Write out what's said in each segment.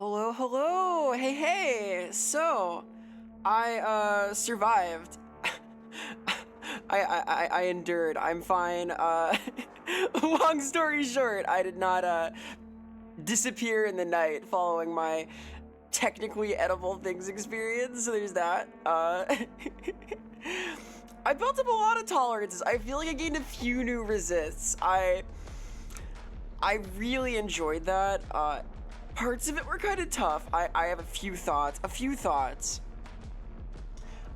Hello, hello. Hey, hey. So, I survived. I endured. I'm fine. Long story short, I did not disappear in the night following my technically edible things experience. So there's that. I built up a lot of tolerances. I feel like I gained a few new resists. I really enjoyed that. Parts of it were kind of tough. I have a few thoughts.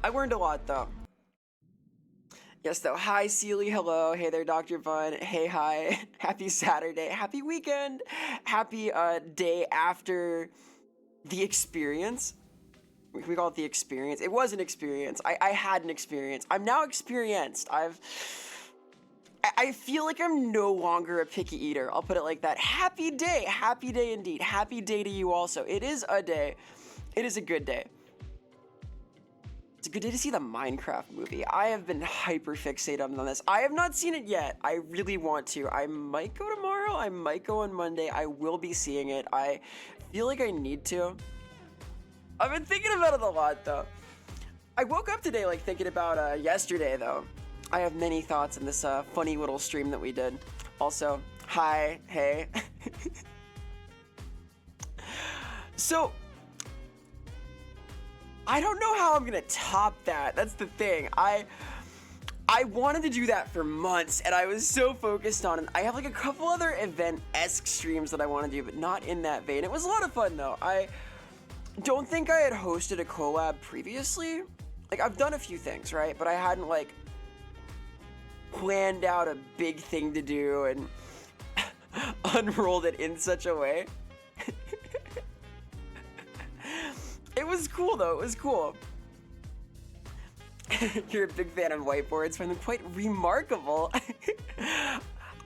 I learned a lot though. Yes, though. Hi, Seely. Hello. Hey there, Dr. Bun. Hey, hi. Happy Saturday. Happy weekend. Happy day after the experience. We call it the experience. It was an experience. I had an experience. I'm now experienced. I feel like I'm no longer a picky eater. I'll put it like that. Happy day indeed. Happy day to you also. It is a day. It is a good day. It's a good day to see the Minecraft movie. I have been hyper fixated on this. I have not seen it yet. I really want to. I might go tomorrow. I might go on Monday. I will be seeing it. I feel like I need to. I've been thinking about it a lot though. I woke up today like thinking about yesterday though. I have many thoughts in this funny little stream that we did. Also, hi, hey. So, I don't know how I'm gonna top that. That's the thing. I wanted to do that for months, and I was so focused on it. I have like a couple other event-esque streams that I want to do, but not in that vein. It was a lot of fun though. I don't think I had hosted a collab previously. Like, I've done a few things, right? But I hadn't like planned out a big thing to do and unrolled it in such a way. It was cool though, it was cool. You're a big fan of whiteboards, find them quite remarkable.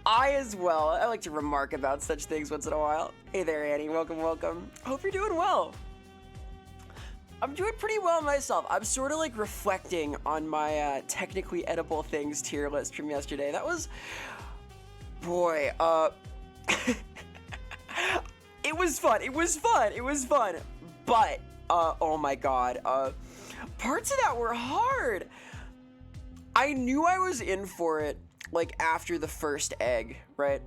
I as well, I like to remark about such things once in a while. Hey there, Annie, welcome, welcome. Hope you're doing well. I'm doing pretty well myself. I'm sort of like reflecting on my technically edible things tier list from yesterday. That was, boy, it was fun. But, oh my god, parts of that were hard. I knew I was in for it, like, after the first egg, right?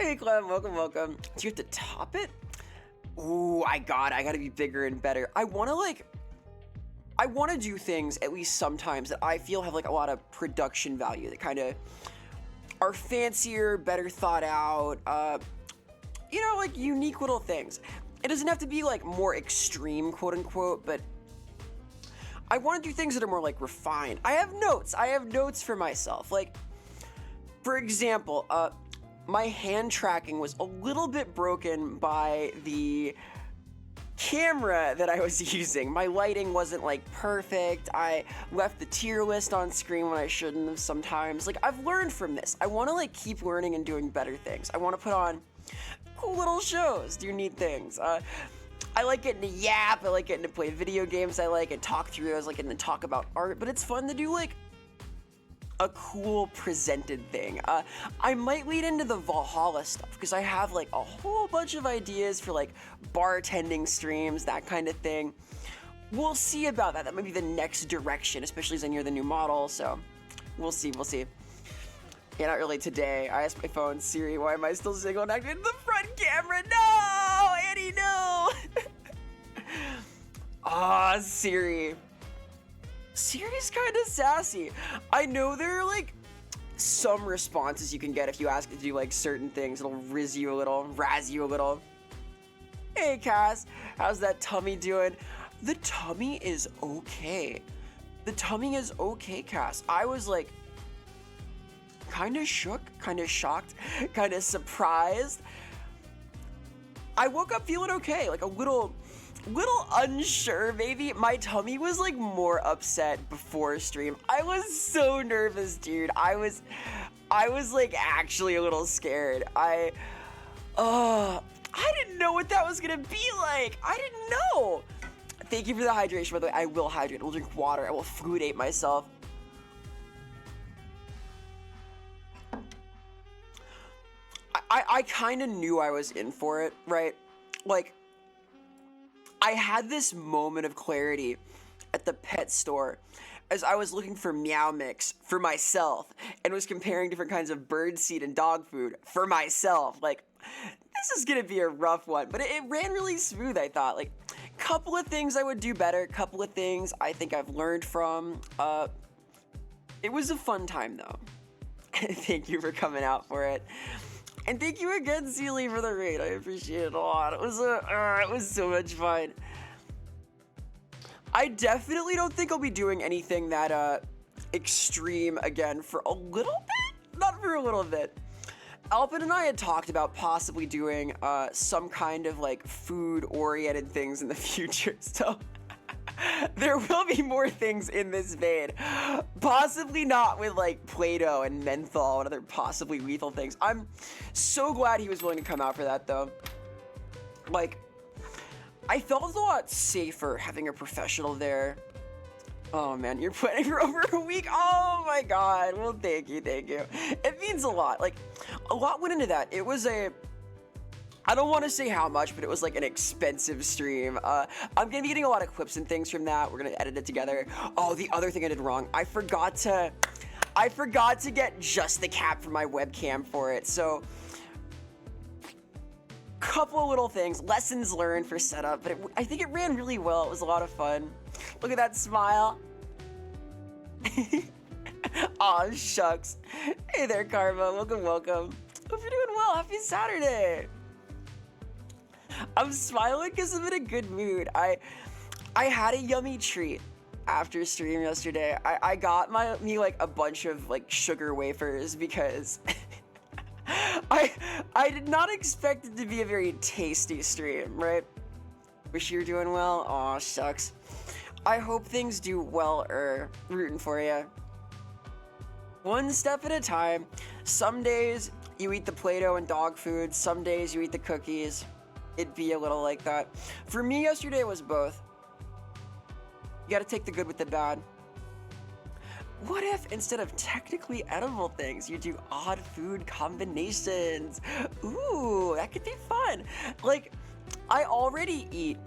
Hey, Clem, welcome, welcome. Do you have to top it? Ooh, I gotta be bigger and better. I wanna do things, at least sometimes, that I feel have like a lot of production value, that kind of are fancier, better thought out, you know, like unique little things. It doesn't have to be like more extreme, quote unquote, but I want to do things that are more like refined. I have notes for myself. Like, for example, my hand tracking was a little bit broken by the camera that I was using. My lighting wasn't like perfect. I left the tier list on screen when I shouldn't have sometimes. Like, I've learned from this. I want to like keep learning and doing better things. I want to put on cool little shows, do neat things. I like getting to yap. I like getting to play video games. I like and talk through. I like getting to talk about art, but it's fun to do like a cool presented thing. I might lead into the Valhalla stuff because I have like a whole bunch of ideas for like bartending streams, that kind of thing. We'll see about that. That might be the next direction, especially as I near the new model. So we'll see. Yeah, not really today. I asked my phone, Siri, why am I still single and active in the front camera? No, Annie, no. Ah, Siri. Siri's kind of sassy. I know there are like some responses you can get if you ask it to do like certain things. It'll razz you a little. Hey Cass, how's that tummy doing? The tummy is okay. Cass. I was like kind of shook, kind of shocked, kind of surprised. I woke up feeling okay, like a little unsure maybe. My tummy was like more upset before stream. I was so nervous, dude. I was like actually a little scared. I didn't know what that was gonna be like. I didn't know. Thank you for the hydration, by the way. I will hydrate. I will drink water. I will foodate myself. I kind of knew I was in for it, right? like, I had this moment of clarity at the pet store as I was looking for Meow Mix for myself and was comparing different kinds of bird seed and dog food for myself. Like, this is gonna be a rough one, but it ran really smooth, I thought. Like, couple of things I would do better, couple of things I think I've learned from. It was a fun time, though. Thank you for coming out for it. And thank you again, Sealy, for the raid. I appreciate it a lot. It was so much fun. I definitely don't think I'll be doing anything that extreme again for a little bit. Not for a little bit. Alpin and I had talked about possibly doing some kind of like food-oriented things in the future, so there will be more things in this vein. Possibly not with like Play-Doh and menthol and other possibly lethal things. I'm so glad he was willing to come out for that, though. Like, I felt a lot safer having a professional there. Oh man, you're planning for over a week? Oh my god. Well, thank you, thank you. It means a lot. Like, a lot went into that. It was I don't want to say how much, but it was like an expensive stream. I'm gonna be getting a lot of clips and things from that. We're gonna edit it together. Oh, the other thing I did wrong. I forgot to get just the cap for my webcam for it. So, couple of little things, lessons learned for setup, but I think it ran really well. It was a lot of fun. Look at that smile. Aw, shucks. Hey there, Karma. Welcome, welcome. Hope you're doing well. Happy Saturday. I'm smiling because I'm in a good mood. I had a yummy treat after stream yesterday. I got me like a bunch of like sugar wafers because I did not expect it to be a very tasty stream, right? Wish you were doing well. Aw, shucks. I hope things do well, rooting for you. One step at a time. Some days you eat the Play-Doh and dog food. Some days you eat the cookies. It'd be a little like that. For me, yesterday was both. You gotta take the good with the bad. What if instead of technically edible things, you do odd food combinations? Ooh, that could be fun. Like, I already eat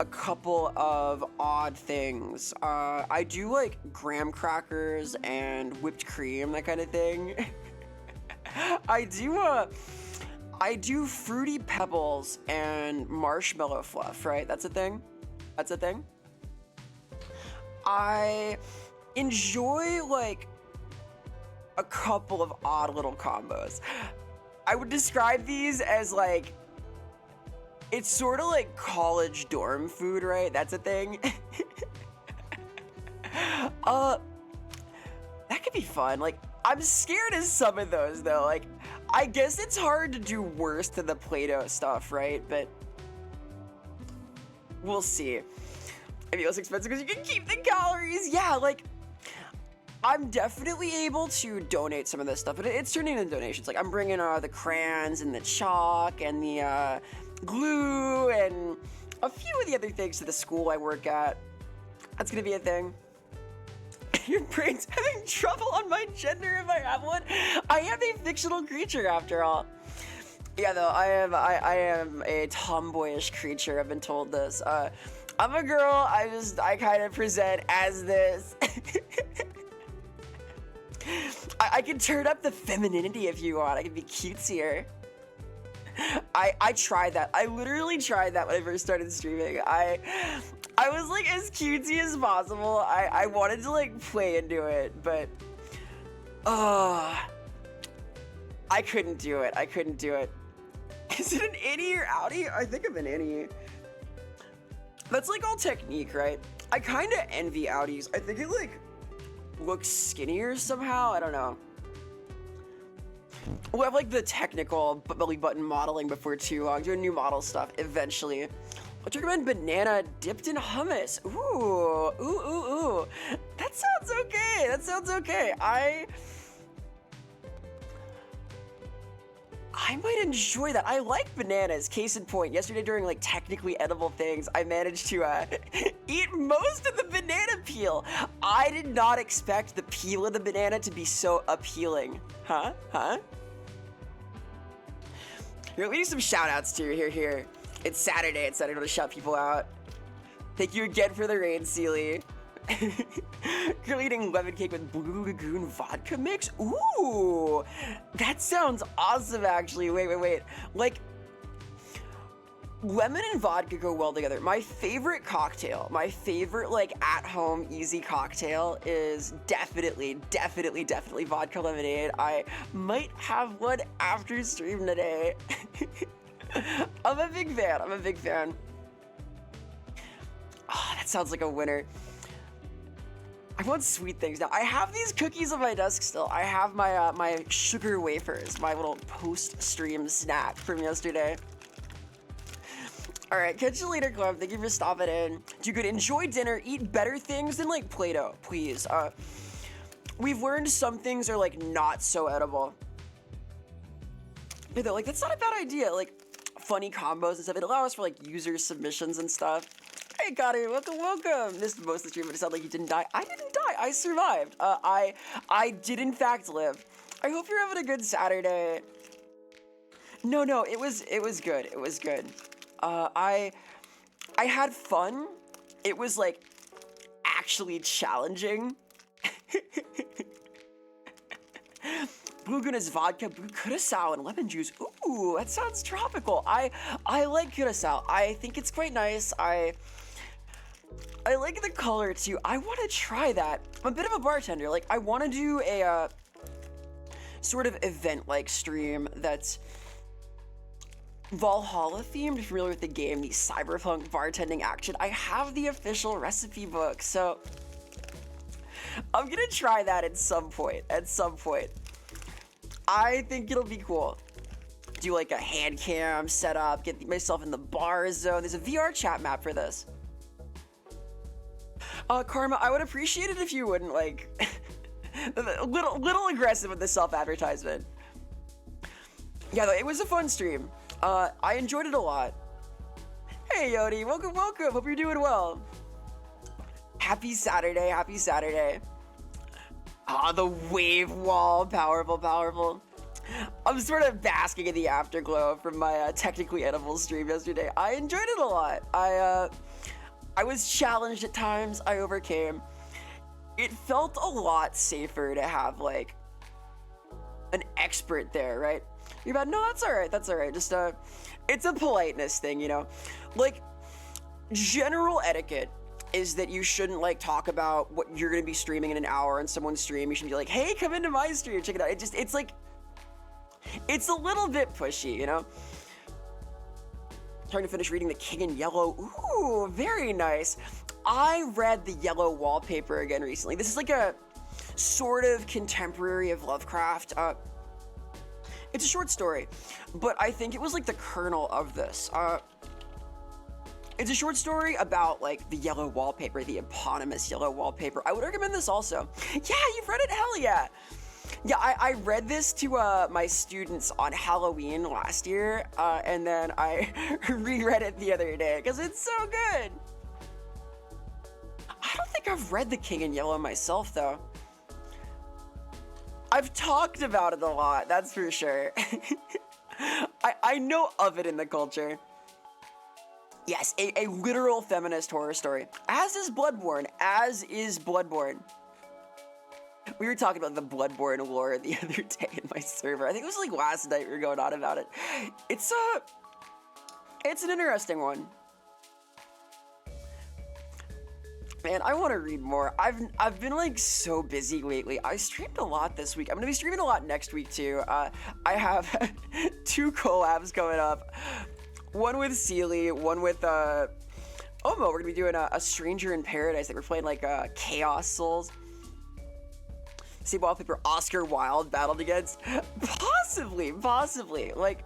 a couple of odd things. I do like graham crackers and whipped cream, that kind of thing. I do Fruity Pebbles and marshmallow fluff, right? That's a thing? That's a thing? I enjoy like a couple of odd little combos. I would describe these as like, it's sort of like college dorm food, right? That's a thing. That could be fun. Like, I'm scared of some of those though. Like, I guess it's hard to do worse than the Play-Doh stuff, right? But we'll see. I mean, it's expensive because you can keep the calories. Yeah, like, I'm definitely able to donate some of this stuff, but it's turning into donations. Like, I'm bringing the crayons and the chalk and the glue and a few of the other things to the school I work at. That's gonna be a thing. Your brain's having trouble on my gender if I have one. I am a fictional creature after all. Yeah, though, I am a tomboyish creature. I've been told this. I'm a girl. I kind of present as this. I can turn up the femininity if you want. I can be cutesier. I tried that. I literally tried that when I first started streaming. I was like as cutesy as possible. I wanted to like play into it, but I couldn't do it. I couldn't do it. Is it an innie or outie? I think I'm an innie. That's like all technique, right? I kind of envy outies. I think it like looks skinnier somehow. I don't know. We'll have like the technical belly button modeling before too long. Do new model stuff eventually. I'd recommend banana dipped in hummus. Ooh, ooh, ooh, ooh. That sounds okay. That sounds okay. I might enjoy that. I like bananas. Case in point, yesterday during like technically edible things, I managed to eat most of the banana peel. I did not expect the peel of the banana to be so appealing. Huh? Here, let me do some shout outs to you here. It's Saturday. It's Saturday to shout people out. Thank you again for the raid, Sealy. You're eating lemon cake with Blue Lagoon vodka mix? Ooh, that sounds awesome, actually. Wait. Like, lemon and vodka go well together. My favorite cocktail, my favorite, like, at-home easy cocktail is definitely vodka lemonade. I might have one after stream today. I'm a big fan. Oh, that sounds like a winner. I want sweet things now. I have these cookies on my desk still. I have my my sugar wafers, my little post-stream snack from yesterday. All right, catch you later, Club. Thank you for stopping in. Do good. Enjoy dinner. Eat better things than like Play-Doh, please. We've learned some things are like not so edible. But like that's not a bad idea. Like funny combos and stuff. It allows for like user submissions and stuff. Hey, Connor, welcome. Missed most of the stream, but it sounded like you didn't die. I didn't die. I survived. I did in fact live. I hope you're having a good Saturday. No, it was good. It was good. I had fun. It was like actually challenging. Blue Lagoon is vodka, blue curacao, and lemon juice. Ooh, that sounds tropical. I like curacao. I think it's quite nice. I like the color too. I want to try that. I'm a bit of a bartender. Like, I want to do a sort of event-like stream that's Valhalla themed. If you're familiar with the game, the cyberpunk bartending action. I have the official recipe book, so I'm gonna try that at some point. I think it'll be cool. Do like a hand cam setup, get myself in the bar zone. There's a VR chat map for this. Karma, I would appreciate it if you wouldn't like a little aggressive with the self-advertisement. Yeah, though, it was a fun stream. I enjoyed it a lot. Hey, Yodi, welcome. Hope you're doing well. Happy Saturday. Ah, the wave wall, powerful. I'm sort of basking in the afterglow from my technically edible stream yesterday. I enjoyed it a lot. I was challenged at times. I overcame. It felt a lot safer to have like an expert there, right? You're about, no, that's all right. Just it's a politeness thing, you know. Like, general etiquette is that you shouldn't like talk about what you're gonna be streaming in an hour on someone's stream. You should be like, hey, come into my stream, check it out. It's like, it's a little bit pushy, you know. Trying to finish reading The King in Yellow. Ooh, very nice. I read The Yellow Wallpaper again recently. This is like a sort of contemporary of Lovecraft. It's a short story, but I think it was like the kernel of this. It's a short story about like the yellow wallpaper, the eponymous yellow wallpaper. I would recommend this also. Yeah, you've read it? Hell yeah. Yeah, I read this to my students on Halloween last year, and then I reread it the other day because it's so good. I don't think I've read The King in Yellow myself, though. I've talked about it a lot, that's for sure. I know of it in the culture. Yes, a literal feminist horror story. As is Bloodborne. We were talking about the Bloodborne lore the other day in my server. I think it was like last night we were going on about it. It's an interesting one. Man, I want to read more. I've been like so busy lately. I streamed a lot this week. I'm gonna be streaming a lot next week too. I have 2 collabs coming up. One with Sealy, one with Omo. We're gonna be doing a Stranger in Paradise. That we're playing like Chaos Souls. See wallpaper Oscar Wilde battled against? Possibly. Like,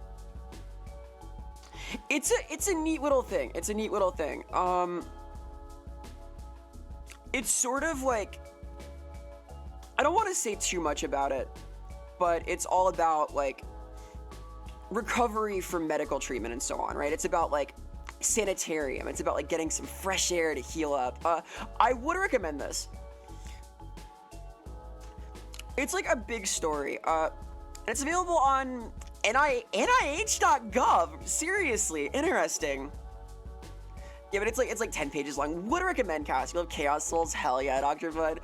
it's a neat little thing. It's sort of like, I don't want to say too much about it, but it's all about like recovery from medical treatment and so on, right? It's about like sanitarium. It's about like getting some fresh air to heal up. I would recommend this. It's like a big story. And it's available on NIH.gov. Seriously, interesting. Yeah, but it's like 10 pages long. Would recommend, Cass. You love Chaos Souls? Hell yeah, Dr. Bud.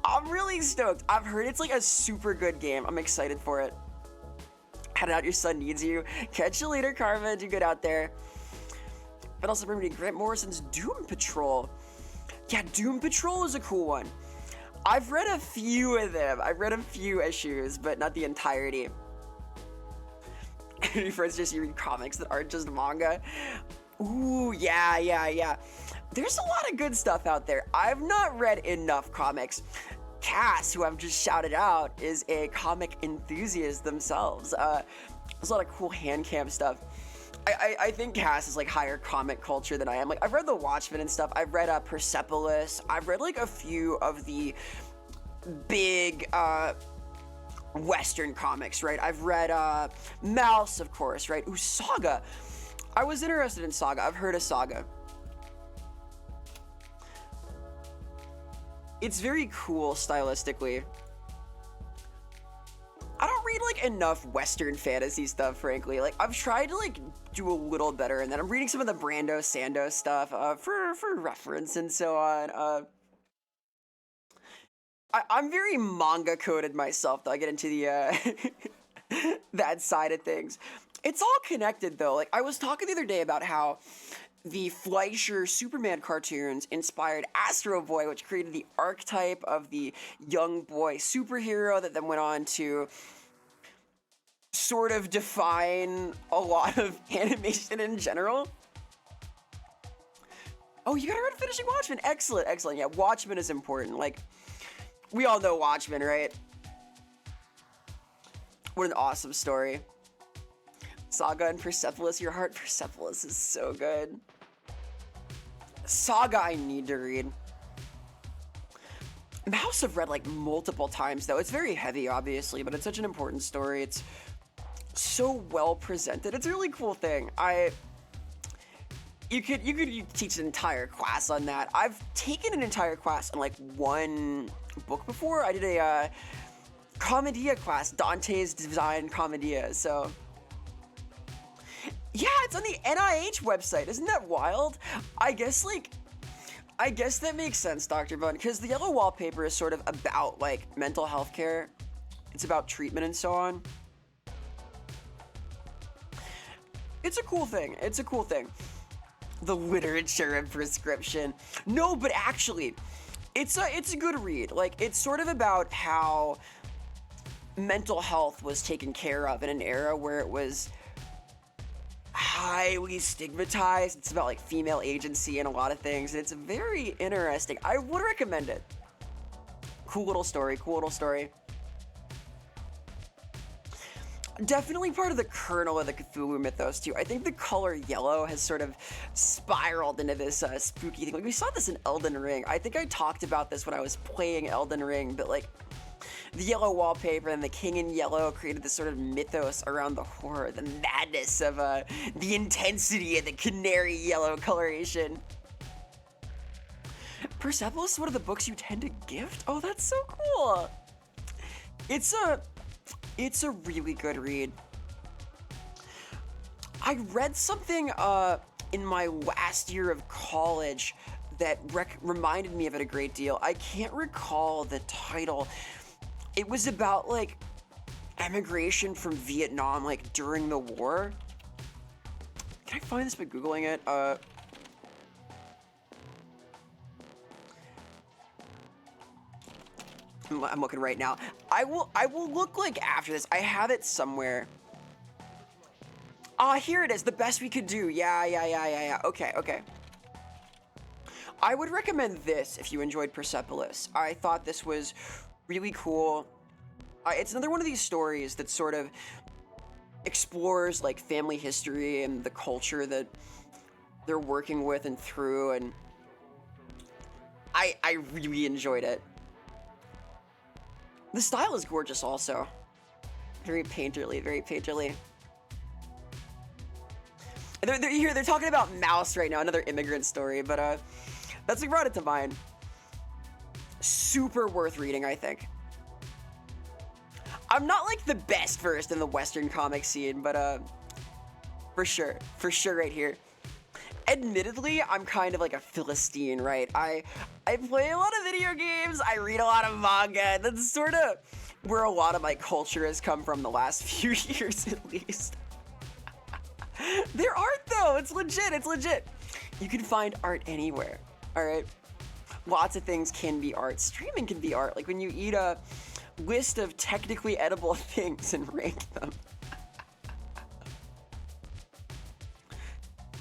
I'm really stoked. I've heard it's like a super good game. I'm excited for it. Head out, your son needs you. Catch you later, Karma. Do good out there. But also remember Grant Morrison's Doom Patrol. Yeah, Doom Patrol is a cool one. I've read a few of them. I've read a few issues, but not the entirety. Your friends just read comics that aren't just manga. Ooh, yeah. There's a lot of good stuff out there. I've not read enough comics. Cass, who I've just shouted out, is a comic enthusiast themselves. There's a lot of cool hand cam stuff. I think Cass is like higher comic culture than I am. Like, I've read The Watchmen and stuff. I've read Persepolis. I've read like a few of the big Western comics, right? I've read Mouse, of course, right? Ooh, Saga. I was interested in Saga. I've heard of Saga. It's very cool stylistically. I don't read like enough Western fantasy stuff, frankly. Like, I've tried to like do a little better, and then I'm reading some of the Brando Sando stuff for reference and so on. I'm very manga coded myself, though. I get into the that side of things. It's all connected, though. Like, I was talking the other day about how the Fleischer Superman cartoons inspired Astro Boy, which created the archetype of the young boy superhero that then went on to sort of define a lot of animation in general. Oh, you got around to finishing Watchmen. Excellent. Yeah, Watchmen is important. Like, we all know Watchmen, right? What an awesome story. Saga and Persepolis, your heart Persepolis is so good. Saga I need to read. Mouse I've read like multiple times though. It's very heavy obviously, but it's such an important story. It's so well presented. It's a really cool thing. You could teach an entire class on that. I've taken an entire class on like one book before. I did a Commedia class, Dante's Design Commedia, so yeah, it's on the NIH website. Isn't that wild? I guess that makes sense, Dr. Bun, because the yellow wallpaper is sort of about like mental health care. It's about treatment and so on. It's a cool thing. The literature and prescription. No, but actually, it's a good read. Like, it's sort of about how mental health was taken care of in an era where it was highly stigmatized. It's about like female agency and a lot of things. It's very interesting. I would recommend it. Cool little story. Definitely part of the kernel of the Cthulhu mythos too. I think the color yellow has sort of spiraled into this spooky thing. Like, we saw this in Elden Ring. I think I talked about this when I was playing Elden Ring, but like the yellow wallpaper and the king in yellow created this sort of mythos around the horror, the madness of the intensity of the canary yellow coloration. Persepolis is one of the books you tend to gift? Oh, that's so cool. It's a really good read. I read something in my last year of college that reminded me of it a great deal. I can't recall the title. It was about like emigration from Vietnam, like during the war. Can I find this by Googling it? I'm looking right now. I will look like after this. I have it somewhere. Here it is. The Best We Could Do. Yeah. Okay. I would recommend this if you enjoyed Persepolis. I thought this was really cool. It's another one of these stories that sort of explores like family history and the culture that they're working with and through, and I really enjoyed it. The style is gorgeous also. Very painterly. They're talking about Mouse right now, another immigrant story, but that's what brought it to mind. Super worth reading, I think. I'm not like the best versed in the Western comic scene, but for sure right here. Admittedly, I'm kind of like a Philistine, right? I play a lot of video games, I read a lot of manga. That's sort of where a lot of my culture has come from the last few years at least. Their art though, it's legit, it's legit. You can find art anywhere, all right? Lots of things can be art. Streaming can be art. Like when you eat a list of technically edible things and rank them.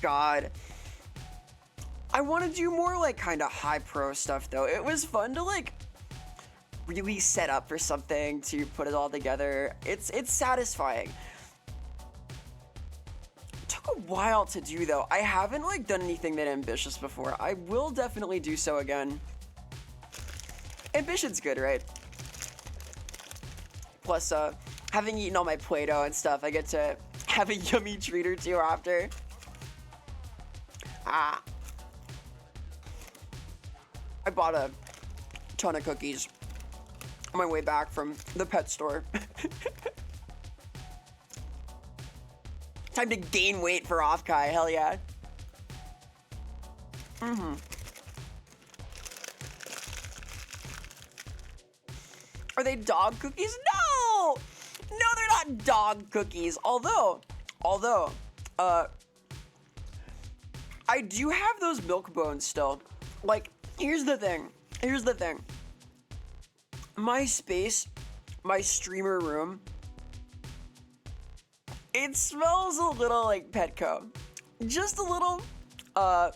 God. I want to do more like kind of high pro stuff though. It was fun to like really set up for something, to put it all together. It's satisfying. It took a while to do though. I haven't like done anything that ambitious before. I will definitely do so again. Ambition's good, right? Plus, having eaten all my Play-Doh and stuff, I get to have a yummy treat or two after. Ah. I bought a ton of cookies on my way back from the pet store. Time to gain weight for Offkai, hell yeah. Mm-hmm. Are they dog cookies? No! No, they're not dog cookies. Although, I do have those milk bones still. Like, here's the thing. My space, my streamer room, it smells a little like Petco. Just a little. I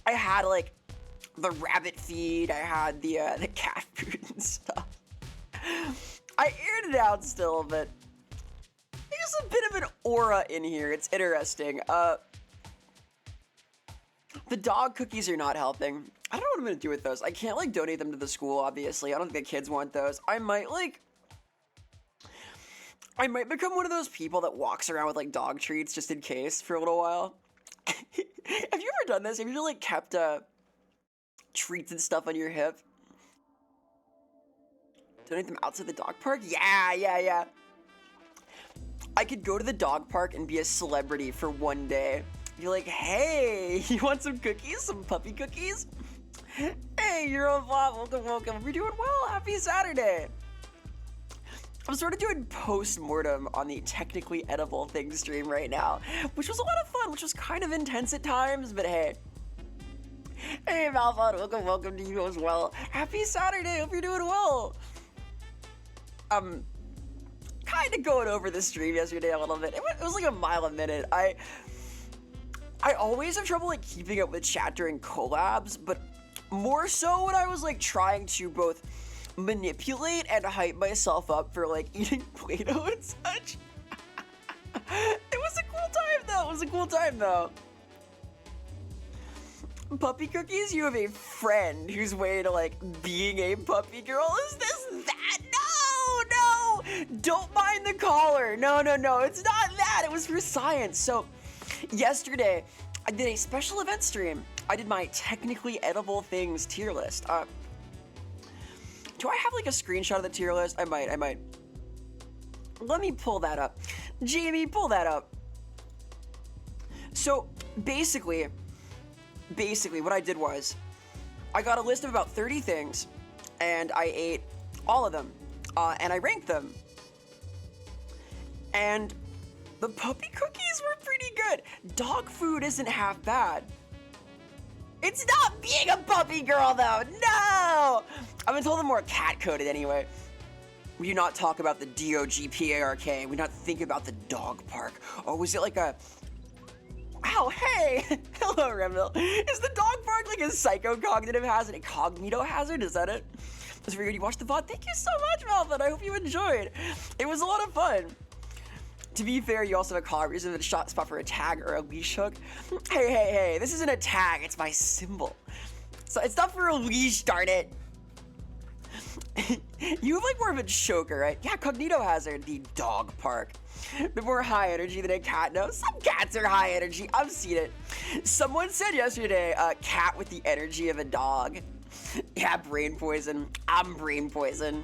had like the rabbit feed, I had the cat food and stuff. I aired it out still, but there's a bit of an aura in here. It's interesting. The dog cookies are not helping. I don't know what I'm gonna do with those. I can't like donate them to the school, obviously. I don't think the kids want those. I might become one of those people that walks around with like dog treats just in case for a little while. Have you ever done this? Have you like kept treats and stuff on your hip? Donate them out to the dog park? Yeah. I could go to the dog park and be a celebrity for one day. Be like, hey, you want some cookies? Some puppy cookies? Hey, you're on vlog. Welcome. We're doing well. Happy Saturday. I'm sort of doing post-mortem on the technically edible thing stream right now, which was a lot of fun, which was kind of intense at times, but hey. Hey, Malfon, welcome to you as well. Happy Saturday. Hope you're doing well. Kind of going over the stream yesterday a little bit. It was like a mile a minute. I always have trouble like keeping up with chat during collabs, but more so when I was like trying to both manipulate and hype myself up for like eating Play-Doh and such. It was a cool time though. Puppy cookies? You have a friend who's way to like being a puppy girl. Is this that? No! Don't mind the collar. No. It's not that. It was for science. So yesterday, I did a special event stream. I did my technically edible things tier list. Do I have like a screenshot of the tier list? I might. Let me pull that up. Jamie, pull that up. So basically what I did was I got a list of about 30 things and I ate all of them and I ranked them. And the puppy cookies were pretty good. Dog food isn't half bad. It's not being a puppy girl though, no! I've been told I'm more cat-coded anyway. We do not talk about the DOGPARK. We do not think about the dog park. Or was it like a... Ow, hey! Hello, Remville. Is the dog park like a psychocognitive hazard? A cognito hazard? Is that it? That's very good. You watched the VOD? Thank you so much, Malvin. I hope you enjoyed. It was a lot of fun. To be fair, you also have a collar. Is it a shot spot for a tag or a leash hook? Hey. This isn't a tag. It's my symbol. So it's not for a leash, darn it. You have like more of a choker, right? Yeah, cognito hazard, the dog park. Bit more high energy than a cat. No, some cats are high energy. I've seen it. Someone said yesterday, cat with the energy of a dog. Yeah, brain poison. I'm brain poison.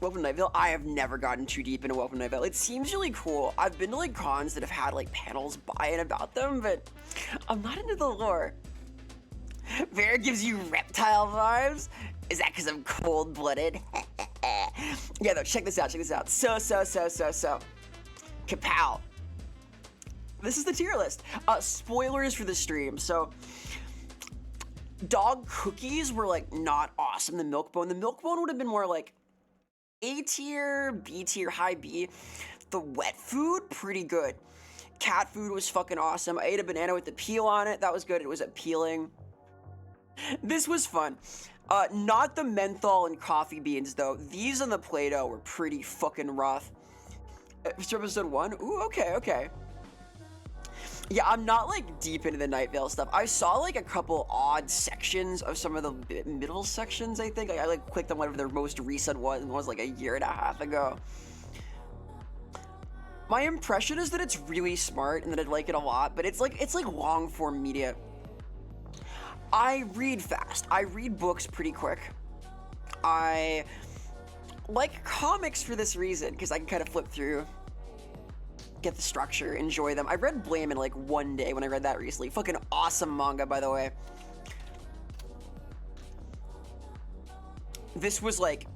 Welcome to Night Vale. I have never gotten too deep into Welcome to Night Vale. It seems really cool. I've been to like cons that have had like panels by and about them, but I'm not into the lore. Vera gives you reptile vibes? Is that because I'm cold-blooded? Yeah, though, check this out, check this out. So. Kapow. This is the tier list. Spoilers for the stream. So, dog cookies were like not awesome. The milk bone would have been more like A tier, B tier, high B. The wet food, pretty good. Cat food was fucking awesome. I ate a banana with the peel on it. That was good. It was appealing. This was fun. Not the menthol and coffee beans though. These on the Play-Doh were pretty fucking rough. Episode 1? Ooh, okay. Yeah, I'm not like deep into the Night Vale stuff. I saw like a couple odd sections of some of the middle sections, I think. I like clicked on whatever their most recent one was like a year and a half ago. My impression is that it's really smart and that I'd like it a lot, but it's like long form media. I read fast. I read books pretty quick. I like comics for this reason, because I can kind of flip through, get the structure, enjoy them. I read Blame in like one day when I read that recently. Fucking awesome manga, by the way. This was like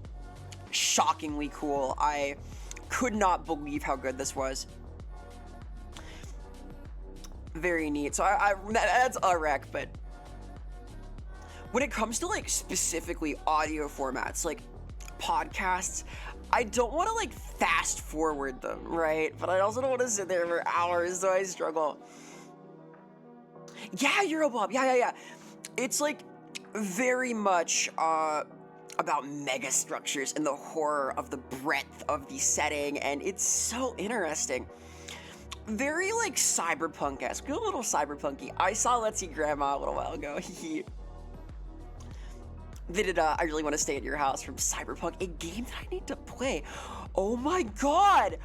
shockingly cool. I could not believe how good this was. Very neat. So that's a wreck, but when it comes to like specifically audio formats, like podcasts, I don't want to like fast forward them, right? But I also don't want to sit there for hours, so I struggle. Yeah, Eurobob. Yeah. It's like very much about mega structures and the horror of the breadth of the setting, and it's so interesting. Very like cyberpunk-esque, a little cyberpunky. I saw Let's See Grandma a little while ago. They did I Really Want to Stay at Your House from Cyberpunk, a game that I need to play. Oh my god!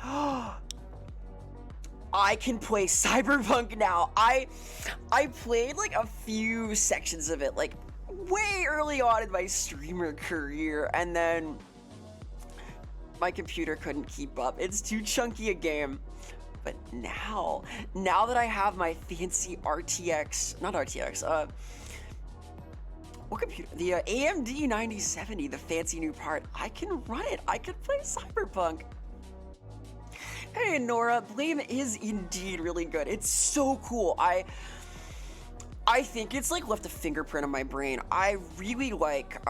I can play Cyberpunk now. I played like a few sections of it, like way early on in my streamer career, and then my computer couldn't keep up. It's too chunky a game. But now that I have my fancy what computer? The AMD 9070, the fancy new part. I can run it. I can play Cyberpunk. Hey, Nora, Blame is indeed really good. It's so cool. I think it's like left a fingerprint on my brain. I really like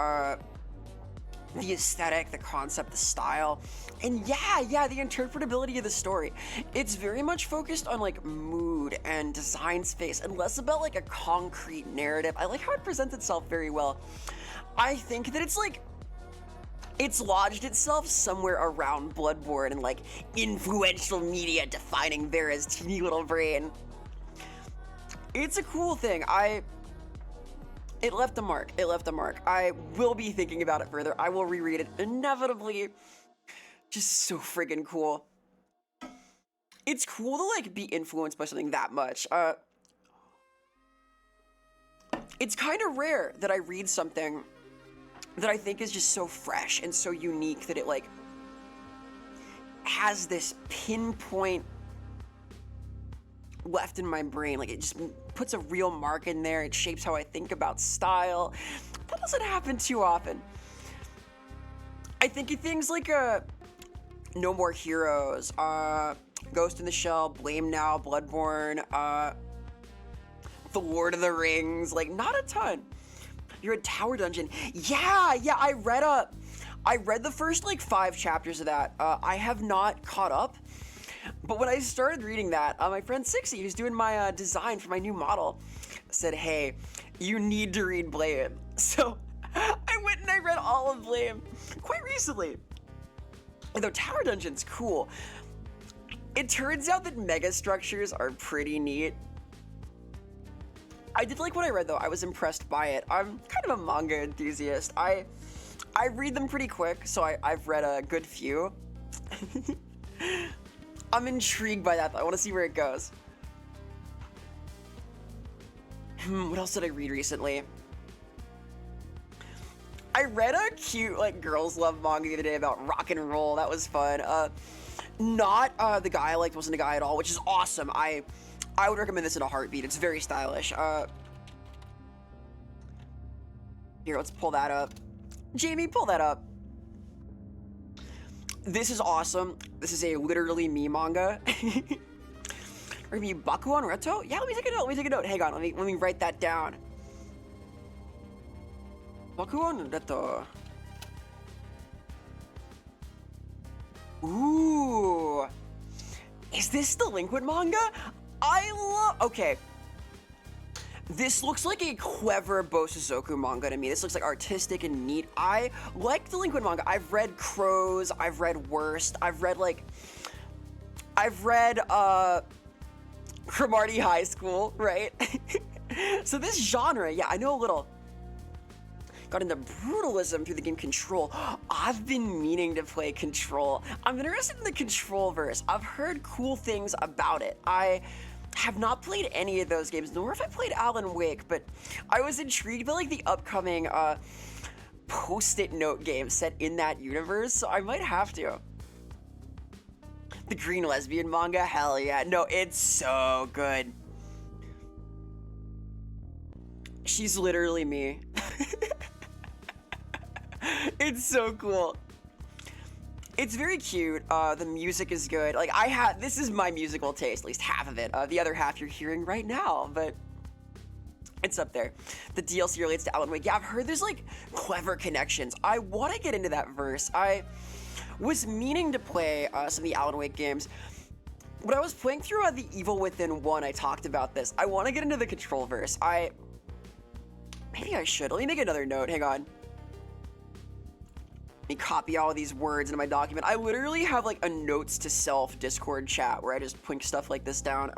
the aesthetic, the concept, the style, and yeah, the interpretability of the story. It's very much focused on like mood and design space and less about like a concrete narrative. I like how it presents itself very well. I think that it's lodged itself somewhere around Bloodborne and like influential media defining Vera's teeny little brain. It's a cool thing. It left a mark. I will be thinking about it further. I will reread it inevitably. Just so friggin' cool. It's cool to like be influenced by something that much. It's kind of rare that I read something that I think is just so fresh and so unique that it like has this pinpoint left in my brain. Like it just puts a real mark in there. It shapes how I think about style. That doesn't happen too often. I think of things like No More Heroes, Ghost in the Shell, Blame Now, Bloodborne, The Lord of the Rings, like not a ton. You're a Tower Dungeon. Yeah, I read the first like 5 chapters of that. I have not caught up. But when I started reading that, my friend Sixie, who's doing my design for my new model, said, hey, you need to read Blame. So I went and I read all of Blame quite recently. Though Tower Dungeon's cool. It turns out that mega structures are pretty neat. I did like what I read though. I was impressed by it. I'm kind of a manga enthusiast. I read them pretty quick, so I've read a good few. I'm intrigued by that though. I want to see where it goes. What else did I read recently? I read a cute like girls love manga the other day about rock and roll. That was fun. Not the guy I liked wasn't a guy at all, which is awesome. I would recommend this in a heartbeat. It's very stylish. Here, let's pull that up. Jamie, pull that up. This is awesome. This is a literally me manga. Review Bakuan Reto? Yeah, let me take a note. Let me take a note. Hang on. Let me write that down. Bakuan Reto. Ooh. Is this delinquent manga? Okay. This looks like a clever Bosuzoku manga to me. This looks like artistic and neat. I like delinquent manga. I've read Crows. I've read Worst. I've read Cromartie High School, right? So this genre, yeah, I know a little. Got into brutalism through the game Control. I've been meaning to play Control. I'm interested in the Control verse. I've heard cool things about it. I have not played any of those games, nor have I played Alan Wake, but I was intrigued by like the upcoming post-it note game set in that universe, so I might have to. The green lesbian manga, hell yeah. No, it's so good. She's literally me. It's so cool. It's very cute. The music is good. Like this is my musical taste, at least half of it. The other half you're hearing right now, but it's up there. The DLC relates to Alan Wake. Yeah, I've heard there's like clever connections. I want to get into that verse. I was meaning to play some of the Alan Wake games. When I was playing through The Evil Within 1, I talked about this. I want to get into the Control verse. Maybe I should. Let me make another note. Hang on. Let me copy all of these words into my document. I literally have like a notes to self Discord chat where I just plink stuff like this down.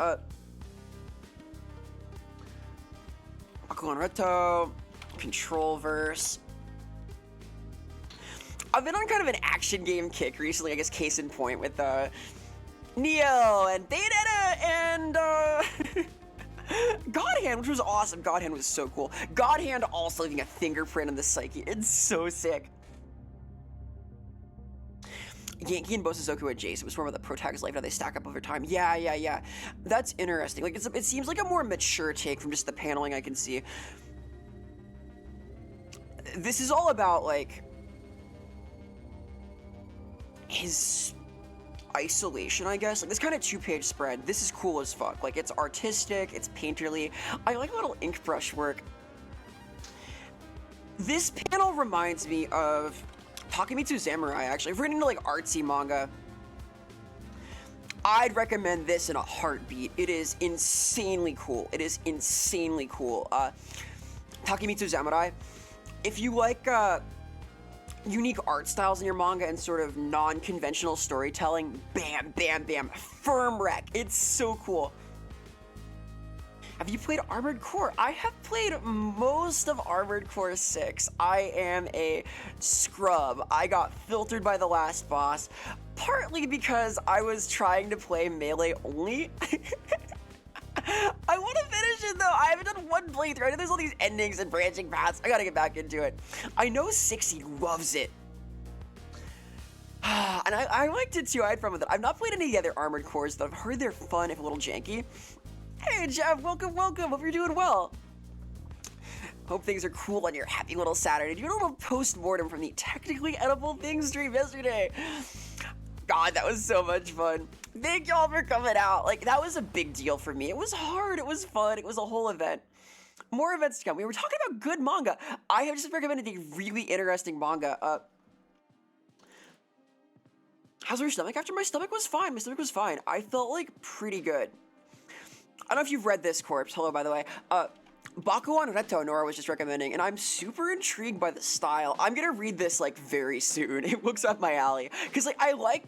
Bakugan Reto, Control verse. I've been on kind of an action game kick recently, I guess case in point with Nioh and Bayonetta and God Hand, which was awesome. God Hand was so cool. God Hand also leaving a fingerprint on the psyche. It's so sick. Yankee and Bosuzoku adjacent was more about the protagonist's life, how they stack up over time. Yeah. That's interesting. Like it seems like a more mature take from just the paneling I can see. This is all about like his isolation, I guess. Like this kind of 2-page spread. This is cool as fuck. Like it's artistic, it's painterly. I like a little ink brush work. This panel reminds me of Takemitsu Samurai, actually. If we're into like artsy manga, I'd recommend this in a heartbeat. It is insanely cool. It is insanely cool. Takemitsu Samurai. If you like unique art styles in your manga and sort of non-conventional storytelling, bam, firm wreck. It's so cool. Have you played Armored Core? I have played most of Armored Core 6. I am a scrub. I got filtered by the last boss, partly because I was trying to play melee only. I want to finish it though. I haven't done one playthrough. I know there's all these endings and branching paths. I gotta get back into it. I know Sixty loves it. And I liked it too. I had fun with it. I've not played any of the other Armored Cores, though. I've heard they're fun, if a little janky. Hey, Jeff, welcome. Hope you're doing well. Hope things are cool on your happy little Saturday. Doing a little post-mortem from the technically edible things stream yesterday. God, that was so much fun. Thank y'all for coming out. Like, that was a big deal for me. It was hard. It was fun. It was a whole event. More events to come. We were talking about good manga. I have just recommended a really interesting manga. How's your stomach? After my stomach was fine. I felt like pretty good. I don't know if you've read this, Corpse. Hello, by the way. Bakuan Reto, Nora was just recommending, and I'm super intrigued by the style. I'm gonna read this, like, very soon. It looks up my alley. Because, like, I like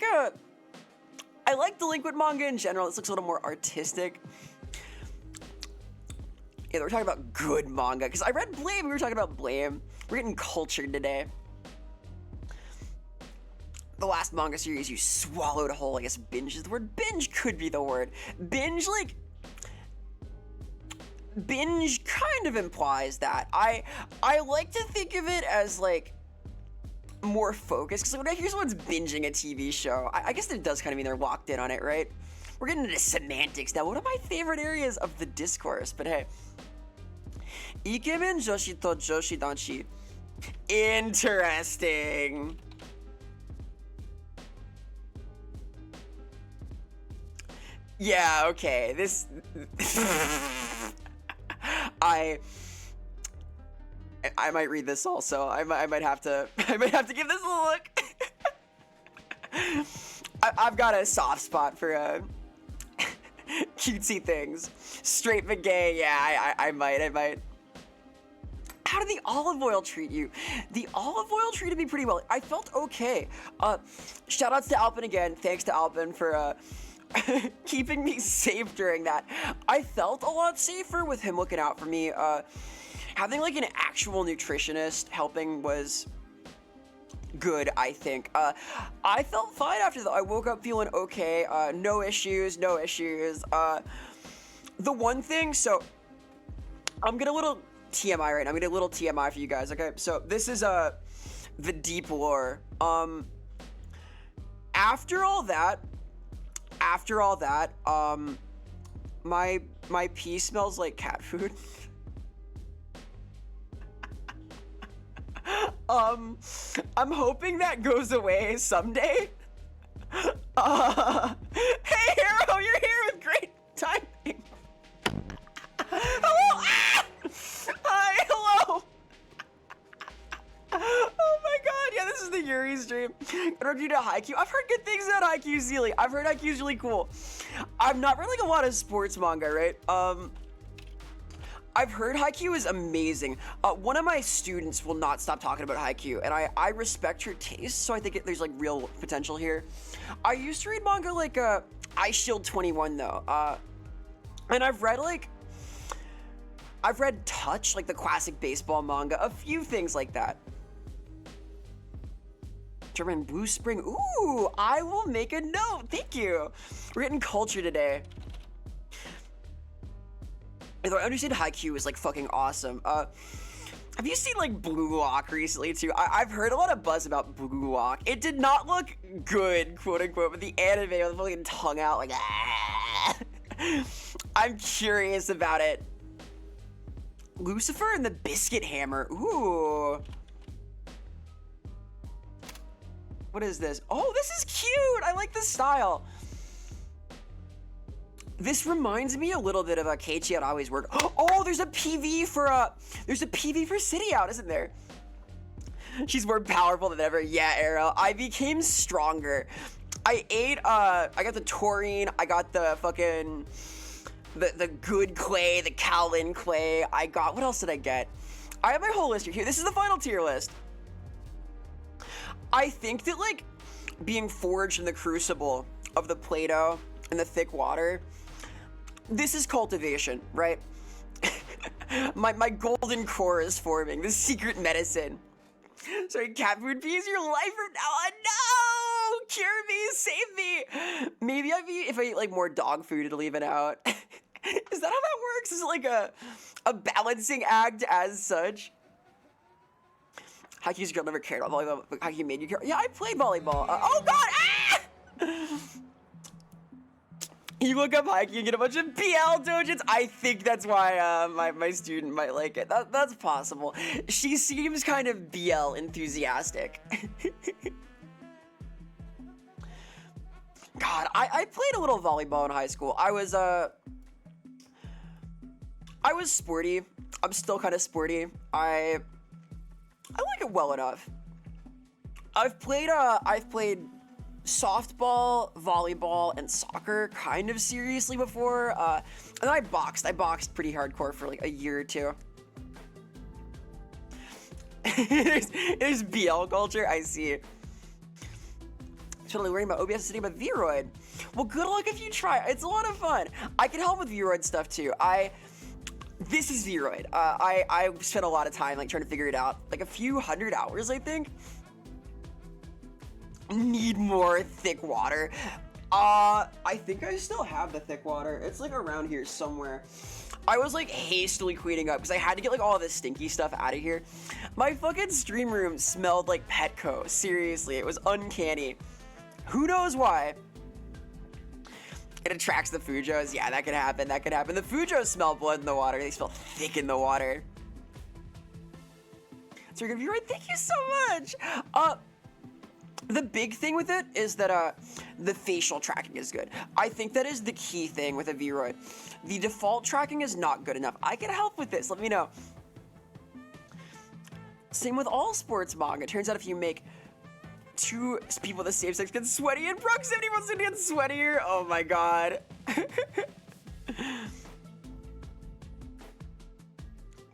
delinquent manga in general. This looks a little more artistic. Yeah, we're talking about good manga. Because I read Blame. We were talking about Blame. We're getting cultured today. The last manga series you swallowed whole. I guess binge is the word. Binge could be the word. Binge kind of implies that. I like to think of it as like more focused. Because when I hear someone's binging a TV show, I guess it does kind of mean they're locked in on it, right? We're getting into semantics now. One of my favorite areas of the discourse, but hey. Ikemen joshi to joshi danshi. Interesting. Yeah, okay. This I might read this also. I might have to give this a look. I've got a soft spot for cutesy things. Straight but gay, yeah, I might. How did the olive oil treat you? The olive oil treated me pretty well. I felt okay. Shout outs to Alpin again. Thanks to Alpin for keeping me safe during that. I felt a lot safer with him looking out for me. Having like an actual nutritionist helping was good, I think. I felt fine after that. I woke up feeling okay. No issues. The one thing, so I'm gonna little TMI right now. I'm gonna do a little TMI for you guys, okay? So this is the deep lore. After all that, my pee smells like cat food. I'm hoping that goes away someday. Hey Hero, you're here with great timing. Hello. Hi, hello. Oh my god, yeah, this is the Yuri stream. What you to Haikyuu? I've heard good things about Haikyuu, Zeely. I've heard Haikyuu's really cool. I'm not reading a lot of sports manga, right? I've heard Haikyuu is amazing. One of my students will not stop talking about Haikyuu, and I respect her taste, so I think there's like real potential here. I used to read manga like Ice Shield 21 though, and I've read Touch, like the classic baseball manga, a few things like that. German Blue Spring, ooh, I will make a note, thank you. We're getting culture today. Although I understand Haikyuu is like fucking awesome. Have you seen like Blue Lock recently too? I've heard a lot of buzz about Blue Lock. It did not look good, quote unquote, but the anime with the fucking tongue out, like ah. I'm curious about it. Lucifer and the Biscuit Hammer. Ooh. What is this? Oh, this is cute. I like this style. This reminds me a little bit of a Keiichi Araoi's work. Oh, there's a PV for City Out, isn't there? She's more powerful than ever. Yeah, Arrow. I became stronger. I got the taurine. I got the fucking the good clay, the Kowlin clay. What else did I get? I have my whole list here. This is the final tier list. I think that like being forged in the crucible of the Play-Doh and the thick water, this is cultivation, right? my golden core is forming. This secret medicine. Sorry, cat food pee is your life from now on. No! Cure me, save me. Maybe if I eat like more dog food, it'll even out. Is that how that works? Is it like a balancing act as such? Haikyuu's girl never cared about volleyball, but Haikyuu made you care. Yeah, I played volleyball. Oh god! Ah! You look up Haikyuu and get a bunch of BL dojins. I think that's why my student might like it. That's possible. She seems kind of BL enthusiastic. God, I played a little volleyball in high school. I was sporty. I'm still kind of sporty. I like it well enough. I've played softball, volleyball, and soccer kind of seriously before. And then I boxed pretty hardcore for like a year or two. there's BL culture, I see. Totally worrying about OBS studying about Vroid. Well, good luck if you try. It's a lot of fun. I can help with Vroid stuff too. This is Vroid. I spent a lot of time like trying to figure it out. Like a few hundred hours, I think. Need more thick water. I think I still have the thick water. It's like around here somewhere. I was like hastily cleaning up because I had to get like all this stinky stuff out of here. My fucking stream room smelled like Petco. Seriously, it was uncanny. Who knows why? It attracts the Fujos. Yeah, that could happen. That could happen. The Fujos smell blood in the water. They smell thick in the water. So you're gonna be right. Thank you so much. The big thing with it is that the facial tracking is good. I think that is the key thing with a V-Roid. The default tracking is not good enough. I can help with this. Let me know. Same with all sports manga. It turns out if you make two people the same sex get sweaty in proximity, wants to get sweatier. Oh my god.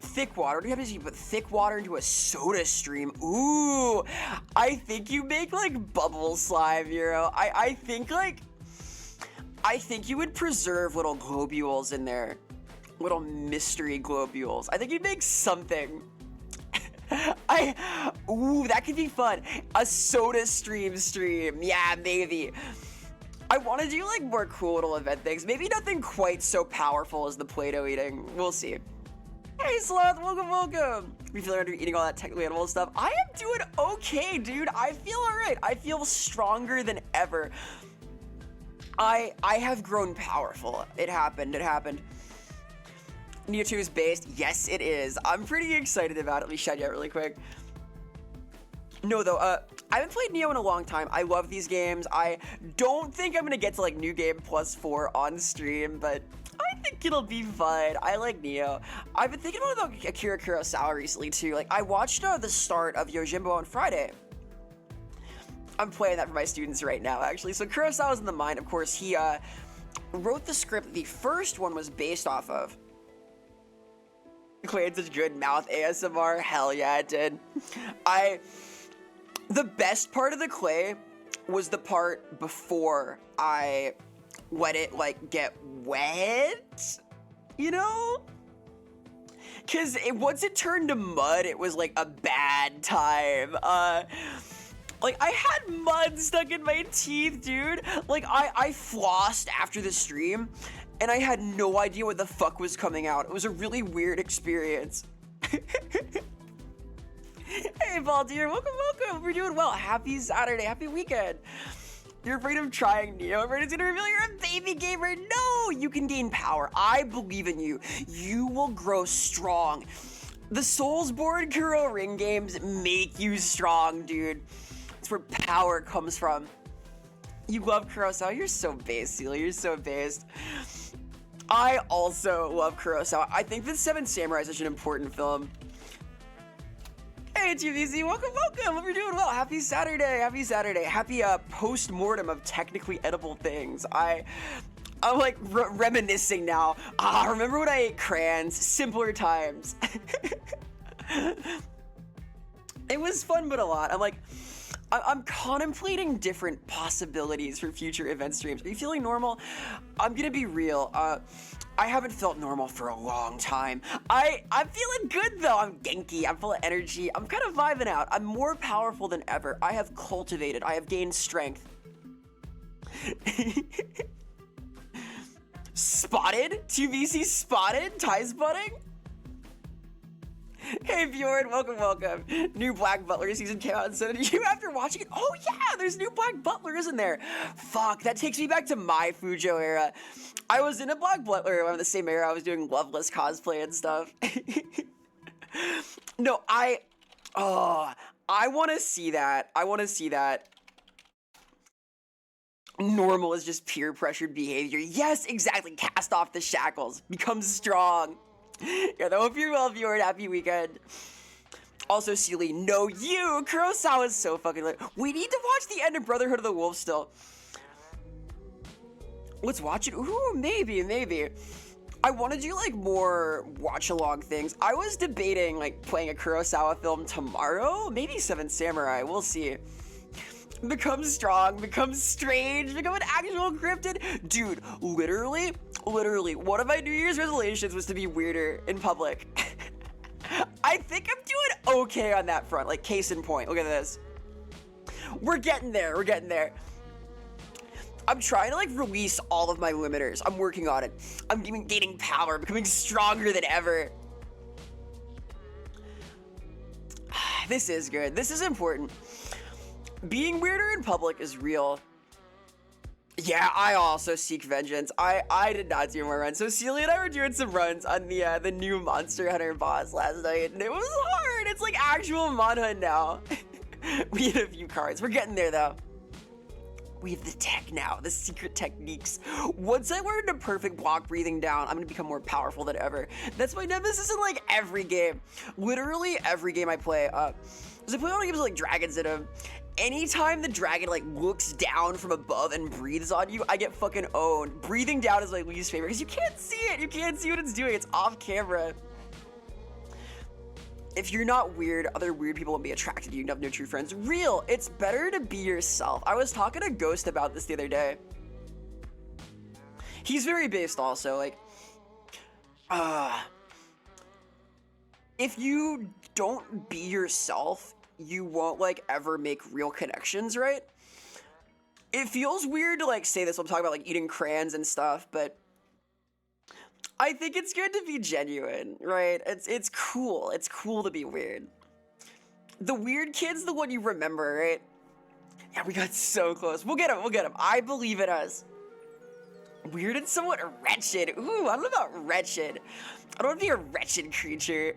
Thick water. What do you have to do? Put thick water into a soda stream. Ooh, I think you make like bubble slime, Euro. I think you would preserve little globules in there, little mystery globules. I think you'd make something. Ooh, that could be fun. A soda stream. Yeah, maybe. I want to do like more cool little event things. Maybe nothing quite so powerful as the Play-Doh eating. We'll see. Hey Sloth, welcome. We feel like eating all that technically edible stuff. I am doing okay, dude. I feel alright. I feel stronger than ever. I have grown powerful. It happened. Nioh 2 is based. Yes, it is. I'm pretty excited about it. Let me shout you out really quick. No, though, I haven't played Nioh in a long time. I love these games. I don't think I'm gonna get to like New Game +4 on stream, but I think it'll be fun. I like Nioh. I've been thinking about Akira Kurosawa recently too. Like I watched the start of Yojimbo on Friday. I'm playing that for my students right now, actually. So Kurosawa's in the mind. Of course, he wrote the script the first one was based off of. Clay had such good mouth ASMR. Hell yeah, it did. The best part of the Clay was the part before I let it like get wet, you know? Cause once it turned to mud, it was like a bad time. Like I had mud stuck in my teeth, dude. Like I flossed after the stream and I had no idea what the fuck was coming out. It was a really weird experience. Hey, Baldir, welcome. We're doing well. Happy Saturday, happy weekend. You're afraid of trying Nioh. Afraid it's gonna reveal you're a baby gamer. No, you can gain power. I believe in you. You will grow strong. The Soulsborne Kuro Ring games make you strong, dude. That's where power comes from. You love Kurosawa. You're so based, Celia. You're so based. I also love Kurosawa. I think that Seven Samurai is such an important film. Hey, TVC, welcome. Hope you're doing well. Happy Saturday. Happy post-mortem of technically edible things. I'm like reminiscing now. Remember when I ate crayons? Simpler times. It was fun, but a lot. I'm contemplating different possibilities for future event streams. Are you feeling normal? I'm gonna be real. I haven't felt normal for a long time. I'm feeling good though. I'm genki. I'm full of energy. I'm kind of vibing out. I'm more powerful than ever. I have gained strength. Spotted? TVC spotted? Tie spotting? Hey Bjorn, welcome. New Black Butler season came out, and so did you after watching it? Oh yeah, there's new Black Butler, isn't there? Fuck, that takes me back to my Fujo era. I was in a Black Butler in the same era. I was doing Loveless cosplay and stuff. No, I want to see that. Normal is just peer pressured behavior. Yes, exactly. Cast off the shackles. Become strong. Yeah, I hope you're well, viewer. Happy weekend. Also, Sealy, no, you! Kurosawa is so fucking lit. We need to watch the end of Brotherhood of the Wolf still. Let's watch it. Ooh, maybe. I want to do, like, more watch-along things. I was debating, like, playing a Kurosawa film tomorrow. Maybe Seven Samurai. We'll see. Become strong, become strange, become an actual cryptid. Dude, literally, one of my New Year's resolutions was to be weirder in public. I think I'm doing okay on that front. Like, case in point, look at this. We're getting there. I'm trying to like release all of my limiters. I'm working on it. I'm gaining power, becoming stronger than ever. This is good. This is important. Being weirder in public is real. Yeah, I also seek vengeance. I did not do more runs. So Celia and I were doing some runs on the new Monster Hunter boss last night, and it was hard. It's like actual Mon Hunt now. We had a few cards. We're getting there though. We have the tech now, the secret techniques. Once I learned a perfect block breathing down, I'm gonna become more powerful than ever. That's my nemesis in like every game. Literally every game I play. Because I play a lot of games with like dragons in them. Anytime the dragon like looks down from above and breathes on you, I get fucking owned. Breathing down is my least favorite because you can't see it. You can't see what it's doing. It's off camera. If you're not weird, other weird people won't be attracted to you. You have no true friends. Real, it's better to be yourself. I was talking to Ghost about this the other day. He's very based also, like, if you don't be yourself, you won't like ever make real connections, right? It feels weird to like say this when I'm talking about like eating crayons and stuff, but I think it's good to be genuine, right? It's cool. It's cool to be weird. The weird kid's the one you remember, right? Yeah, we got so close. We'll get him. We'll get him. I believe in us. Weird and somewhat wretched. Ooh, I don't know about wretched. I don't want to be a wretched creature.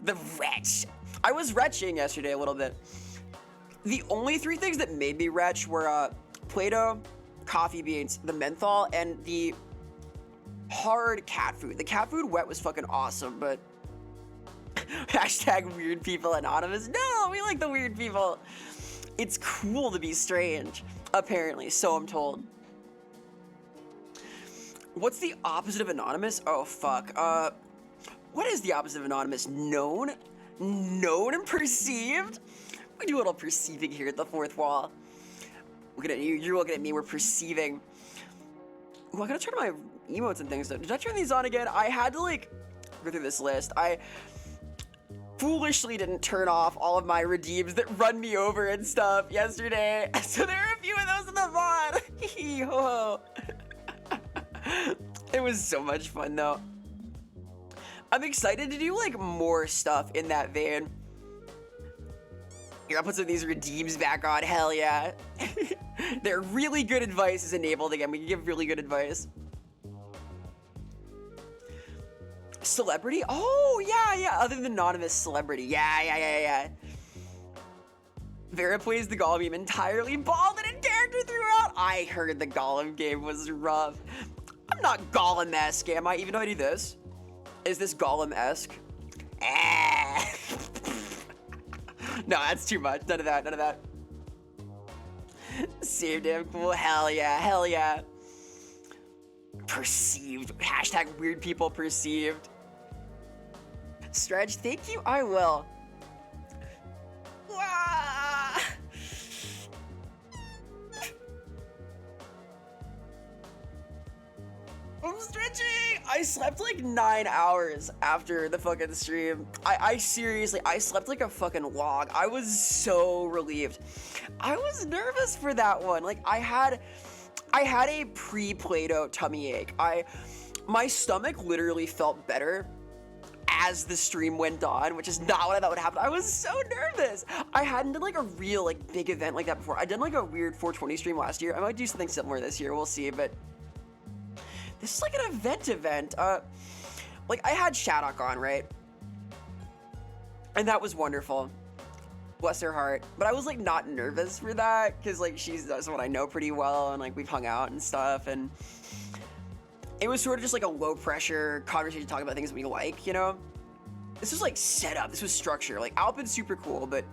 The wretch. I was retching yesterday a little bit. The only three things that made me retch were Play-Doh, coffee beans, the menthol, and the hard cat food. The cat food wet was fucking awesome, but hashtag weird people anonymous. No, we like the weird people. It's cool to be strange, apparently, so I'm told. What's the opposite of anonymous? Oh, fuck. What is the opposite of anonymous? Known? Known and perceived? We do a little perceiving here at the fourth wall. Looking at you, you're looking at me, we're perceiving. Ooh, I gotta turn my emotes and things though. Did I turn these on again? I had to like go through this list. I foolishly didn't turn off all of my redeems that run me over and stuff yesterday. So there are a few of those in the VOD. Hee ho. It was so much fun though. I'm excited to do like more stuff in that vein. Here, I'll put some of these redeems back on. Hell yeah. They're really good advice is enabled again. We can give really good advice. Celebrity? Oh, yeah. Other than anonymous celebrity. Yeah. Vera plays the Golem game entirely bald and in character throughout. I heard the Golem game was rough. I'm not Golem-esque, am I? Even though I do this. Is this Golem-esque? No, that's too much. None of that. Save damn cool. Hell yeah. Perceived. Hashtag weird people perceived. Stretch, thank you. I will. Wah! I'm stretching. I slept like 9 hours after the fucking stream. I seriously, I slept like a fucking log. I was so relieved. I was nervous for that one. Like I had a pre-Play-Doh tummy ache. My stomach literally felt better as the stream went on, which is not what I thought would happen. I was so nervous. I hadn't done like a real like big event like that before. I'd done like a weird 420 stream last year. I might do something similar this year. We'll see, but this is like an event. Like I had Shadok on, right? And that was wonderful. Bless her heart. But I was like not nervous for that because like she's someone I know pretty well and like we've hung out and stuff, and it was sort of just like a low pressure conversation talking about things we like, you know? This was like set up. This was structure. Like Alpin's super cool, but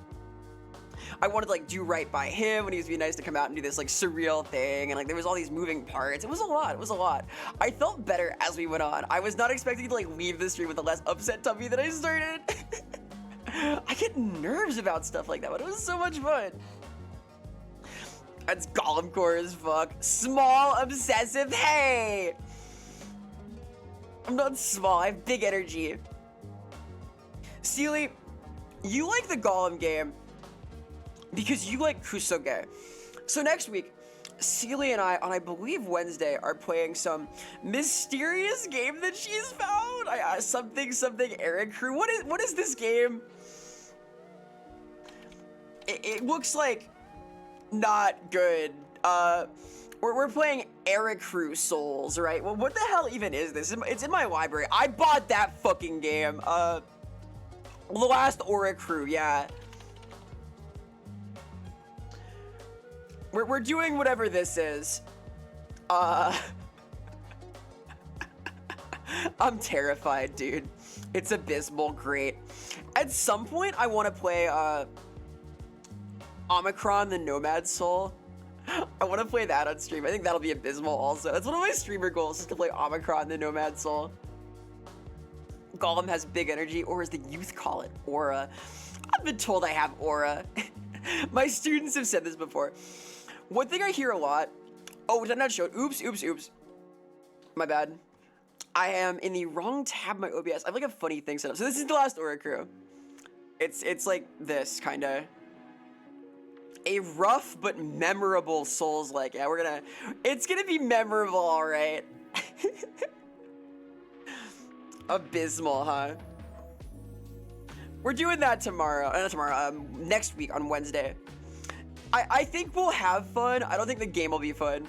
I wanted to like do right by him and he was being nice to come out and do this like surreal thing, and like there was all these moving parts. It was a lot. I felt better as we went on. I was not expecting to like leave the stream with a less upset tummy than I started. I get nerves about stuff like that, but it was so much fun. That's Golem core as fuck. Small, obsessive, hey! I'm not small, I have big energy. Sealy, you like the Golem game because you like Kusoge. So next week, Celie and I, on I believe Wednesday, are playing some mysterious game that she's found. Something Eric Crew. What is this game? It looks like not good. We're playing Eric Crew Souls, right? Well, what the hell even is this? It's in my library. I bought that fucking game. The last Aura Crew, yeah. We're doing whatever this is. I'm terrified, dude. It's abysmal. Great. At some point, I want to play Omicron, the Nomad Soul. I want to play that on stream. I think that'll be abysmal also. That's one of my streamer goals, is to play Omicron, the Nomad Soul. Golem has big energy, or as the youth call it, aura. I've been told I have aura. My students have said this before. One thing I hear a lot. Oh, did I not show it? Oops. My bad. I am in the wrong tab of my OBS. I have like a funny thing set up. So this is the last Aura Crew. It's like this, kinda. A rough but memorable Souls-like. Yeah, it's gonna be memorable, alright. Abysmal, huh? We're doing that tomorrow. Not tomorrow, next week on Wednesday. I think we'll have fun. I don't think the game will be fun.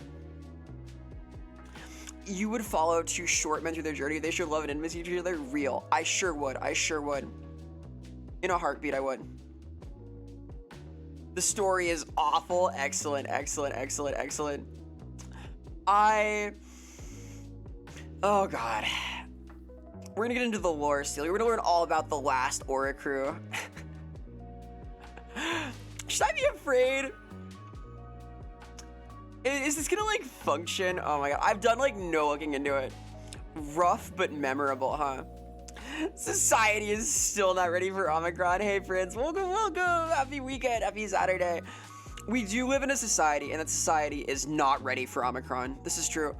You would follow two short men through their journey. They should love and intimacy each other. Real. I sure would. In a heartbeat, I would. The story is awful. Excellent. Oh god. We're gonna get into the lore, Steely. We're gonna learn all about the last Aura Crew. Should I be afraid? Is this gonna like function? Oh my god, I've done like no looking into it. Rough but memorable, huh? Society is still not ready for Omicron. Hey friends, welcome. Happy weekend, happy Saturday. We do live in a society, and that society is not ready for Omicron. This is true.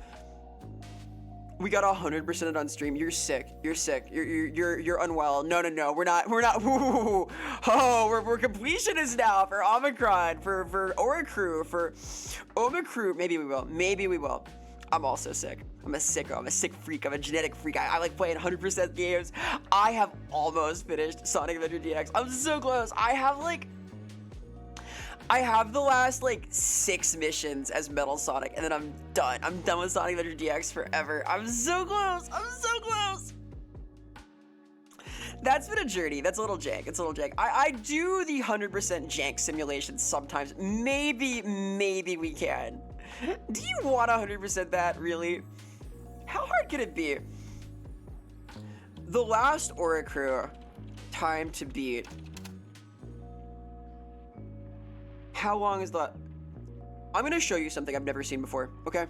We got 100% it on stream. You're sick. You're unwell. No. We're not. Ooh. Oh, we're completionists now for Omicron, for Aura Crew, for Omicron. Maybe we will. I'm also sick. I'm a sicko. I'm a sick freak. I'm a genetic freak. I like playing 100% games. I have almost finished Sonic Adventure DX. I'm so close. I have the last like 6 missions as Metal Sonic, and then I'm done. I'm done with Sonic Adventure DX forever. I'm so close. That's been a journey. That's a little jank. I do the 100% jank simulations sometimes. Maybe we can. Do you want 100% that, really? How hard can it be? The last Aura Crew, time to beat. How long is that? I'm gonna show you something I've never seen before, okay?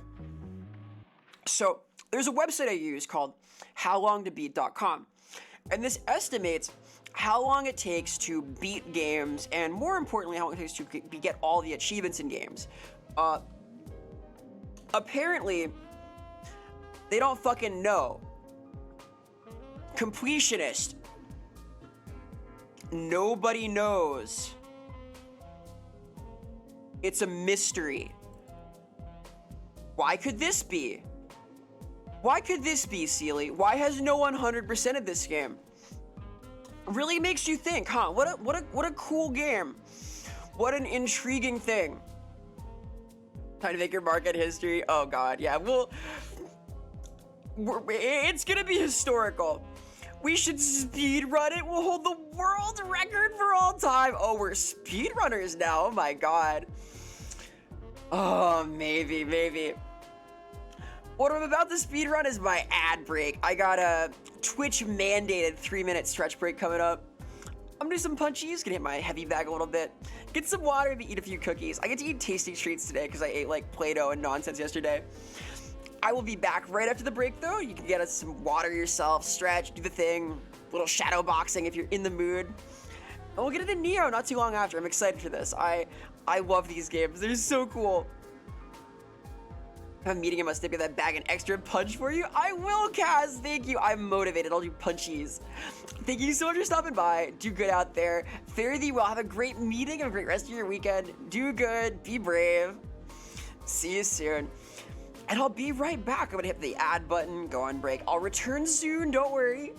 So, there's a website I use called howlongtobeat.com, and this estimates how long it takes to beat games, and more importantly, how long it takes to get all the achievements in games. Apparently, they don't fucking know. Completionist. Nobody knows. It's a mystery. Why could this be? Celie? Why has no one 100%ed this game? Really makes you think, huh? What a cool game. What an intriguing thing. Time to make your mark at history. Oh god, yeah. It's gonna be historical. We should speedrun it. We'll hold the world record for all time. Oh, we're speedrunners now. Oh my god. Oh, maybe. What I'm about to speedrun is my ad break. I got a Twitch mandated 3-minute stretch break coming up. I'm gonna do some punchies, gonna hit my heavy bag a little bit, get some water, maybe eat a few cookies. I get to eat tasty treats today because I ate like Play-Doh and nonsense yesterday. I will be back right after the break though. You can get us some water yourself, stretch, do the thing, little shadow boxing if you're in the mood. And we'll get into Nioh not too long after. I'm excited for this. I love these games. They're so cool. I'm meeting him. Must get that bag an extra punch for you. I will, Kaz. Thank you. I'm motivated. I'll do punchies. Thank you so much for stopping by. Do good out there. Fare thee well. Have a great meeting. Have a great rest of your weekend. Do good. Be brave. See you soon. And I'll be right back. I'm gonna hit the add button, go on break. I'll return soon, don't worry.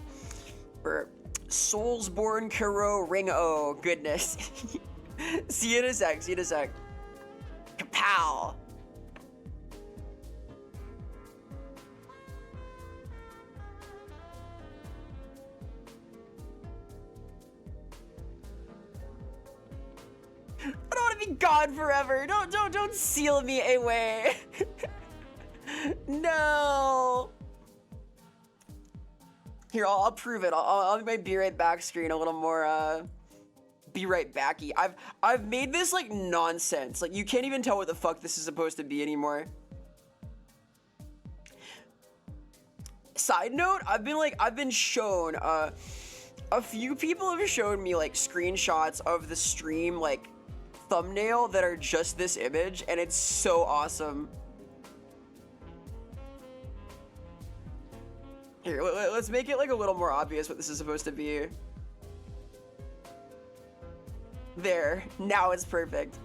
For Soulsborne Kuro Ring O, goodness. See you in a sec, see you in a sec. Kapow! I don't want to be gone forever. Don't seal me away. No. Here, I'll prove it. I'll make my be right back screen a little more be right backy. I've made this like nonsense. Like you can't even tell what the fuck this is supposed to be anymore. Side note, I've been shown a few people have shown me like screenshots of the stream like thumbnail that are just this image, and it's so awesome. Here, let's make it like a little more obvious what this is supposed to be. There, now it's perfect.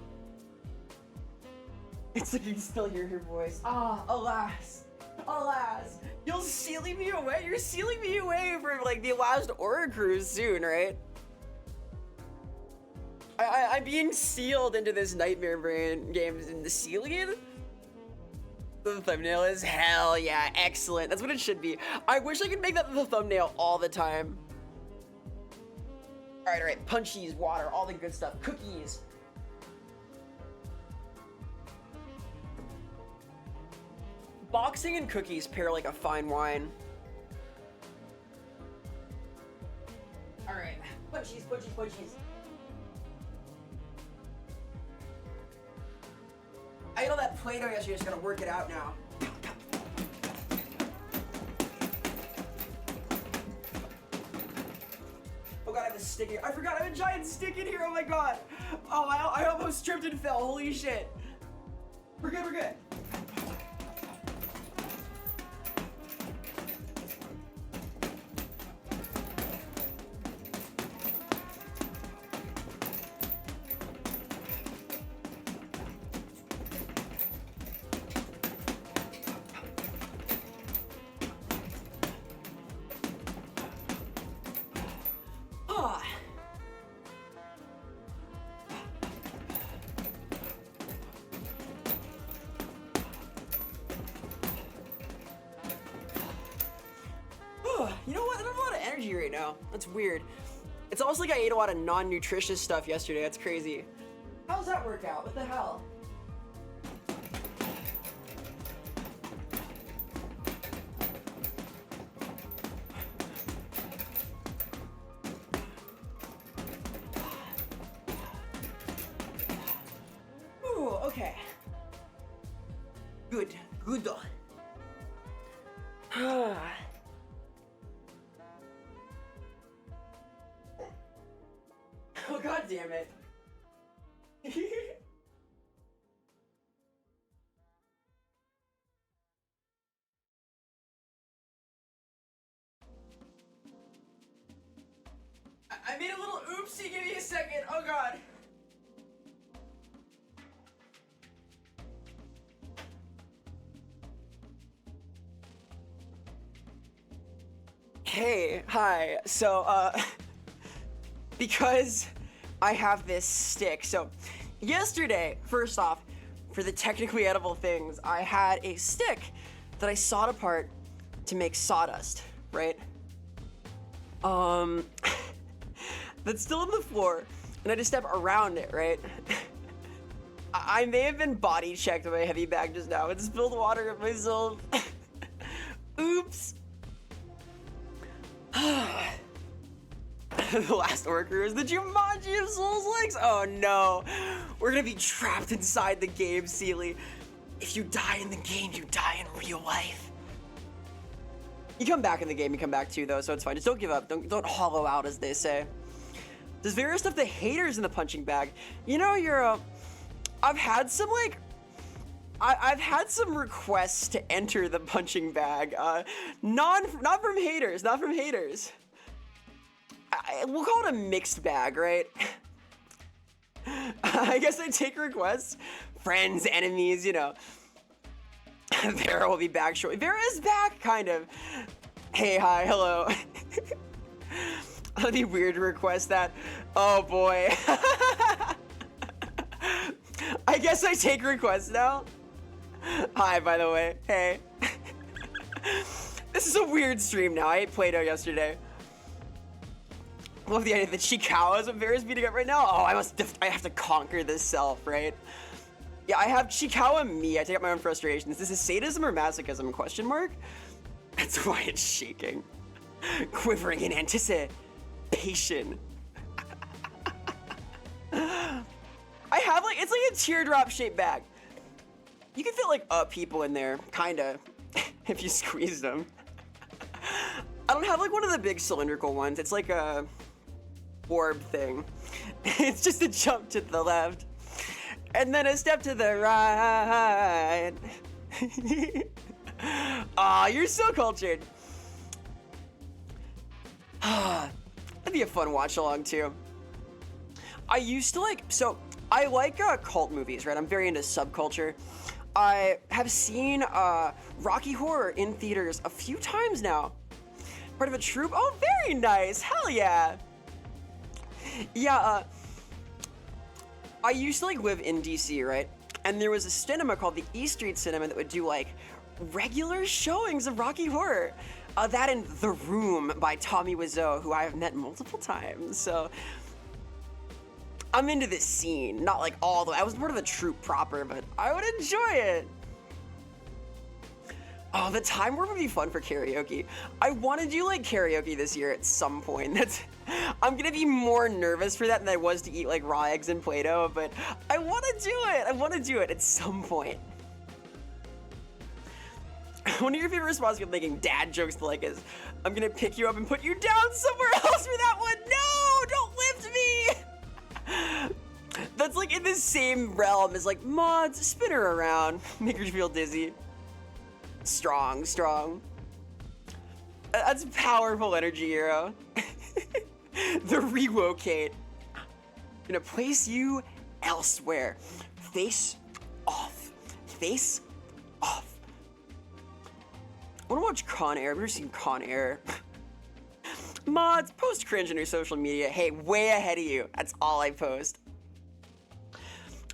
It's like you can still hear her voice. Ah, alas, alas. You're sealing me away. You're sealing me away for like the last Aura cruise soon, right? I'm being sealed into this Nightmare Brain game in the ceiling. The thumbnail is hell yeah, excellent. That's what it should be. I wish I could make that the thumbnail all the time. All right, punchies, water, all the good stuff, cookies. Boxing and cookies pair like a fine wine. All right, punchies, punchies, punchies. I ate all that Play-Doh yesterday, just gotta work it out now. Oh god, I have a stick here. I forgot I have a giant stick in here, oh my god. Oh, I almost tripped and fell, holy shit. We're good, we're good. You know what? I don't have a lot of energy right now. That's weird. It's almost like I ate a lot of non-nutritious stuff yesterday. That's crazy. How's that work out? What the hell? Ooh, okay. Good. Good. Oh god damn it. I made a little oopsie, give me a second. Oh god. Hey, hi. So, because I have this stick. So, yesterday, first off, for the technically edible things, I had a stick that I sawed apart to make sawdust, right? That's still on the floor, and I just step around it, right? I may have been body checked by a heavy bag just now and spilled water on myself. Oops. The last worker is the Jumanji of Souls Likes. Oh no, we're gonna be trapped inside the game, Sealy. If you die in the game, you die in real life. You come back in the game, you come back too though, so it's fine. Just don't give up, don't hollow out, as they say. Does Vera stuff the haters in the punching bag? You know, I've had some like, I've had some requests to enter the punching bag. Not from haters, not from haters. We'll call it a mixed bag, right? I guess I take requests friends, enemies, you know. Vera will be back shortly. Vera is back, kind of. Hey, hi, hello. That'd be weird to request that. Oh boy. I guess I take requests now. Hi, by the way. Hey. This is a weird stream now. I ate Play-Doh yesterday. Love the idea that Chikawa is what Vera's beating up right now. Oh, I have to conquer this self, right? Yeah, I have Chikawa me. I take up my own frustrations. This is sadism or masochism? Question mark? That's why it's shaking. Quivering in anticipation. I have like, it's like a teardrop shaped bag. You can fit like people in there, kinda, if you squeeze them. I don't have like one of the big cylindrical ones. It's like a orb thing. It's just a jump to the left and then a step to the right. Aw, you're so cultured. That'd be a fun watch along too. I used to like, so I like cult movies, right? I'm very into subculture. I have seen Rocky Horror in theaters a few times now. Part of a troupe. Oh, very nice. Hell yeah. Yeah, I used to like live in DC, right? And there was a cinema called the E Street Cinema that would do like regular showings of Rocky Horror. That and The Room by Tommy Wiseau, who I have met multiple times. So I'm into this scene, not like all the way. I was part of the troupe proper, but I would enjoy it. Oh, the Time Warp would be fun for karaoke. I want to do like karaoke this year at some point. I'm gonna be more nervous for that than I was to eat like raw eggs and Play-Doh, but I want to do it. I want to do it at some point. One of your favorite responses with making dad jokes to like is, I'm gonna pick you up and put you down somewhere else for that one. No, don't lift me. That's like in the same realm as like mods, spin her around, make her feel dizzy. Strong, strong. That's powerful energy, hero. The relocate. Gonna place you elsewhere. Face off. Face off. I wanna watch Con Air. I've never seen Con Air. Mods, post cringe on your social media. Hey, way ahead of you. That's all I post.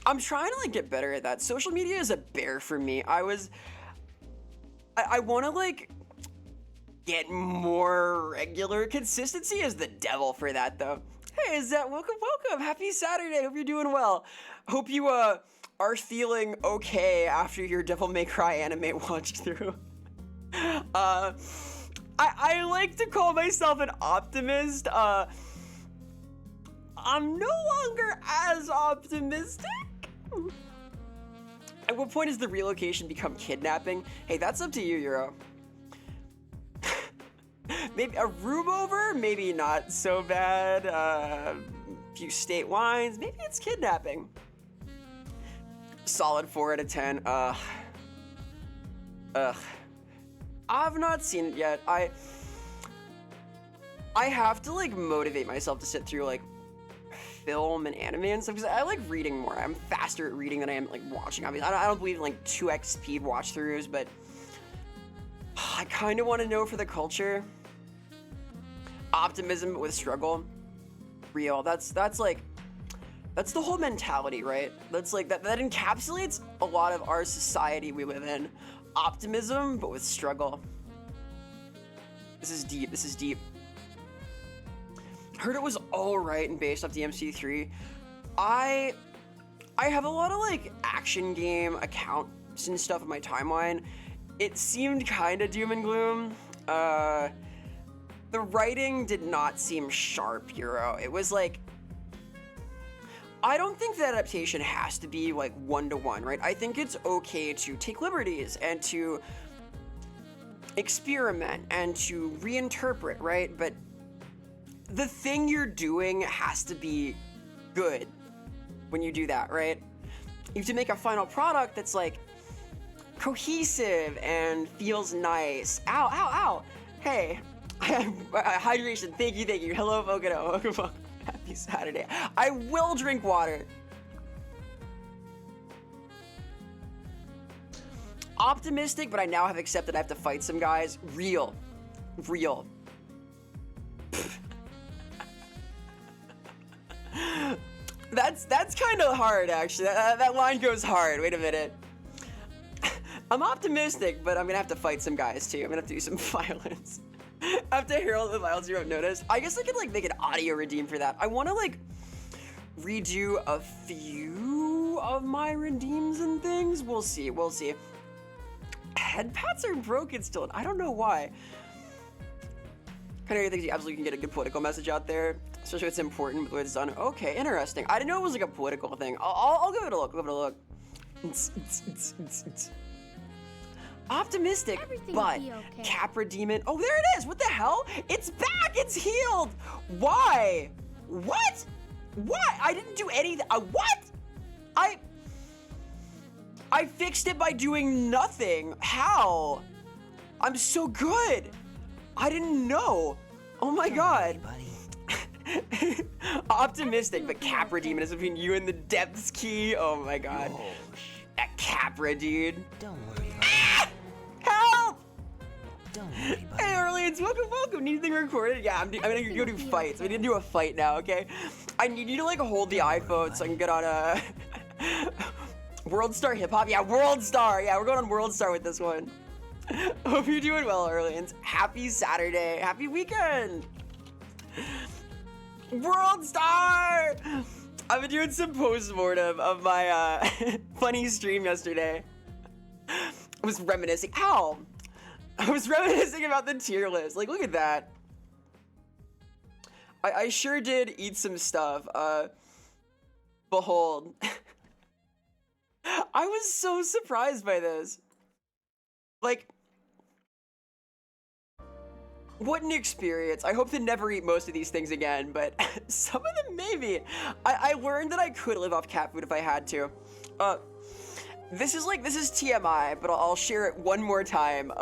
I'm trying to like get better at that. Social media is a bear for me. I want to like get more regular. Consistency is the devil for that though. Hey, is that welcome? Happy Saturday. Hope you're doing well. Hope you are feeling okay after your Devil May Cry anime watch through. I like to call myself an optimist. I'm no longer as optimistic. At what point does the relocation become kidnapping? Hey, that's up to you, Euro. Maybe a room over, maybe not so bad. Few state wines, maybe it's kidnapping. Solid 4 out of 10. I've not seen it yet. I have to like motivate myself to sit through like film and anime and stuff because I like reading more. I'm faster at reading than I am like watching. Obviously, I don't believe in like 2x speed watch throughs, but I kind of want to know for the culture. Optimism with struggle, real. That's the whole mentality, right? That's like that encapsulates a lot of our society we live in. Optimism, but with struggle. This is deep. This is deep. Heard it was all right and based off the MC3. I have a lot of like action game accounts and stuff in my timeline. It seemed kind of doom and gloom. The writing did not seem sharp, Euro. It was like, I don't think the adaptation has to be like one-to-one, right? I think it's okay to take liberties and to experiment and to reinterpret, right? But the thing you're doing has to be good when you do that, right? You have to make a final product that's like cohesive and feels nice. Ow, ow, ow. Hey, hydration, thank you. Hello, Vogano, welcome. Happy Saturday. I will drink water. Optimistic, but I now have accepted I have to fight some guys. Real. That's kind of hard, actually. That line goes hard. Wait a minute. I'm optimistic, but I'm gonna have to fight some guys too. I'm gonna have to do some violence. I have to herald the violence you won't notice. I guess I could like make an audio redeem for that. I want to like redo a few of my redeems and things. We'll see. Head pats are broken still. I don't know why. Kind of thinks you absolutely can get a good political message out there, especially if it's important with the way it's done. Okay, interesting. I didn't know it was like a political thing. I'll give it a look. Optimistic, but okay. Capra Demon. Oh, there it is. What the hell? It's back. It's healed. Why? What? I didn't do anything. What? I fixed it by doing nothing. How? I'm so good. I didn't know. Oh my god. Optimistic, but Capra Demon is between you and the depths key. Oh my god. Whoa. That Capra, dude. Don't worry, buddy. Help! Don't worry, buddy. Hey, Orleans, welcome. Need anything recorded? Yeah, I'm gonna go do fights. We need to do a fight now, okay? I need you to like hold the iPhone so I can get on a World Star Hip Hop. Yeah, World Star. Yeah, we're going on World Star with this one. Hope you're doing well, Orleans. Happy Saturday. Happy weekend. World Star. I've been doing some post-mortem of my funny stream yesterday. I was reminiscing. Ow! I was reminiscing about the tier list. Like, look at that. I sure did eat some stuff. Behold. I was so surprised by this. Like, what an experience. I hope to never eat most of these things again, but some of them maybe. I learned that I could live off cat food if I had to. This is TMI, but I'll share it one more time.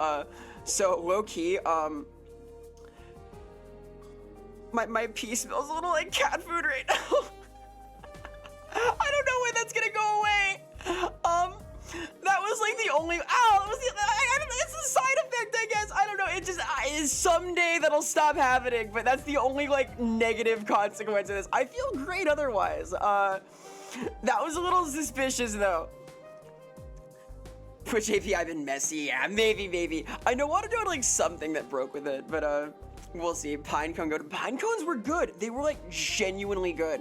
So low-key, my pee smells a little like cat food right now. I don't know when that's gonna go away. That was like the only, I don't know, it's a side effect, I guess. I don't know, it just, someday that'll stop happening, but that's the only like negative consequence of this. I feel great otherwise. That was a little suspicious though. Twitch API been messy, yeah, maybe. I know want to do like something that broke with it, but we'll see. Pine cones were good. They were like genuinely good.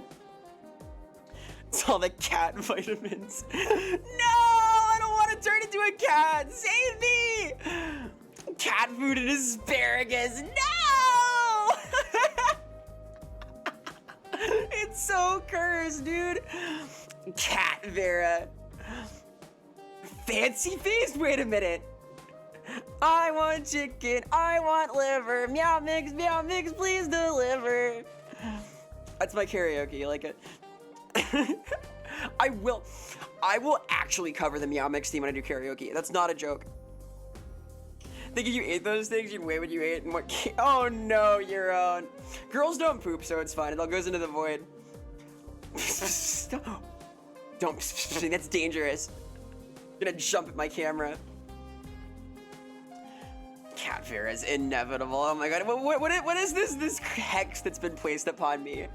It's all the cat vitamins. No, I don't want to turn into a cat. Save me. Cat food and asparagus. No. It's so cursed, dude. Cat Vera. Fancy feast? Wait a minute. I want chicken. I want liver. Meow mix, please deliver. That's my karaoke. You like it? I will actually cover the Meow Mix theme when I do karaoke. That's not a joke. Think if you ate those things, you'd weigh what you ate and what. Oh no, your own. Girls don't poop, so it's fine. It all goes into the void. Don't. That's dangerous. I'm gonna jump at my camera. Cat Vera is inevitable. Oh my god. What is this hex that's been placed upon me?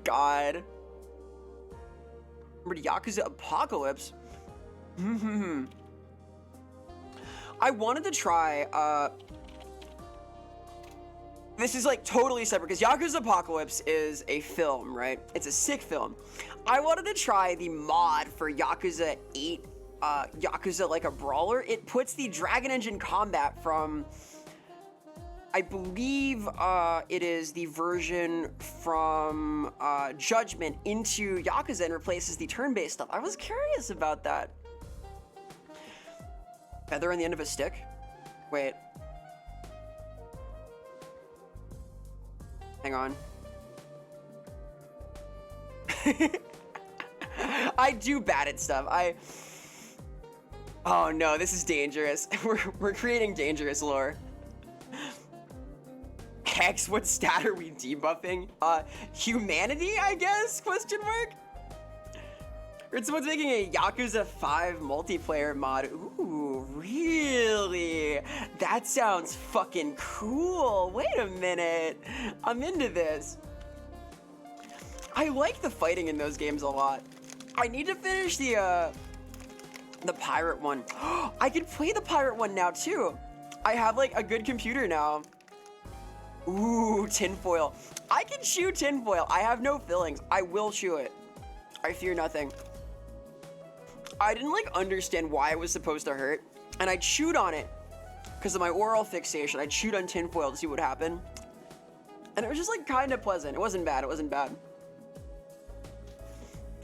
God. Remember Yakuza Apocalypse? I wanted to try, this is like totally separate because Yakuza Apocalypse is a film, right? It's a sick film. I wanted to try the mod for Yakuza 8, Yakuza like a brawler. It puts the Dragon Engine combat from, I believe it is the version from Judgment into Yakuza and replaces the turn-based stuff. I was curious about that. Feather on the end of a stick? Wait. Hang on. I do bad at stuff. Oh no, this is dangerous. We're creating dangerous lore. Hex, what stat are we debuffing? Humanity, I guess? Question mark? Heard someone's making a Yakuza 5 multiplayer mod. Ooh, really? That sounds fucking cool. Wait a minute. I'm into this. I like the fighting in those games a lot. I need to finish the pirate one. I can play the pirate one now too. I have like a good computer now. Ooh, tinfoil. I can chew tinfoil. I have no fillings. I will chew it. I fear nothing. I didn't like understand why it was supposed to hurt, and I chewed on it because of my oral fixation. I chewed on tinfoil to see what happened, and it was just like kind of pleasant. It wasn't bad. It wasn't bad.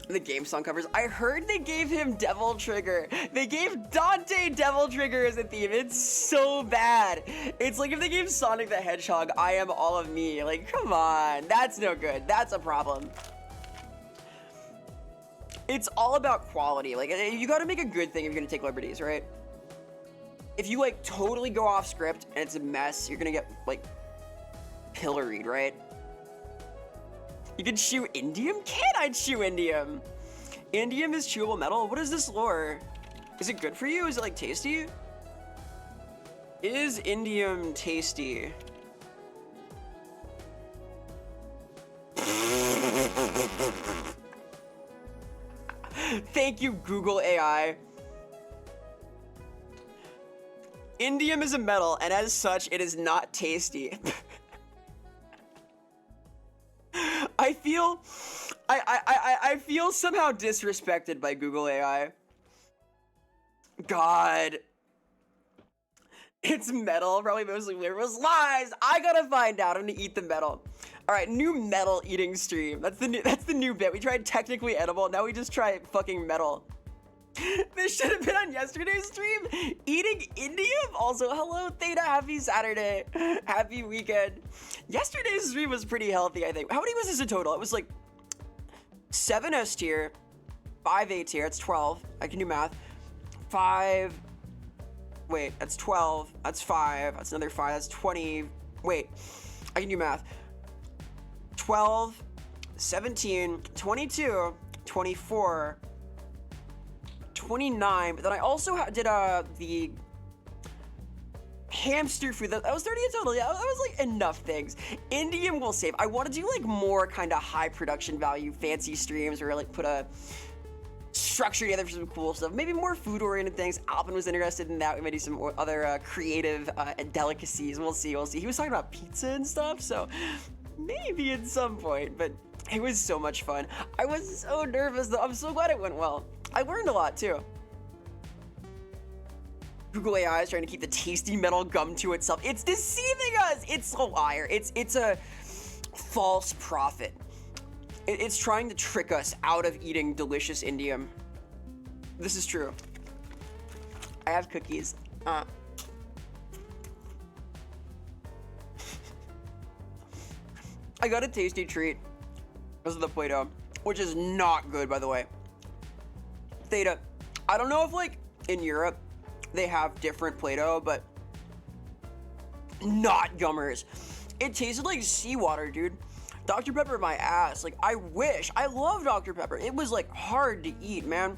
The game song covers. I heard they gave him Devil Trigger. They gave Dante Devil Trigger as a theme. It's so bad. It's like if they gave Sonic the Hedgehog I Am All of Me. Like, come on. That's no good. That's a problem. It's all about quality. Like, you gotta make a good thing if you're gonna take liberties, right? If you like totally go off script and it's a mess, you're gonna get like pilloried, right? You can chew indium? Can I chew indium? Indium is chewable metal? What is this lore? Is it good for you? Is it like tasty? Is indium tasty? Thank you, Google AI. Indium is a metal, and as such, it is not tasty. I feel somehow disrespected by Google AI. God. It's metal, probably mostly flavorless. Lies! I gotta find out. I'm gonna eat the metal. Alright, new metal eating stream. That's the new bit. We tried technically edible, now we just try fucking metal. This should have been on yesterday's stream. Eating indium? Also, hello Theta, happy Saturday. Happy weekend. Yesterday's stream was pretty healthy, I think. How many was this in total? It was like 7 S tier, 5 A tier, that's 12. I can do math. 5, wait, that's 12. That's 5, that's another 5, that's 20. Wait, I can do math. 12, 17, 22, 24, 29, but then I also did the hamster food. That was 30 in total. Yeah, that was like enough things. Indium will save. I want to do like more kind of high production value, fancy streams where like put a structure together for some cool stuff. Maybe more food oriented things. Alpin was interested in that. We might do some other creative delicacies. We'll see. We'll see. He was talking about pizza and stuff, so maybe at some point. But it was so much fun. I was so nervous though. I'm so glad it went well. I learned a lot too. Google AI is trying to keep the tasty metal gum to itself. It's deceiving us. It's a liar. It's a false prophet. It's trying to trick us out of eating delicious indium. This is true. I have cookies. I got a tasty treat. This is the Play-Doh, which is not good, by the way. Theta, I don't know if like in Europe they have different Play-Doh, but not Gummers. It tasted like seawater, dude. Dr. Pepper my ass. Like, I wish. I love Dr. Pepper. It was like hard to eat, man.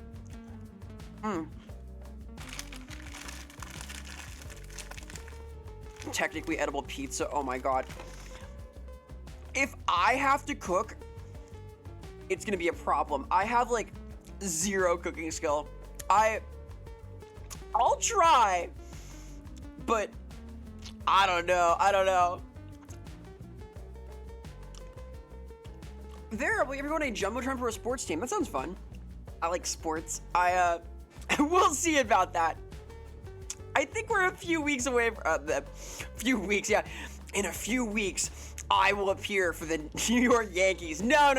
Technically edible pizza. Oh my god. If I have to cook, it's gonna be a problem. I have like 0 cooking skill. I'll try, but I don't know. Vera, will you ever go on a Jumbotron for a sports team? That sounds fun. I like sports. We'll see about that. I think we're a few weeks away from, yeah. In a few weeks, I will appear for the New York Yankees. No.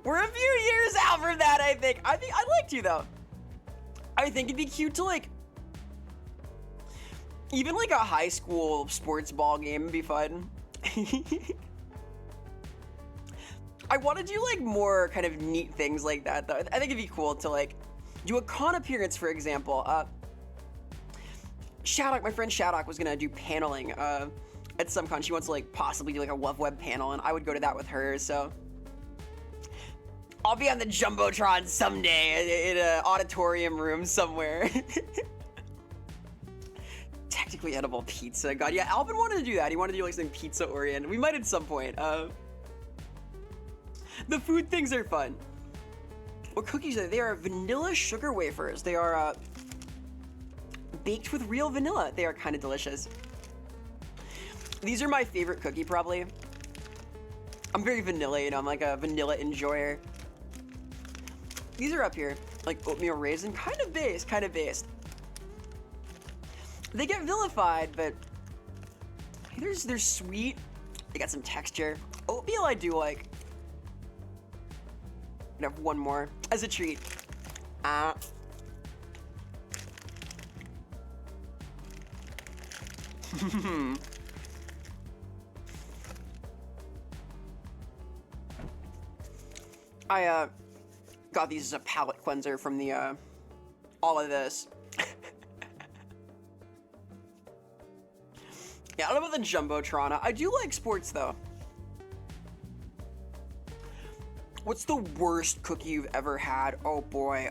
We're a few years out from that, I think. I'd like to, though. I think it'd be cute to, like, even, like, a high school sports ball game would be fun. I want to do, like, more kind of neat things like that, though. I think it'd be cool to, like, do a con appearance, for example. Shadok, my friend Shadok was gonna do paneling, at some con. She wants to like possibly do like a love web panel, and I would go to that with her. So I'll be on the Jumbotron someday in an auditorium room somewhere. Technically edible pizza. God, yeah, Alvin wanted to do that. He wanted to do like something pizza oriented. We might at some point. The food things are fun. What cookies are they? They are vanilla sugar wafers. They are baked with real vanilla. They are kind of delicious. These are my favorite cookie, probably. I'm very vanilla, you know, I'm like a vanilla enjoyer. These are up here, like oatmeal raisin, kind of based. They get vilified, but they're sweet. They got some texture. Oatmeal I do like. I'm gonna have one more as a treat. I got these as a palate cleanser from the all of this. Yeah, I don't know about the Jumbotron. I do like sports though. What's the worst cookie you've ever had? Oh boy.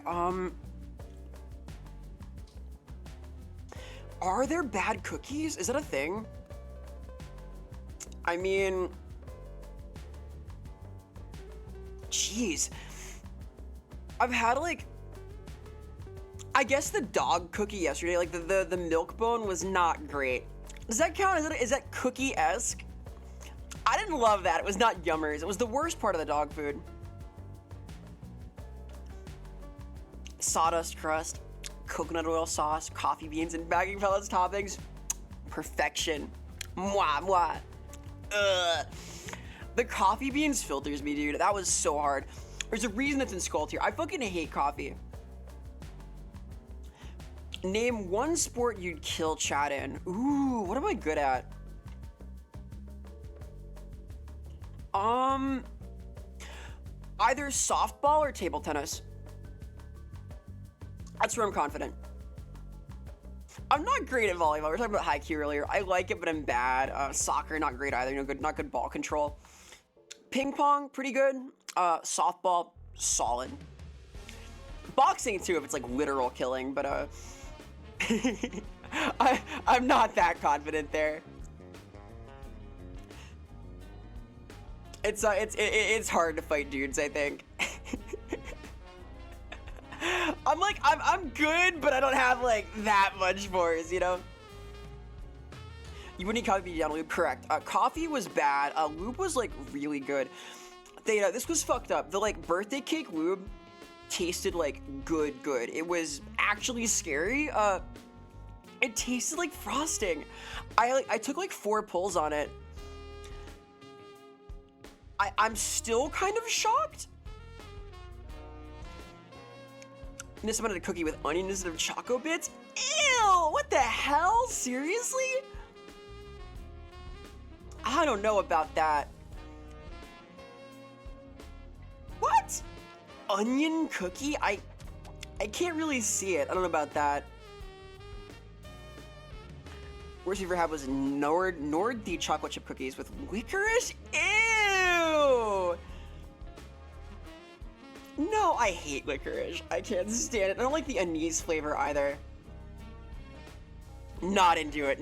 Are there bad cookies? Is that a thing? I mean, jeez. I've had like, I guess the dog cookie yesterday, like the milk bone was not great. Does that count? Is that cookie-esque? I didn't love that. It was not yummers. It was the worst part of the dog food. Sawdust crust, coconut oil sauce, coffee beans, and bagging pellets toppings. Perfection. Mwah, mwah. Ugh. The coffee beans filters me, dude. That was so hard. There's a reason that's in Skull Tier. I fucking hate coffee. Name one sport you'd kill Chad in. Ooh, what am I good at? Either softball or table tennis. That's where I'm confident. I'm not great at volleyball. We were talking about haiku earlier. I like it, but I'm bad. Soccer, not great either. Not good ball control. Ping pong, pretty good. Softball, solid. Boxing too, if it's like literal killing, but I'm not that confident there. It's hard to fight dudes, I think. I'm good, but I don't have like that much force, you know? You wouldn't eat coffee down lube, correct. Coffee was bad. Lube was like really good. This was fucked up. The like birthday cake lube tasted like good. It was actually scary. It tasted like frosting. I took like 4 pulls on it. I'm still kind of shocked. This amount of a cookie with onion instead of choco bits. Ew! What the hell? Seriously? I don't know about that. What? Onion cookie? I can't really see it. I don't know about that. Worst we ever had was Nord the chocolate chip cookies with licorice? Ew! No, I hate licorice. I can't stand it. I don't like the anise flavor either. Not into it.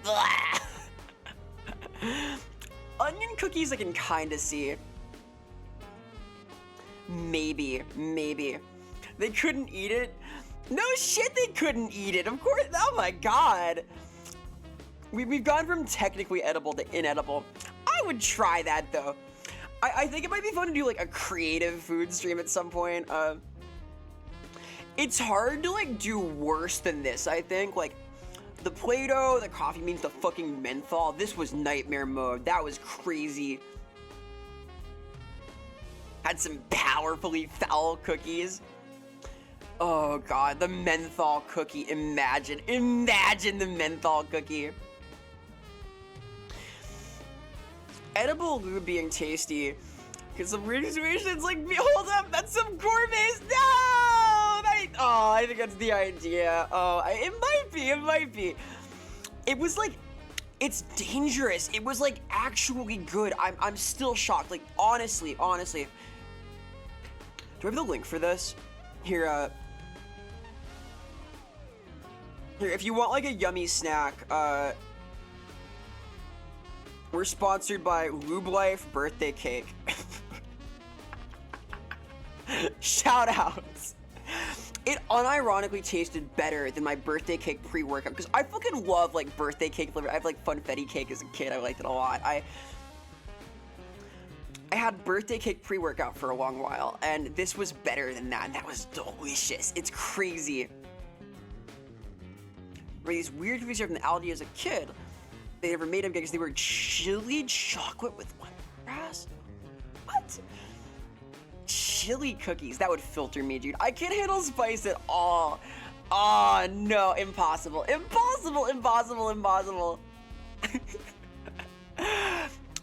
Blah. Onion cookies I can kind of see. Maybe. They couldn't eat it? No shit, they couldn't eat it. Of course. Oh my god. We've gone from technically edible to inedible. I would try that though. I think it might be fun to do like a creative food stream at some point. It's hard to like do worse than this, I think. Like the Play-Doh, the coffee beans, the fucking menthol. This was nightmare mode. That was crazy. Had some powerfully foul cookies. Oh god, the menthol cookie. Imagine the menthol cookie. Edible lube being tasty. Because some weird situations like, hold up, that's some gourmet. No! I think that's the idea. Oh, it might be. It was like, It's dangerous. It was like actually good. I'm still shocked. Like honestly. Do I have the link for this? Here, here, if you want like a yummy snack, we're sponsored by Lube Life birthday cake. Shout outs. It unironically tasted better than my birthday cake pre-workout because I fucking love like birthday cake flavor. I have like funfetti cake as a kid. I liked it a lot. I had birthday cake pre-workout for a long while, and this was better than that. And that was delicious. It's crazy. Were these weird cookies from Aldi as a kid? They never made them because they were chili chocolate with lemongrass. What? Chili cookies, that would filter me, dude. I can't handle spice at all. Oh no, impossible.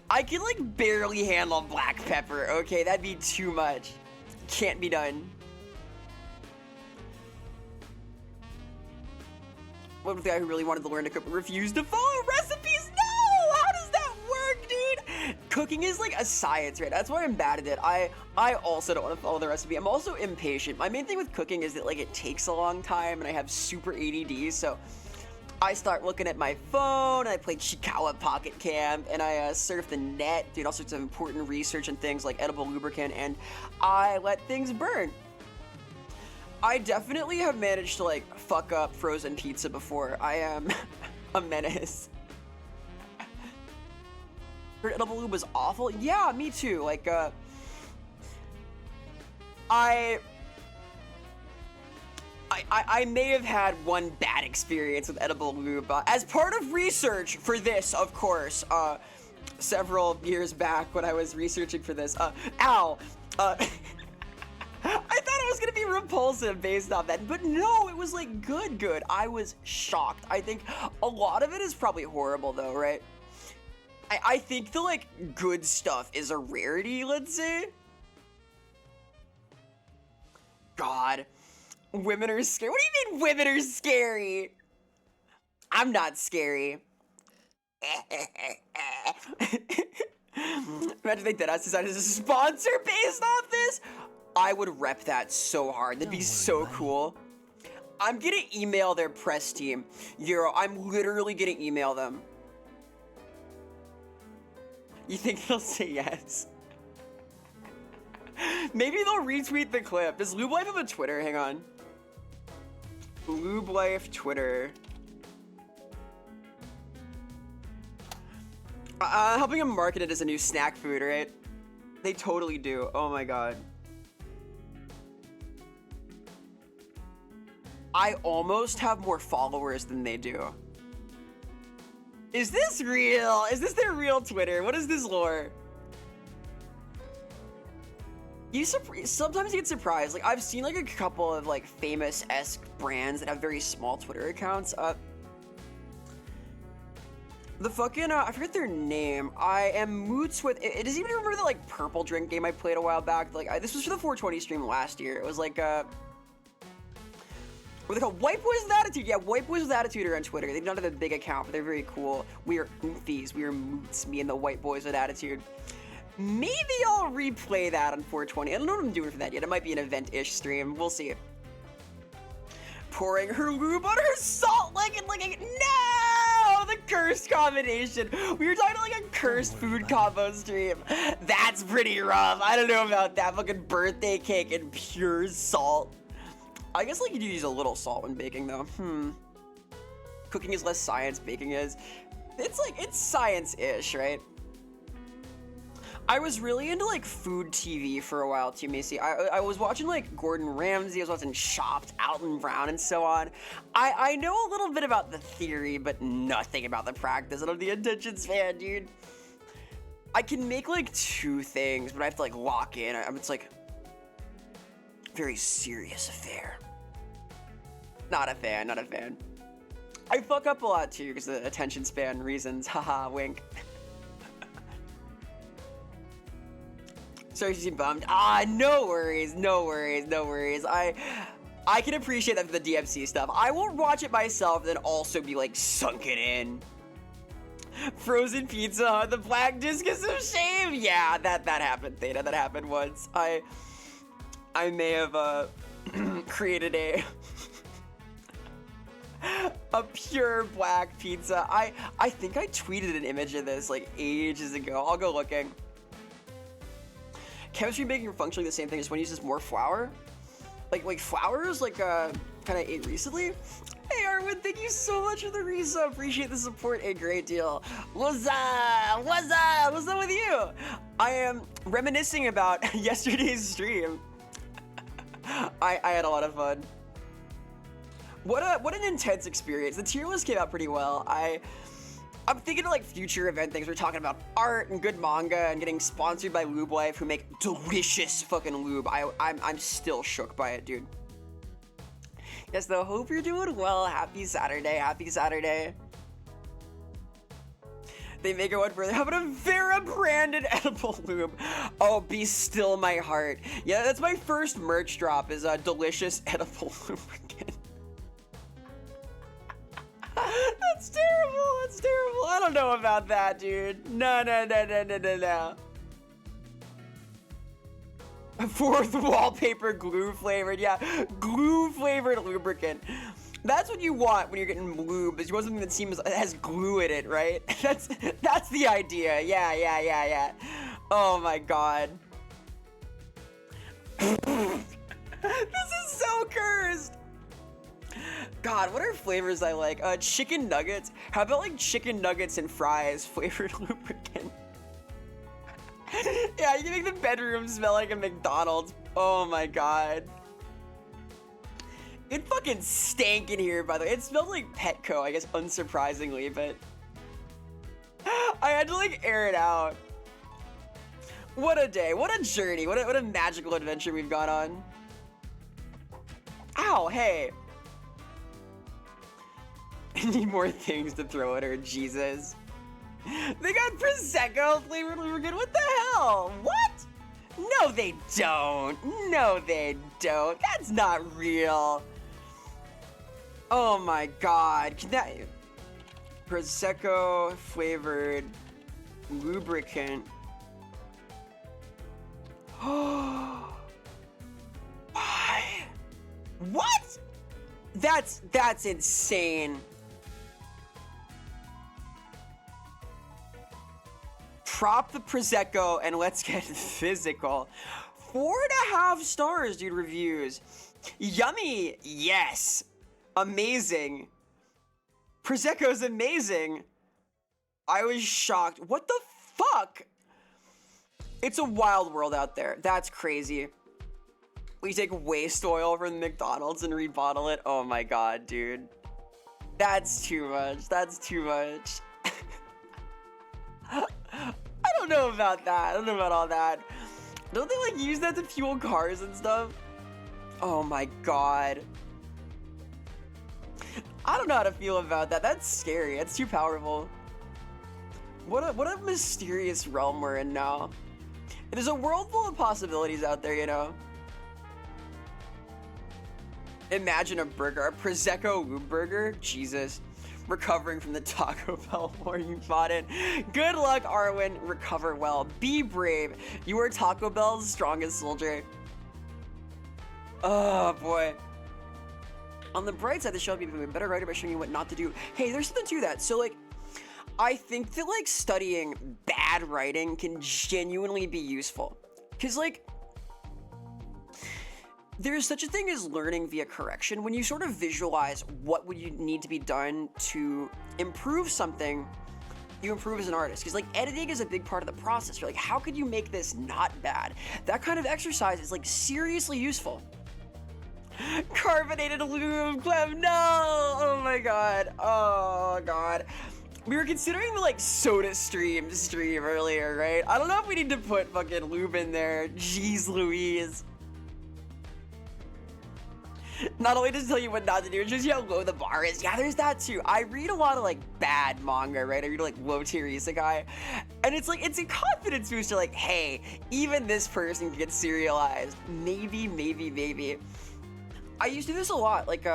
I can like barely handle black pepper, okay? That'd be too much. Can't be done. What was the guy who really wanted to learn to cook but refused to follow recipes? No! How does that work, dude? Cooking is like a science, right? That's why I'm bad at it. I also don't want to follow the recipe. I'm also impatient. My main thing with cooking is that like it takes a long time and I have super ADD, so I start looking at my phone, and I play Chikawa Pocket Camp, and I surf the net, doing all sorts of important research and things like edible lubricant, and I let things burn. I definitely have managed to like fuck up frozen pizza before. I am a menace. Heard edible lube was awful? Yeah, me too. Like, I may have had one bad experience with edible lube. As part of research for this, of course, several years back when I was researching for this, I thought it was gonna be repulsive based off that, but no, it was like good. I was shocked. I think a lot of it is probably horrible though, right? I think the like good stuff is a rarity, let's say. God, women are scary. What do you mean women are scary? I'm not scary. Imagine they did us decided to sponsor based off this. I would rep that so hard. That'd be so cool. I'm gonna email their press team. Euro, I'm literally gonna email them. You think they'll say yes? Maybe they'll retweet the clip. Does Lube Life have a Twitter? Hang on. Lube Life Twitter. Helping them market it as a new snack food, right? They totally do. Oh my god. I almost have more followers than they do. Is this real? Is this their real Twitter? What is this lore? Sometimes you get surprised. Like, I've seen like a couple of like famous-esque brands that have very small Twitter accounts. The fucking, I forget their name. I am moots with, it doesn't even remember the like purple drink game I played a while back. Like, this was for the 420 stream last year. It was like, what are they called? White Boys with Attitude. Yeah, White Boys with Attitude are on Twitter. They don't have a big account, but they're very cool. We are oomfies. We are moots. Me and the White Boys with Attitude. Maybe I'll replay that on 420. I don't know what I'm doing for that yet. It might be an event-ish stream. We'll see. Pouring her lube on her salt licking. No! The cursed combination. We were talking like a cursed food combo stream. That's pretty rough. I don't know about that. Fucking birthday cake and pure salt. I guess like you do use a little salt when baking though. Cooking is less science, baking is. It's like, it's science-ish, right? I was really into like food TV for a while too, Macy. I was watching like Gordon Ramsay, I was watching Chopped, Alton Brown, and so on. I know a little bit about the theory, but nothing about the practice. I don't have the attention span, dude. I can make like 2 things, but I have to like lock in. It's like very serious affair. Not a fan. I fuck up a lot too because of the attention span reasons. Haha, wink. Sorry, you seem bummed. No worries. I can appreciate that for the DMC stuff. I won't watch it myself and then also be like sunken in. Frozen pizza, huh? The black discus of shame. Yeah, that happened, Theta. That happened once. I may have created a pure black pizza. I think I tweeted an image of this like ages ago. I'll go looking. Chemistry making functionally the same thing as when it uses more flour. Like flours like kind of ate recently. Hey Arwen, thank you so much for the resub. Appreciate the support a great deal. What's up? What's up? What's up with you? I am reminiscing about yesterday's stream. I had a lot of fun. What an intense experience. The tier list came out pretty well. I'm thinking of like future event things. We're talking about art and good manga and getting sponsored by Lube Life, who make delicious fucking lube. I'm still shook by it, dude. Yes, though. Hope you're doing well. Happy Saturday. Happy Saturday. They make it one further. How about a Vera branded edible lube? Oh, be still my heart. Yeah, that's my first merch drop. Is a delicious edible lubricant. That's terrible. That's terrible. I don't know about that, dude. No. Fourth wallpaper glue flavored. Yeah, glue flavored lubricant. That's what you want when you're getting lube. Is you want something that seems has glue in it, right? That's the idea. Yeah. Oh my god. This is so cursed. God, what are flavors I like? Chicken nuggets. How about like chicken nuggets and fries flavored lubricant? Yeah, you can make the bedroom smell like a McDonald's. Oh my god. It fucking stank in here, by the way. It smelled like Petco, I guess, unsurprisingly, but I had to like air it out. What a day, what a journey, what a magical adventure we've gone on. Ow, hey. I need more things to throw at her, Jesus. They got Prosecco flavored lubricant. What the hell? What? No, they don't. No, they don't. That's not real. Oh my god. Can that... Prosecco flavored lubricant. Why? What? That's insane. Prop the Prosecco and let's get physical. 4.5 stars, dude, reviews. Yummy, yes. Amazing. Prosecco's amazing. I was shocked. What the fuck? It's a wild world out there. That's crazy. We take waste oil from McDonald's and rebottle it. Oh my god, dude. That's too much. That's too much. I don't know about that. I don't know about all that. Don't they like use that to fuel cars and stuff? Oh my god. I don't know how to feel about that. That's scary. That's too powerful. What a mysterious realm we're in now. There's a world full of possibilities out there, you know? Imagine a burger, a Prosecco lube burger. Jesus. Recovering from the Taco Bell war you bought it. Good luck, Arwen. Recover well. Be brave. You are Taco Bell's strongest soldier. Oh, boy. On the bright side, the show will be a better writer by showing you what not to do. Hey, there's something to that. So, like, I think that, like, studying bad writing can genuinely be useful. Because, like, there's such a thing as learning via correction. When you sort of visualize what would you need to be done to improve something, you improve as an artist. Because like editing is a big part of the process. You're like, how could you make this not bad? That kind of exercise is like seriously useful. Carbonated lube, Clem, no! Oh my god, oh god. We were considering the like soda stream earlier, right? I don't know if we need to put fucking lube in there. Jeez Louise. Not only does it tell you what not to do, it shows you how low the bar is. Yeah, there's that too. I read a lot of like bad manga, right? I read like low tier isekai. And it's like, it's a confidence booster like, hey, even this person can get serialized. Maybe. I used to do this a lot. Like,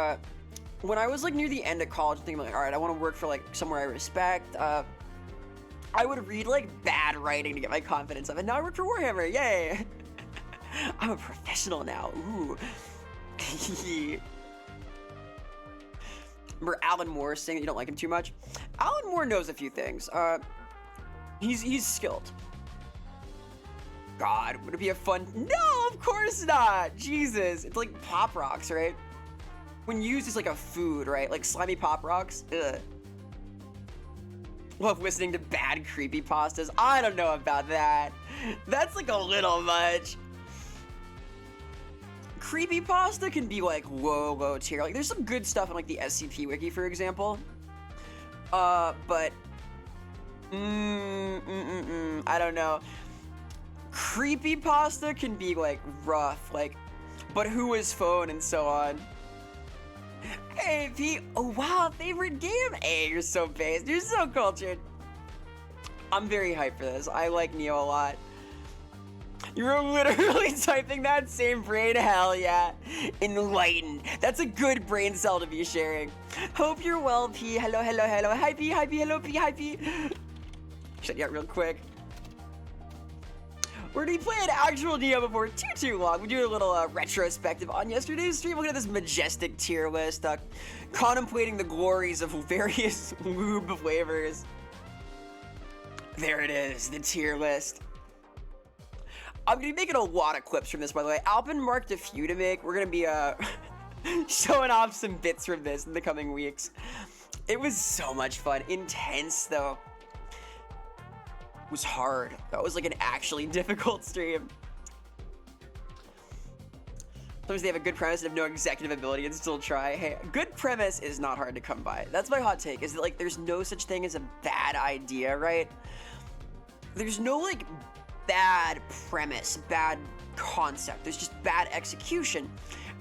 when I was like near the end of college, thinking like, all right, I want to work for like somewhere I respect. I would read like bad writing to get my confidence up, and now I work for Warhammer. Yay! I'm a professional now. Ooh. Remember Alan Moore saying that you don't like him too much? Alan Moore knows a few things. He's skilled. God, would it be a fun? No, of course not. Jesus, it's like Pop Rocks, right? When used as like a food, right? Like slimy Pop Rocks. Ugh. Love listening to bad creepypastas. I don't know about that. That's like a little much. Creepypasta can be like low tier. Like there's some good stuff in like the SCP wiki, for example. But I don't know. Creepypasta can be like rough, like, but who is phone and so on. Hey, Pete. Oh, wow. Favorite game? Hey, you're so based. You're so cultured. I'm very hyped for this. I like Nioh a lot. You're literally typing that same brain. Hell yeah. Enlightened. That's a good brain cell to be sharing. Hope you're well, P. Hello, hello, hello. Hi, P. Hi, P. Hello, P. Hi, P. Shut you out real quick. We're gonna be playing actual Nioh before too long. We do a little retrospective on yesterday's stream. Look at this majestic tier list, contemplating the glories of various lube flavors. There it is, the tier list. I'm gonna be making a lot of clips from this, by the way. Alpin marked a few to make. We're gonna be showing off some bits from this in the coming weeks. It was so much fun. Intense though. Was hard. That was like an actually difficult stream. Sometimes they have a good premise and have no executive ability and still try. Hey, good premise is not hard to come by. That's my hot take, is that like there's no such thing as a bad idea, right? There's no like bad premise, bad concept. There's just bad execution.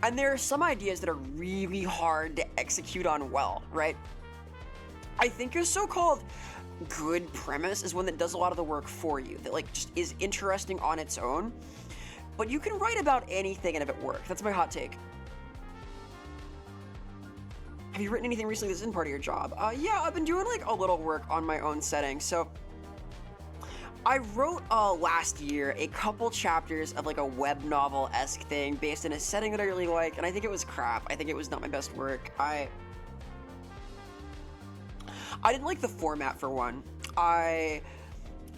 And there are some ideas that are really hard to execute on well, right? I think a so-called good premise is one that does a lot of the work for you, that like just is interesting on its own, but you can write about anything and have it work. That's my hot take. Have you written anything recently that's in part of your job? Yeah, I've been doing like a little work on my own setting. So I wrote last year a couple chapters of like a web novel-esque thing based in a setting that I really like, and I think it was crap. I think it was not my best work. I didn't like the format, for one. I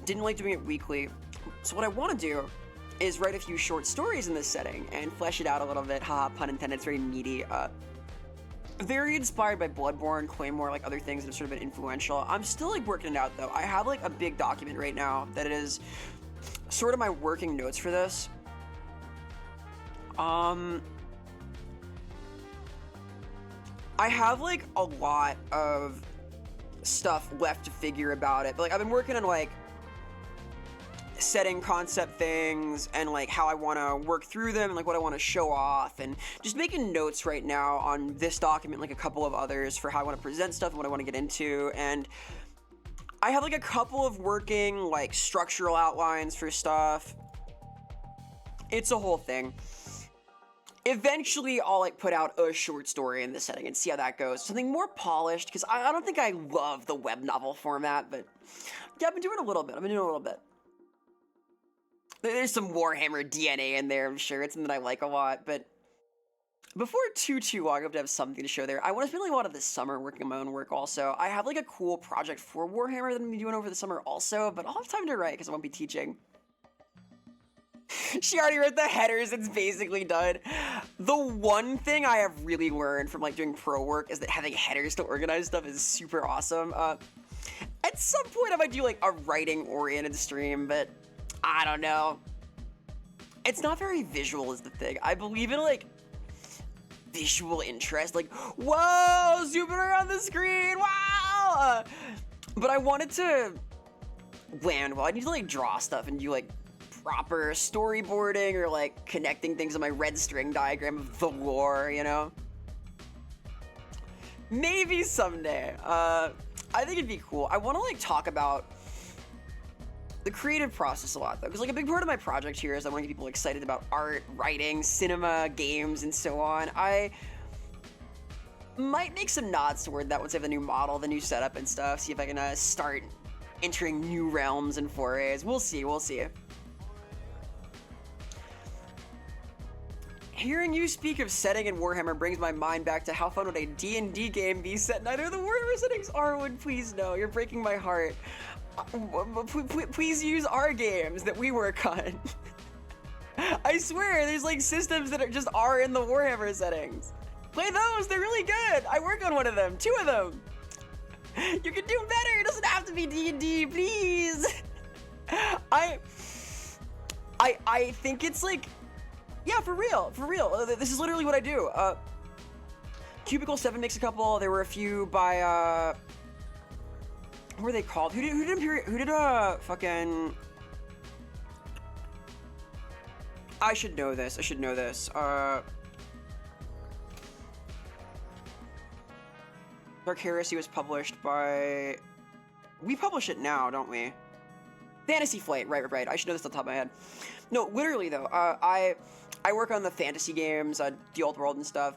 didn't like doing it weekly. So what I want to do is write a few short stories in this setting and flesh it out a little bit. Haha, pun intended, it's very meaty. Very inspired by Bloodborne, Claymore, like other things that have sort of been influential. I'm still like working it out though. I have like a big document right now that is sort of my working notes for this. I have like a lot of stuff left to figure about it, but like I've been working on like setting concept things and like how I want to work through them and like what I want to show off, and just making notes right now on this document, like a couple of others for how I want to present stuff and what I want to get into. And I have like a couple of working like structural outlines for stuff. It's a whole thing. Eventually, I'll like put out a short story in this setting and see how that goes. Something more polished, because I don't think I love the web novel format, but yeah, I've been doing a little bit. There's some Warhammer DNA in there, I'm sure. It's something that I like a lot, but before too long, I hope to have something to show there. I want to spend like a lot of this summer working on my own work also. I have like a cool project for Warhammer that I'm going to be doing over the summer also, but I'll have time to write because I won't be teaching. She already wrote the headers, it's basically done. The one thing I have really learned from like doing pro work is that having headers to organize stuff is super awesome. At some point I might do like a writing oriented stream, but I don't know. It's not very visual is the thing. I believe in like visual interest, like, whoa, zooming around the screen, wow! But I wanted to land well. I need to like draw stuff and do like proper storyboarding or like connecting things on my red string diagram of the lore, you know? Maybe someday. I think it'd be cool. I want to like talk about the creative process a lot though, because like a big part of my project here is I want to get people excited about art, writing, cinema, games, and so on. I might make some nods toward that once I have the new model, the new setup and stuff, see if I can start entering new realms and forays. We'll see, we'll see. Hearing you speak of setting in Warhammer brings my mind back to how fun would a D&D game be set neither of the Warhammer settings are. Would please no, you're breaking my heart. Please use our games that we work on. I swear, there's like systems that just are in the Warhammer settings. Play those, they're really good. I work on one of them, 2 of them. You can do better, it doesn't have to be D&D, please. I think it's like, yeah, for real. This is literally what I do. Cubicle 7 makes a couple. There were a few by, what were they called? Who did fucking... I should know this. Dark Heresy was published by... We publish it now, don't we? Fantasy Flight, right. I should know this off the top of my head. No, literally though, I work on the fantasy games, the old world and stuff.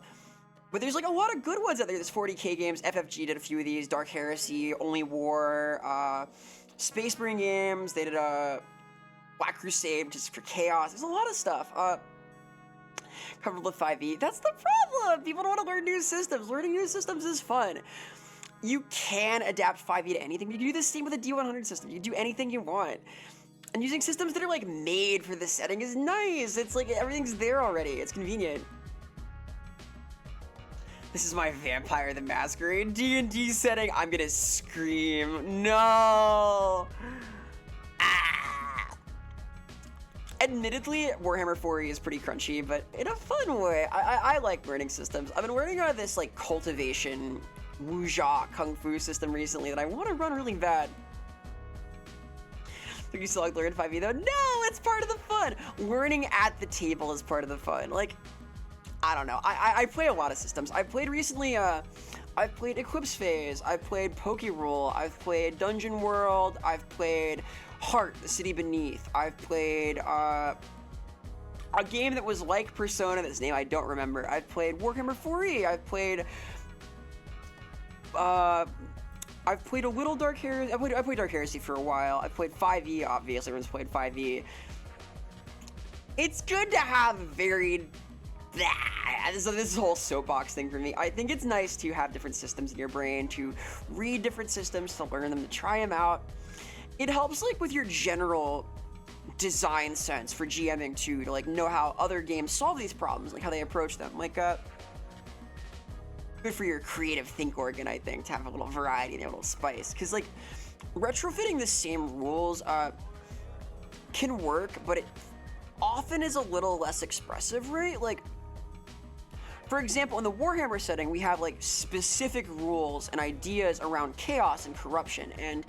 But there's like a lot of good ones out there. There's 40k games, FFG did a few of these, Dark Heresy, Only War, Space Marine games, they did a Black Crusade, which is for Chaos. There's a lot of stuff. Covered with 5e. That's the problem! People don't want to learn new systems. Learning new systems is fun. You can adapt 5e to anything. You can do the same with a D100 system. You can do anything you want. And using systems that are like made for this setting is nice. It's like everything's there already. It's convenient. This is my Vampire the Masquerade D&D setting. I'm gonna scream. No! Ah! Admittedly, Warhammer 4e is pretty crunchy, but in a fun way. I like learning systems. I've been learning out of this like cultivation wuxia kung fu system recently that I want to run really bad. Do you still like learn 5e though? No, it's part of the fun. Learning at the table is part of the fun. Like, I don't know. I play a lot of systems. I played recently, I've played Eclipse Phase, I've played Pokerule, I've played Dungeon World, I've played Heart, The City Beneath, I've played, a game that was like Persona, that's name I don't remember. I've played Warhammer 4e, I've played a little Dark Heresy. I played Dark Heresy for a while. I played 5e, obviously. Everyone's played 5e. It's good to have varied... So this whole soapbox thing for me. I think it's nice to have different systems in your brain, to read different systems, to learn them, to try them out. It helps, like, with your general design sense for GMing, too, to, like, know how other games solve these problems, like, how they approach them. Like, good for your creative think organ, I think, to have a little variety and a little spice. Because, like, retrofitting the same rules can work, but it often is a little less expressive, right? Like, for example, in the Warhammer setting, we have, like, specific rules and ideas around chaos and corruption, and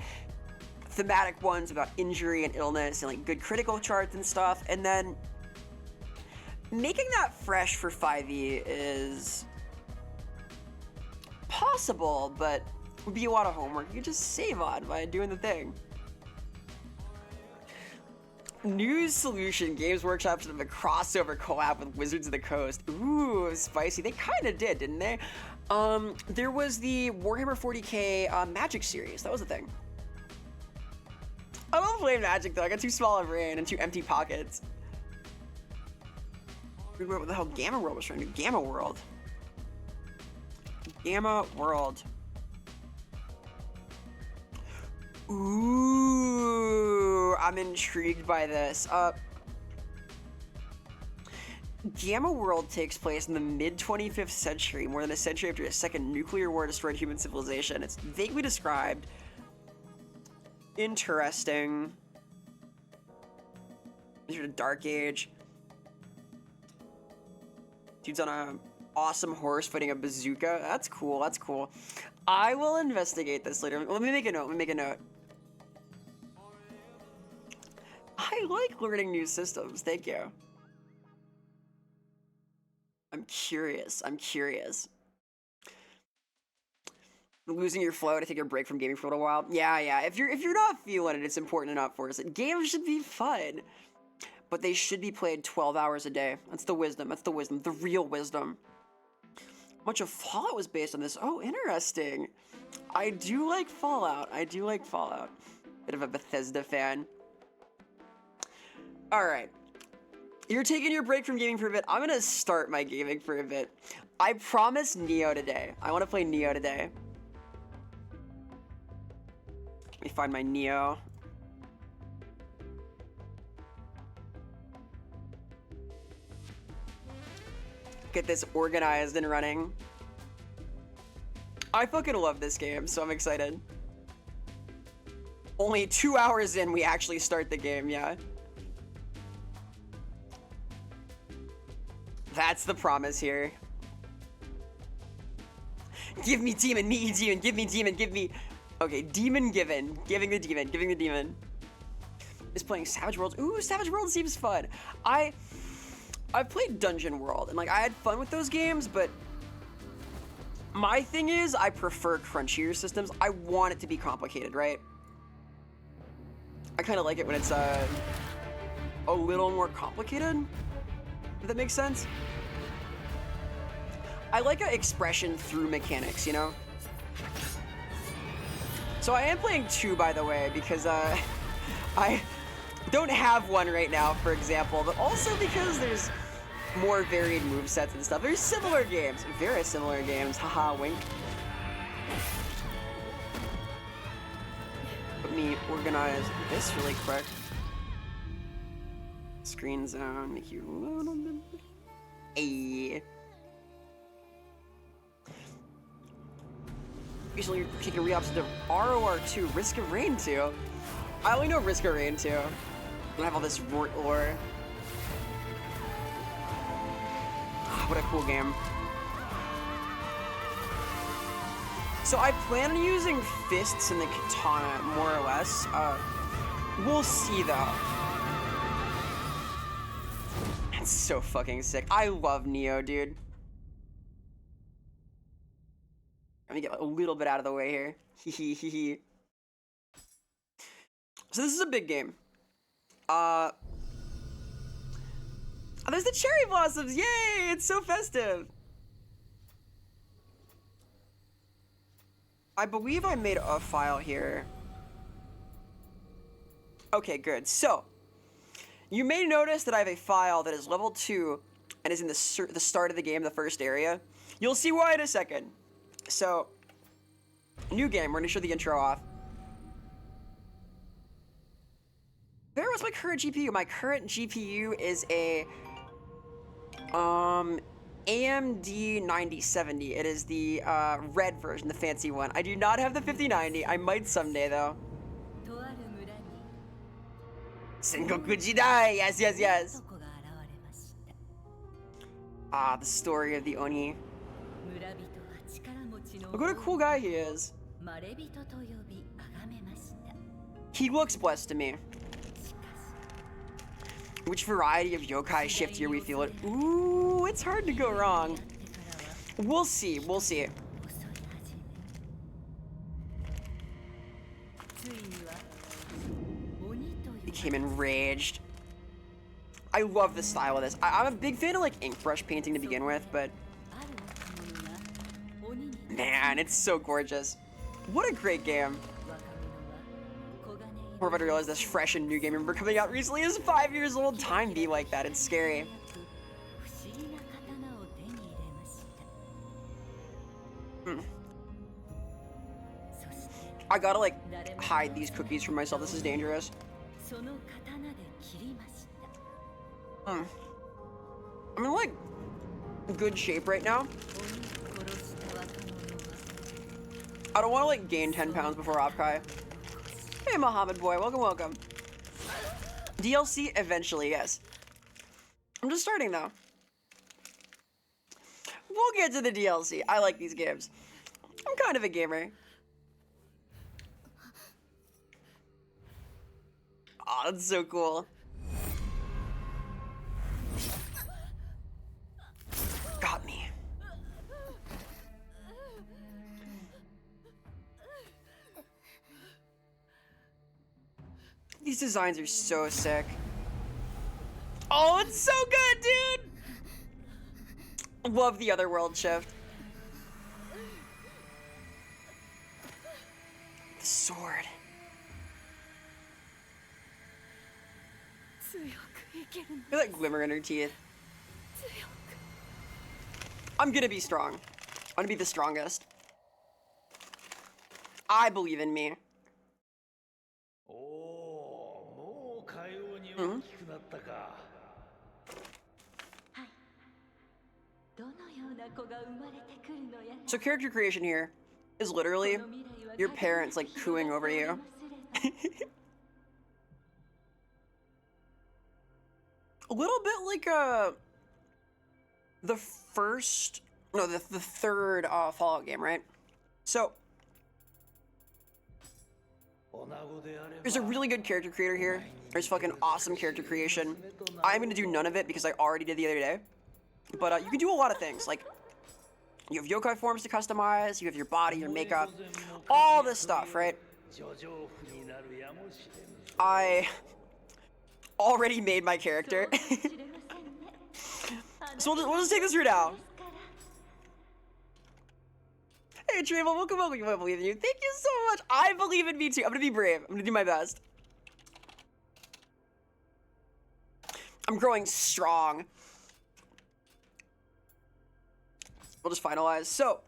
thematic ones about injury and illness and, like, good critical charts and stuff. And then making that fresh for 5e is... possible, but would be a lot of homework. You just save on by doing the thing. News Solution Games Workshop should have a crossover collab with Wizards of the Coast. Ooh, spicy. They kind of did, didn't they? There was the Warhammer 40k Magic series. That was the thing. I love playing Magic though. I got too small a brain and too empty pockets. What the hell Gamma World was trying to do? Gamma World. Gamma World. Ooh, I'm intrigued by this. Gamma World takes place in the mid-25th century, more than a century after a second nuclear war destroyed human civilization. It's vaguely described. Interesting. These are the Dark Age. Dude's on a awesome horse fighting a bazooka. That's cool. That's cool. I will investigate this later. Let me make a note. I like learning new systems. Thank you. I'm curious. Losing your flow to take a break from gaming for a little while. Yeah. If you're not feeling it, it's important to not force it. Games should be fun, but they should be played 12 hours a day. That's the wisdom. The real wisdom. Much of Fallout was based on this. Oh, interesting. I do like Fallout. Bit of a Bethesda fan. Alright. You're taking your break from gaming for a bit. I'm gonna start my gaming for a bit. I promised Nioh today. I want to play Nioh today. Let me find my Nioh. Get this organized and running. I fucking love this game, so I'm excited. Only 2 hours in, we actually start the game, yeah. That's the promise here. Give me demon, me demon, give me demon, give me... Okay, demon given. Giving the demon, giving the demon. Is playing Savage Worlds. Ooh, Savage Worlds seems fun. I've played Dungeon World, and like, I had fun with those games, but... My thing is, I prefer crunchier systems. I want it to be complicated, right? I kind of like it when it's, a little more complicated. If that makes sense. I like an expression through mechanics, you know? So I am playing 2, by the way, because I don't have one right now, for example, but also because there's more varied movesets and stuff. There's similar games, very similar games, haha, wink. Let me organize this really quick. Screen zone, make you a little bit. Ayy. Usually you're taking re-ops to ROR2, Risk of Rain 2. I only know Risk of Rain 2. I don't have all this Rort lore. What a cool game. So I plan on using fists and the katana, more or less. We'll see though. That's so fucking sick. I love Nioh, dude. Let me get a little bit out of the way here. Hehehehe. So this is a big game. There's the cherry blossoms! Yay! It's so festive! I believe I made a file here. Okay, good. So, you may notice that I have a file that is level 2 and is in the start of the game, the first area. You'll see why in a second. So, new game. We're gonna show the intro off. There was my current GPU. My current GPU is a AMD 9070. It is the red version, the fancy one. I do not have the 5090. I might someday though. Sengoku Jidai! Yes, yes, yes! Ah, the story of the Oni. Look what a cool guy he is. He looks blessed to me. Which variety of yokai shift here we feel it? Ooh, it's hard to go wrong. We'll see, we'll see. Became enraged. I love the style of this. I'm a big fan of like ink brush painting to begin with, but man, it's so gorgeous. What a great game. We're about to realize this fresh and new game. Remember coming out recently is 5 years old. Time be like that. It's scary. I gotta like hide these cookies from myself. This is dangerous. I'm in like good shape right now. I don't want to like gain 10 pounds before Opkai. Hey, Mohammed boy, welcome, welcome. DLC eventually, yes. I'm just starting though. We'll get to the DLC. I like these games. I'm kind of a gamer. Oh, that's so cool. Got me. These designs are so sick. Oh, it's so good, dude! Love the otherworld shift. The sword. Look at that glimmer in her teeth. I'm gonna be strong. I'm gonna be the strongest. I believe in me. Mhm. So character creation here is literally your parents like cooing over you. A little bit like the third Fallout game, right? So there's a really good character creator here. There's fucking awesome character creation. I'm gonna do none of it because I already did the other day. But you can do a lot of things. Like, you have yokai forms to customize, you have your body, your makeup, all this stuff, right? I already made my character. So we'll just take this route out. Hey, Travel, welcome. I believe in you. Thank you so much. I believe in me too. I'm gonna be brave. I'm gonna do my best. I'm growing strong. We'll just finalize. So,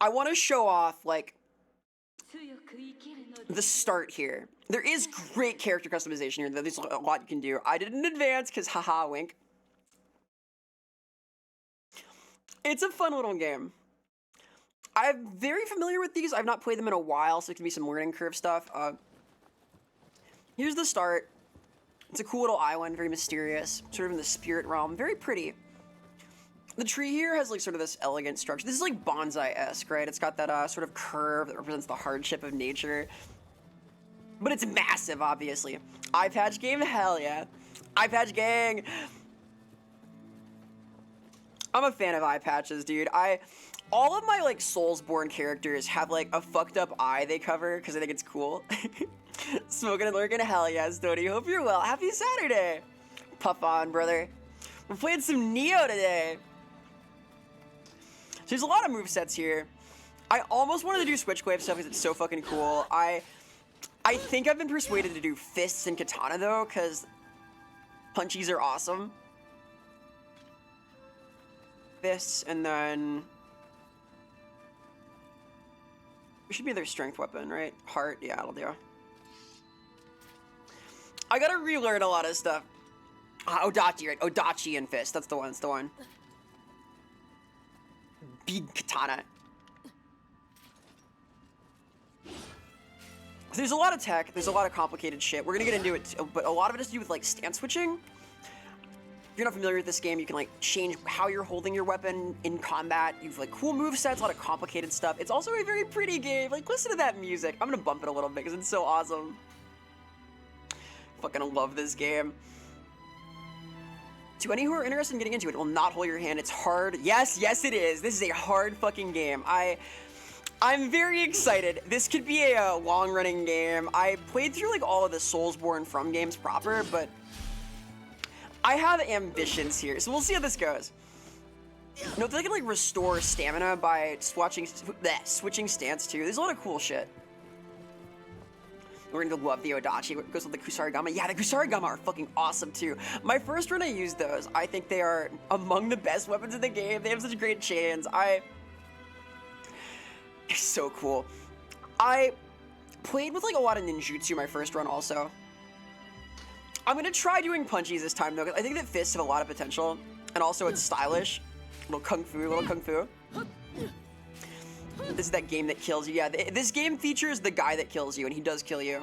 I want to show off, like, the start here. There is great character customization here. There's a lot you can do. I did it in advance because haha, wink. It's a fun little game. I'm very familiar with these. I've not played them in a while, so it can be some learning curve stuff. Here's the start. It's a cool little island, very mysterious, sort of in the spirit realm, very pretty. The tree here has like sort of this elegant structure. This is like bonsai-esque, right? It's got that sort of curve that represents the hardship of nature. But it's massive, obviously. Eye patch game? Hell yeah. Eye patch gang! I'm a fan of eye patches, dude. All of my like Soulsborne characters have like a fucked up eye they cover because I think it's cool. Smoking and lurking, hell yes, Dodie. Hope you're well. Happy Saturday. Puff on, brother. We're playing some Nioh today. So there's a lot of movesets here. I almost wanted to do Switchwave stuff because it's so fucking cool. I think I've been persuaded to do fists and katana though, because punchies are awesome. Fists, and then it should be their strength weapon, right? Heart, yeah, it'll do. I gotta relearn a lot of stuff. Odachi, right? Odachi and fist, that's the one, that's the one. Big katana. There's a lot of tech, there's a lot of complicated shit. We're gonna get into it, too, but a lot of it has to do with like stance switching. If you're not familiar with this game, you can like change how you're holding your weapon in combat. You've like cool movesets, a lot of complicated stuff. It's also a very pretty game. Like, listen to that music. I'm gonna bump it a little bit because it's so awesome. Fucking love this game. To any who are interested in getting into it, it will not hold your hand. It's hard. Yes, yes it is. This is a hard fucking game. I'm very excited. This could be a long-running game. I played through like all of the Soulsborne from games proper, but I have ambitions here, so we'll see how this goes. Note that I can like restore stamina by switching stance too. There's a lot of cool shit. We're gonna love the Odachi. It goes with the Kusarigama. Yeah, the Kusarigama are fucking awesome too. My first run I used those. I think they are among the best weapons in the game. They have such great chains. They're so cool. I played with like a lot of ninjutsu my first run also. I'm gonna try doing punchies this time though, because I think that fists have a lot of potential, and also it's stylish. Little kung fu. This is that game that kills you. Yeah, this game features the guy that kills you, and he does kill you.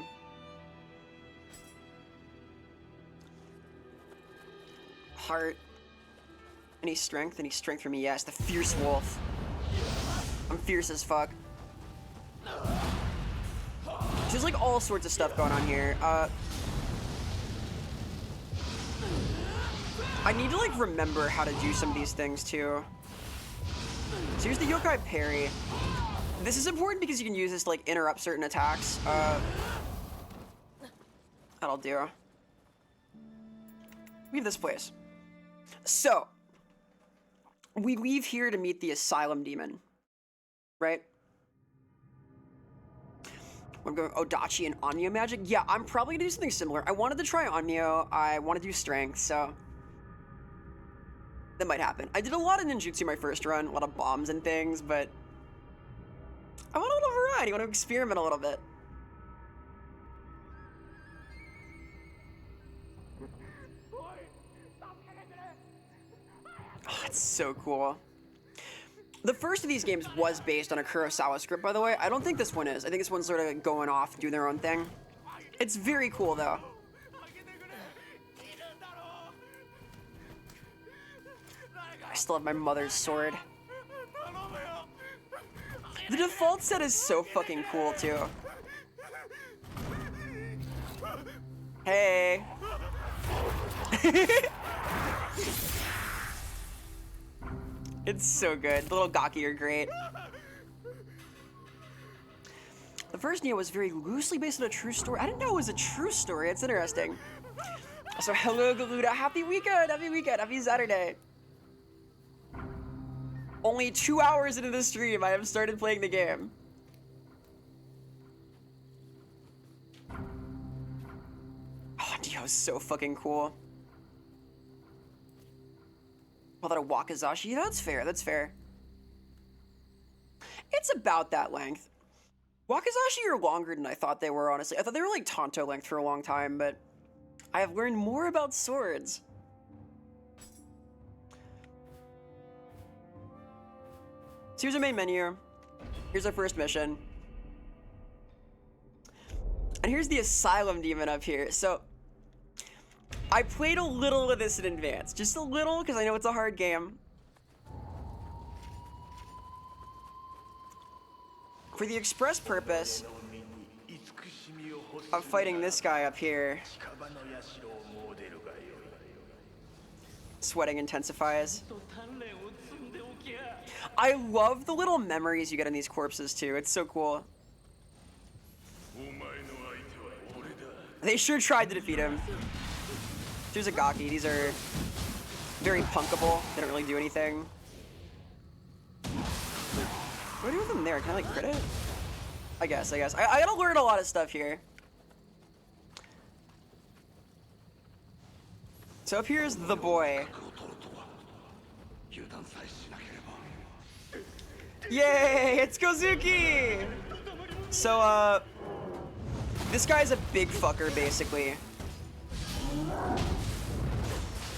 Heart. Any strength? Any strength for me? Yes, the fierce wolf. I'm fierce as fuck. There's like all sorts of stuff going on here. I need to like remember how to do some of these things too. So here's the yokai parry. This is important because you can use this to like interrupt certain attacks. That'll do. Leave this place. So we leave here to meet the asylum demon, right? I'm going Odachi and Onmyo magic. Yeah, I'm probably gonna do something similar. I wanted to try Onmyo. I want to do strength, so that might happen. I did a lot of ninjutsu my first run, a lot of bombs and things, but I want a little variety. I want to experiment a little bit. Oh, it's so cool. The first of these games was based on a Kurosawa script, by the way. I don't think this one is. I think this one's sort of going off, doing their own thing. It's very cool, though. I still have my mother's sword. The default set is so fucking cool, too. Hey. It's so good. The little gaki are great. The first Nioh was very loosely based on a true story. I didn't know it was a true story. It's interesting. So hello, Galuda. Happy weekend. Happy weekend. Happy Saturday. Only 2 hours into the stream, I have started playing the game. Oh, Nioh is so fucking cool. Call that a wakizashi? That's fair, that's fair. It's about that length. Wakizashi are longer than I thought they were, honestly. I thought they were like Tonto length for a long time, but I have learned more about swords. So here's our main menu. Here's our first mission. And here's the Asylum Demon up here. So I played a little of this in advance. Just a little, because I know it's a hard game. For the express purpose of fighting this guy up here. Sweating intensifies. I love the little memories you get in these corpses too. It's so cool. They sure tried to defeat him. Here's a gaki. These are very punkable. They don't really do anything. What do I do with them there? Can I like crit it? I guess. I gotta learn a lot of stuff here. So up here's the boy. Yay! It's Gozuki! So, this guy's a big fucker, basically.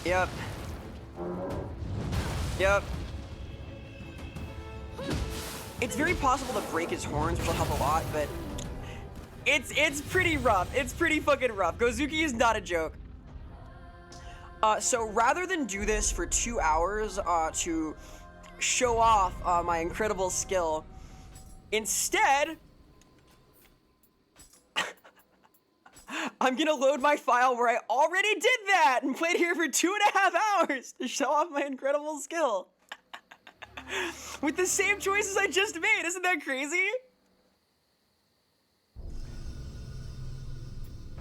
Yep. Yep. It's very possible to break his horns, which will help a lot, but it's pretty rough. It's pretty fucking rough. Gozuki is not a joke. So rather than do this for 2 hours to show off my incredible skill, instead, I'm gonna load my file where I already did that and played here for 2.5 hours to show off my incredible skill. With the same choices I just made. Isn't that crazy?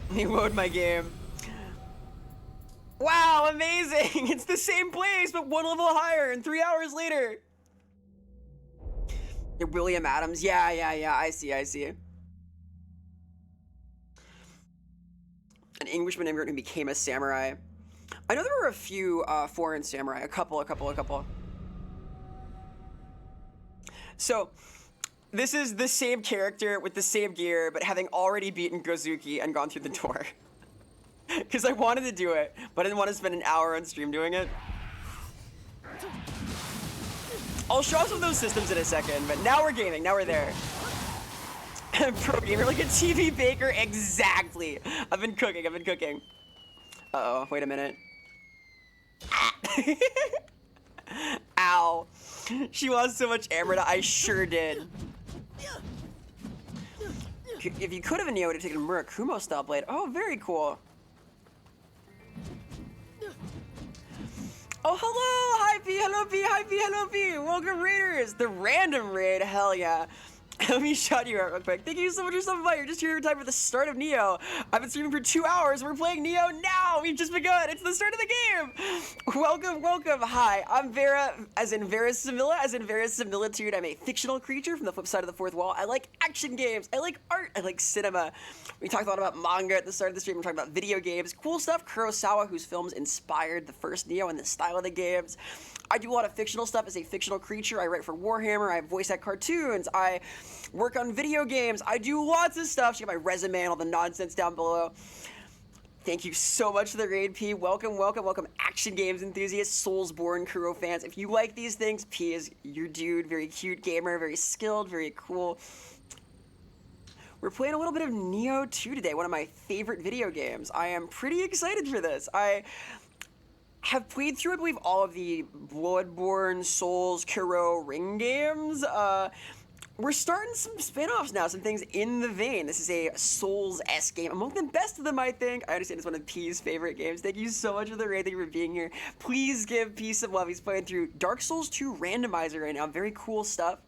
Let me load my game. Wow, amazing! It's the same place, but 1 level higher and 3 hours later. You're William Adams. Yeah, I see. An Englishman immigrant who became a samurai. I know there were a few foreign samurai, a couple. So, this is the same character with the same gear, but having already beaten Gozuki and gone through the door. Because I wanted to do it, but I didn't want to spend an hour on stream doing it. I'll show off some of those systems in a second, but now we're gaming, now we're there. Pro gamer, like a TV baker, exactly. I've been cooking. Uh-oh, wait a minute. Ow. She lost so much Amrita, I sure did. If you could have Nioh, would have taken a Murakumo style blade. Oh, very cool. Oh, hello! Hi, P! Hello, P! Hi, P! Hello, P! Welcome, Raiders! The random raid, hell yeah. Let me shout you out real quick. Thank you so much for stopping by. You're just here in time for the start of Nioh. I've been streaming for 2 hours. We're playing Nioh now. We've just begun. It's the start of the game. Welcome, welcome. Hi, I'm Vera, as in verisimila, as in verisimilitude. I'm a fictional creature from the flip side of the fourth wall. I like action games. I like art. I like cinema. We talked a lot about manga at the start of the stream. We're talking about video games. Cool stuff. Kurosawa, whose films inspired the first Nioh and the style of the games. I do a lot of fictional stuff as a fictional creature. I write for Warhammer. I voice act cartoons. I work on video games. I do lots of stuff. Check out my resume and all the nonsense down below. Thank you so much for the raid, P. Welcome, welcome, welcome, action games enthusiasts, Soulsborne, Kuro fans. If you like these things, P is your dude. Very cute gamer, very skilled, very cool. We're playing a little bit of Nioh 2 today, one of my favorite video games. I am pretty excited for this. I have played through, I believe, all of the Bloodborne, Souls, Kuro, Ring games. We're starting some spin-offs now, some things in the vein. This is a Souls-esque game, among the best of them, I think. I understand it's one of P's favorite games. Thank you so much for the raid. Thank you for being here. Please give P some love. He's playing through Dark Souls 2 Randomizer right now. Very cool stuff.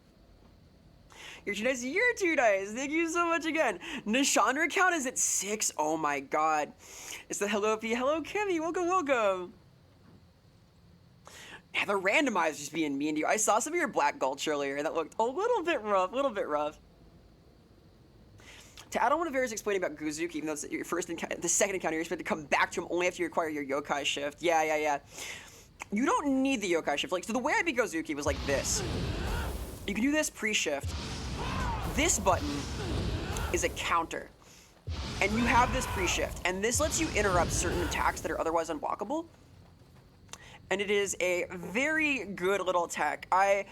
You're too nice. You're too nice. Thank you so much again. Nishandra count is at 6. Oh my god. It's the Hello P. Hello Kimmy. Welcome, welcome. Yeah, the randomizer's being mean to you. I saw some of your Black Gulch earlier, and that looked a little bit rough, To add on what Vera's explaining about Guzuki, even though it's your the second encounter, you're supposed to come back to him only after you acquire your yokai shift. Yeah. You don't need the yokai shift. Like, so the way I beat Guzuki was like this. You can do this pre-shift. This button is a counter. And you have this pre-shift. And this lets you interrupt certain attacks that are otherwise unblockable. And it is a very good little tech. I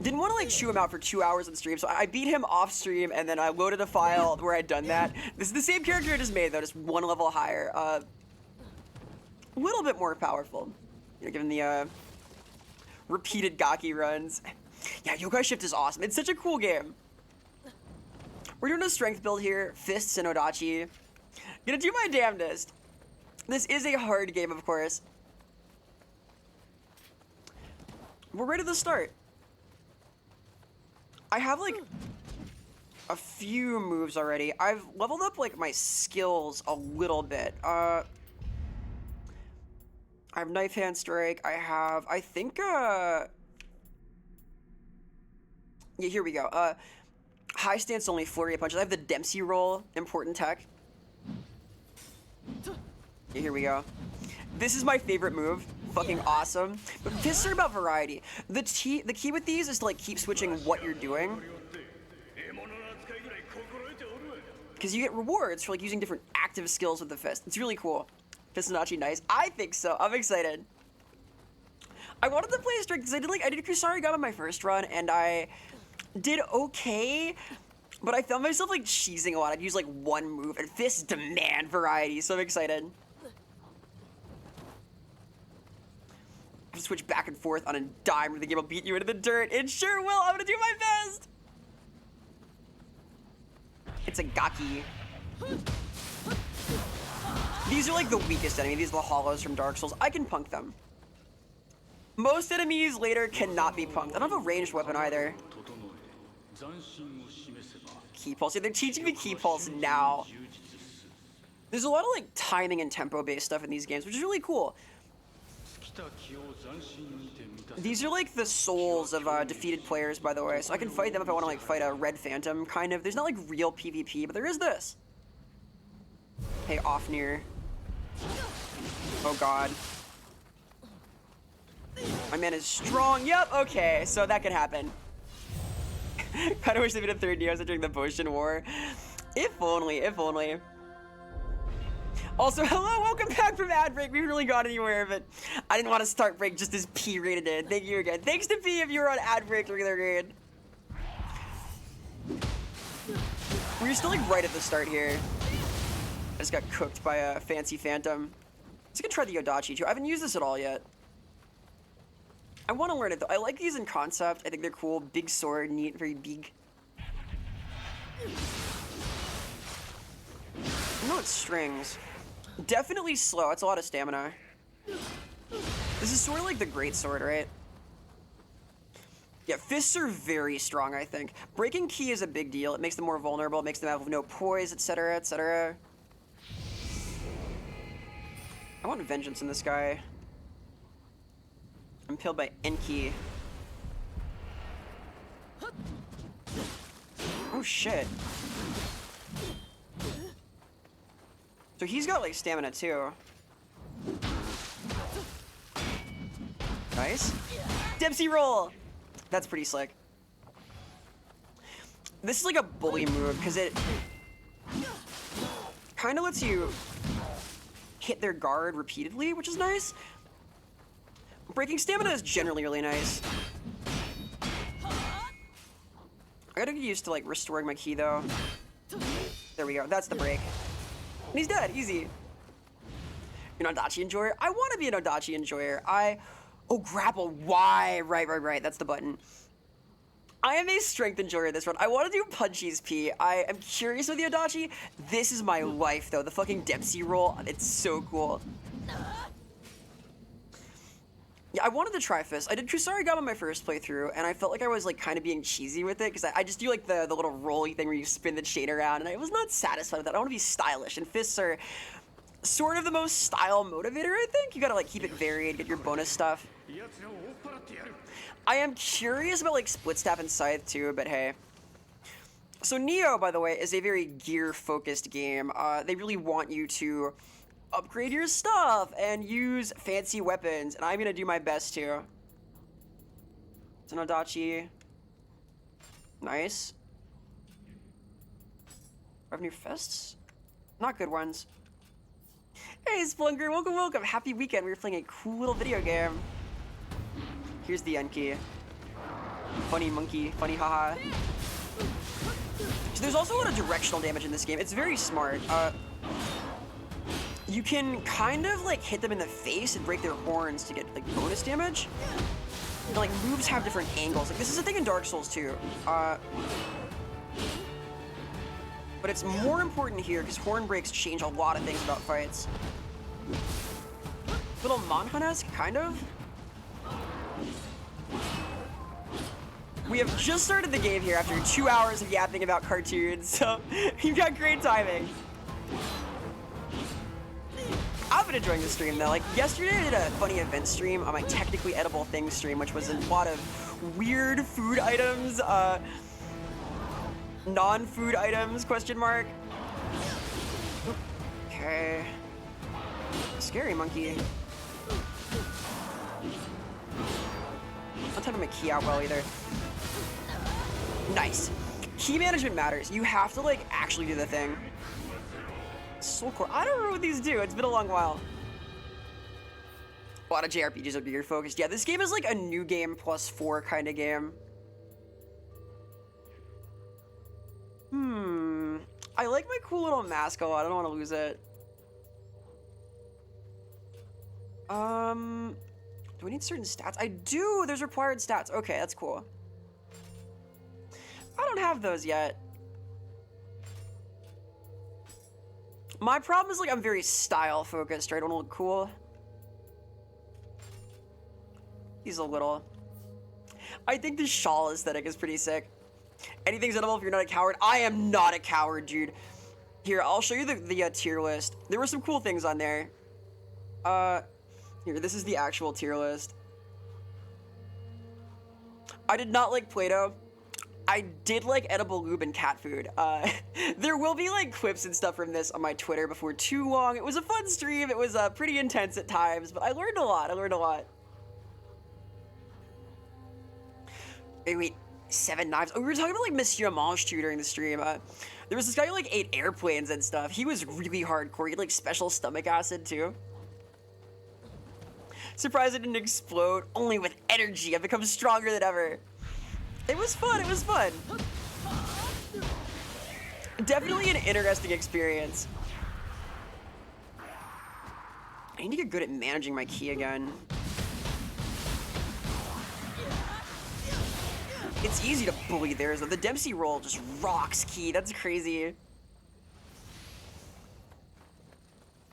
didn't want to like chew him out for 2 hours on stream, so I beat him off stream, and then I loaded a file where I'd done that. This is the same character I just made, though, just one level higher. A little bit more powerful, you know, given the repeated Gaki runs. Yeah, Yokai Shift is awesome. It's such a cool game. We're doing a strength build here, fists and Odachi. Gonna do my damnedest. This is a hard game, of course. We're ready to start. I have like a few moves already. I've leveled up like my skills a little bit. I have knife hand strike. I have, I think, yeah, here we go. High stance only flurry of punches. I have the Dempsey roll, important tech. Yeah, here we go. This is my favorite move. Fucking awesome. But fists are about variety. The key with these is to like keep switching what you're doing. Because you get rewards for like using different active skills with the fist. It's really cool. Fist is actually nice. I think so. I'm excited. I wanted to play a strike because I did Kusarigama my first run and I did okay. But I found myself like cheesing a lot. I'd use like one move and fists demand variety, so I'm excited. Switch back and forth on a dime, or the game will beat you into the dirt. It sure will. I'm gonna do my best. It's a Gaki. These are like the weakest enemy. These are the hollows from Dark Souls. I can punk them. Most enemies later cannot be punked. I don't have a ranged weapon either. Key pulse. Yeah, they're teaching me key pulse now. There's a lot of like timing and tempo based stuff in these games, which is really cool. These are like the souls of defeated players, by the way, so I can fight them if I want to like fight a red phantom, kind of. There's not like real PvP, but there is this. Hey, Ofnir. Oh god. My man is strong. Yep, okay, so that could happen. Kinda wish they did a third Nioh during the Bushido War. If only, if only. Also, hello, welcome back from ad break. We haven't really got anywhere, but I didn't want to start break just as P rated it. Thank you again. Thanks to P if you were on ad break during the raid. We're still like right at the start here. I just got cooked by a fancy phantom. Let's go try the Odachi too. I haven't used this at all yet. I want to learn it though. I like these in concept. I think they're cool. Big sword, neat, very big. No, it's strings. Definitely slow. It's a lot of stamina. This is sort of like the great sword, right? Yeah, fists are very strong, I think. Breaking ki is a big deal. It makes them more vulnerable, it makes them have no poise, etc., etc. I want vengeance in this guy. I'm impaled by Enki. Oh shit. So he's got like stamina too. Nice. Dempsey roll! That's pretty slick. This is like a bully move because it kind of lets you hit their guard repeatedly, which is nice. Breaking stamina is generally really nice. I gotta get used to like restoring my ki though. There we go. That's the break. And he's dead. Easy. You're an Odachi enjoyer? I want to be an Odachi enjoyer. Oh, grapple. Why? Right. That's the button. I am a strength enjoyer this run. I want to do Punchy's P. I am curious with the Odachi. This is my life though. The fucking Dempsey roll. It's so cool. Yeah, I wanted to try Fist. I did Kusarigama on my first playthrough, and I felt like I was like kind of being cheesy with it, because I just do like the little rolly thing where you spin the chain around, and I was not satisfied with that. I want to be stylish, and Fists are sort of the most style motivator, I think. You gotta like keep it varied, get your bonus stuff. I am curious about like Split Staff and Scythe too, but hey. So Nioh, by the way, is a very gear-focused game. They really want you to upgrade your stuff and use fancy weapons, and I'm gonna do my best to. It's an Odachi. Nice. I have new fists? Not good ones. Hey Splunker, welcome. Happy weekend. We were playing a cool little video game. Here's the Enki. Funny monkey, funny haha. So there's also a lot of directional damage in this game. It's very smart. You can kind of like hit them in the face and break their horns to get like bonus damage. And, like moves have different angles. Like this is a thing in Dark Souls too. But it's more important here because horn breaks change a lot of things about fights. Little Manhunt-esque, kind of. We have just started the game here after 2 hours of yapping about cartoons, so you've got great timing. I've been enjoying the stream though. Like yesterday I did a funny event stream on my technically edible things stream, which was a lot of weird food items, non-food items, question mark. Okay. Scary monkey. Not typing my key out well either. Nice. Key management matters. You have to like actually do the thing. Soul Core. I don't remember what these do. It's been a long while. A lot of JRPGs are gear focused. Yeah, this game is like a new game plus 4 kind of game. I like my cool little mask a lot. I don't want to lose it. Do we need certain stats? I do. There's required stats. Okay, that's cool. I don't have those yet. My problem is like I'm very style focused, right? I want to look cool. He's a little. I think the shawl aesthetic is pretty sick. Anything's edible if you're not a coward. I am not a coward, dude. Here, I'll show you the tier list. There were some cool things on there. Here, this is the actual tier list. I did not like Play-Doh. I did like edible lube and cat food. There will be like clips and stuff from this on my Twitter before too long. It was a fun stream. It was pretty intense at times, but I learned a lot. Wait, 7 knives. Oh, we were talking about like Monsieur Mange during the stream. There was this guy who like ate airplanes and stuff. He was really hardcore. He had like special stomach acid too. Surprised it didn't explode. Only with energy. I've become stronger than ever. It was fun. Definitely an interesting experience. I need to get good at managing my ki again. It's easy to bully theirs though. The Dempsey roll just rocks ki. That's crazy.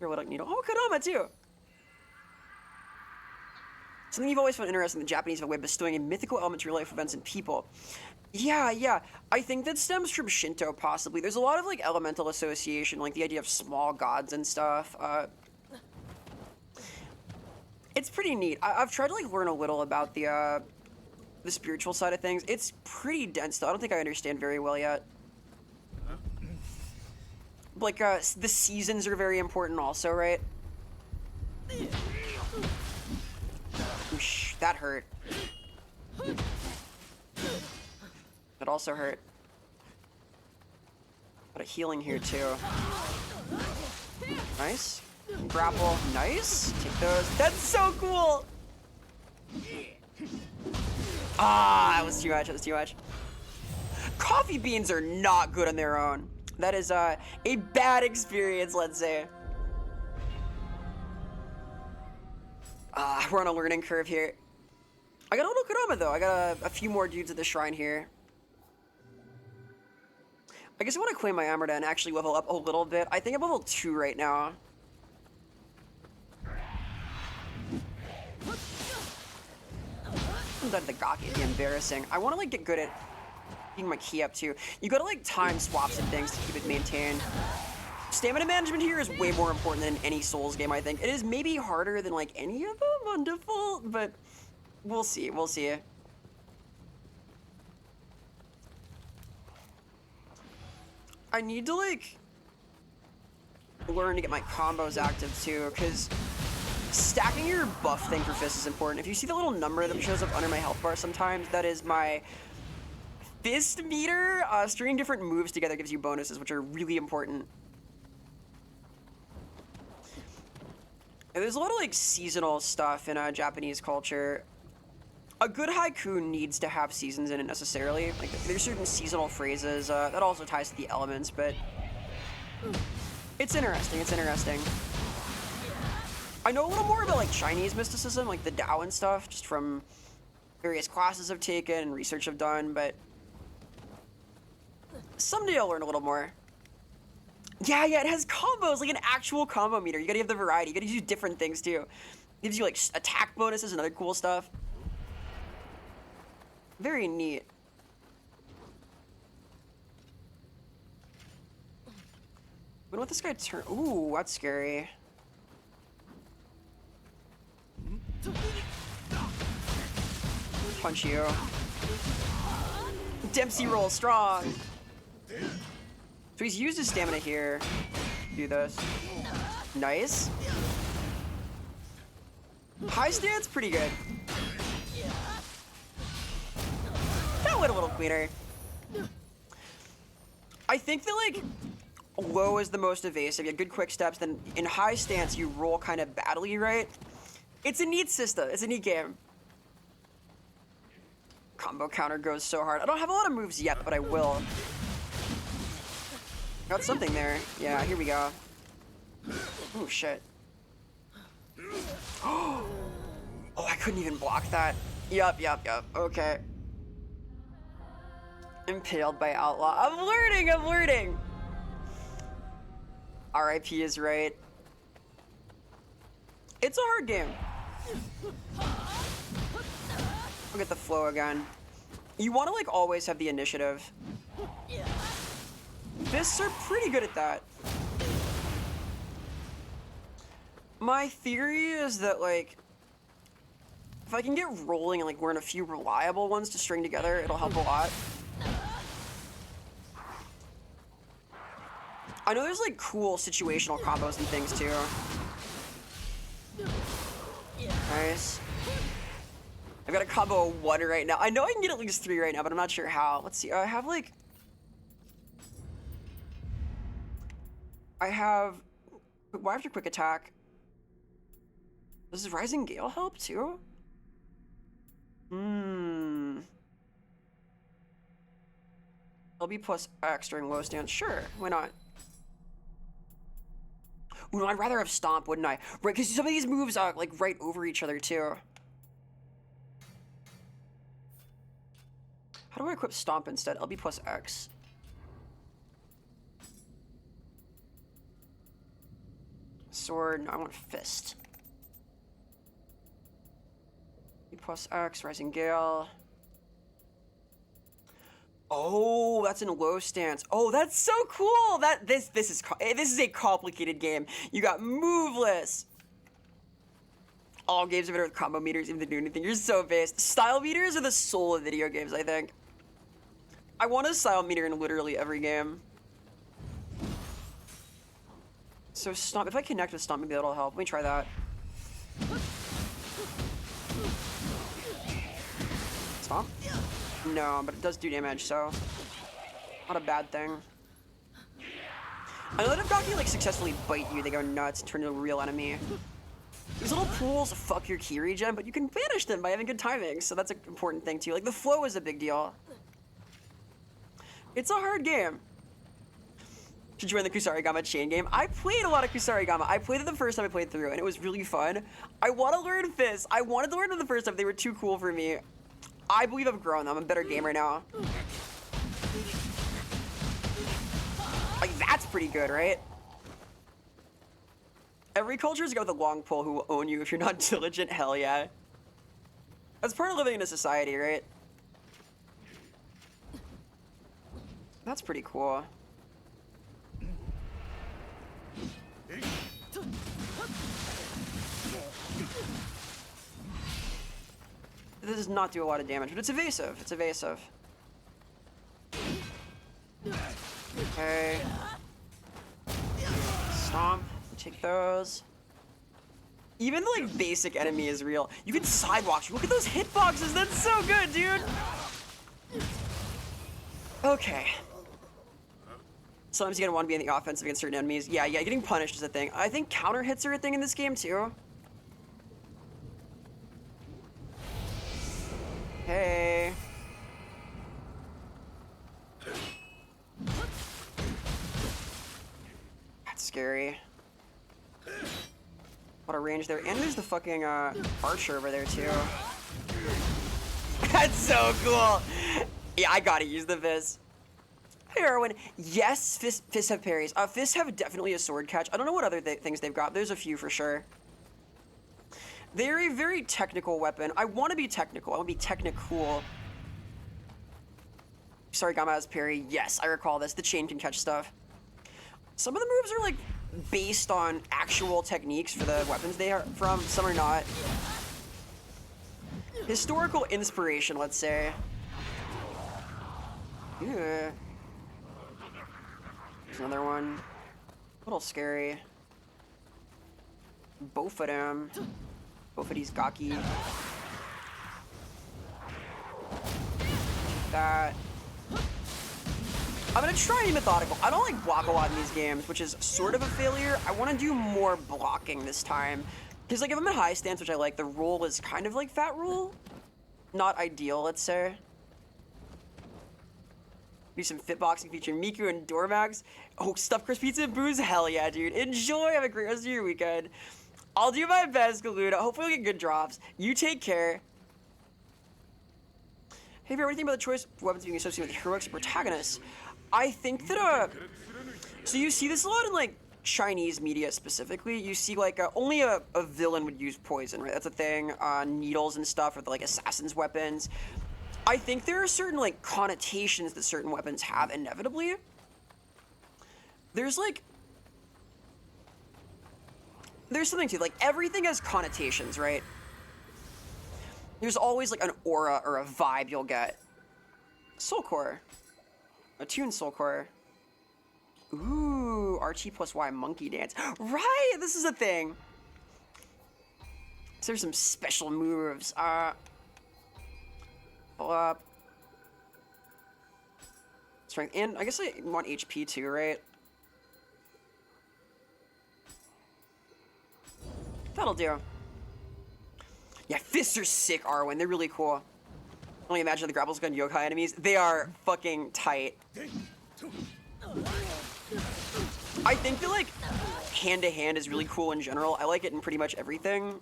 You're what I need. Oh, Kadama too. Something you've always found interesting, the Japanese have a way of bestowing a mythical element to real-life events and people. Yeah. I think that stems from Shinto, possibly. There's a lot of, like, elemental association, like the idea of small gods and stuff. It's pretty neat. I've tried to, like, learn a little about the spiritual side of things. It's pretty dense, though. I don't think I understand very well yet. Like, the seasons are very important also, right? Oosh, that hurt. That also hurt. Got a healing here, too. Nice. Grapple. Nice. Take those. That's so cool! Ah, that was too much. That was too much. Coffee beans are not good on their own. That is a bad experience, let's say. We're on a learning curve here. I got a little Kurama, though. I got a few more dudes at the shrine here. I guess I want to claim my Amrita and actually level up a little bit. I think I'm level 2 right now. That the Gaki would be embarrassing. I want to, like, get good at keeping my ki up, too. You gotta, like, time swaps and things to keep it maintained. Stamina management here is way more important than any Souls game, I think. It is maybe harder than, like, any of them on default, but we'll see. We'll see. I need to, like, learn to get my combos active, too, because stacking your buff thing for Fist is important. If you see the little number that shows up under my health bar sometimes, that is my Fist meter. Stringing different moves together gives you bonuses, which are really important. And there's a lot of, like, seasonal stuff in Japanese culture. A good haiku needs to have seasons in it necessarily. Like, there's certain seasonal phrases. That also ties to the elements, but it's interesting. It's interesting. I know a little more about, like, Chinese mysticism, like the Tao and stuff, just from various classes I've taken and research I've done, but someday I'll learn a little more. Yeah, it has combos, like an actual combo meter. You gotta have the variety. You gotta do different things, too. It gives you, like, attack bonuses and other cool stuff. Very neat. When would this guy turn? Ooh, that's scary. Punch you. Dempsey roll strong. So he's used his stamina here. Do this. Nice. High stance, pretty good. That went a little cleaner. I think that, like, low is the most evasive. You have good quick steps. Then in high stance, you roll kind of badly, right? It's a neat system. It's a neat game. Combo counter goes so hard. I don't have a lot of moves yet, but I will. Got something there. Yeah, here we go. Oh, shit. Oh, I couldn't even block that. Yup. Okay. Impaled by Outlaw. I'm learning! RIP is right. It's a hard game. I'll get the flow again. You want to, like, always have the initiative. Fists are pretty good at that. My theory is that, like, if I can get rolling and, like, learn a few reliable ones to string together, it'll help a lot. I know there's, like, cool situational combos and things, too. Nice. I've got a combo of 1 right now. I know I can get at least 3 right now, but I'm not sure how. Let's see. I have, like... Why after quick attack? Does Rising Gale help, too? LB plus X during low stance. Sure, why not? Ooh, no, I'd rather have Stomp, wouldn't I? Right, because some of these moves are, like, right over each other, too. How do I equip Stomp instead? LB plus X. Sword. No, I want Fist. plus X, Rising Gale. Oh, that's in low stance. Oh, that's so cool. This is a complicated game. You got moveless. All games are better with combo meters, even if they do anything. You're so based. Style meters are the soul of video games, I think. I want a style meter in literally every game. So stomp. If I connect with stomp, maybe that'll help. Let me try that. Stomp? No, but it does do damage, so not a bad thing. I know that if Gaki like successfully bite you, they go nuts and turn into a real enemy. These little pools fuck your key regen, but you can banish them by having good timing, so that's an important thing too. Like the flow is a big deal. It's a hard game. Should join the Kusarigama chain game. I played a lot of Kusarigama. I played it the first time I played through, and it was really fun. I want to learn Fist. I wanted to learn them the first time. They were too cool for me. I believe I've grown. I'm a better gamer now. Like, that's pretty good, right? Every culture's got with a long pole who will own you if you're not diligent. Hell yeah. That's part of living in a society, right? That's pretty cool. This does not do a lot of damage, but it's evasive. It's evasive. Okay. Stomp. Take those. Even the like basic enemy is real. You can sidewalk. Look at those hitboxes. That's so good, dude. Okay. Sometimes you're gonna want to be in the offensive against certain enemies. Yeah, getting punished is a thing. I think counter hits are a thing in this game too. Hey. That's scary. What a range there. And there's the fucking archer over there too. That's so cool. Yeah, I gotta use the Fist. Hey, Erwin. Yes, fists have parries. Fists have definitely a sword catch. I don't know what other things they've got. There's a few for sure. They're a very technical weapon. I want to be technical. I want to be technical. Sorry, Gama has parry. Yes, I recall this. The chain can catch stuff. Some of the moves are like based on actual techniques for the weapons they are from. Some are not. Historical inspiration, let's say. Yeah. There's another one. A little scary. Both of them. Both of these Gaki. That. I'm gonna try and be methodical. I don't like block a lot in these games, which is sort of a failure. I want to do more blocking this time. Because like if I'm in high stance, which I like, the roll is kind of like fat roll. Not ideal, let's say. Do some fitboxing featuring Miku and Dormax. Oh, stuffed crust pizza and booze? Hell yeah, dude. Enjoy. Have a great rest of your weekend. I'll do my best, Galuda. Hopefully we'll get good drops. You take care. Hey, Vera, what do you think about the choice of weapons being associated with heroics and protagonists? I think that, so you see this a lot in, like, Chinese media specifically. You see, like, only a villain would use poison, right? That's a thing. Needles and stuff, or, like, assassin's weapons. I think there are certain, like, connotations that certain weapons have, inevitably. There's, like... There's something to, like, everything has connotations, right? There's always, like, an aura or a vibe you'll get. Soul Core. Attuned Soul Core. Ooh, RT plus Y monkey dance. Right, this is a thing. So there's some special moves. Pull up. Strength, and I guess I want HP too, right? That'll do. Yeah, fists are sick, Arwen. They're really cool. Only imagine the grapples gun yokai enemies. They are fucking tight. I think that, like, hand-to-hand is really cool in general. I like it in pretty much everything.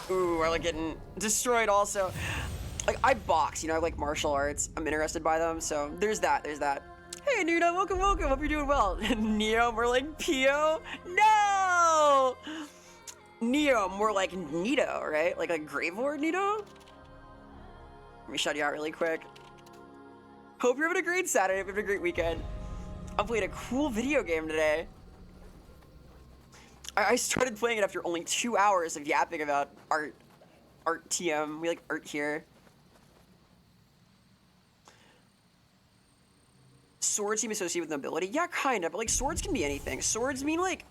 Ooh, I like getting destroyed also. Like, I box, you know, I like martial arts. I'm interested by them, so there's that, there's that. Hey, Nina, welcome, welcome. Hope you're doing well. Nioh, more like Pio? No! Nioh, more like Nito, right? Like a Grave Lord Nito? Let me shout you out really quick. Hope you're having a great Saturday, having a great weekend. I'm playing a cool video game today. I started playing it after only 2 hours of yapping about art TM. We like art here. Swords seem associated with nobility. Yeah, kind of, but like swords can be anything. Swords mean like,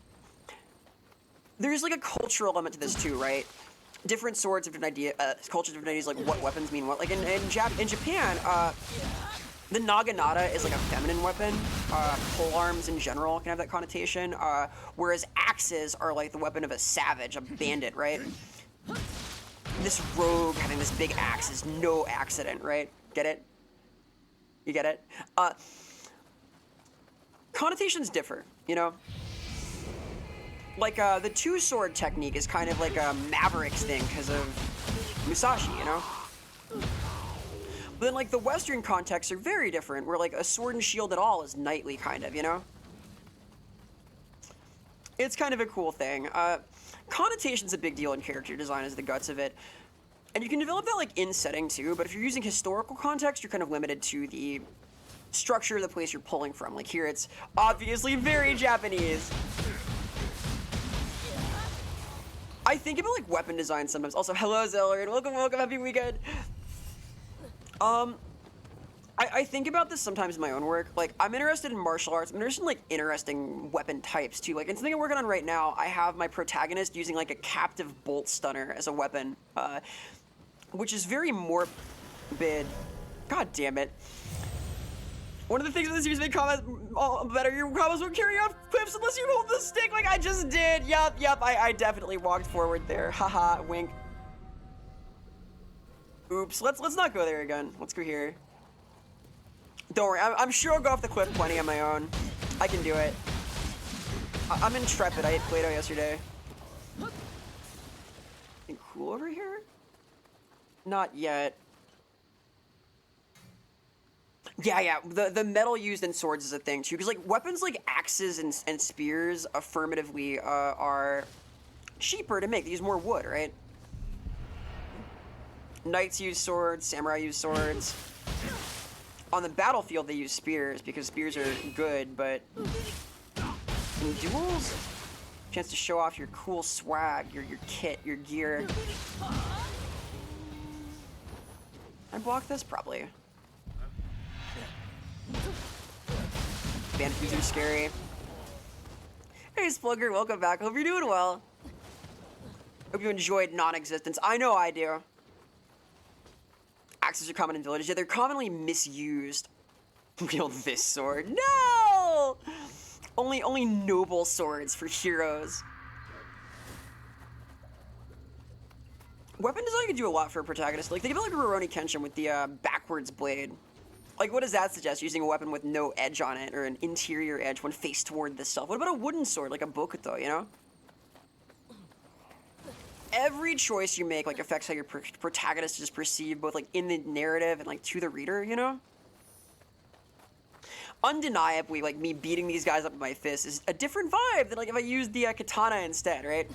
there's like a cultural element to this too, right? Different swords, different cultures, different ideas, like what weapons mean what. Like in Japan, the naginata is like a feminine weapon. Pole arms in general can have that connotation. Whereas axes are like the weapon of a savage, a bandit, right? This rogue having this big axe is no accident, right? Get it? You get it? Connotations differ, you know? Like, the two-sword technique is kind of like a Mavericks thing because of Musashi, you know? But then, like, the Western contexts are very different, where, like, a sword and shield at all is knightly, kind of, you know? It's kind of a cool thing. Connotation's a big deal in character design, is the guts of it. And you can develop that, like, in setting, too, but if you're using historical context, you're kind of limited to the structure of the place you're pulling from. Like, here it's obviously very Japanese. I think about, like, weapon design sometimes. Also, hello, Zeller, welcome, happy weekend. I think about this sometimes in my own work. Like, I'm interested in martial arts. I'm interested in, like, interesting weapon types, too. Like, in something I'm working on right now, I have my protagonist using, like, a captive bolt stunner as a weapon, which is very morbid. God damn it. One of the things in the series made comments better. Your combos won't carry off clips unless you hold the stick like I just did. Yup, I definitely walked forward there. Haha, wink. Oops, let's not go there again. Let's go here. Don't worry, I'm sure I'll go off the cliff plenty on my own. I can do it. I'm intrepid. I ate Play-Doh yesterday. Anything cool over here? Not yet. Yeah, the metal used in swords is a thing too, because like weapons like axes and spears affirmatively are cheaper to make. They use more wood, right? Knights use swords, samurai use swords. On the battlefield, they use spears because spears are good, but in duels, chance to show off your cool swag, your kit, your gear. I block this probably. Bandicoos are scary. Hey, Splugger, welcome back. Hope you're doing well. Hope you enjoyed non-existence. I know I do. Axes are common in villages, yet they're commonly misused. Wield this sword. No! Only noble swords for heroes. Weapon design can do a lot for a protagonist. Like, think about like Rurouni Kenshin with the backwards blade. Like, what does that suggest? Using a weapon with no edge on it, or an interior edge when faced toward this stuff. What about a wooden sword, like a Bokuto, you know? Every choice you make, like, affects how your protagonist is perceived, both, like, in the narrative and, like, to the reader, you know? Undeniably, like, me beating these guys up with my fist is a different vibe than, like, if I used the katana instead, right?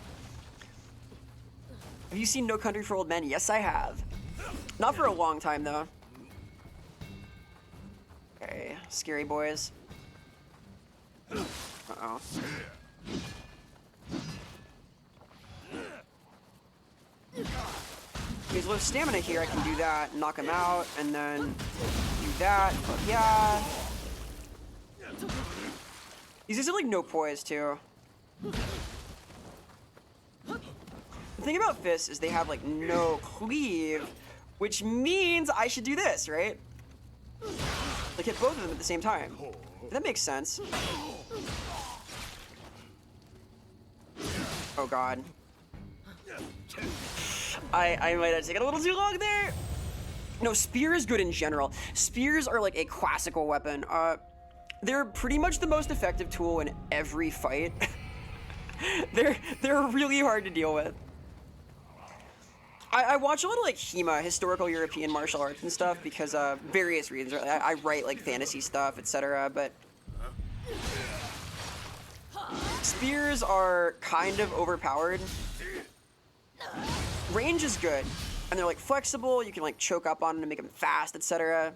Have you seen No Country for Old Men? Yes, I have. Not for a long time, though. Okay, scary boys. Uh-oh. He's low stamina here. I can do that, knock him out, and then do that. But yeah. These guys have like no poise too. The thing about fists is they have like no cleave, which means I should do this, right? Like hit both of them at the same time. That makes sense. Oh god. I might have taken a little too long there. No, spear is good in general. Spears are like a classical weapon. They're pretty much the most effective tool in every fight. They're really hard to deal with. I watch a lot of like HEMA, historical European martial arts and stuff, because various reasons. I write like fantasy stuff, etc. But spears are kind of overpowered. Range is good, and they're like flexible. You can like choke up on them to make them fast, etc.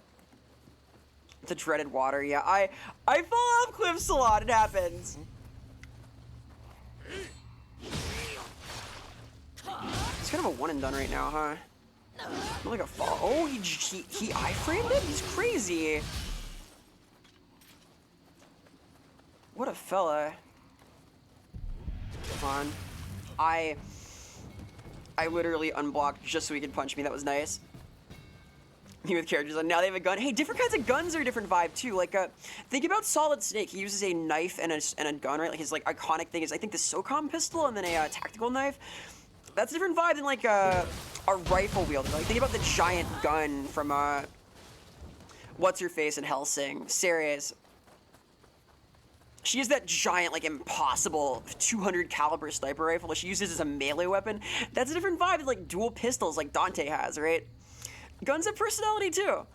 The dreaded water, yeah. I fall off cliffs a lot. It happens. It's kind of a one and done right now, huh? Not like a fall. Oh, he iframed it? He's crazy. What a fella. Come on. I literally unblocked just so he could punch me. That was nice. Me with characters on. Now they have a gun. Hey, different kinds of guns are a different vibe too. Like, think about Solid Snake. He uses a knife and a gun, right? Like his like iconic thing is I think the SOCOM pistol and then a tactical knife. That's a different vibe than like a rifle wielder. Like think about the giant gun from what's her face in Hellsing, Ceres. She has that giant, like, impossible 200 caliber sniper rifle that she uses as a melee weapon. That's a different vibe than, like, dual pistols like Dante has, right? Guns have personality, too.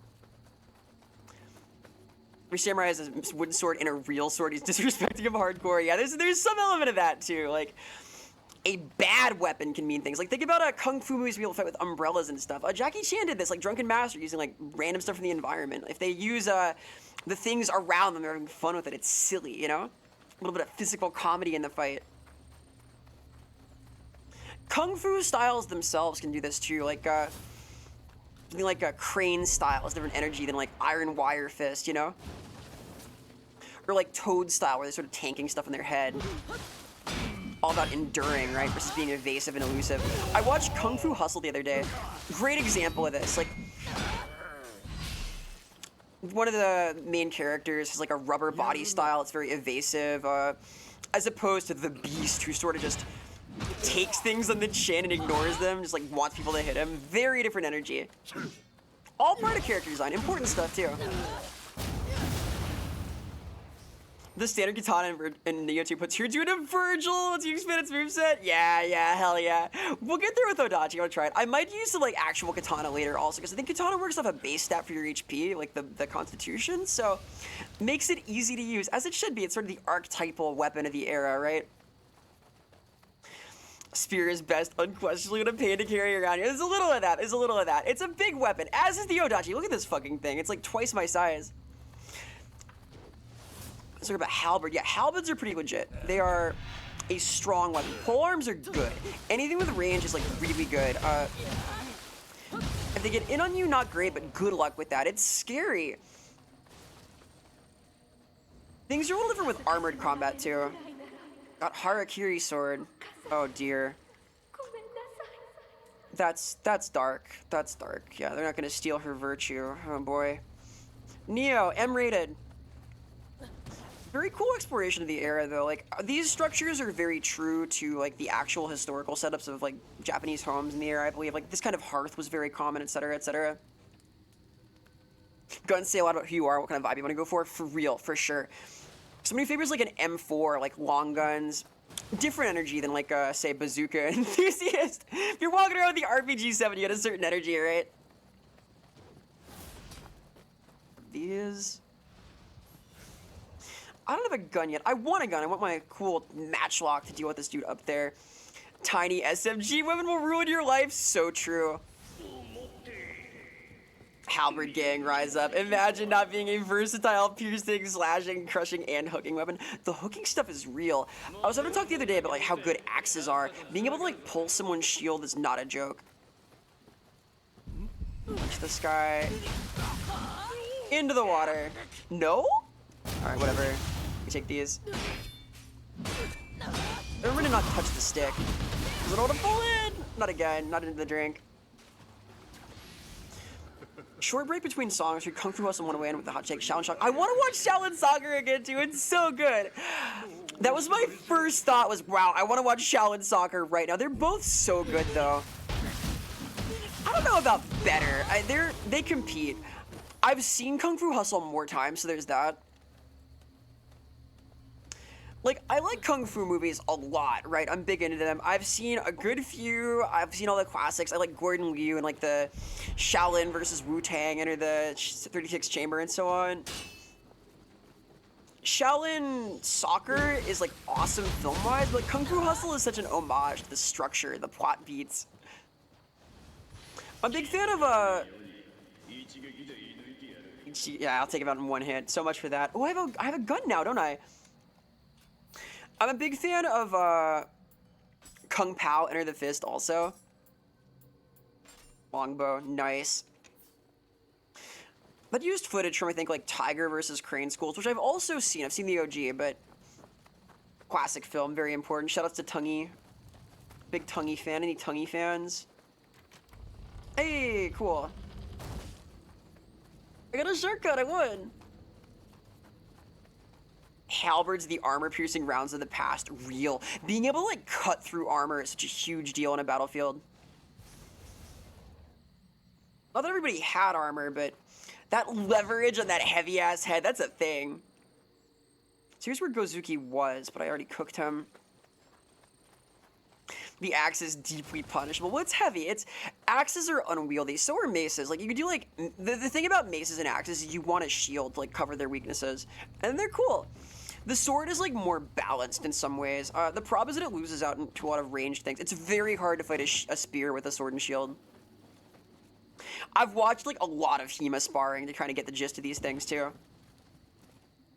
Every samurai has a wooden sword and a real sword. He's disrespecting him hardcore. Yeah, there's some element of that, too. Like, a bad weapon can mean things. Like, think about kung fu movies where people fight with umbrellas and stuff. Jackie Chan did this, like, Drunken Master, using, like, random stuff from the environment. If they use, the things around them, they're having fun with it. It's silly, you know? A little bit of physical comedy in the fight. Kung fu styles themselves can do this too. Like, something like a crane style has different energy than like iron wire fist, you know? Or like toad style, where they're sort of tanking stuff in their head. All about enduring, right? Versus being evasive and elusive. I watched Kung Fu Hustle the other day. Great example of this. Like, one of the main characters has like a rubber body style. It's very evasive, as opposed to the Beast, who sort of just takes things on the chin and ignores them, just like wants people to hit him. Very different energy. All part of character design, important stuff too. The standard katana in Nioh 2 puts Hirju into Virgil. Once you expand its moveset, yeah, hell yeah. We'll get there with Odachi. I'm gonna try it. I might use some like actual katana later also, because I think katana works off a base stat for your HP, like the Constitution. So makes it easy to use, as it should be. It's sort of the archetypal weapon of the era, right? Spear is best, unquestionably, when a pain to carry around. There's a little of that. There's a little of that. It's a big weapon, as is the Odachi. Look at this fucking thing. It's like twice my size. Let's talk about halberd. Yeah, halberds are pretty legit. They are a strong weapon. Polearms are good. Anything with range is like really good. If they get in on you, not great, but good luck with that. It's scary. Things are a little different with armored combat too. Got Harakiri sword. Oh dear. That's dark. That's dark. Yeah, they're not gonna steal her virtue. Oh boy. Nioh, M-rated. Very cool exploration of the era though. Like, these structures are very true to like the actual historical setups of like Japanese homes in the era, I believe. Like this kind of hearth was very common, etc., etc. Guns say a lot about who you are, what kind of vibe you want to go for real, for sure. Somebody favors like an M4, like long guns. Different energy than like say bazooka enthusiast. If you're walking around with the RPG-7, you get a certain energy, right? These. I don't have a gun yet. I want a gun. I want my cool matchlock to deal with this dude up there. Tiny SMG weapon will ruin your life. So true. Halberd gang, rise up. Imagine not being a versatile, piercing, slashing, crushing, and hooking weapon. The hooking stuff is real. I was having a talk the other day about like how good axes are. Being able to like pull someone's shield is not a joke. Punch this guy. Into the water. No? Alright, whatever. We take these. Remember to not touch the stick. Is it all to pull in? Not again. Not into the drink. Short break between songs. Your Kung Fu Hustle one away and with the hot shake. Shaolin Shock. I want to watch Shaolin Soccer again too. It's so good. That was my first thought. Was wow. I want to watch Shaolin Soccer right now. They're both so good though. I don't know about better. They compete. I've seen Kung Fu Hustle more times, so there's that. Like, I like Kung Fu movies a lot, right? I'm big into them. I've seen a good few. I've seen all the classics. I like Gordon Liu and like the Shaolin versus Wu-Tang, Enter the 36 Chamber and so on. Shaolin Soccer is like awesome film-wise, but Kung Fu Hustle is such an homage to the structure, the plot beats. I'm a big fan of yeah, I'll take him out in one hit. So much for that. Oh, I have a gun now, don't I? I'm a big fan of Kung Pao Enter the Fist also. Longbow, nice. That used footage from, I think, like Tiger versus Crane Schools, which I've also seen. I've seen the OG, but classic film, very important. Shoutouts to Tungy. Big Tungy fan. Any Tungy fans? Hey, cool. I got a shortcut, I won. Halberds, the armor-piercing rounds of the past, real. Being able to, like, cut through armor is such a huge deal in a battlefield. Not that everybody had armor, but that leverage on that heavy-ass head, that's a thing. So here's where Gozuki was, but I already cooked him. The axe is deeply punishable. Well, it's heavy. Axes are unwieldy. So are maces. Like, you could do, like... The thing about maces and axes is you want a shield to, like, cover their weaknesses. And they're cool. The sword is, like, more balanced in some ways. The problem is that it loses out to a lot of ranged things. It's very hard to fight a spear with a sword and shield. I've watched, like, a lot of HEMA sparring to try to get the gist of these things, too.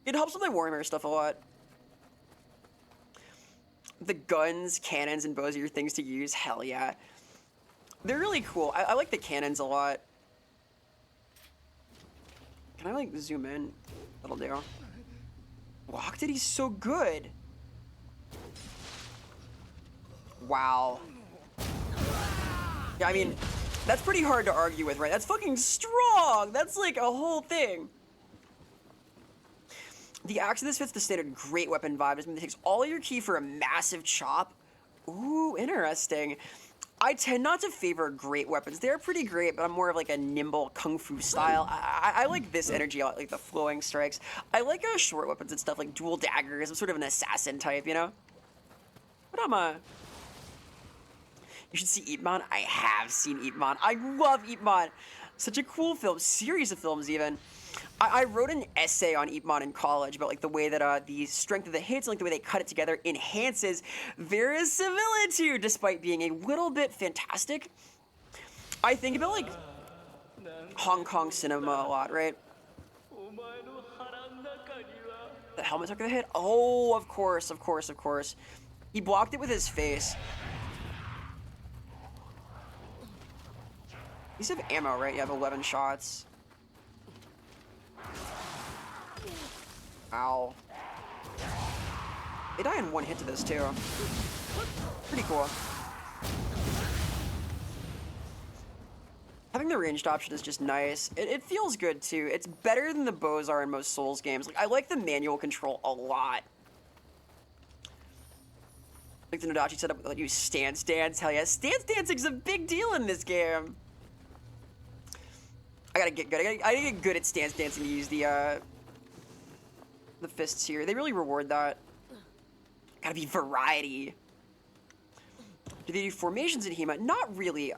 It helps with my Warhammer stuff a lot. The guns, cannons, and bows are your things to use. Hell yeah. They're really cool. I like the cannons a lot. Can I, like, zoom in? That'll do. Locked it? He's so good. Wow. Yeah, I mean, that's pretty hard to argue with, right? That's fucking strong! That's, like, a whole thing. The axe of this fits the standard great weapon vibe. It takes all your ki for a massive chop. Ooh, interesting. I tend not to favor great weapons. They're pretty great, but I'm more of like a nimble kung fu style. I like this energy a lot, like the flowing strikes. I like short weapons and stuff like dual daggers. I'm sort of an assassin type, you know? But you should see Ip Man. I have seen Ip Man. I love Ip Man. Such a cool film. Series of films, even. I wrote an essay on Ip Man in college about like the way that the strength of the hits and like the way they cut it together enhances verisimilitude despite being a little bit fantastic. I think about like Hong Kong cinema a lot, right? The helmet stuck to the head? Oh, of course, of course, of course. He blocked it with his face. These have ammo, right? You have 11 shots. Ow. They die in one hit to this, too. Pretty cool. Having the ranged option is just nice. It feels good, too. It's better than the bows are in most Souls games. Like, I like the manual control a lot. Like the Nodachi setup, let you stance dance. Hell yeah. Stance dancing's a big deal in this game. I gotta get good. I gotta get good at stance dancing to use the fists here. They really reward that. Gotta be variety. Do they do formations in HEMA? Not really.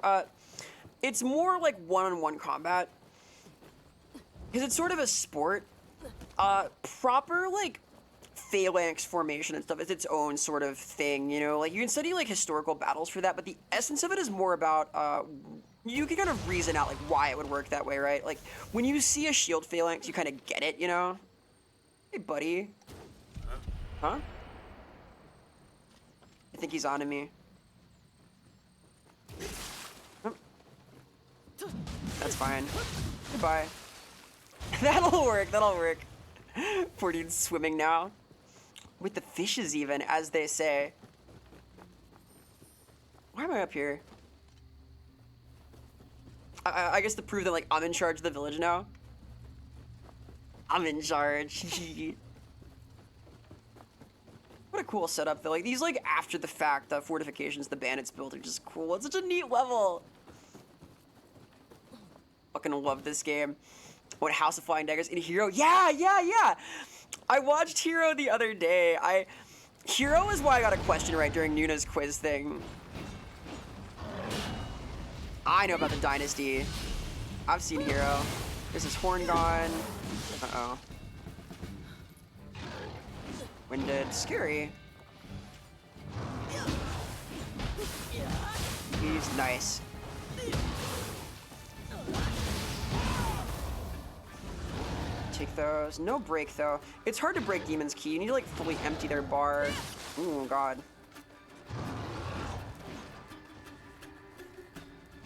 It's more like one-on-one combat. Because it's sort of a sport. Proper, like, phalanx formation and stuff is its own sort of thing, you know? Like, you can study, like, historical battles for that, but the essence of it is more about, you can kind of reason out, like, why it would work that way, right? Like, when you see a shield phalanx, you kind of get it, you know? Hey, buddy. Huh? I think he's onto me. Oh. That's fine. Goodbye. That'll work, that'll work. Poor dude's swimming now. With the fishes even, as they say. Why am I up here? I guess to prove that, like, I'm in charge of the village now. I'm in charge. What a cool setup, though. Like, these, like, after-the-fact fortifications the bandits built are just cool. It's such a neat level. Fucking love this game. What, House of Flying Daggers in Hero? Yeah! I watched Hero the other day. Hero is why I got a question right during Nuna's quiz thing. I know about the Dynasty. I've seen Hero. There's his horn gone. Uh-oh. Winded. Scary. He's nice. Take those. No break though. It's hard to break Demon's Key. You need to like fully empty their bar. Oh god.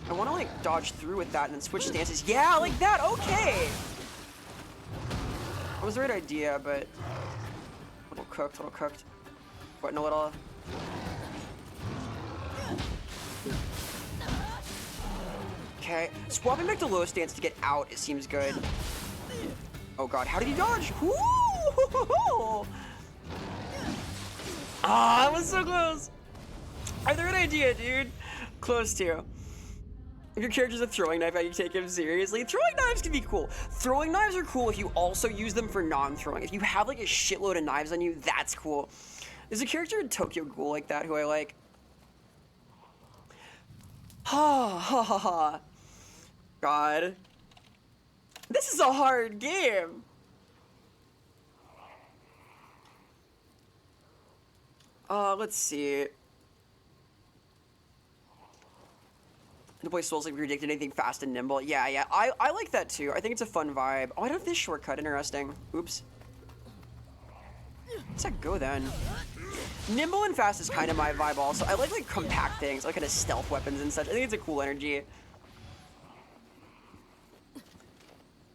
I want to like dodge through with that and then switch stances. Yeah, like that. Okay. That was the right idea, but a little cooked, Putting a little. Okay, swapping back to low stance to get out, it seems good. Oh god, how did he dodge? Woo! Ah, that was so close. I had the right idea, dude. Close to. If your character's a throwing knife, how you take him seriously? Throwing knives can be cool. Throwing knives are cool if you also use them for non-throwing. If you have like a shitload of knives on you, that's cool. There's a character in Tokyo Ghoul like that who I like. Ha ha ha ha. God. This is a hard game. Let's see. To play Souls like we predicted anything fast and nimble. Yeah, I like that too. I think it's a fun vibe. Oh, I don't have this shortcut. Interesting. Oops. Let's that go then. Nimble and fast is kind of my vibe also. I like compact things, like kind of stealth weapons and such. I think it's a cool energy.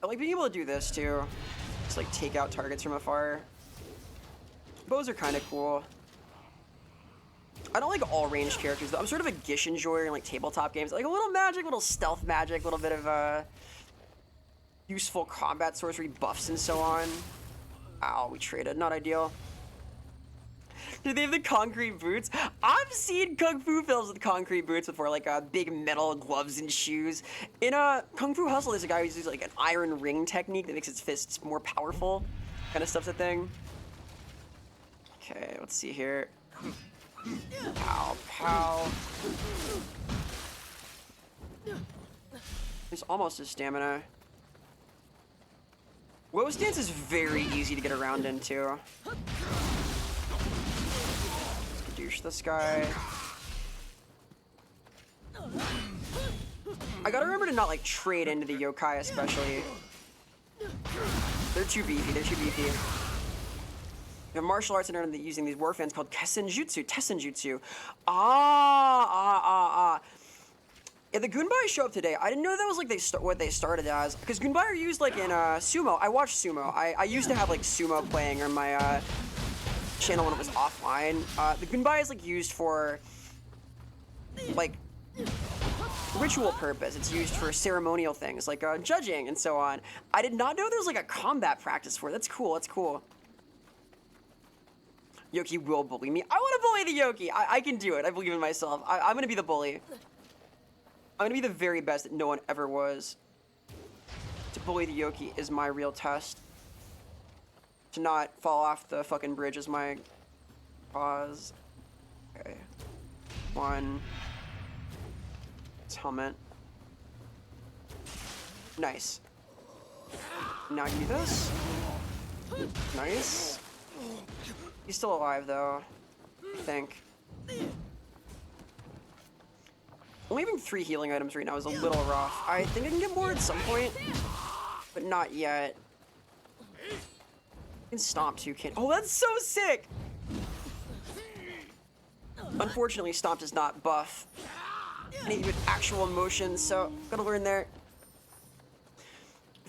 I like being able to do this too. Just like take out targets from afar. Bows are kind of cool. I don't like all ranged characters though. I'm sort of a Gish enjoyer in like tabletop games. Like a little magic, little stealth magic, a little bit of useful combat sorcery buffs and so on. Ow, we traded. Not ideal. Do they have the concrete boots? I've seen Kung Fu films with concrete boots before, like big metal gloves and shoes. In Kung Fu Hustle, there's a guy who uses like an iron ring technique that makes his fists more powerful. Kind of stuff's a thing. Okay, let's see here. Pow, pow. It's almost his stamina. Low stance is very easy to get around into. Douche this guy. I gotta remember to not like trade into the yokai especially. They're too beefy. We have martial arts and using these war fans called Kessenjutsu. Yeah, the Gunbai show up today. I didn't know that was like what they started as. Because Gunbai are used like in sumo. I watch sumo. I used to have like sumo playing on my channel when it was offline. The Gunbai is like used for like ritual purpose. It's used for ceremonial things like judging and so on. I did not know there was like a combat practice for it. That's cool. Yoki will bully me. I want to bully the Yoki. I can do it. I believe in myself. I'm going to be the bully. I'm going to be the very best that no one ever was. To bully the Yoki is my real test. To not fall off the fucking bridge is my cause. Okay. One. It's helmet. Nice. Now give me this. Nice. He's still alive though, I think. Only having 3 healing items right now is a little rough. I think I can get more at some point, but not yet. I can stomp too, kid. Oh, that's so sick! Unfortunately, stomp does not buff anything with actual motion, so gotta learn there.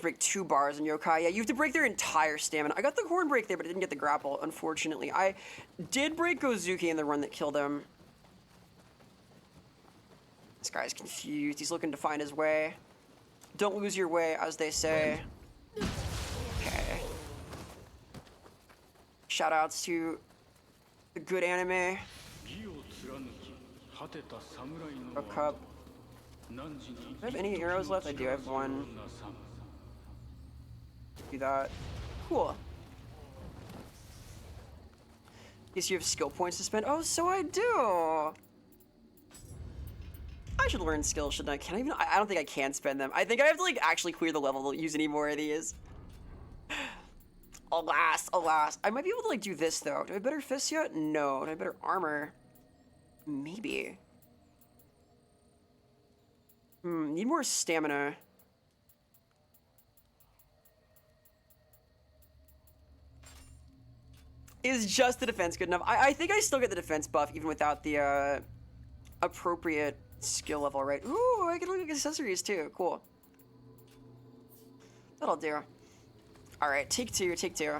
Break 2 bars in yokai. Yeah, you have to break their entire stamina. I got the horn break there, but I didn't get the grapple, unfortunately. I did break Gozuki in the run that killed him. This guy's confused. He's looking to find his way. Don't lose your way, as they say. Okay. Shoutouts to the good anime. A cup. Do I have any arrows left? I do. I have 1. Do that. Cool. Guess you have skill points to spend. Oh, so I do. I should learn skills, shouldn't I? Can I even? I don't think I can spend them. I think I have to like actually clear the level to use any more of these. Alas, alas. I might be able to like do this though. Do I have better fists yet? No. Do I have better armor? Maybe. Need more stamina. Is just the defense good enough? I think I still get the defense buff even without the appropriate skill level, right? Ooh, I can look at accessories too. Cool. That'll do. Alright, take two, take two.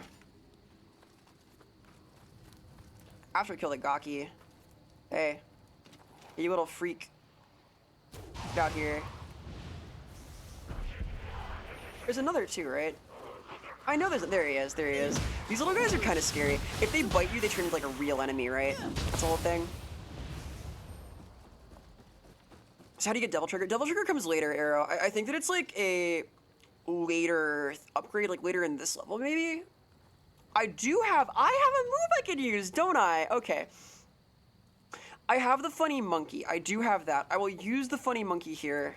After I kill the Gaki. Hey. You little freak. Get out here. There's another two, right? I know there he is, there he is. These little guys are kind of scary. If they bite you, they turn into like a real enemy, right? That's the whole thing. So how do you get Devil Trigger? Devil Trigger comes later, Arrow. I think that it's like a later upgrade, like later in this level, maybe? I have a move I can use, don't I? Okay. I have the funny monkey. I do have that. I will use the funny monkey here.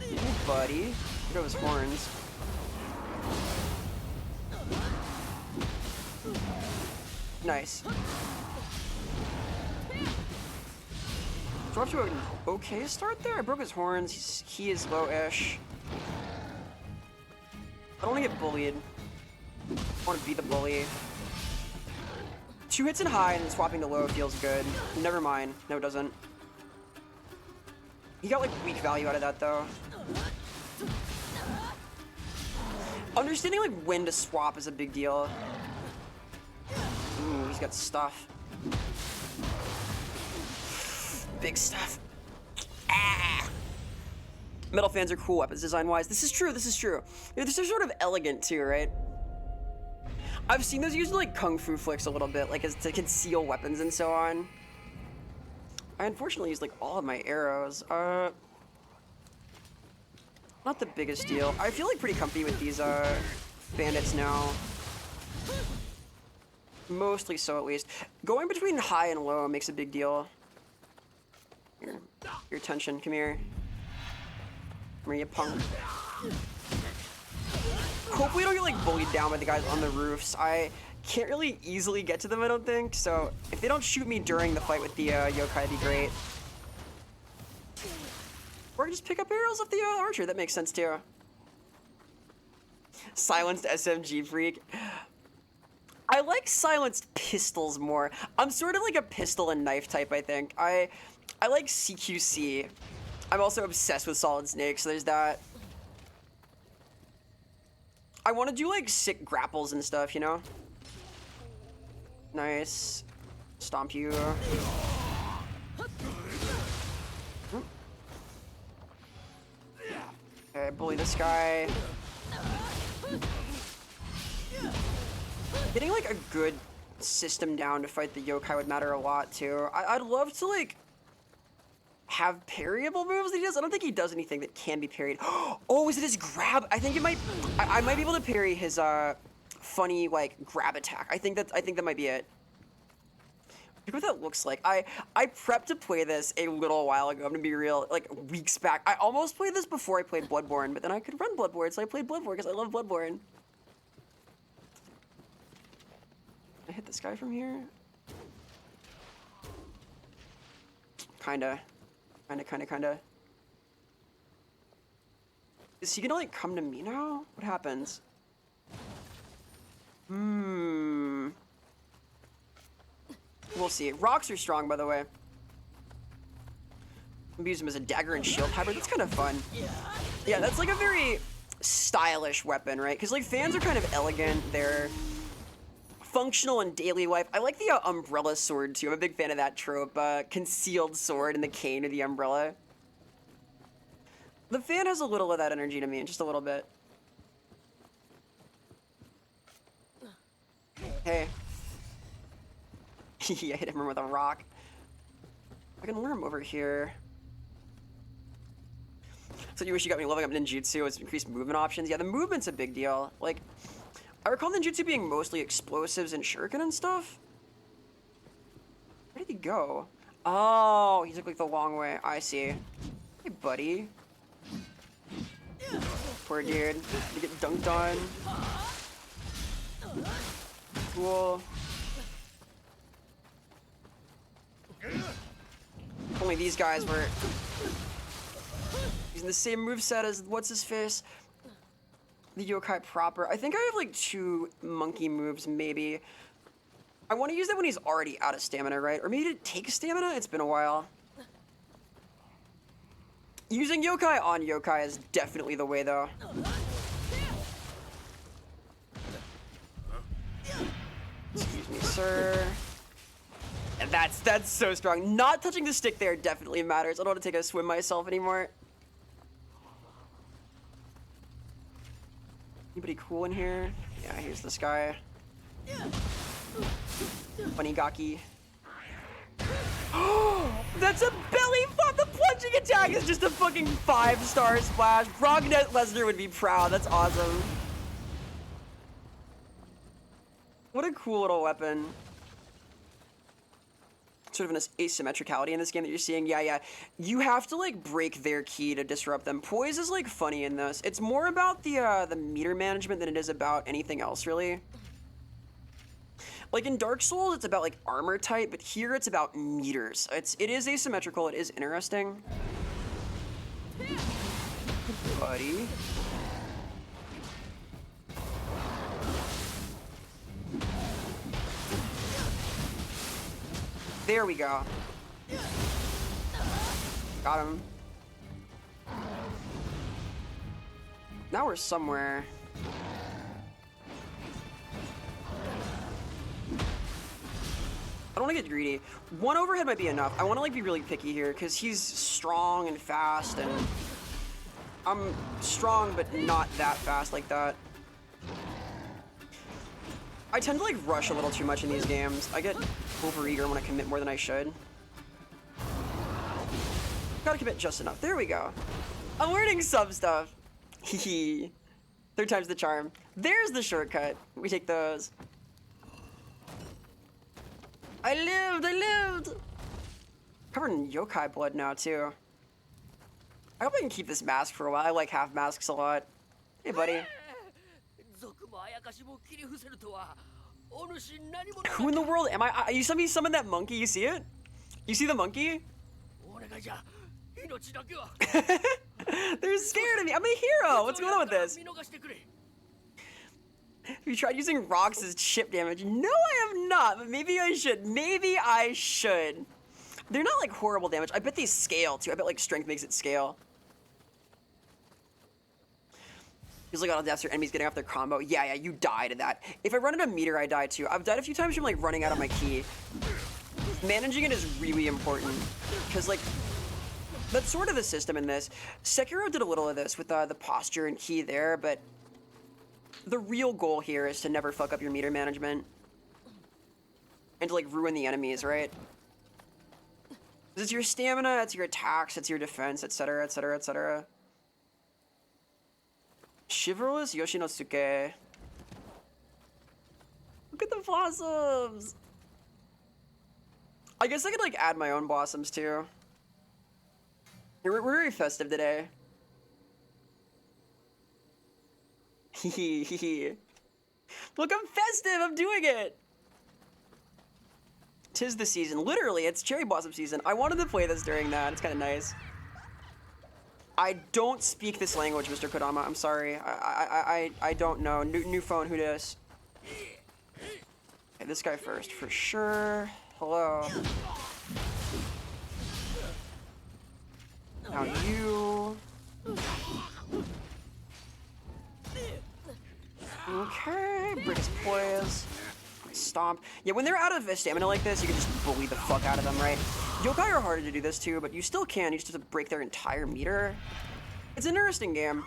Hey, buddy. Look at his horns. Nice. So we're off to an okay start there. I broke his horns. He is low-ish. I don't want to get bullied. I want to be the bully. 2 hits in high and then swapping to low feels good. Never mind. No, it doesn't. He got like weak value out of that though. Understanding like when to swap is a big deal. Ooh, he's got stuff. Big stuff. Ah! Metal fans are cool weapons design-wise. This is true, this is true. They're sort of elegant too, right? I've seen those used in like kung fu flicks a little bit, like as to conceal weapons and so on. I unfortunately used like all of my arrows. Not the biggest deal. I feel like pretty comfy with these bandits now. Mostly so, at least. Going between high and low makes a big deal. Here, your attention. Come here. Come here, you punk. Hopefully I don't get like bullied down by the guys on the roofs. I can't really easily get to them, I don't think. So if they don't shoot me during the fight with the yokai, it'd be great. Or I can just pick up arrows off the archer. That makes sense too. Silenced SMG freak. I like silenced pistols more. I'm sort of like a pistol and knife type, I think. I like CQC. I'm also obsessed with Solid Snake, so there's that. I want to do like sick grapples and stuff, you know? Nice. Stomp you. Okay, bully this guy. Getting like a good system down to fight the yokai would matter a lot too. I'd love to like have parryable moves that he does. I don't think he does anything that can be parried. Oh, is it his grab? I think it might. I might be able to parry his funny like grab attack. I think that might be it. Look what that looks like. I prepped to play this a little while ago. I'm gonna be real, like weeks back. I almost played this before I played Bloodborne, but then I could run Bloodborne, so I played Bloodborne because I love Bloodborne. Can I hit this guy from here? Kinda. Is he gonna like come to me now? What happens? We'll see. Rocks are strong, by the way. I'm gonna use them as a dagger and shield hybrid. That's kind of fun. Yeah, that's like a very stylish weapon, right? Because like fans are kind of elegant. They're functional in daily life. I like the umbrella sword too. I'm a big fan of that trope. Concealed sword and the cane or the umbrella. The fan has a little of that energy to me, just a little bit. Hey. Yeah, I hit him with a rock. I can lure him over here. So you wish you got me leveling up ninjutsu with increased movement options? Yeah, the movement's a big deal. Like, I recall ninjutsu being mostly explosives and shuriken and stuff. Where did he go? Oh, he took like the long way. I see. Hey, buddy. Poor dude. You get dunked on. Cool. If only these guys were using the same moveset as what's his face? The yokai proper. I think I have like 2 monkey moves, maybe. I want to use that when he's already out of stamina, right? Or maybe to take stamina? It's been a while. Using yokai on yokai is definitely the way, though. Excuse me, sir. And that's so strong. Not touching the stick there definitely matters. I don't want to take a swim myself anymore. Anybody cool in here? Yeah, here's this guy. Funny-gaki. That's a belly flop! The plunging attack is just a fucking 5-star splash. Brock Lesnar would be proud. That's awesome. What a cool little weapon. Sort of an asymmetricality in this game that you're seeing. Yeah. You have to, like, break their ki to disrupt them. Poise is, like, funny in this. It's more about the meter management than it is about anything else, really. Like, in Dark Souls, it's about, like, armor type, but here it's about meters. It is asymmetrical. It is interesting. Buddy. There we go. Got him. Now we're somewhere. I don't want to get greedy. 1 overhead might be enough. I want to like be really picky here because he's strong and fast, and I'm strong but not that fast like that. I tend to like rush a little too much in these games. I get overeager and want to commit more than I should. Gotta commit just enough. There we go. I'm learning some stuff. Hehe. 3rd time's the charm. There's the shortcut. We take those. I lived! Covered in yokai blood now, too. I hope I can keep this mask for a while. I like half masks a lot. Hey, buddy. Who in the world am I? You saw me summon that monkey, you see it? You see the monkey? They're scared of me. I'm a hero. What's going on with this? Have you tried using rocks as chip damage? No, I have not, but maybe I should. Maybe I should. They're not like horrible damage. I bet they scale too. I bet like strength makes it scale. He's like, oh, that's your enemies getting off their combo. Yeah, you die to that. If I run into a meter, I die too. I've died a few times from like running out of my ki. Managing it is really important because like that's sort of the system in this. Sekiro did a little of this with the posture and ki there, but the real goal here is to never fuck up your meter management and to like ruin the enemies, right? It's your stamina, it's your attacks, it's your defense, etc, etc, etc. Chivalrous Yoshinosuke. Look at the blossoms! I guess I could like add my own blossoms too. We're very festive today. Look, I'm festive! I'm doing it! 'Tis the season. Literally, it's cherry blossom season. I wanted to play this during that. It's kind of nice. I don't speak this language, Mr. Kodama. I'm sorry. I don't know. New phone, who dis? Okay, this guy first, for sure. Hello. Now you. Okay, break his poise. Stomp. Yeah, when they're out of stamina like this, you can just bully the fuck out of them, right? Yokai are harder to do this too, but you still can. You just have to break their entire meter. It's an interesting game.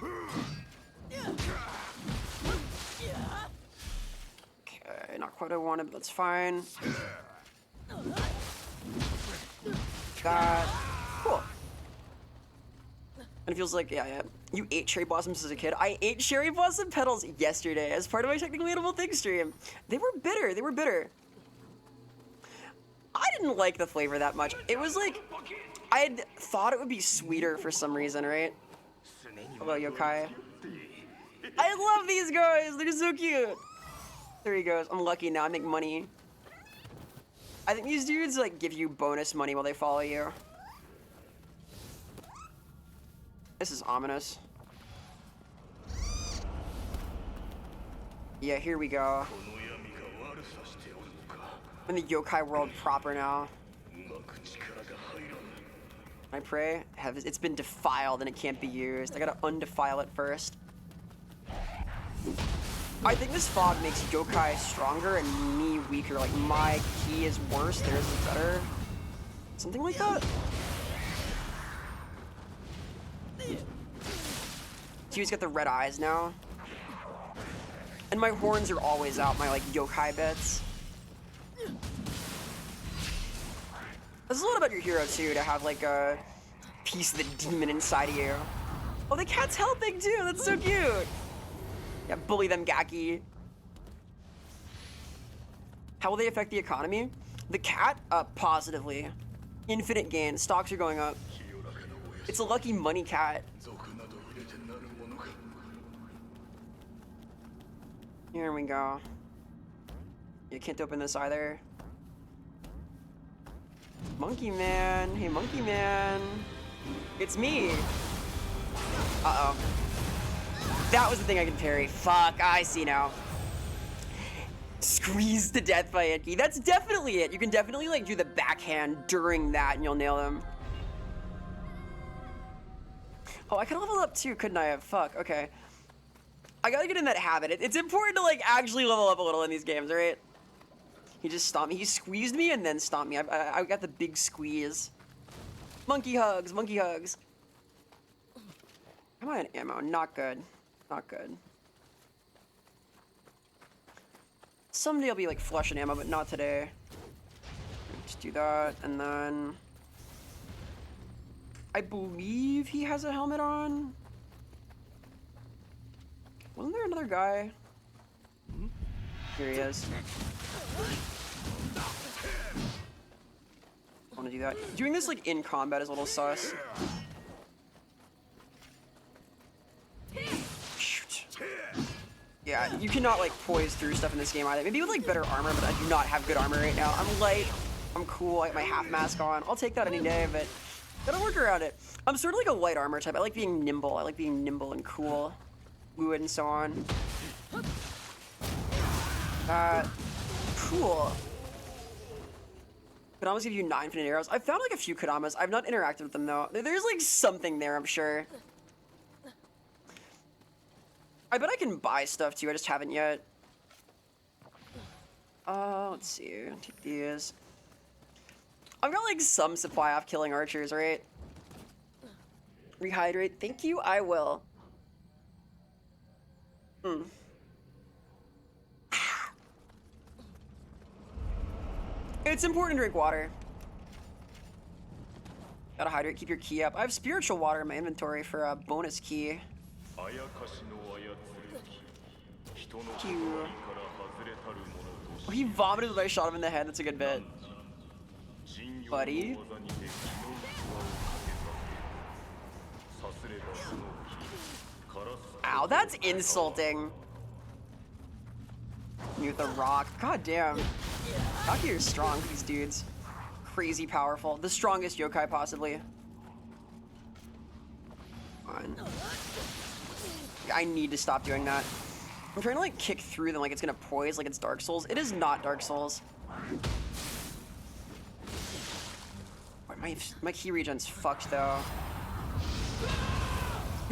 Okay, not quite what I wanted, but that's fine. That. Cool. And it feels like, yeah. You ate cherry blossoms as a kid. I ate cherry blossom petals yesterday as part of my technically edible thing stream. They were bitter. I didn't like the flavor that much. It was like, I had thought it would be sweeter for some reason, right? Hello, yokai. I love these guys. They're so cute. There he goes. I'm lucky now. I make money. I think these dudes like give you bonus money while they follow you. This is ominous. Yeah, here we go. I'm in the yokai world proper now. I pray. It's been defiled and it can't be used. I gotta undefile it first. I think this fog makes yokai stronger and me weaker. Like my ki is worse, theirs is better. Something like that. Q's got the red eyes now. And my horns are always out, my like yokai bits. This is a lot about your hero too, to have like a piece of the demon inside of you. Oh, the cat's helping too, that's so cute. Yeah, bully them, Gaki. How will they affect the economy? The cat, positively. Infinite gain, stocks are going up. It's a lucky money cat. Here we go. You can't open this either. Monkey man, hey monkey man. It's me. Uh-oh. That was the thing I could parry. Fuck, I see now. Squeezed to death by Icky. That's definitely it. You can definitely like do the backhand during that and you'll nail them. Oh, I could've leveled up too, couldn't I have? Fuck, okay. I gotta get in that habit. It's important to like actually level up a little in these games, right? He just stomped me. He squeezed me and then stomped me. I got the big squeeze. Monkey hugs, monkey hugs. Come on, ammo. Not good. Not good. Someday I'll be like flush in ammo, but not today. Just do that, and then... I believe he has a helmet on. Wasn't there another guy? Here he is. I want to do that. Doing this like in combat is a little sus. Shoot. Yeah, you cannot like poise through stuff in this game either. Maybe with like better armor, but I do not have good armor right now. I'm light. I'm cool. I have my half mask on. I'll take that any day, but gotta work around it. I'm sort of like a light armor type. I like being nimble. I like being nimble and cool. Fluid and so on. Cool. Kodamas give you 9 infinite arrows. I've found like a few Kodamas. I've not interacted with them though. There's like something there, I'm sure. I bet I can buy stuff too, I just haven't yet. Let's see. Take these. I've got like some supply off killing archers, right? Rehydrate. Thank you, I will. It's important to drink water. Gotta hydrate, keep your key up. I have spiritual water in my inventory for a bonus key. Cute. Oh, he vomited when I shot him in the head. That's a good bit. Buddy. Ow, that's insulting. You with the rock. God damn. Taki is strong, these dudes. Crazy powerful. The strongest yokai, possibly. Fine. I need to stop doing that. I'm trying to like kick through them like it's gonna poise like it's Dark Souls. It is not Dark Souls. My key regen's fucked though.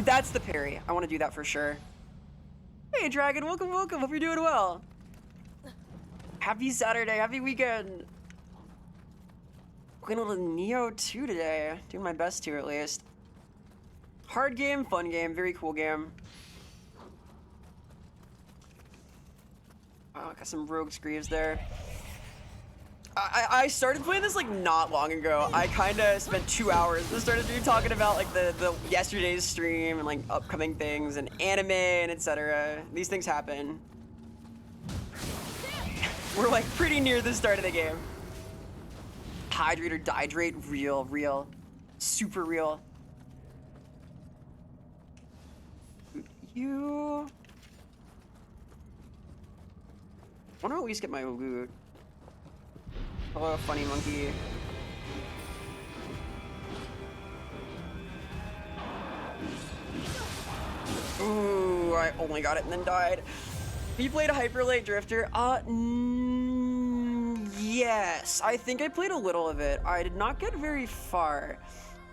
That's the parry. I want to do that for sure. Hey Dragon, welcome, welcome. Hope you're doing well. Happy Saturday, happy weekend. Playing a little Nioh 2 today. Doing my best to at least. Hard game, fun game, very cool game. Oh, got some rogue screeves there. I started playing this like not long ago. I kind of spent 2 hours. I started talking about like the yesterday's stream and like upcoming things and anime and etc. These things happen. We're like pretty near the start of the game. Hydrate or dihydrate, real, real, super real. You. want to at least get my loot. Hello, funny monkey. Ooh, I only got it and then died. You played Hyper Light Drifter? Yes. I think I played a little of it. I did not get very far.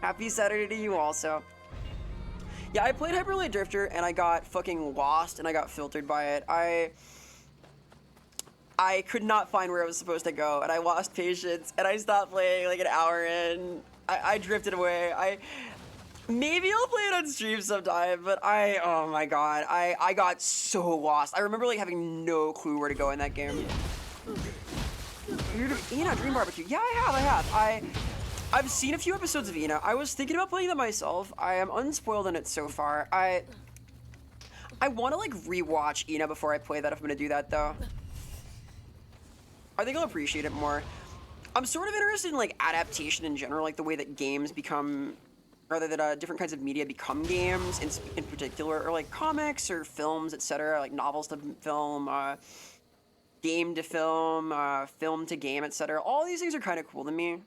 Happy Saturday to you also. Yeah, I played Hyper Light Drifter and I got fucking lost and I got filtered by it. I could not find where I was supposed to go and I lost patience and I stopped playing like an hour in. I drifted away. Maybe I'll play it on stream sometime, but oh my god, I got so lost. I remember like having no clue where to go in that game. Ina Dream Barbecue. Yeah, I have. I've seen a few episodes of Ina. I was thinking about playing that myself. I am unspoiled in it so far. I want to like rewatch Ina before I play that if I'm gonna do that though. I think I'll appreciate it more. I'm sort of interested in like adaptation in general, like the way that games become, rather that different kinds of media become games in particular, or like comics or films, etc., like novels to film, game to film, film to game, etc. All these things are kind of cool to me.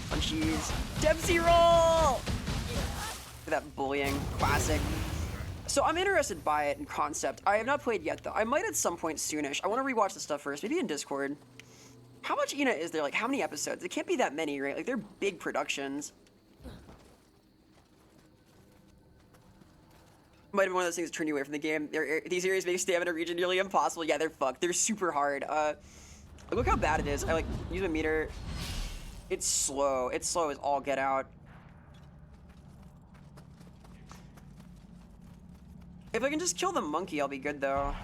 Punchies. Dempsey roll! That bullying, classic. So I'm interested by it in concept. I have not played yet though. I might at some point soonish. I want to rewatch the stuff first, maybe in Discord. How much Ina is there? Like how many episodes? It can't be that many, right? Like they're big productions. Might have been one of those things that turn you away from the game. These areas make stamina region nearly impossible. Yeah, they're fucked. They're super hard. Look how bad it is. I like use my meter. It's slow. It's slow as all get out. If I can just kill the monkey, I'll be good though.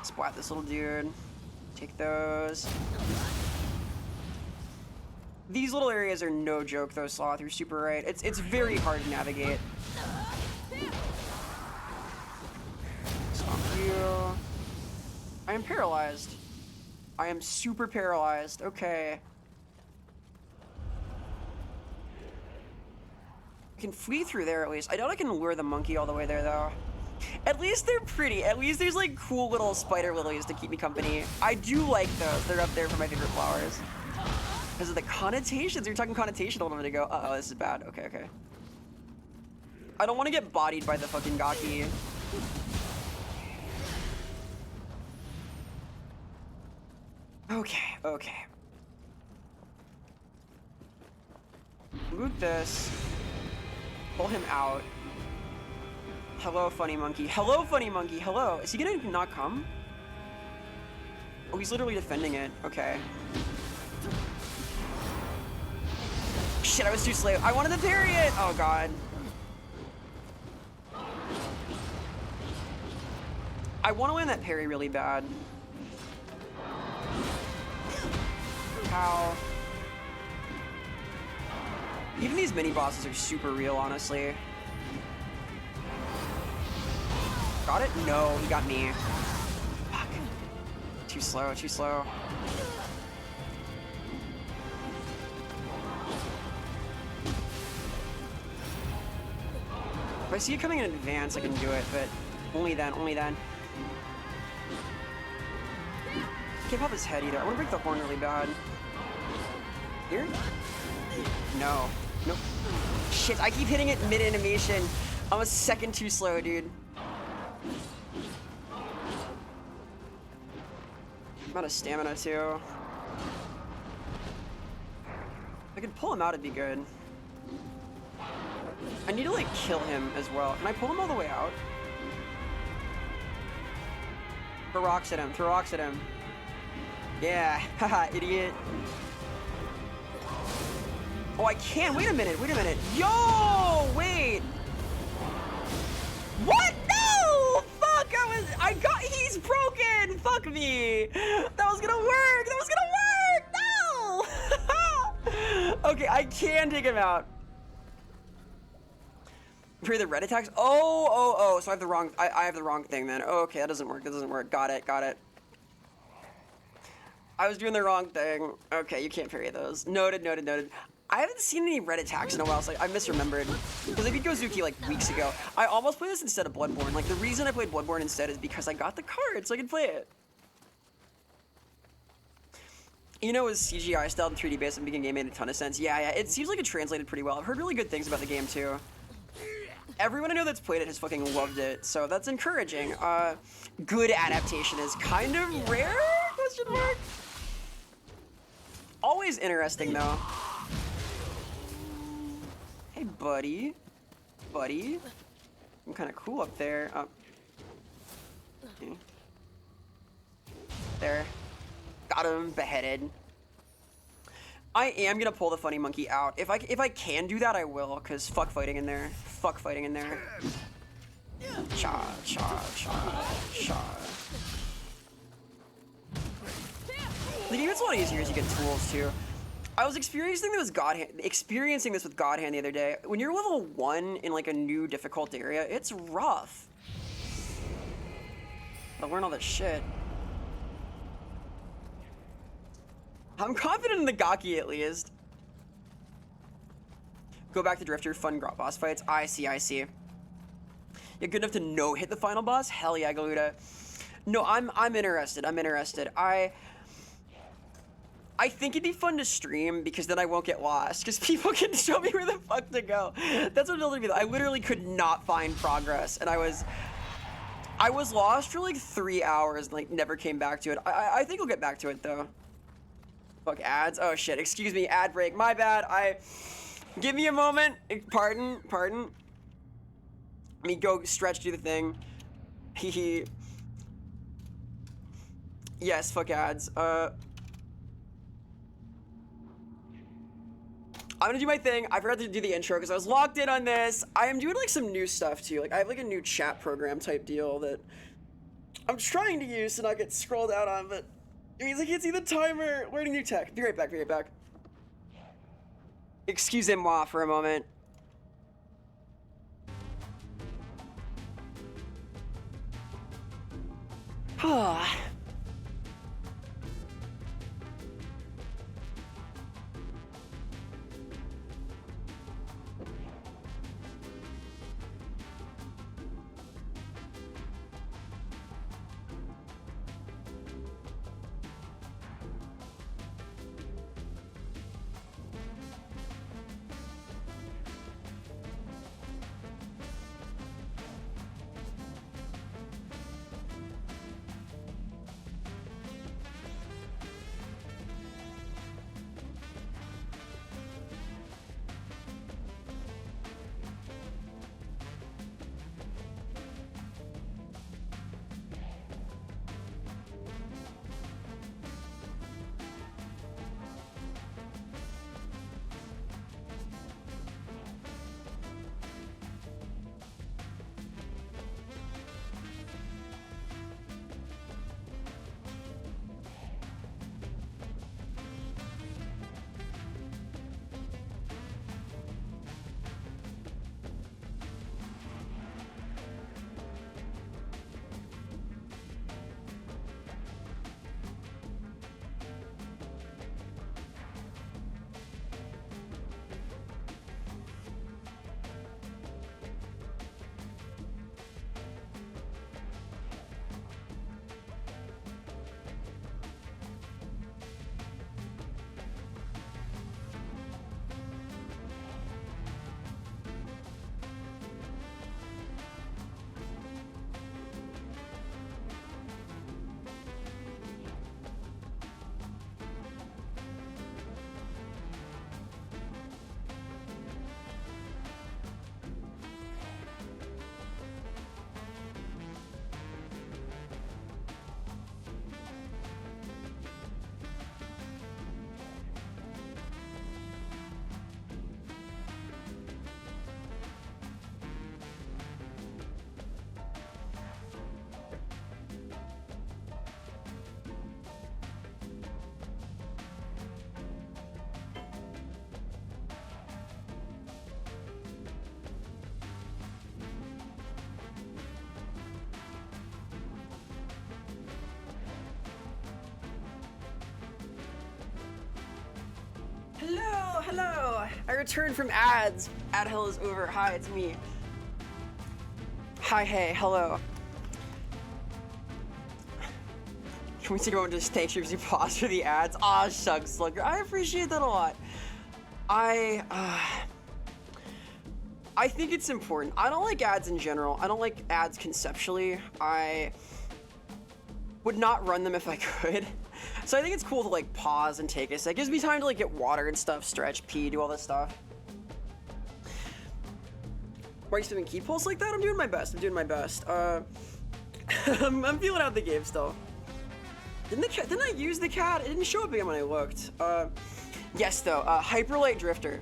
Splat this little dude. Take those. These little areas are no joke though, Sloth. You're super right. It's very hard to navigate. Stop you. I am paralyzed. I am super paralyzed. Okay. I can flee through there at least. I doubt I can lure the monkey all the way there though. At least they're pretty. At least there's like cool little spider lilies to keep me company. I do like those. They're up there for my favorite flowers. Because of the connotations. We were talking connotation a little bit ago. Uh-oh, this is bad. Okay, okay. I don't want to get bodied by the fucking gaki. Okay, okay. Loot this. Pull him out. Hello, funny monkey. Hello, funny monkey. Hello. Is he gonna not come? Oh, he's literally defending it. Okay. Shit, I was too slow. I wanted to parry it! Oh, God. I want to land that parry really bad. How? Even these mini-bosses are super real, honestly. Got it? No, he got me. Fuck. Too slow, too slow. If I see it coming in advance, I can do it, but only then, only then. Can't pop his head either. I want to break the horn really bad. Here? No. Nope. Shit, I keep hitting it mid-animation. I'm a second too slow, dude. I'm out of stamina, too. If I could pull him out, it'd be good. I need to, like, kill him as well. Can I pull him all the way out? Throw rocks at him. Throw rocks at him. Yeah. Haha, idiot. Oh, I can. Wait a minute. Wait a minute. Yo! Wait. What? No! Fuck! He's broken! Fuck me! That was gonna work! That was gonna work! No! Okay, I can take him out. For the red attacks? Oh, so I have the wrong, I have the wrong thing then. Oh, okay, that doesn't work, that doesn't work. Got it, got it. I was doing the wrong thing. Okay, you can't parry those. Noted, noted, noted. I haven't seen any red attacks in a while, so I misremembered. Because I beat Gozuki like weeks ago. I almost played this instead of Bloodborne. Like the reason I played Bloodborne instead is because I got the card so I could play it. You know, it was CGI styled and 3D based and beginning game made a ton of sense. Yeah, it seems like it translated pretty well. I've heard really good things about the game too. Everyone I know that's played it has fucking loved it, so that's encouraging. Good adaptation is kind of rare? Question mark. Always interesting though. Hey, buddy. Buddy. I'm kind of cool up there. Okay. There. Got him beheaded. I am gonna pull the funny monkey out. If I can do that, I will, cause fuck fighting in there. Fuck fighting in there. Cha cha cha cha. The game gets a lot easier as you get tools too. I was experiencing this with God Hand the other day. When you're level 1 in like a new difficult area, it's rough. I learn all that shit. I'm confident in the Gaki at least. Go back to Drifter, fun boss fights. I see. You're good enough to no hit the final boss? Hell yeah, Galuda. No, I'm interested. I think it'd be fun to stream because then I won't get lost because people can show me where the fuck to go. That's what it'll be. I literally could not find progress and I was lost for like 3 hours and like never came back to it. I think we'll get back to it though. Fuck ads. Oh shit, excuse me, ad break. My bad. Give me a moment. Pardon. Let me go stretch, do the thing. Hehe. Yes, fuck ads. I'm gonna do my thing. I forgot to do the intro because I was locked in on this. I am doing like some new stuff too. Like I have like a new chat program type deal that I'm trying to use to not get scrolled out on, but it means I can't see the timer. Learning new tech. Be right back. Excusez-moi for a moment. I returned from ads. Ad hell is over. Hi, it's me. Hi, hey, hello. Can we take a moment to just thank you pause for the ads? Aw, shucks, Slugger. I appreciate that a lot. I think it's important. I don't like ads in general. I don't like ads conceptually. I would not run them if I could. So I think it's cool to like pause and take a sec. It gives me time to like get water and stuff, stretch, pee, do all this stuff. Why are you doing key pulls like that? I'm doing my best. I'm doing my best. I'm feeling out the game still. Didn't I use the cat? It didn't show up again when I looked. Yes though, Hyperlight Drifter.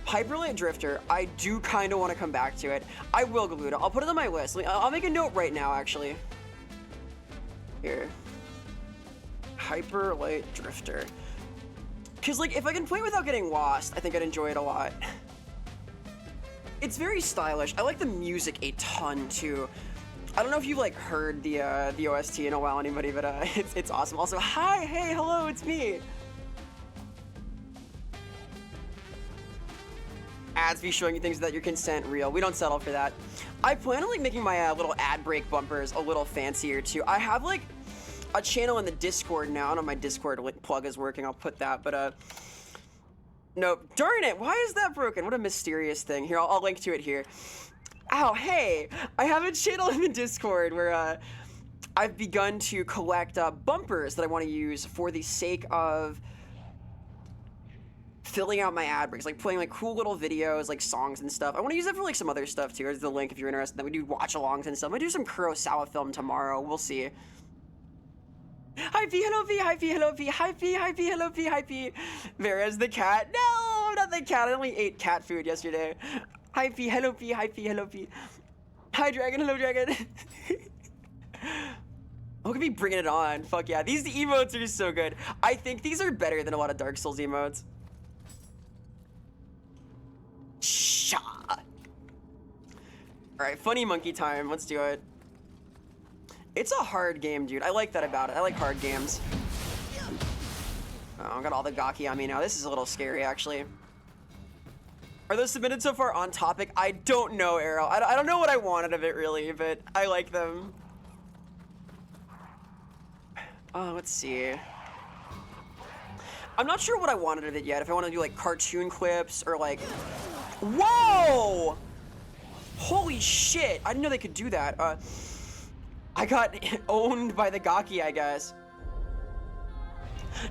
Hyperlight Drifter, I do kind of want to come back to it. I will, Galuda. I'll put it on my list. I'll make a note right now, actually. Here. Hyperlight Drifter. Because, like, if I can play it without getting lost, I think I'd enjoy it a lot. It's very stylish. I like the music a ton, too. I don't know if you've, like, heard the OST in a while, anybody, but it's awesome. Also, hi, hey, hello, it's me. Ads be showing you things without your consent real. We don't settle for that. I plan on like making my little ad break bumpers a little fancier too. I have like a channel in the Discord now. I don't know if my Discord plug is working. I'll put that, but no, darn it. Why is that broken? What a mysterious thing. Here, I'll link to it here. Ow, hey, I have a channel in the Discord where I've begun to collect bumpers that I want to use for the sake of filling out my ad breaks, like playing like cool little videos, like songs and stuff. I want to use it for like some other stuff too. Here's the link if you're interested. Then we do watch-alongs and stuff. I'm gonna do some Kurosawa film tomorrow. We'll see. Hi P, hello P, hi P, hello P, hi P, hi P, hello P, hi P. Vera's the cat. No, I'm not the cat. I only ate cat food yesterday. Hi P, hello P, hi P, hello P. Hi Dragon, hello Dragon. Look at me bringing it on. Fuck yeah, these emotes are so good. I think these are better than a lot of Dark Souls emotes. Sha. Alright, funny monkey time. Let's do it. It's a hard game, dude. I like that about it. I like hard games. Oh, I got all the gaki on me now. This is a little scary, actually. Are those submitted so far on topic? I don't know, Arrow. I don't know what I wanted of it, really, but I like them. Oh, let's see. I'm not sure what I wanted of it yet. If I want to do, like, cartoon clips or, like... Whoa! Holy shit! I didn't know they could do that. I got owned by the Gaki, I guess.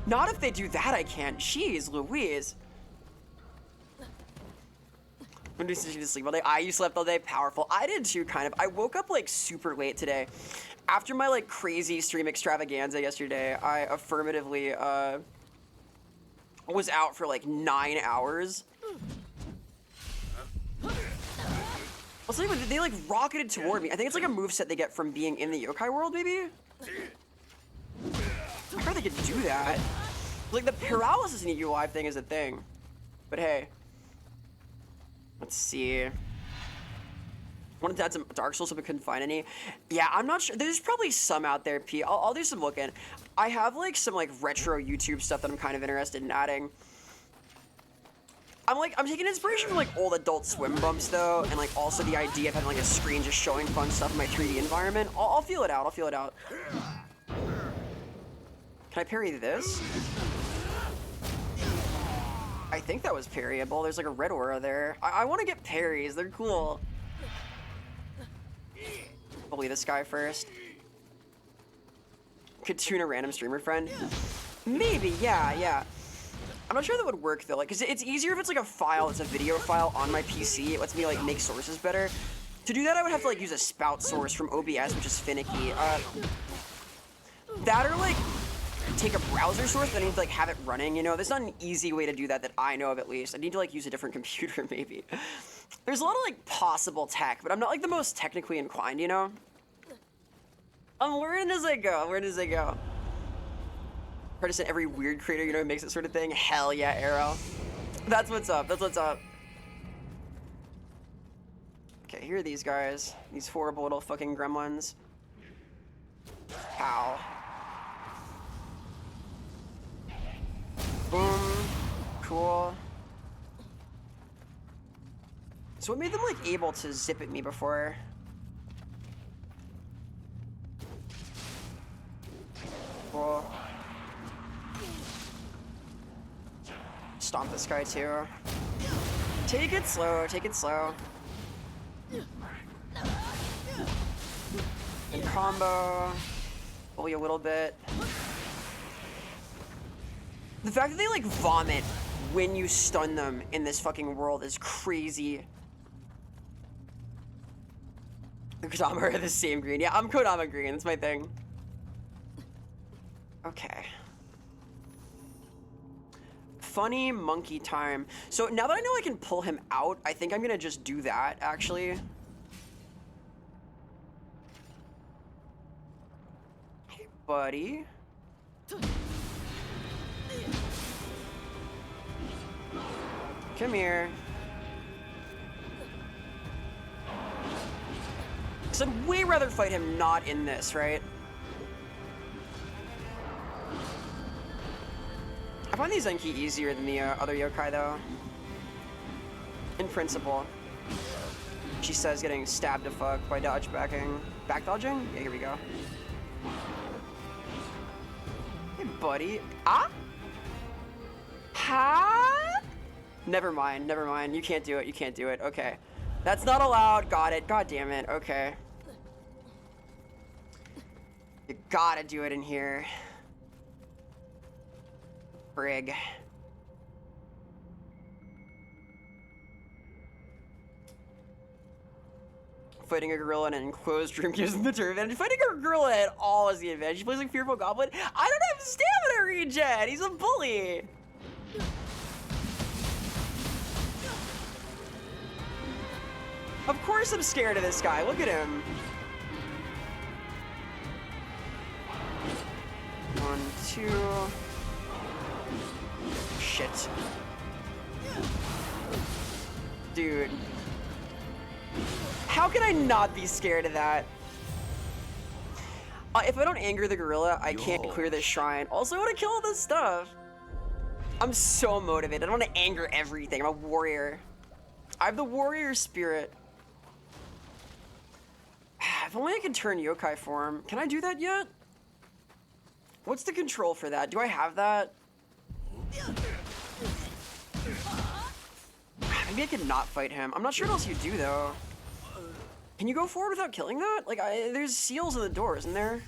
Not if they do that, I can't. Jeez Louise. When do you sleep all day? You slept all day. Powerful. I did too, kind of. I woke up like super late today. After my like crazy stream extravaganza yesterday, I affirmatively was out for like 9 hours. Also, they like rocketed toward me. I think it's like a moveset they get from being in the yokai world, maybe? I heard they could do that. Like the paralysis in the UI thing is a thing. But hey. Let's see. Wanted to add some Dark Souls, but couldn't find any. Yeah, I'm not sure. There's probably some out there, P. I'll do some looking. I have like some like retro YouTube stuff that I'm kind of interested in adding. I'm taking inspiration from like old Adult Swim bumps though, and like also the idea of having like a screen just showing fun stuff in my 3D environment. I'll feel it out. I'll feel it out. Can I parry this? I think that was parryable. There's like a red aura there. I want to get parries. They're cool. Bully this guy first. Could tune a random streamer friend? Maybe, yeah. I'm not sure that would work though, like, cause it's easier if it's like a file, it's a video file on my PC. It lets me like make sources better. To do that, I would have to like use a spout source from OBS, which is finicky. That or like take a browser source, but I need to like have it running, you know? There's not an easy way to do that I know of at least. I need to like use a different computer maybe. There's a lot of like possible tech, but I'm not like the most technically inclined, you know? I'm learning as I go, Partisan every weird creator, you know, makes it sort of thing. Hell yeah, Arrow. That's what's up. Okay, here are these guys. These horrible little fucking gremlins. Pow. Boom. Cool. So what made them like able to zip at me before? Cool. Stomp this guy too. Take it slow, take it slow. And combo. Bully a little bit. The fact that they like vomit when you stun them in this fucking world is crazy. The Kodama are the same green. Yeah, I'm Kodama green, that's my thing. Okay. Funny monkey time. So now that I know I can pull him out, I think I'm gonna just do that, actually. Hey, buddy. Come here. So I'd way rather fight him not in this, right? I find the Zenki easier than the other yokai, though. In principle. She says getting stabbed to fuck by dodge backing. Back dodging? Yeah, here we go. Hey, buddy. Ah? Ha? Never mind, never mind. You can't do it, you can't do it. Okay. That's not allowed. Got it. God damn it. Okay. You gotta do it in here. Brig. Fighting a gorilla in an enclosed room gives him the turn advantage. Fighting a gorilla at all is the advantage. He plays like Fearful Goblin. I don't have stamina regen. He's a bully. Of course I'm scared of this guy. Look at him. 1, 2. Shit. Dude. How can I not be scared of that? If I don't anger the gorilla, I can't clear this shrine. Also, I want to kill all this stuff. I'm so motivated. I want to anger everything. I'm a warrior. I have the warrior spirit. If only I could turn yokai form. Can I do that yet? What's the control for that? Do I have that? Maybe I could not fight him. I'm not sure what else you do, though. Can you go forward without killing that? Like, there's seals in the door, isn't there?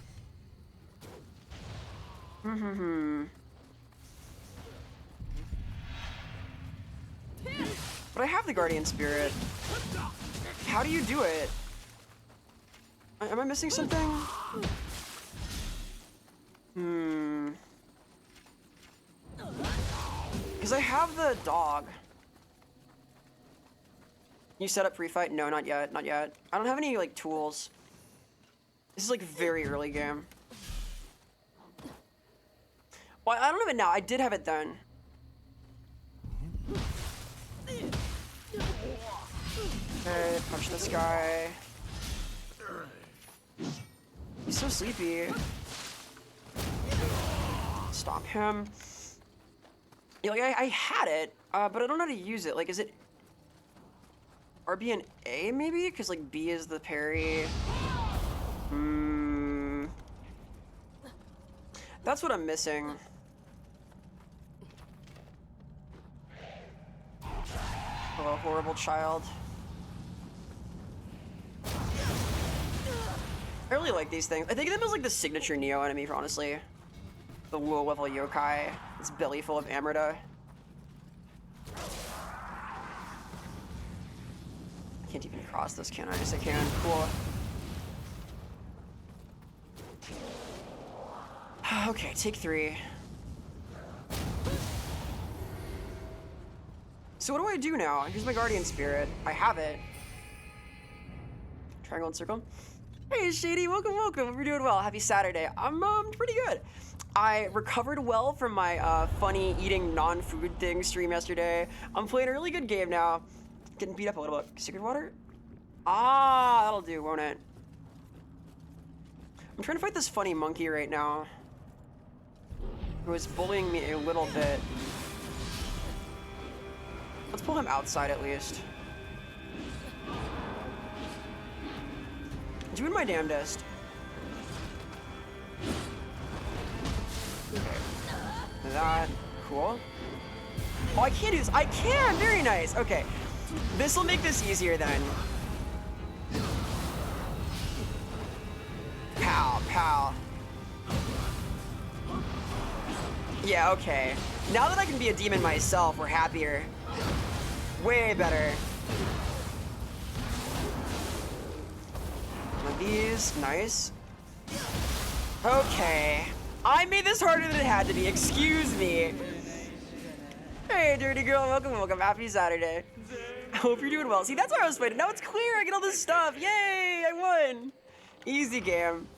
But I have the guardian spirit. How do you do it? Am I missing something? Because I have the dog. Can you set up pre-fight? No, not yet, not yet. I don't have any, like, tools. This is, like, very early game. Well, I don't have it now. I did have it then. Okay, punch this guy. He's so sleepy. Stop him. Yeah, like, I had it, but I don't know how to use it. Like, is it RB and A, maybe? Because, like, B is the parry. That's what I'm missing. Oh, horrible child. I really like these things. I think of them as like the signature Nioh enemy, honestly. The low level yokai. It's belly full of Amrita. I can't even cross this, can I? Yes, I can. Cool. Okay, take 3. So what do I do now? Here's my guardian spirit. I have it. Triangle and circle. Hey, Shady, welcome, welcome. Hope you're doing well. Happy Saturday. I'm pretty good. I recovered well from my funny eating non-food thing stream yesterday. I'm playing a really good game now. Getting beat up a little bit. Secret water? Ah, that'll do, won't it? I'm trying to fight this funny monkey right now, who is bullying me a little bit. Let's pull him outside at least. Doing my damnedest. Okay. That. Cool. Oh, I can't do this. I can! Very nice. Okay. This will make this easier then. Pow, pow. Yeah, okay. Now that I can be a demon myself, we're happier. Way better. One of these. Nice. Okay. I made this harder than it had to be. Excuse me. Hey, dirty girl. Welcome, welcome. Happy Saturday. I hope you're doing well. See, that's why I was fighting. Now it's clear. I get all this stuff. Yay! I won. Easy game.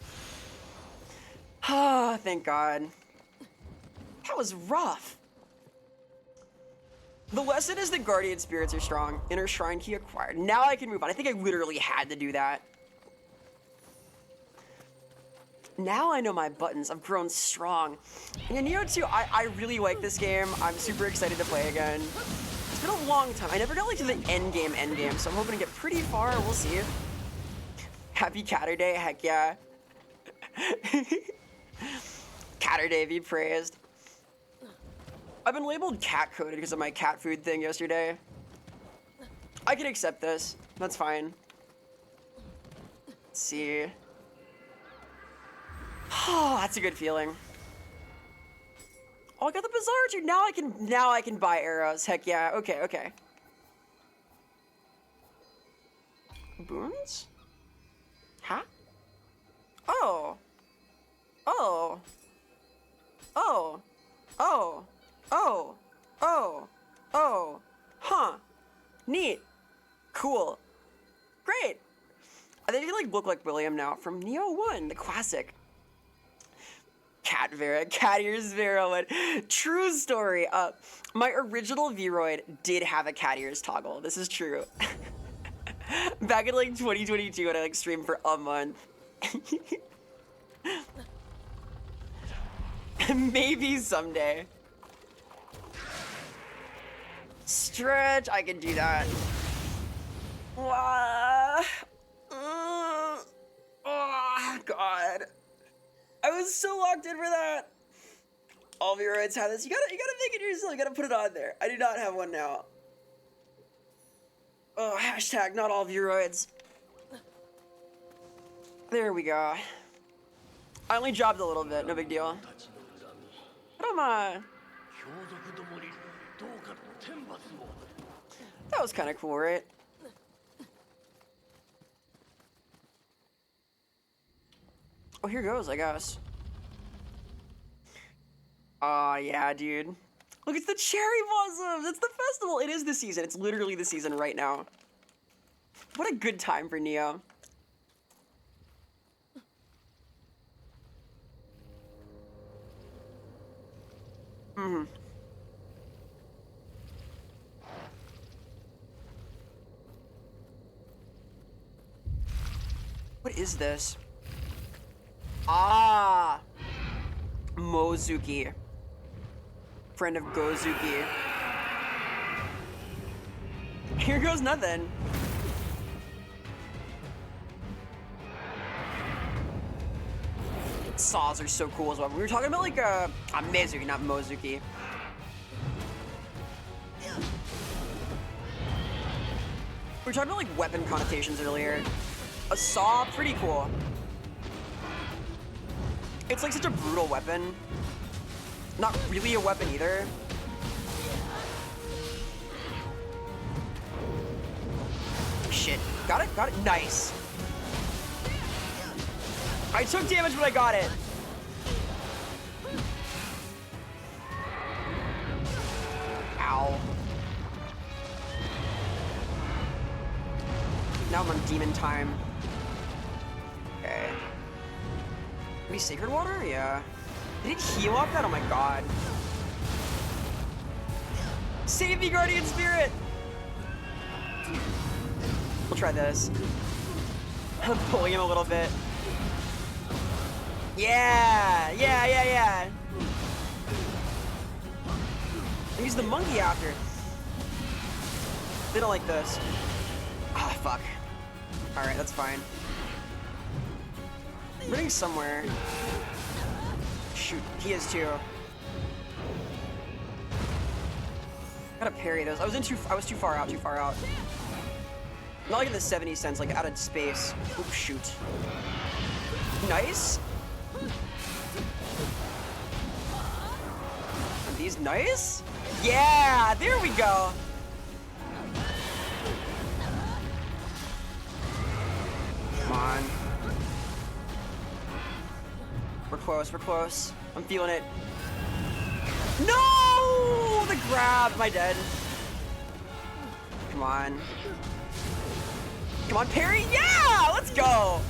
Ah, thank God. That was rough. The lesson is that guardian spirits are strong. Inner shrine key acquired. Now I can move on. I think I literally had to do that. Now I know my buttons. I've grown strong. And in Nioh 2, I really like this game. I'm super excited to play again. It's been a long time. I never got like to the end game, so I'm hoping to get pretty far. We'll see. Happy Catter Day. Heck yeah. Catter Day be praised. I've been labeled cat coded because of my cat food thing yesterday. I can accept this. That's fine. Let's see. Oh, that's a good feeling. Oh, I got the Bazaar too. Now I can buy arrows. Heck yeah. Okay, okay. Boons? Huh? Oh. Oh. Oh. Oh. Oh. Oh. Oh. Huh. Neat. Cool. Great. I think you like look like William now from Nioh 1, the classic. Cat Vera, cat ears Vera one. True story. My original Vroid did have a cat ears toggle. This is true. Back in like 2022 when I like streamed for a month. Maybe someday. Stretch, I can do that. Oh, God. I was so locked in for that. All Vroids have this. You gotta make it yourself. You gotta put it on there. I do not have one now. Oh, hashtag not all Vroids. There we go. I only jobbed a little bit. No big deal. Come on. That was kind of cool, right? Oh, here goes, I guess. Aw, yeah, dude. Look, it's the cherry blossoms! It's the festival! It is the season. It's literally the season right now. What a good time for Nioh. Mm-hmm. What is this? Ah! Mozuki. Friend of Gozuki. Here goes nothing. Saws are so cool as well. We were talking about like Mizuki, not Mozuki. We were talking about like weapon connotations earlier. A saw, pretty cool. It's like such a brutal weapon. Not really a weapon either. Shit. Got it? Got it? Nice. I took damage, but I got it. Ow. Now I'm on demon time. Okay. Maybe sacred water? Yeah. Did it heal off that? Oh my god. Save me, guardian spirit! We'll try this. I'm pulling him a little bit. Yeah! Yeah, yeah, yeah! I'll use the monkey after. They don't like this. Ah, fuck. Alright, that's fine. running somewhere. Shoot, he is too. Gotta parry those. I was too far out, Not like in the 70 sense, like out of space. Oops, shoot. Nice. Are these nice? Yeah, there we go. Come on. We're close. I'm feeling it. No! The grab. Am I dead? Come on. Come on, parry. Yeah! Let's go.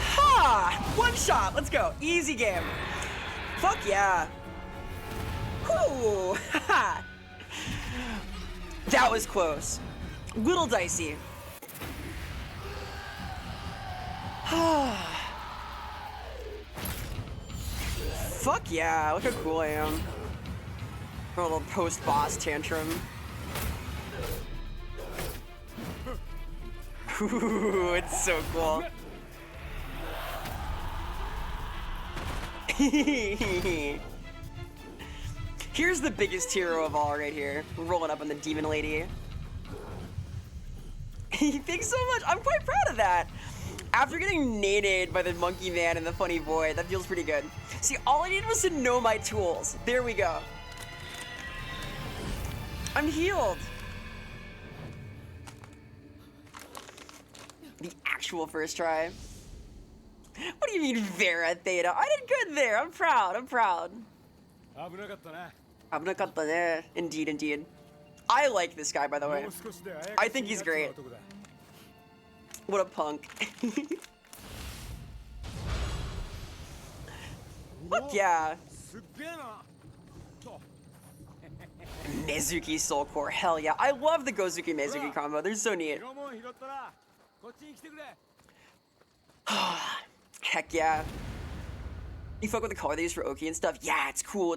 Ha! One shot. Let's go. Easy game. Fuck yeah. Whoo! That was close. Little dicey. Fuck yeah, look how cool I am. A little post-boss tantrum. Ooh, it's so cool. Here's the biggest hero of all right here. Rolling up on the demon lady. Thanks so much. I'm quite proud of that. After getting naded by the monkey man and the funny boy, that feels pretty good. See, all I needed was to know my tools. There we go. I'm healed. The actual first try. What do you mean, Vera Theta? I did good there. I'm proud. Indeed. I like this guy, by the way. I think he's great. What a punk. Fuck yeah. Mizuki Soul Core. Hell yeah. I love the Gozuki Mizuki combo. They're so neat. Heck yeah. You fuck with the color they use for Oki and stuff? Yeah, it's cool.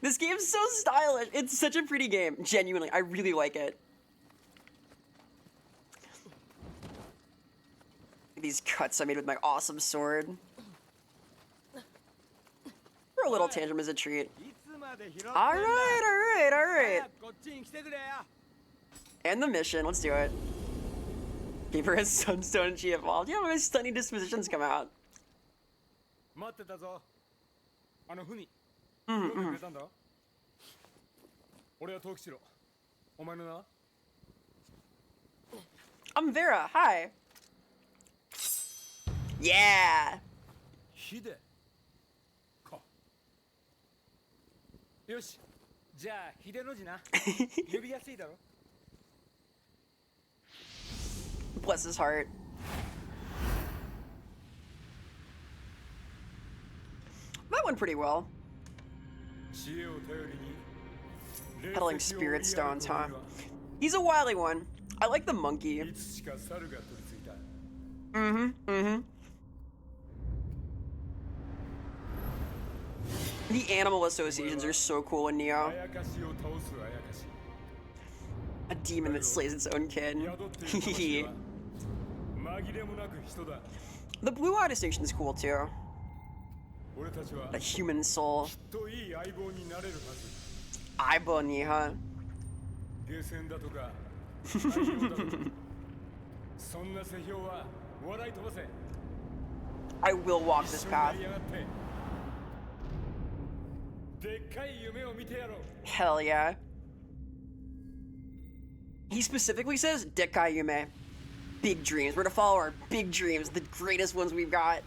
This game's so stylish. It's such a pretty game. Genuinely, I really like it. These cuts I made with my awesome sword. For a little tantrum is a treat. Alright. And the mission, let's do it. Keeper has Sunstone and she evolved. Yeah, my stunning dispositions come out. I'm Vera, hi. Yeah. Bless his heart. That went pretty well. Peddling spirit stones, huh? He's a wily one. I like the monkey. The animal associations are so cool in Nioh. A demon that slays its own kid. The blue-eye distinction is cool too. A human soul. Aiboni, huh? I will walk this path. Hell yeah. He specifically says, Dekai Yume. Big dreams. We're to follow our big dreams, the greatest ones we've got.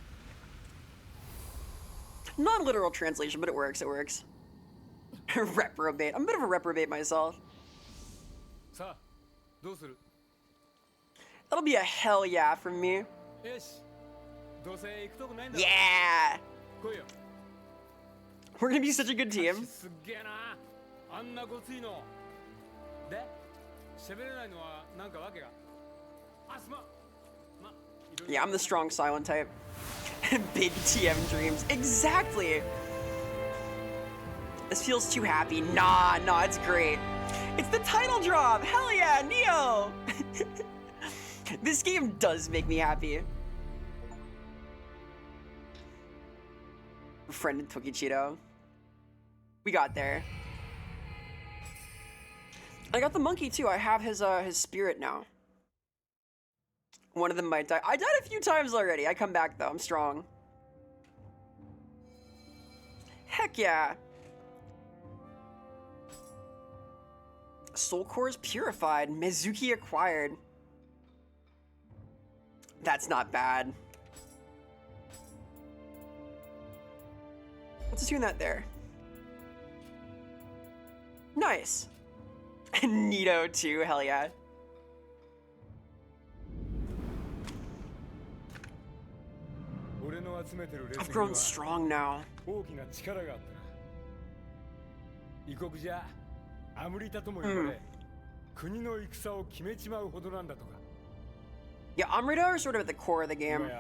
Non-literal translation, but it works. Reprobate. I'm a bit of a reprobate myself. That'll be a hell yeah from me. Yeah! We're gonna be such a good team. Yeah, I'm the strong silent type. Big TM dreams. Exactly! This feels too happy. Nah, it's great. It's the title drop! Hell yeah, Nioh! This game does make me happy. befriended Tokichiro. We got there. I got the monkey too. I have his spirit now. One of them might die. I died a few times already. I come back though. I'm strong. Heck yeah. Soul cores purified. Mizuki acquired. That's not bad. Let's tune that there. Nice. Nioh too, hell yeah. I've grown strong now. Yeah, Amrita are sort of at the core of the game.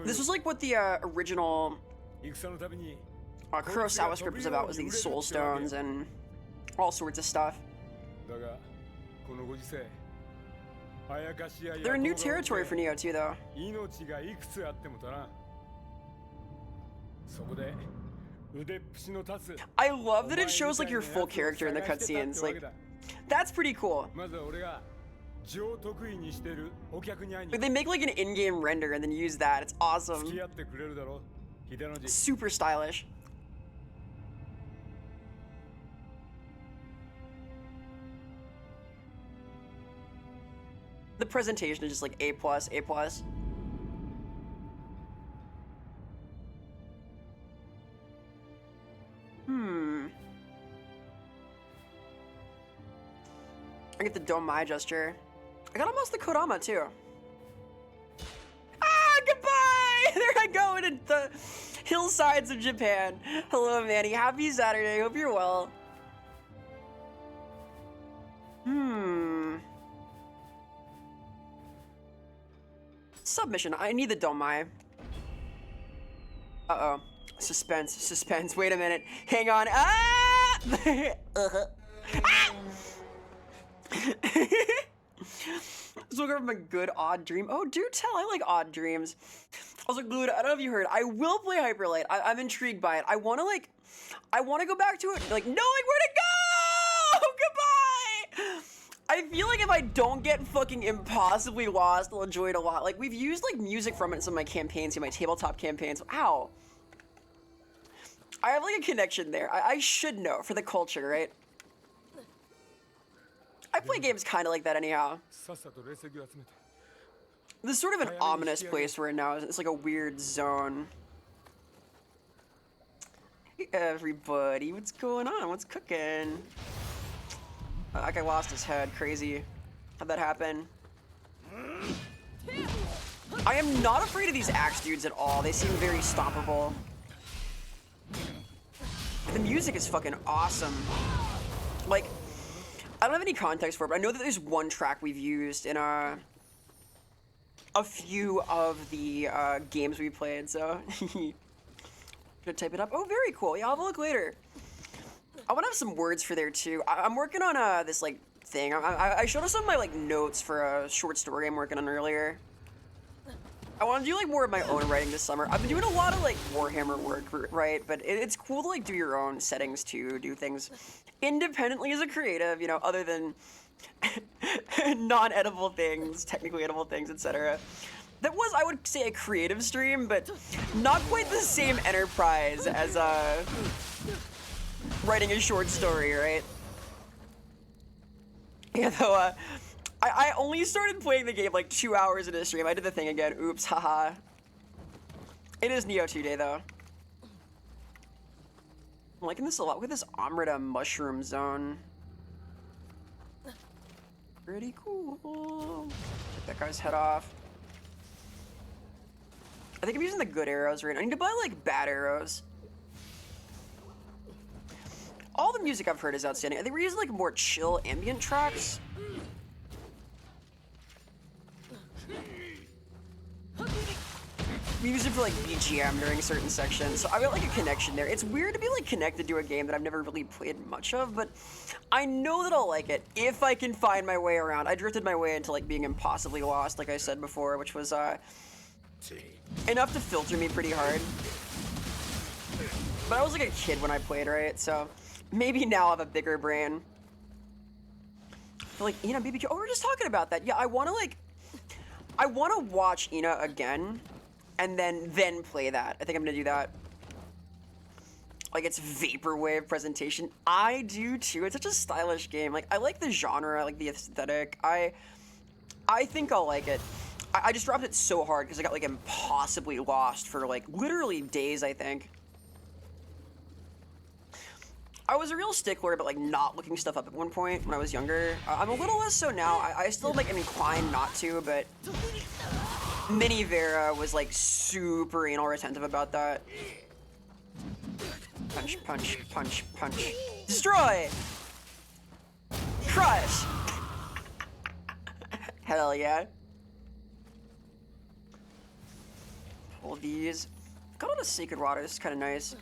This was like what the original Kurosawa script was about, was these soul stones and all sorts of stuff. They're in new territory for Nioh too, though. I love that it shows like your full character in the cutscenes. Like, that's pretty cool. Like, they make like an in-game render and then use that. It's awesome. Super stylish. The presentation is just like A+, A+. I get the Domai gesture. I got almost the Kodama too. Ah, goodbye! There I go into the hillsides of Japan. Hello, Manny. Happy Saturday. Hope you're well. Submission. I need the Domai. Uh-oh. Suspense. Suspense. Wait a minute. Hang on. Ah! Ah! So from a good odd dream. Oh, do tell. I like odd dreams. I was like, Glued, I don't know if you heard. I will play Hyper Light. I'm intrigued by it. I want to go back to it, like, knowing where to go! Goodbye! I feel like if I don't get fucking impossibly lost, I'll enjoy it a lot. Like, we've used, like, music from it in some of my campaigns, my tabletop campaigns. Ow. I have, like, a connection there. I should know for the culture, right? I play games kind of like that anyhow. This is sort of an ominous place we're in now. It's like a weird zone. Hey everybody, what's going on? What's cooking? That guy lost his head. Crazy. How'd that happen? I am not afraid of these axe dudes at all. They seem very stoppable. The music is fucking awesome. Like, I don't have any context for it, but I know that there's one track we've used in a few of the games we played, so gonna type it up. Oh, very cool. Yeah, I'll have a look later. I want to have some words for there too. I'm working on this like thing. I showed us some of my like notes for a short story I'm working on earlier. I want to do like more of my own writing this summer. I've been doing a lot of like Warhammer work, right? But it's cool to like do your own settings too, do things independently as a creative, you know, other than non-edible things, technically edible things, etc. That was, I would say, a creative stream, but not quite the same enterprise as writing a short story, right? Yeah, though, I only started playing the game like 2 hours into the stream. I did the thing again. Oops, haha. It is Nioh 2 Day, though. I'm liking this a lot. Look at this Amrita mushroom zone. Pretty cool. Get that guy's head off. I think I'm using the good arrows right now. I need to buy like bad arrows. All the music I've heard is outstanding. I think we're using like more chill ambient tracks. We use it for like BGM during certain sections, so I've got like a connection there. It's weird to be like connected to a game that I've never really played much of, but I know that I'll like it if I can find my way around. I drifted my way into like being impossibly lost, like I said before, which was Enough to filter me pretty hard. But I was like a kid when I played, right? So maybe now I have a bigger brain. I feel like Ina BBQ. Oh, we were just talking about that. Yeah, I want to watch Ina again, and then play that. I think I'm gonna do that. Like its vaporwave presentation. I do too. It's such a stylish game. Like I like the genre. I like the aesthetic. I think I'll like it. I just dropped it so hard because I got like impossibly lost for like literally days, I think. I was a real stickler about like not looking stuff up at one point when I was younger. I'm a little less so now. I still like am inclined not to, but Mini Vera was like super anal retentive about that. Punch, punch, punch, punch. Destroy! Crush! Hell yeah. Pull these. Got all the sacred water. This is kind of nice.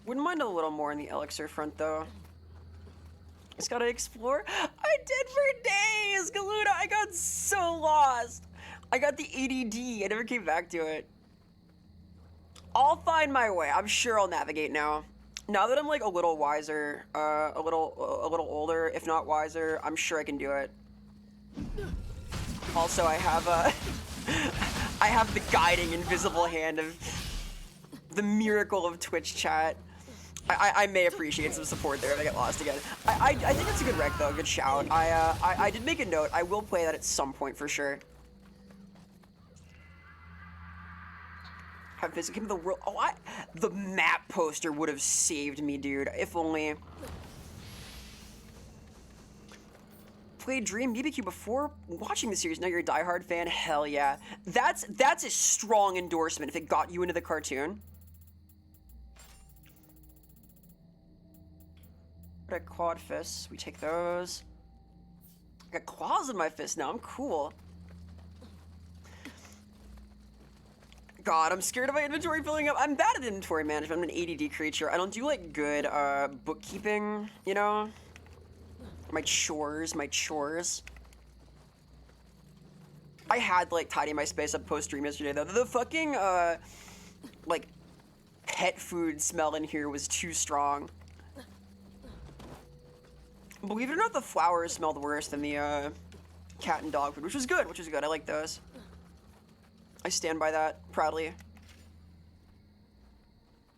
Wouldn't mind a little more in the elixir front though. Just gotta explore. I did for days, Galuna. I got so lost. I got the ADD. I never came back to it. I'll find my way. I'm sure I'll navigate now. Now that I'm like a little wiser, a little older, if not wiser, I'm sure I can do it. Also, I have I have the guiding invisible hand of the miracle of Twitch chat. I may appreciate some support there if I get lost again. I think it's a good rec though, good shout. I did make a note. I will play that at some point for sure. Have visited Game of the World. Oh, the map poster would have saved me, dude. If only. Played Dream BBQ before watching the series. Now you're a diehard fan. Hell yeah. That's a strong endorsement if it got you into the cartoon. I got quad fists. We take those. I got claws in my fist now. I'm cool. God, I'm scared of my inventory filling up. I'm bad at inventory management. I'm an ADD creature. I don't do like good bookkeeping, you know? My chores. I had like tidy my space up post stream yesterday though. The fucking like pet food smell in here was too strong. Believe it or not, the flowers smelled worse than the cat and dog food, which was good. I like those. I stand by that proudly.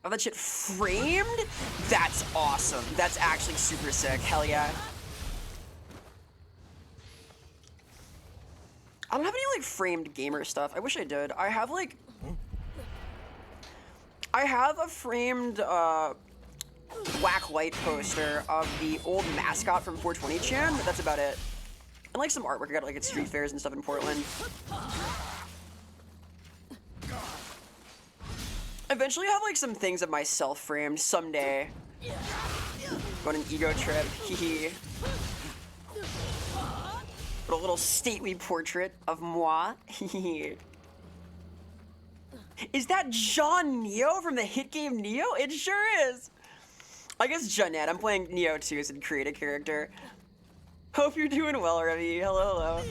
Oh, that shit framed? That's awesome. That's actually super sick. Hell yeah. I don't have any like framed gamer stuff. I wish I did. I have like, I have a framed black light poster of the old mascot from 420 Chan, but that's about it. And like some artwork I got like at street fairs and stuff in Portland. Eventually I'll have like some things of myself framed someday. Go on an ego trip, hee. Put a little stately portrait of moi, Is that John Nioh from the hit game Nioh? It sure is. I guess Jeanette. I'm playing Nioh too, so create a character. Hope you're doing well, Ravi. Hello.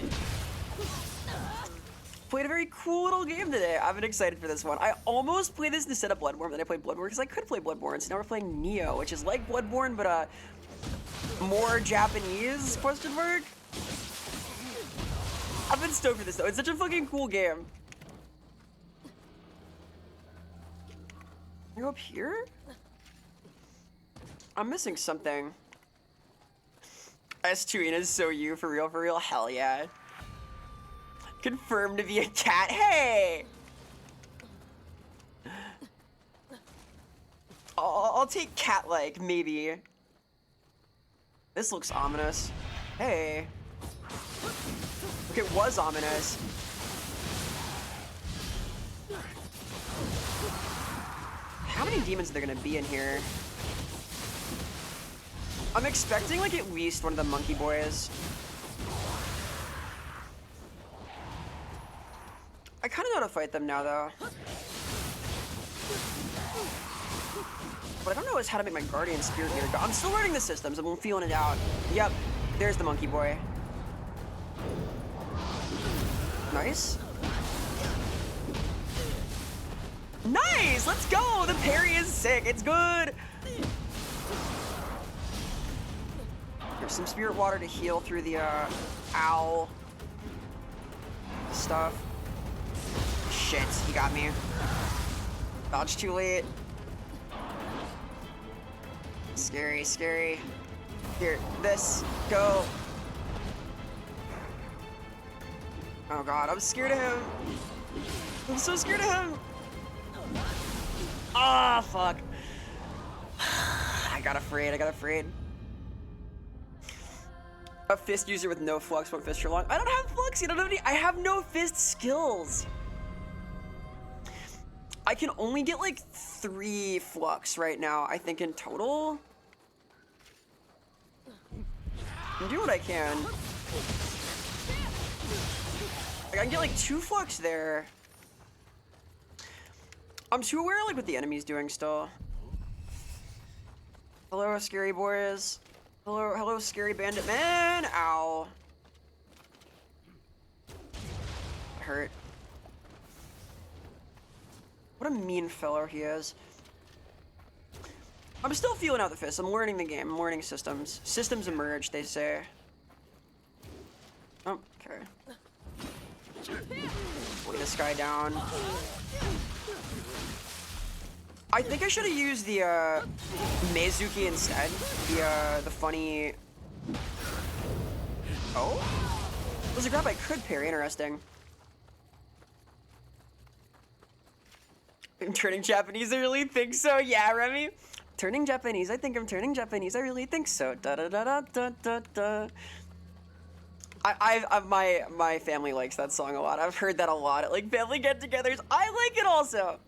Played a very cool little game today. I've been excited for this one. I almost played this instead of Bloodborne, but then I played Bloodborne because I could play Bloodborne. So now we're playing Nioh, which is like Bloodborne, but more Japanese, question mark? I've been stoked for this though. It's such a fucking cool game. You up here? I'm missing something. S2 is so you, for real, hell yeah. Confirmed to be a cat, hey! I'll take cat-like, maybe. This looks ominous. Hey. Look, it was ominous. How many demons are there gonna be in here? I'm expecting like at least one of the monkey boys. I kind of know how to fight them now though. What I don't know is how to make my guardian spirit meter go. I'm still learning the systems. I'm feeling it out. Yep, there's the monkey boy. Nice. Nice! Let's go! The parry is sick. It's good. There's some spirit water to heal through the owl stuff. Shit, he got me. Dodge too late. Scary, scary. Here, this, go. Oh god, I'm scared of him. I'm so scared of him. Ah, oh, fuck. I got afraid, I got afraid. A fist user with no flux won't fist for long. I don't have flux, I have no fist skills. I can only get like 3 flux right now, I think in total. I'll do what I can. Like, I can get like 2 flux there. I'm too aware of like what the enemy's doing still. Hello, scary boys. Hello, scary bandit man. Ow. Hurt. What a mean fellow he is. I'm still feeling out the fist. I'm learning the game. I'm learning systems. Systems emerge, they say. Oh, okay. Put this guy down. I think I should have used the Meizuki instead. The funny. Oh, it was a grab I could parry. Interesting. I'm turning Japanese. I really think so. Yeah, Remy. Turning Japanese. I think I'm turning Japanese. I really think so. Da da da da da da da. My family likes that song a lot. I've heard that a lot at like family get-togethers. I like it also.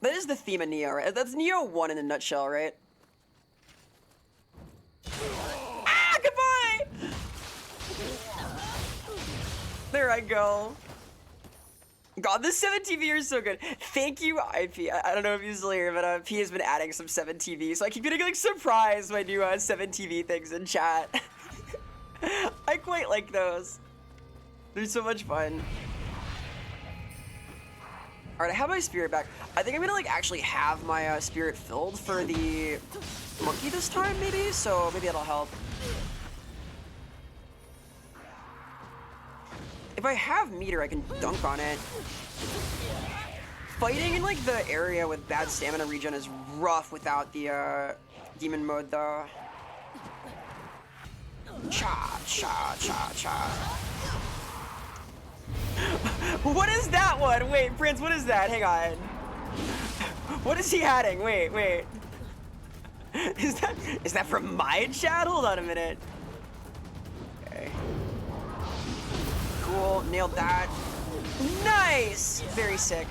That is the theme of Nioh, right? That's Nioh 1 in a nutshell, right? Ah, goodbye! There I go. God, this 7TV is so good. Thank you, IP. I don't know if you're still here, but P has been adding some 7TV, so I keep getting like surprised when I do 7TV things in chat. I quite like those. They're so much fun. All right, I have my spirit back. I think I'm gonna like actually have my spirit filled for the monkey this time, maybe. So maybe that'll help. If I have meter, I can dunk on it. Fighting in like the area with bad stamina regen is rough without the demon mode, though. Cha cha cha cha. What is that one? Wait, Prince, what is that? Hang on. What is he adding? Wait. Is that from my chat? Hold on a minute. Okay. Cool, nailed that. Nice! Very sick.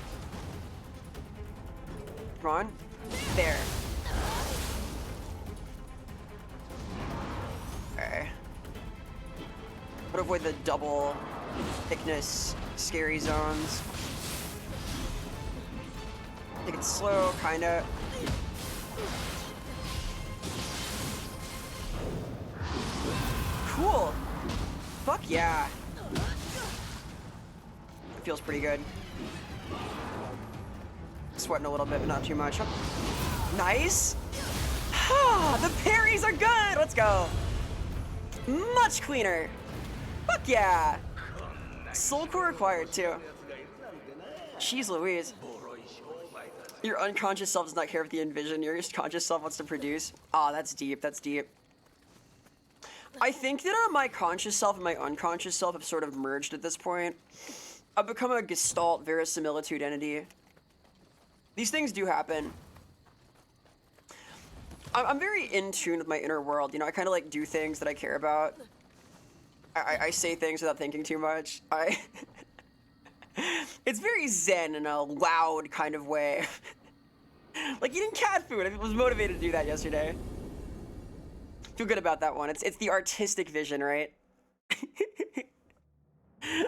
Come on. There. Okay. But avoid the double thickness scary zones. Take it slow, kinda. Cool. Fuck yeah. Feels pretty good. Sweating a little bit, but not too much. Nice. The parries are good. Let's go. Much cleaner. Fuck yeah. Soul core required too. Jeez Louise. Your unconscious self does not care if the envision. Your conscious self wants to produce. Ah, that's deep. That's deep. I think that my conscious self and my unconscious self have sort of merged at this point. I've become a gestalt verisimilitude entity. These things do happen. I'm very in tune with my inner world. You know, I kind of like do things that I care about. I say things without thinking too much. It's very zen in a loud kind of way. Like eating cat food. I was motivated to do that yesterday. Feel good about that one. It's the artistic vision, right?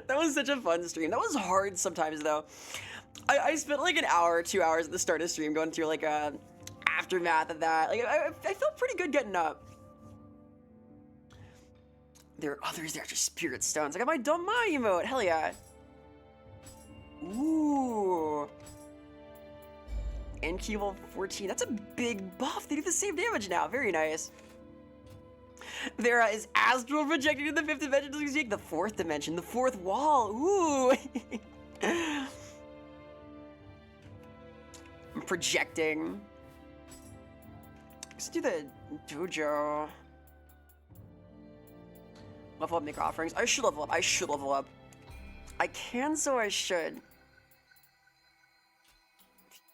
That was such a fun stream. That was hard sometimes though. I spent like an hour, 2 hours at the start of the stream going through like a aftermath of that. Like I felt pretty good getting up. There are others, they're just spirit stones. I got my dumb Ma emote, hell yeah. Ooh. And key level 14. That's a big buff. They do the same damage now. Very nice. Vera is astral projecting to the 5th dimension to take the 4th dimension, the 4th wall. Ooh. I'm projecting. Let's do the dojo. Level up, make offerings. I should level up. I should level up. I can, so I should.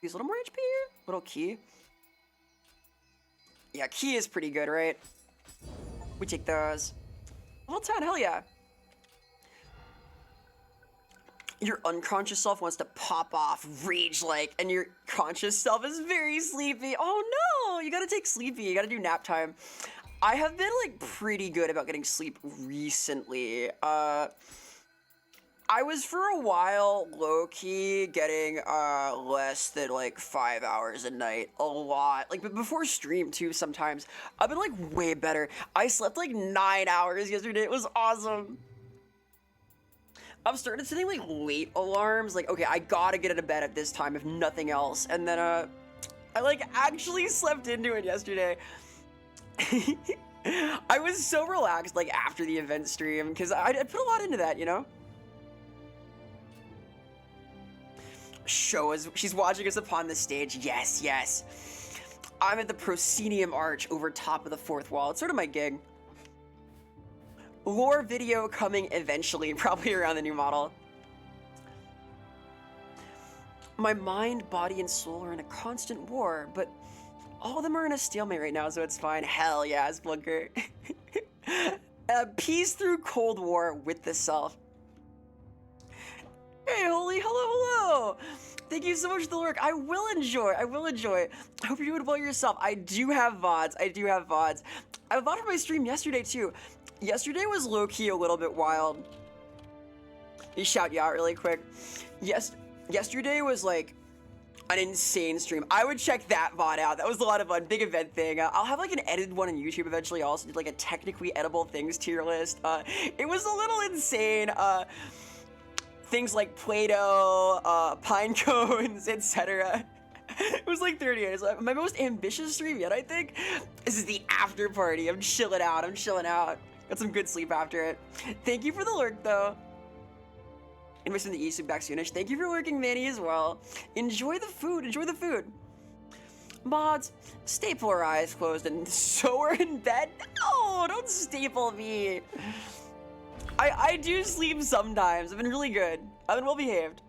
Use a little more HP here. Little key. Yeah, key is pretty good, right? We take those. Level 10, hell yeah. Your unconscious self wants to pop off, rage-like, and your conscious self is very sleepy. Oh no, you gotta take sleepy, you gotta do nap time. I have been like pretty good about getting sleep recently. I was for a while low-key getting less than like 5 hours a night, a lot. Like, but before stream too sometimes. I've been like way better. I slept like 9 hours yesterday, it was awesome. I've started setting like late alarms, like, okay, I gotta get out of bed at this time if nothing else. And then I like actually slept into it yesterday. I was so relaxed like after the event stream because I put a lot into that, you know? Show us, she's watching us upon the stage. Yes, yes. I'm at the proscenium arch over top of the 4th wall. It's sort of my gig. Lore video coming eventually, probably around the new model. My mind, body, and soul are in a constant war, but all of them are in a stalemate right now, so it's fine. Hell yeah, Splunker. Peace through Cold War with the self. Hey, Holy, hello, hello! Thank you so much for the lurk. I will enjoy. I hope you're doing well yourself. I do have VODs. I have a VOD for my stream yesterday, too. Yesterday was low-key a little bit wild. You shout you out really quick. Yesterday was like an insane stream. I would check that VOD out. That was a lot of fun. Big event thing. I'll have like an edited one on YouTube eventually. I also did like a technically edible things tier list. It was a little insane. Things like Play-Doh, pine cones, etc. It was like 30 years. My most ambitious stream yet, I think. This is the after party. I'm chilling out. Got some good sleep after it. Thank you for the lurk, though. And missing the YouTube back soonish. Thank you for lurking, Manny, as well. Enjoy the food. Mods, staple our eyes closed and so we're in bed. No, don't staple me. I do sleep sometimes. I've been really good. I've been well behaved.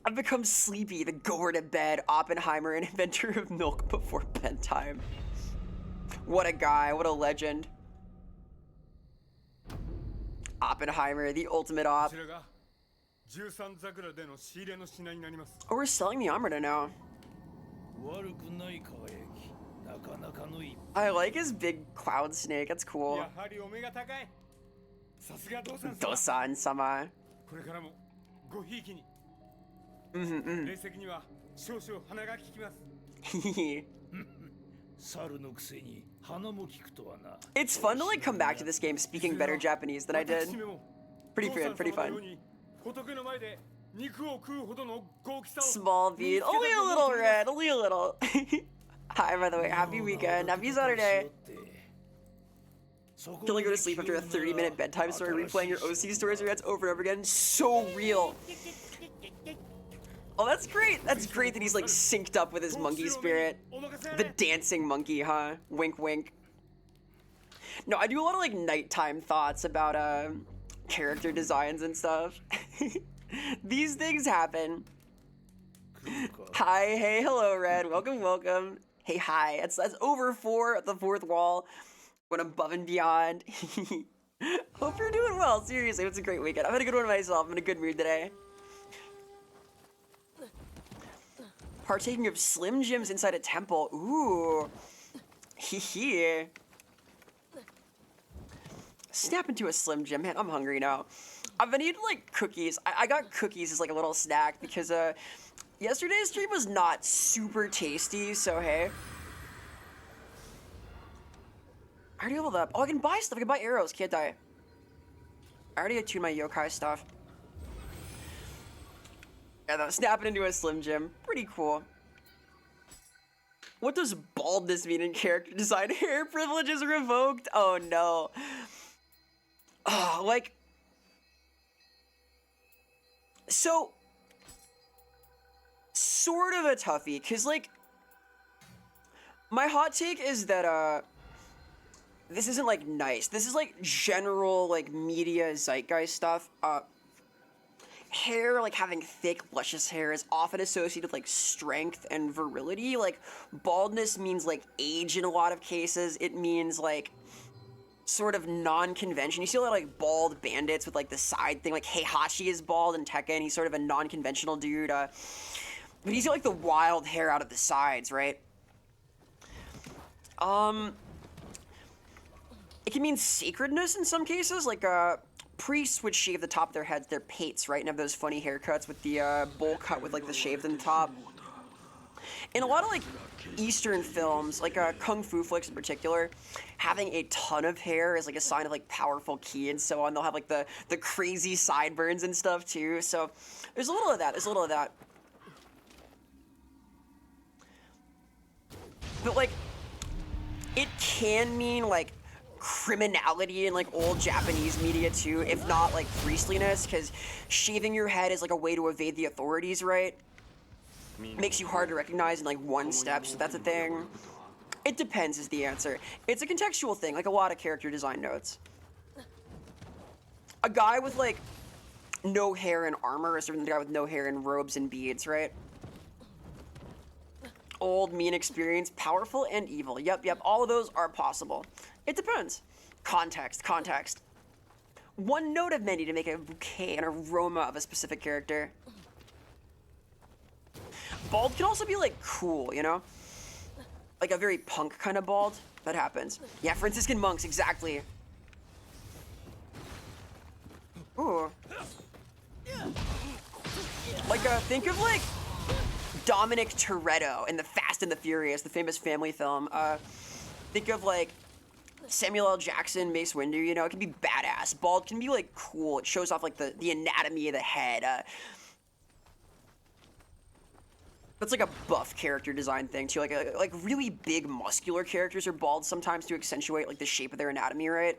I've become sleepy, the goer to bed, Oppenheimer, and inventor of milk before bedtime. What a guy, what a legend. Oppenheimer, the ultimate op. Oh, we're selling the armor now. I like his big cloud snake, that's cool. Dosan-sama. It's fun to like come back to this game speaking better Japanese than I did. Pretty fun. Small bead, only a little red, only a little. Hi, by the way, happy weekend, happy Saturday. Can only go to sleep after a 30-minute bedtime story, replaying your OC stories or that's over and over again. So real. Oh, that's great. That's great that he's like synced up with his monkey spirit. The dancing monkey, huh? Wink, wink. No, I do a lot of like nighttime thoughts about character designs and stuff. These things happen. Hi, hey, hello, Red. Welcome. Hey, hi. That's over 4 at the 4th wall. Went above and beyond. Hope you're doing well. Seriously, it's a great weekend. I've had a good one myself. I'm in a good mood today. Partaking of Slim Jims inside a temple. Ooh. Hee. Snap into a Slim Jim. Man, I'm hungry now. I've been eating like cookies. I got cookies as like a little snack because yesterday's stream was not super tasty, so hey. I already leveled up. Oh, I can buy stuff. I can buy arrows. Can't die. I already attuned my yokai stuff. Yeah, though, snapping into a Slim Jim. Pretty cool. What does baldness mean in character design? Hair privileges revoked? Oh no. Oh, like... So... Sort of a toughie, because, like... My hot take is that, this isn't, like, nice. This is, like, general, like, media zeitgeist stuff. Hair, like having thick, luscious hair, is often associated with like strength and virility. Like baldness means like age in a lot of cases. It means like sort of non-convention. You see a lot of like bald bandits with like the side thing. Like Heihachi is bald in Tekken. He's sort of a non-conventional dude. But he's got like the wild hair out of the sides, right? It can mean sacredness in some cases. Like priests would shave the top of their heads, their pates, right, and have those funny haircuts with the bowl cut with like the shaved in the top. In a lot of like Eastern films, like kung fu flicks in particular, having a ton of hair is like a sign of like powerful ki and so on. They'll have like the crazy sideburns and stuff too. So there's a little of that. There's a little of that. But like, it can mean like criminality in like old Japanese media too, if not like priestliness, because shaving your head is like a way to evade the authorities, right? Makes you hard to recognize in like one step, so that's a thing. It depends is the answer. It's a contextual thing, like a lot of character design notes. A guy with like no hair and armor is different than a guy with no hair and robes and beads, right? Old, mean experience, powerful and evil. Yep, all of those are possible. It depends. Context. One note of many to make a bouquet, an aroma of a specific character. Bald can also be like cool, you know? Like a very punk kind of bald. That happens. Yeah, Franciscan monks, exactly. Ooh. Like, think of like Dominic Toretto in the Fast and the Furious, the famous family film. Think of like Samuel L. Jackson, Mace Windu, you know, it can be badass. Bald can be like cool. It shows off like the anatomy of the head. That's like a buff character design thing too. Like really big muscular characters are bald sometimes to accentuate like the shape of their anatomy, right?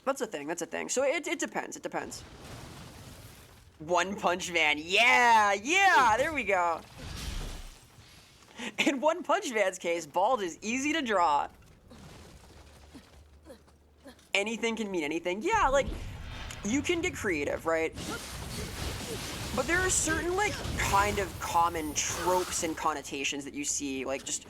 That's a thing. So it depends. One Punch Man, yeah, there we go. In One Punch Man's case, bald is easy to draw. Anything can mean anything. Yeah, like, you can get creative, right? But there are certain, like, kind of common tropes and connotations that you see, like, just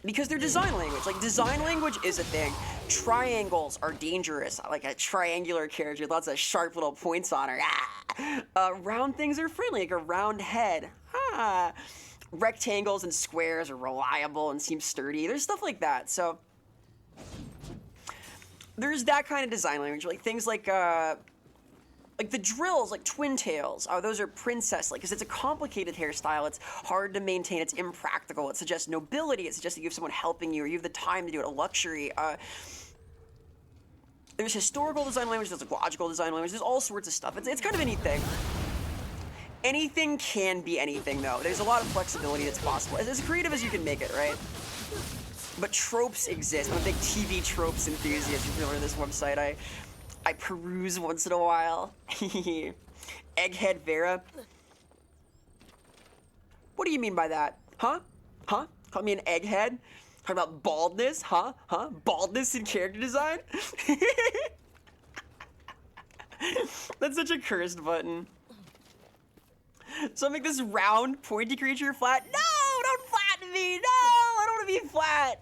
because they're design language. Like, design language is a thing. Triangles are dangerous. Like a triangular character with lots of sharp little points on her. Round things are friendly, like a round head. Rectangles and squares are reliable and seem sturdy. There's stuff like that. So there's that kind of design language. Like things like the drills, like twin tails. Those are princess-like because it's a complicated hairstyle. It's hard to maintain. It's impractical. It suggests nobility. It suggests that you have someone helping you or you have the time to do it, a luxury. There's historical design language. There's like logical design language. There's all sorts of stuff. It's kind of anything. Anything can be anything, though. There's a lot of flexibility that's possible. As creative as you can make it, right? But tropes exist. I'm a big TV tropes enthusiast. If you're familiar with this website, I peruse once in a while. Egghead Vera. What do you mean by that? Huh? Call me an egghead? Talking about baldness? Huh? Baldness in character design? That's such a cursed button. So I make this round, pointy creature flat. No! Don't flatten me! No! I don't want to be flat!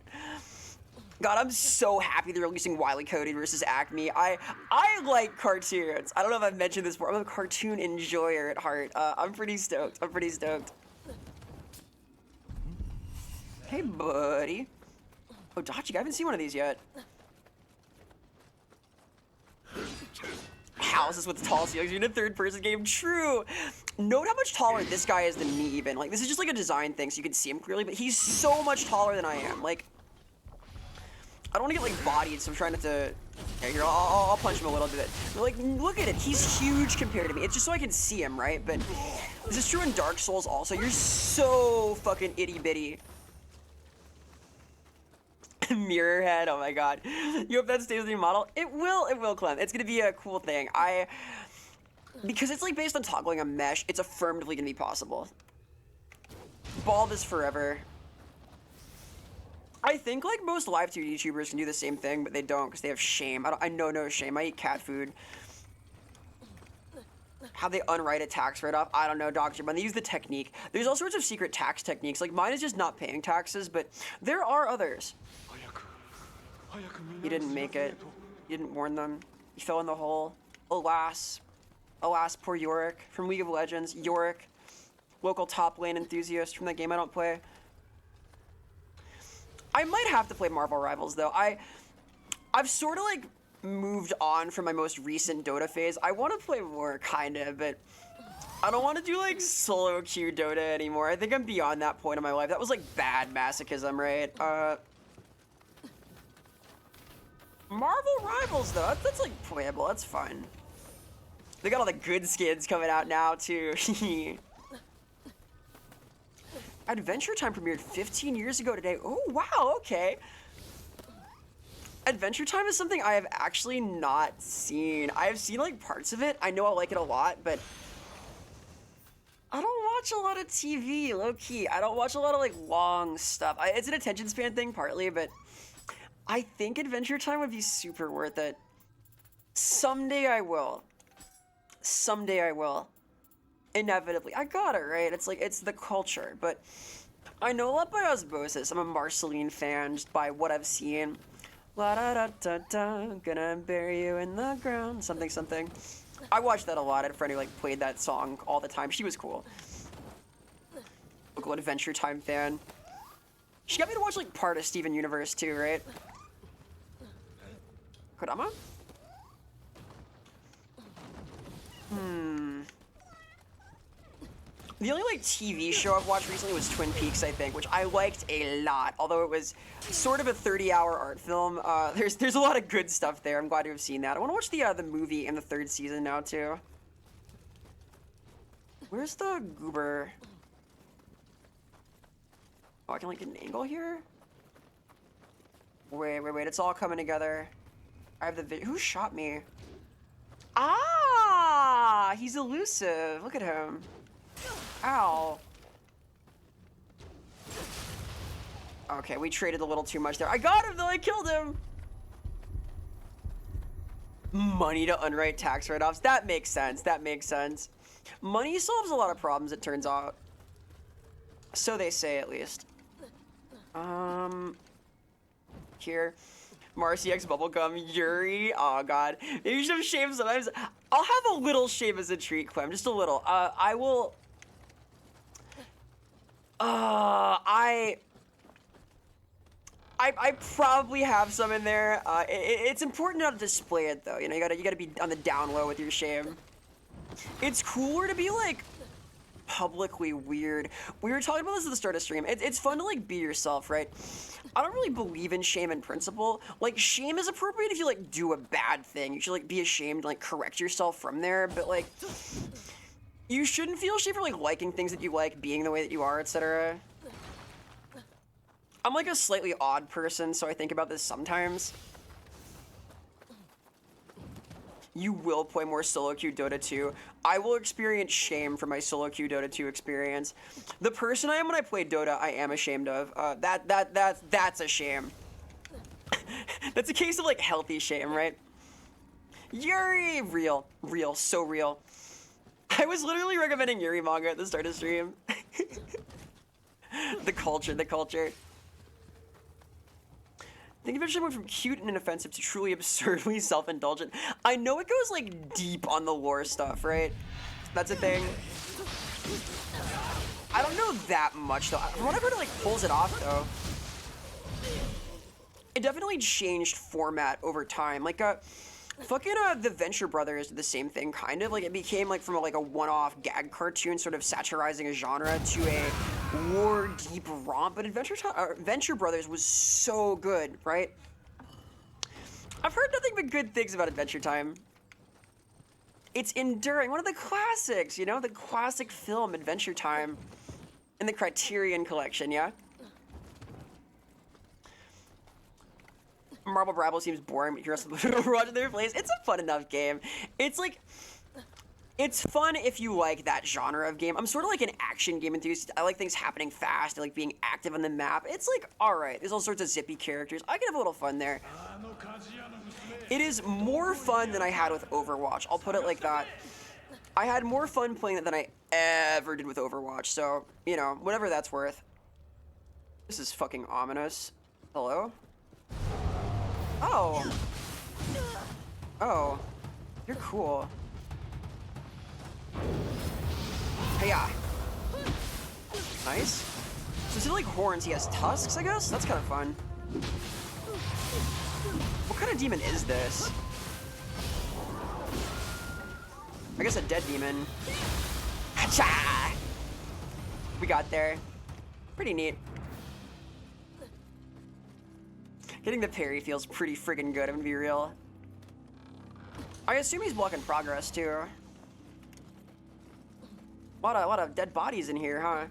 God, I'm so happy they're releasing Wile E. Coyote versus Acme. I like cartoons. I don't know if I've mentioned this before. I'm a cartoon enjoyer at heart. I'm pretty stoked. Hey, buddy. Oh, Dachi, I haven't seen one of these yet. Houses with the tall ceilings. You're in a third-person game. True. Note how much taller this guy is than me, even. Like, this is just like a design thing, so you can see him clearly, but he's so much taller than I am. Like, I don't want to get like bodied, so I'm trying not to. Yeah, here, I'll punch him a little bit. But, like, look at it. He's huge compared to me. It's just so I can see him, right? But this is true in Dark Souls also. You're so fucking itty bitty. Mirror head. Oh my god. You hope that stays with your model? It will, Clem. It's gonna be a cool thing. Because it's like based on toggling a mesh, it's affirmatively gonna be possible. Bald is forever. I think like most live 2D YouTubers can do the same thing, but they don't because they have shame. I know no shame. I eat cat food. How they unwrite a tax write-off, I don't know, Doctor, but they use the technique. There's all sorts of secret tax techniques. Like mine is just not paying taxes, but there are others. You didn't make it. You didn't warn them. You fell in the hole. Alas. Alas, poor Yorick from League of Legends. Yorick. Local top lane enthusiast from that game I don't play. I might have to play Marvel Rivals though. I've sort of like moved on from my most recent Dota phase. I want to play more, kind of, but I don't want to do like solo queue Dota anymore. I think I'm beyond that point in my life. That was like bad masochism, right? Marvel Rivals though, that's like playable. That's fun. They got all the good skins coming out now too. Adventure Time premiered 15 years ago today. Oh, wow, okay. Adventure Time is something I have actually not seen. I have seen like parts of it. I know I like it a lot, but I don't watch a lot of TV, low-key. I don't watch a lot of like long stuff. It's an attention span thing partly, but I think Adventure Time would be super worth it. Someday I will. Someday I will. Inevitably. I got it, right? It's like, it's the culture, but I know a lot by osmosis. I'm a Marceline fan just by what I've seen. La da da da da, gonna bury you in the ground. Something, something. I watched that a lot. I had a friend who like played that song all the time. She was cool. Local Adventure Time fan. She got me to watch like part of Steven Universe too, right? Kodama? The only like TV show I've watched recently was Twin Peaks, I think, which I liked a lot. Although it was sort of a 30-hour art film. There's a lot of good stuff there. I'm glad to have seen that. I want to watch the movie in the 3rd season now too. Where's the goober? Oh, I can like get an angle here. Wait. It's all coming together. I have the video. Who shot me? Ah, he's elusive. Look at him. Ow. Okay, we traded a little too much there. I got him though, I killed him. Money to unwrite tax write-offs. That makes sense, that makes sense. Money solves a lot of problems, it turns out. So they say, at least. Here. Marcy X Bubblegum, Yuri. Oh god. Maybe you should have shame sometimes. I'll have a little shame as a treat, Clem. Just a little. I will. I probably have some in there. It's important not to display it though. You know, you gotta be on the down low with your shame. It's cooler to be like publicly weird. We were talking about this at the start of stream. It's fun to like be yourself, right? I don't really believe in shame in principle. Like, shame is appropriate if you like do a bad thing. You should like be ashamed and like correct yourself from there. But like, you shouldn't feel shame for like liking things that you like, being the way that you are, etc. I'm like a slightly odd person, so I think about this sometimes. You will play more solo queue Dota 2. I will experience shame for my solo queue Dota 2 experience. The person I am when I play Dota, I am ashamed of. That's a shame. That's a case of like healthy shame, right? Yuri, real, so real. I was literally recommending Yuri manga at the start of stream. The culture. I think Adventure Time went from cute and inoffensive to truly absurdly self-indulgent. I know it goes like deep on the lore stuff, right? That's a thing. I don't know that much though. From what I've heard, it like pulls it off though. It definitely changed format over time. Like fucking the Venture Brothers did the same thing, kind of. Like it became like from like a one-off gag cartoon, sort of satirizing a genre, to a war deep romp. But Venture Brothers was so good, right? I've heard nothing but good things about Adventure Time. It's enduring, one of the classics, you know, the classic film Adventure Time in the Criterion Collection, yeah? Marble Brabble seems boring, but you're watching their plays. It's a fun enough game. It's like, it's fun if you like that genre of game. I'm sort of like an action game enthusiast. I like things happening fast. I like being active on the map. It's like, all right, there's all sorts of zippy characters. I can have a little fun there. It is more fun than I had with Overwatch. I'll put it like that. I had more fun playing it than I ever did with Overwatch. So, you know, whatever that's worth. This is fucking ominous. Hello? Oh. Oh. You're cool. Hey-ya. Nice. So instead of like horns, he has tusks, I guess? That's kind of fun. What kind of demon is this? I guess a dead demon. Hacha! We got there. Pretty neat. Getting the parry feels pretty friggin' good, I'm gonna be real. I assume he's blocking progress, too. A lot of dead bodies in here, huh?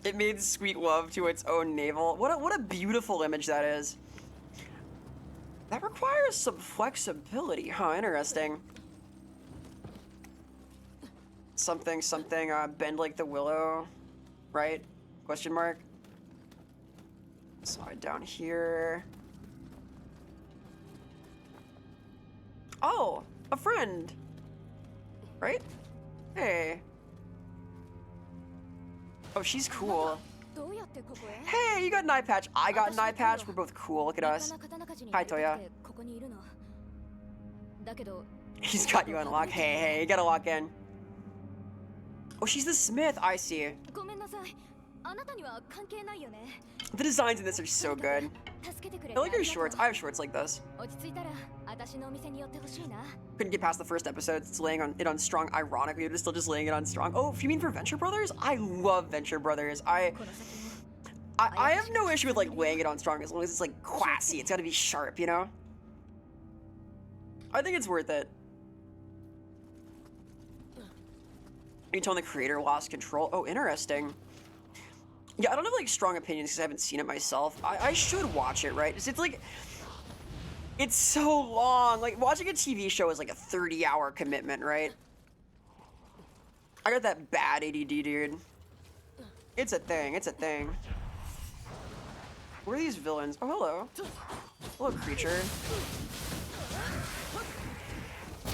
It made sweet love to its own navel. What a beautiful image that is. That requires some flexibility, huh? Interesting. Something, bend like the willow, right? Question mark. Slide down here. Oh, a friend. Right? Hey. Oh, she's cool. Hey, you got an eye patch. I got an eye patch. We're both cool. Look at us. Hi, Toya. He's got you unlocked. Hey, you gotta lock in. Oh, she's the smith. I see. The designs in this are so good. I like her shorts. I have shorts like this. Couldn't get past the first episode. It's laying on it on strong. Ironically, it was still just laying it on strong. Oh, if you mean for Venture Brothers? I love Venture Brothers. I have no issue with like laying it on strong as long as it's like classy. It's got to be sharp, you know. I think it's worth it. You told the creator lost control. Oh, interesting. Yeah, I don't have like strong opinions because I haven't seen it myself. I should watch it, right? It's like, it's so long. Like watching a TV show is like a 30-hour commitment, right? I got that bad ADD, dude. It's a thing. It's a thing. Where are these villains? Oh, hello. Hello, creature.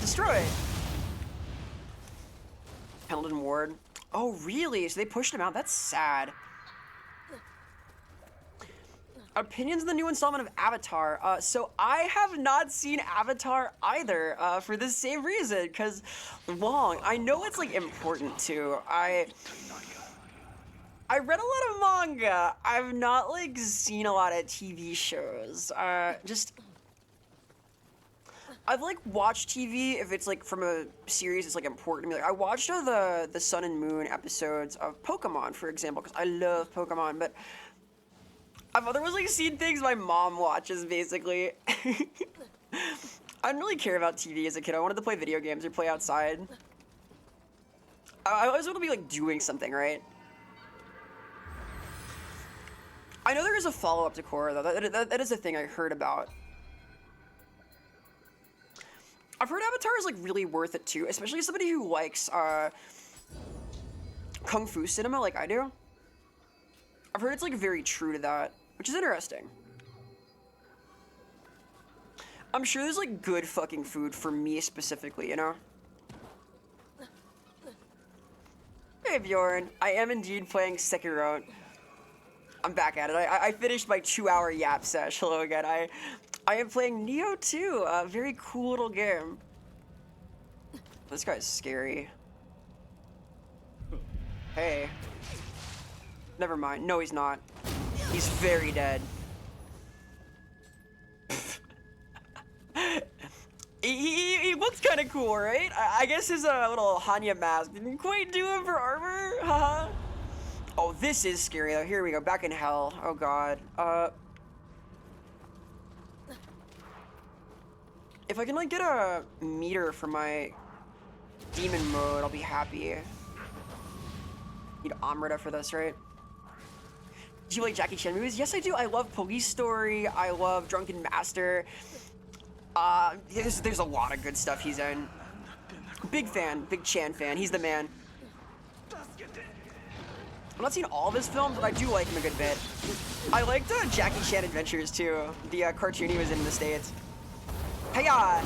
Destroy. Pendleton Ward. Oh, really? So they pushed him out? That's sad. Opinions on the new installment of Avatar. So I have not seen Avatar either, for the same reason, because long. I know it's like important too. I read a lot of manga. I've not like seen a lot of TV shows. I've like watched TV if it's like from a series that's like important to me. Like I watched the Sun and Moon episodes of Pokemon, for example, because I love Pokemon, but I've otherwise like seen things my mom watches, basically. I didn't really care about TV as a kid. I wanted to play video games or play outside. I always want to be like doing something, right? I know there is a follow-up to Korra, though. That is a thing I heard about. I've heard Avatar is like really worth it too, especially as somebody who likes kung fu cinema like I do. I've heard it's like very true to that, which is interesting. I'm sure there's like good fucking food for me specifically, you know? Hey Bjorn, I am indeed playing Sekiro. I'm back at it. I finished my 2-hour yap sesh. Hello again. I am playing Nioh 2, a very cool little game. This guy's scary. Hey. Never mind. No, he's not. He's very dead. He looks kind of cool, right? I guess his little Hanya mask didn't quite do him for armor. Haha. Oh, this is scary though. Here we go. Back in hell. Oh god. If I can like get a meter for my demon mode, I'll be happy. Need Amrita for this, right? Do you like Jackie Chan movies? Yes, I do. I love Police Story. I love Drunken Master. There's a lot of good stuff he's in. Big fan, big Chan fan. He's the man. I'm not seeing all of his films, but I do like him a good bit. I liked Jackie Chan Adventures too, the cartoon he was in the States. Hey-ya!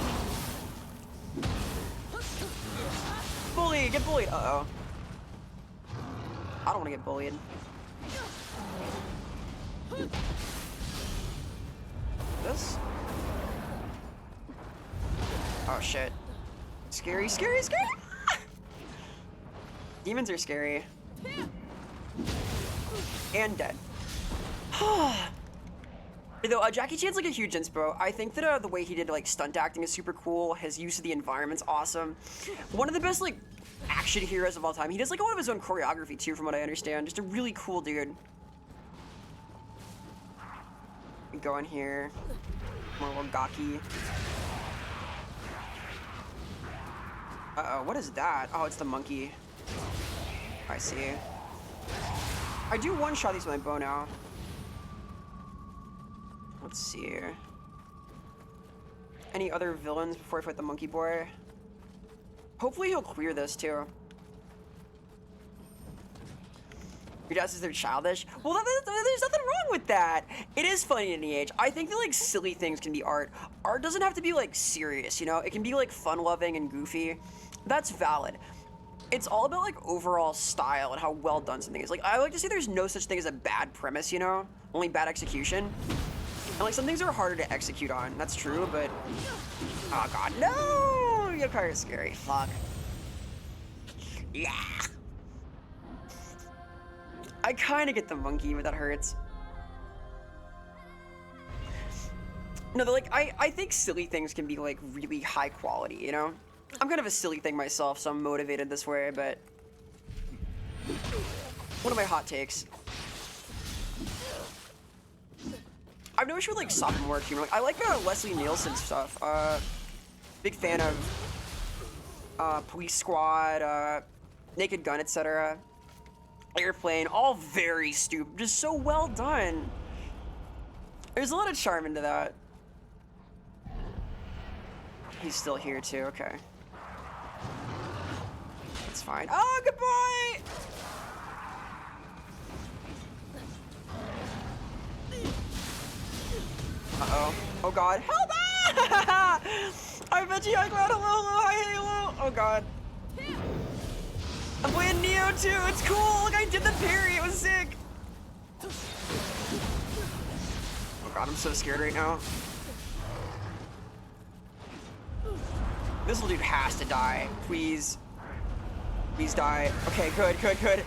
Bully, get bullied. Uh-oh. I don't want to get bullied. This? Oh shit. Scary, scary, scary! Demons are scary. And dead. Though Jackie Chan's like a huge inspo. I think that the way he did like stunt acting is super cool. His use of the environment's awesome. One of the best like action heroes of all time. He does like a lot of his own choreography too, from what I understand. Just a really cool dude. Go in here. More little gaki. Uh-oh, what is that? Oh, it's the monkey. I see. I do one-shot these with my bow now. Let's see. Any other villains before I fight the monkey boy? Hopefully he'll clear this too. Your dad says they're childish. Well, there's nothing wrong with that. It is funny in the age. I think that like silly things can be art. Art doesn't have to be like serious, you know? It can be like fun-loving and goofy. That's valid. It's all about like overall style and how well done something is. Like I like to say there's no such thing as a bad premise, you know? Only bad execution. And like some things are harder to execute on. That's true, but oh god, no! Yokai are scary. Fuck. Yeah. I kind of get the monkey, but that hurts. No, like I think silly things can be like really high quality, you know? I'm kind of a silly thing myself, so I'm motivated this way, but one of my hot takes. I've no issue with like sophomore humor. Like, I like Leslie Nielsen's stuff. Big fan of Police Squad, Naked Gun, etc. Airplane, all very stupid, just so well done. There's a lot of charm into that. He's still here too, okay. It's fine. Oh, goodbye! Uh-oh. Oh god. Help! I bet you I got hello, hi, hello. Oh god. I'm playing Nioh too, it's cool! Look, I did the parry, it was sick! Oh god, I'm so scared right now. This little dude has to die. Please. Please die. Okay, good, good, good.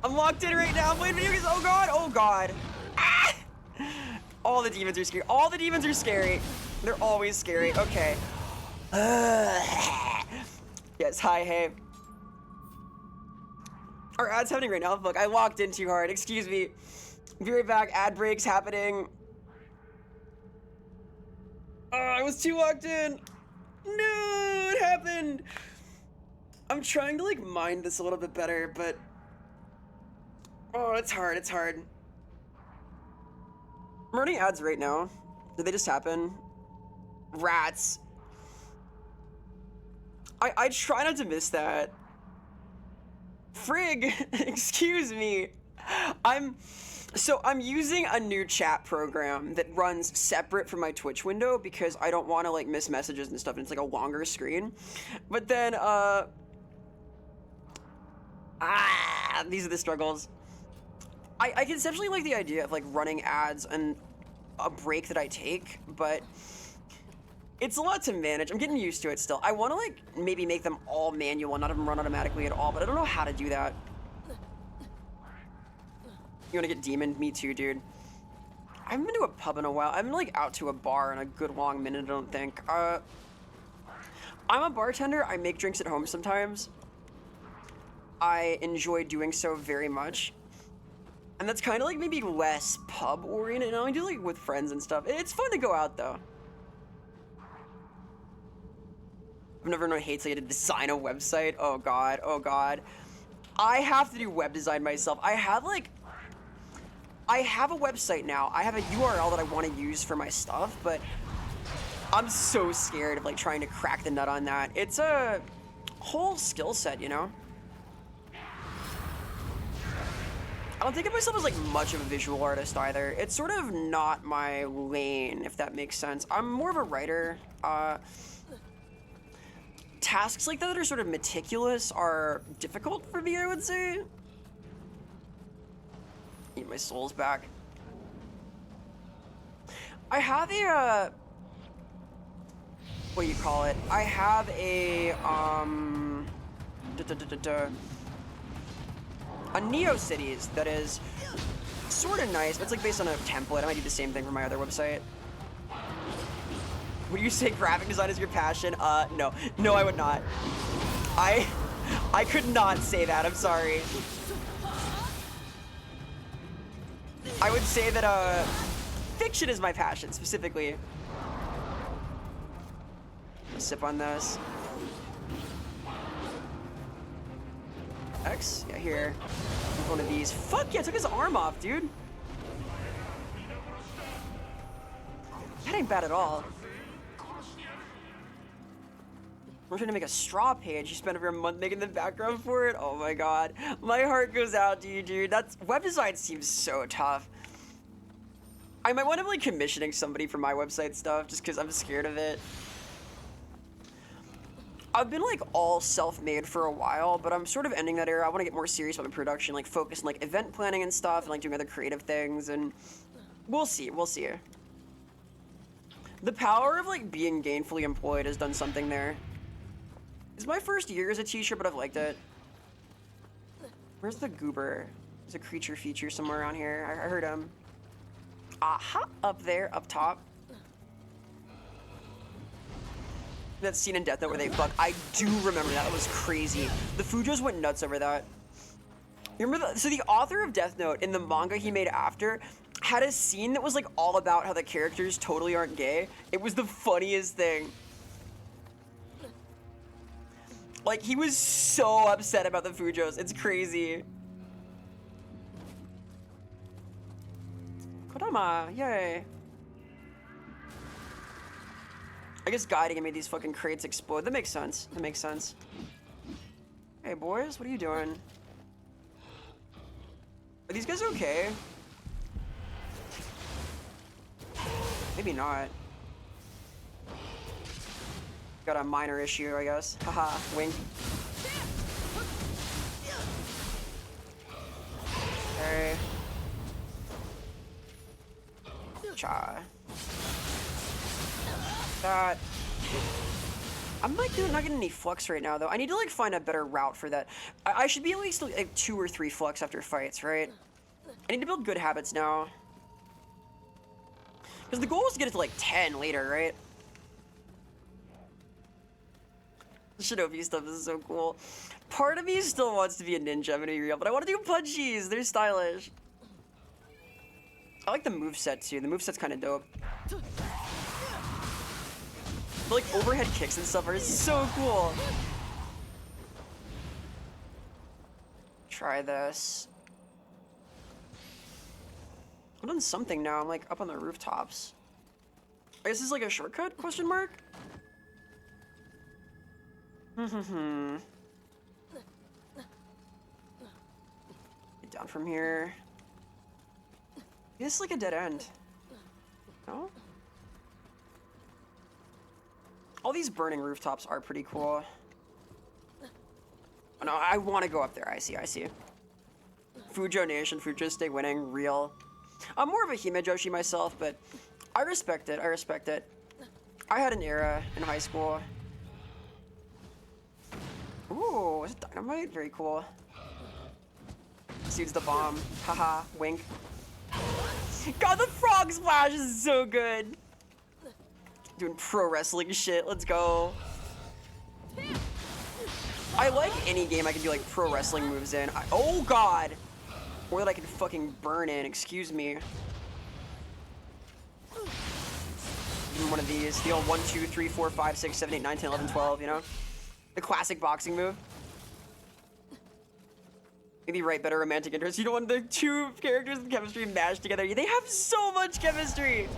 I'm locked in right now, I'm playing video games, oh god, oh god. Ah! All the demons are scary, all the demons are scary. They're always scary, okay. Yes, hi, hey. Our ad's happening right now. Fuck, I locked in too hard. Excuse me. Be right back. Ad breaks happening. Oh, I was too locked in. No, it happened. I'm trying to like mind this a little bit better, but oh, it's hard. It's hard. I'm running ads right now. Did they just happen? Rats. I try not to miss that. Frig, excuse me. I'm using a new chat program that runs separate from my Twitch window because I don't want to like miss messages and stuff, and it's like a longer screen. But then these are the struggles. I conceptually like the idea of like running ads and a break that I take, but it's a lot to manage. I'm getting used to it still. I want to like maybe make them all manual and not have them run automatically at all, but I don't know how to do that. You want to get demoned? Me too, dude. I haven't been to a pub in a while. I've been like out to a bar in a good long minute, I don't think. I'm a bartender. I make drinks at home sometimes. I enjoy doing so very much. And that's kind of like maybe less pub oriented. And I do like with friends and stuff. It's fun to go out though. I've never known hates like to design a website. Oh god, oh god. I have to do web design myself. I have a website now. I have a URL that I want to use for my stuff, but I'm so scared of like trying to crack the nut on that. It's a whole skill set, you know? I don't think of myself as like much of a visual artist either. It's sort of not my lane, if that makes sense. I'm more of a writer. Tasks like that are sort of meticulous are difficult for me, I would say. Eat my souls back. I have a, what do you call it? I have a, a Nioh cities that is sort of nice. It's like based on a template. I might do the same thing for my other website. Would you say graphic design is your passion? No. No, I would not. I could not say that. I'm sorry. I would say that, fiction is my passion, specifically. Let's sip on this. X? Yeah, here. One of these. Fuck yeah, I took his arm off, dude. That ain't bad at all. We're trying to make a straw page. You spent over a month making the background for it? Oh my god. My heart goes out to you, dude. Web design seems so tough. I might want to be like commissioning somebody for my website stuff just because I'm scared of it. I've been like all self-made for a while, but I'm sort of ending that era. I want to get more serious about my production, like focus on like event planning and stuff and like doing other creative things, and we'll see, we'll see. The power of like being gainfully employed has done something there. It's my first year as a teacher, but I've liked it. Where's the goober? There's a creature feature somewhere around here. I heard him. Aha, up there, up top. That scene in Death Note where they fuck. I do remember that. It was crazy. The Fujos went nuts over that. You remember so the author of Death Note in the manga he made after had a scene that was like all about how the characters totally aren't gay. It was the funniest thing. Like, he was so upset about the Fujos. It's crazy. Kodama, yay. I guess guiding made these fucking crates explode. That makes sense. That makes sense. Hey, boys, what are you doing? Are these guys okay? Maybe not. Got a minor issue, I guess. Haha, wink. Okay. Cha. That. I'm like not getting any flux right now though. I need to like find a better route for that. I should be at least like 2 or 3 flux after fights, right? I need to build good habits now. Because the goal is to get it to like 10 later, right? The Shinobi stuff is so cool. Part of me still wants to be a ninja, I'm gonna be real, but I want to do punchies. They're stylish. I like the moveset too. The moveset's kind of dope. But like overhead kicks and stuff are so cool. Try this. I've done something now. I'm like up on the rooftops. I guess this is like a shortcut? Question mark? Get down from here. This is like a dead end. No? All these burning rooftops are pretty cool. Oh, no, I want to go up there. I see. Fujo Nation, Fujo stay winning, real. I'm more of a Himejoshi myself, but I respect it. I had an era in high school. Ooh, is it dynamite? Very cool. This dude's the bomb. Haha, wink. God, the frog splash is so good. Doing pro wrestling shit. Let's go. I like any game I can do like pro wrestling moves in. Oh god. Or that I can fucking burn in. Excuse me. in one of these. The old 1, 2, 3, 4, 5, 6, 7, 8, 9, 10, 11, 12, you know? The classic boxing move. Maybe write better romantic interests. You don't want the two characters with chemistry mashed together. They have so much chemistry.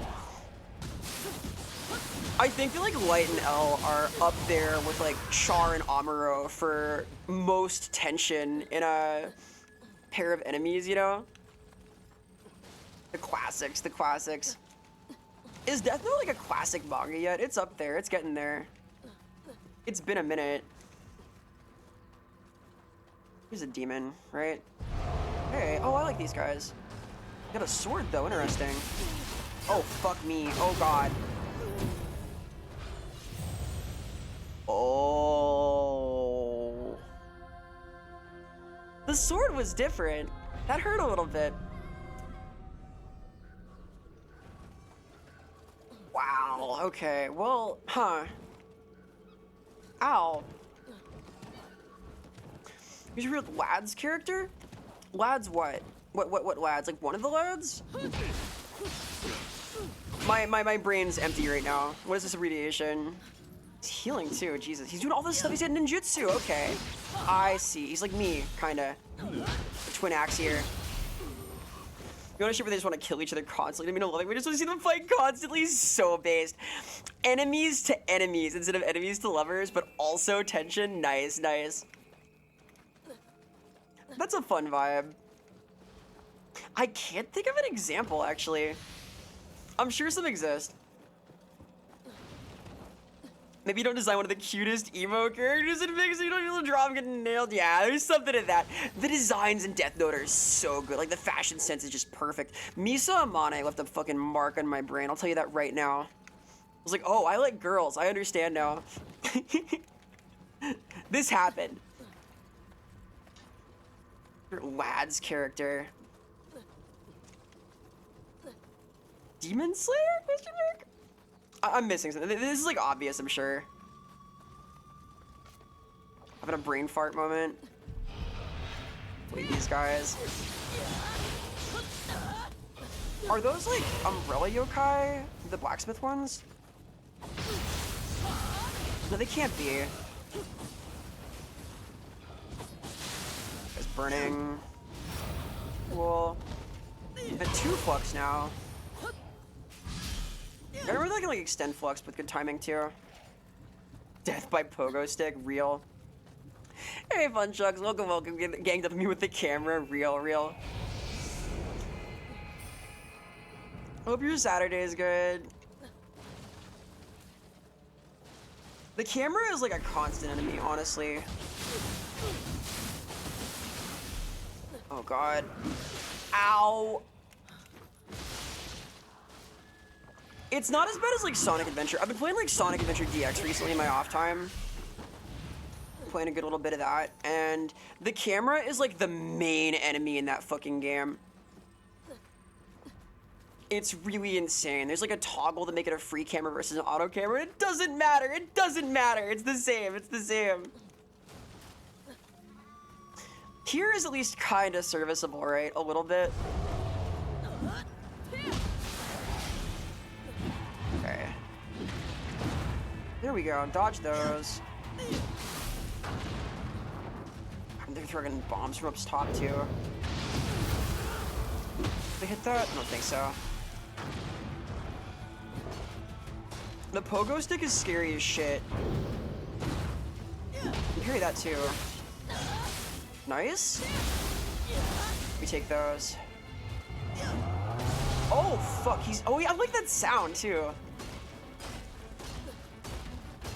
I think that like Light and L are up there with like Char and Amuro for most tension in a pair of enemies, you know? The classics, the classics. Is Death Note like a classic manga yet? It's up there, it's getting there. It's been a minute. He's a demon, right? Hey, oh, I like these guys. Got a sword though, interesting. Oh, fuck me, oh god. Oh. The sword was different. That hurt a little bit. Wow, okay, well, huh. Ow. Here's your lad's character? Lads what? What lads? Like one of the lads? My brain's empty right now. What is this radiation? He's healing too, Jesus. He's doing all this stuff, he's got ninjutsu, okay. I see, he's like me, kinda. Twin axe here. You want a shit where they just want to kill each other constantly? I mean, we just want to see them fight constantly. So based. Enemies to enemies instead of enemies to lovers, but also tension. Nice, nice. That's a fun vibe. I can't think of an example, actually. I'm sure some exist. Maybe you don't design one of the cutest emo characters in Vix so you don't feel the drama getting nailed. Yeah, there's something in that. The designs in Death Note are so good. Like, the fashion sense is just perfect. Misa Amane left a fucking mark on my brain. I'll tell you that right now. I was like, oh, I like girls. I understand now. This happened. Your lad's character. Demon Slayer? Question mark? I'm missing something. This is like obvious, I'm sure. Having a brain fart moment. Wait, these guys. Are those like umbrella yokai? The blacksmith ones? No, they can't be. It's burning. Cool. The 2 flux now. I remember they can like extend flux with good timing too. Death by pogo stick, real. Hey fun chucks, welcome, welcome. Ganged up on me with the camera, real, real. Hope your Saturday is good. The camera is like a constant enemy, honestly. Oh god. Ow. It's not as bad as like Sonic Adventure. I've been playing like Sonic Adventure DX recently in my off time. Playing a good little bit of that. And the camera is like the main enemy in that fucking game. It's really insane. There's like a toggle to make it a free camera versus an auto camera. It doesn't matter. It doesn't matter. It's the same. It's the same. Here is at least kind of serviceable, right? A little bit. Okay. There we go. Dodge those. They're throwing bombs from up top too. They hit that? I don't think so. The pogo stick is scary as shit. You carry that too. Nice. We take those. Oh fuck, he's. Oh yeah, I like that sound too.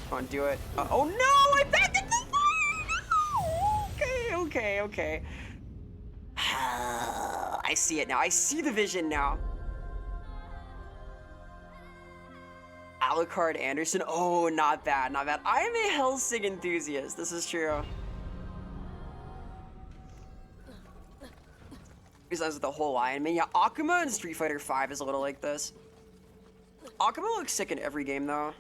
Come on, do it. Oh no, I backed it. Okay, okay. I see it now. I see the vision now. Alucard Anderson. Oh, not bad, not bad. I am a Hellsing enthusiast. This is true. Besides with the whole line, I mean, yeah, Akuma in Street Fighter V is a little like this. Akuma looks sick in every game, though.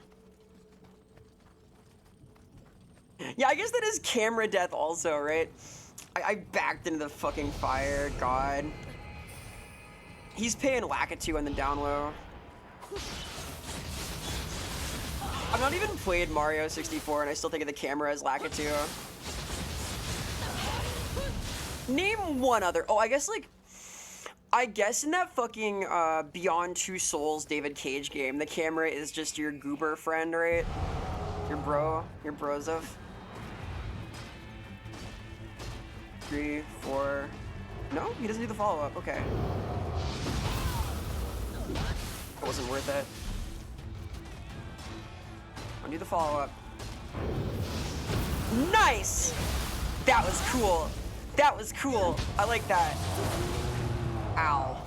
Yeah, I guess that is camera death also, right? I backed into the fucking fire, god. He's paying Lakitu on the down low. I've not even played Mario 64 and I still think of the camera as Lakitu. Name one other. Oh, I guess in that fucking Beyond Two Souls David Cage game, the camera is just your goober friend, right? Your bros of. 3, 4. No, he doesn't do the follow-up. Okay. That wasn't worth it. I'll do the follow-up. Nice! That was cool. That was cool. I like that. Ow.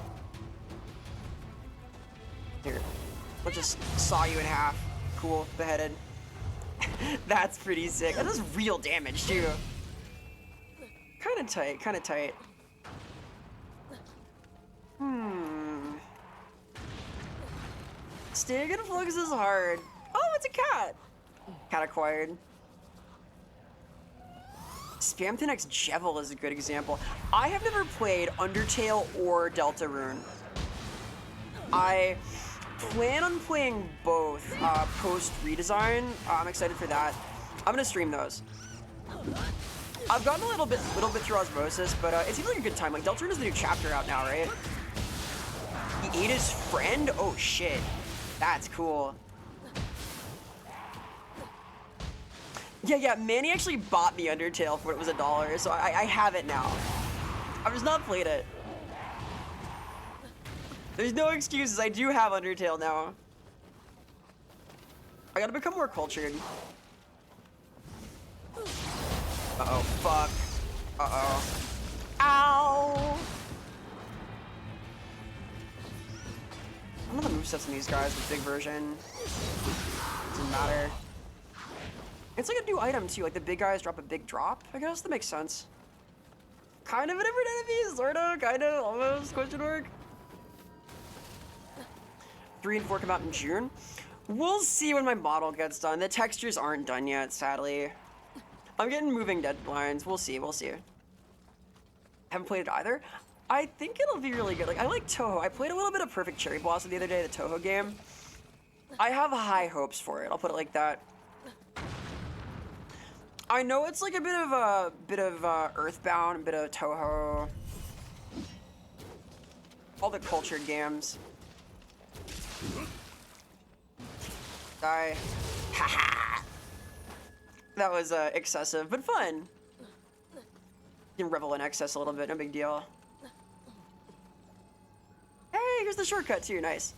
Here. We'll just saw you in half. Cool. Beheaded. That's pretty sick. That does real damage, too. Kinda tight. Kinda tight. Staying in flux is hard. Oh, it's a cat. Cat acquired. Spam the next Jevil is a good example. I have never played Undertale or Deltarune. I plan on playing both post redesign. I'm excited for that. I'm gonna stream those. I've gotten a little bit through osmosis, but it seems like a good time. Like Deltarune is the new chapter out now, right? He ate his friend? Oh shit. That's cool. Yeah, Manny actually bought me Undertale for it was $1, so I have it now. I've just not played it. There's no excuses, I do have Undertale now. I gotta become more cultured. Uh-oh, fuck. Uh-oh. Ow! I don't know the movesets in these guys, the big version. Doesn't matter. It's like a new item too, like the big guys drop a big drop, I guess, that makes sense. Kind of a different enemy, sorta, kinda, almost, question mark. 3 and 4 come out in June. We'll see when my model gets done. The textures aren't done yet, sadly. I'm getting moving deadlines, we'll see. Haven't played it either. I think it'll be really good. Like, I like Toho. I played a little bit of Perfect Cherry Blossom the other day, the Toho game. I have high hopes for it, I'll put it like that. I know it's like a bit of Earthbound, a bit of Toho. All the cultured games. Die. Haha. That was excessive, but fun. You can revel in excess a little bit, no big deal. Hey, here's the shortcut too, nice.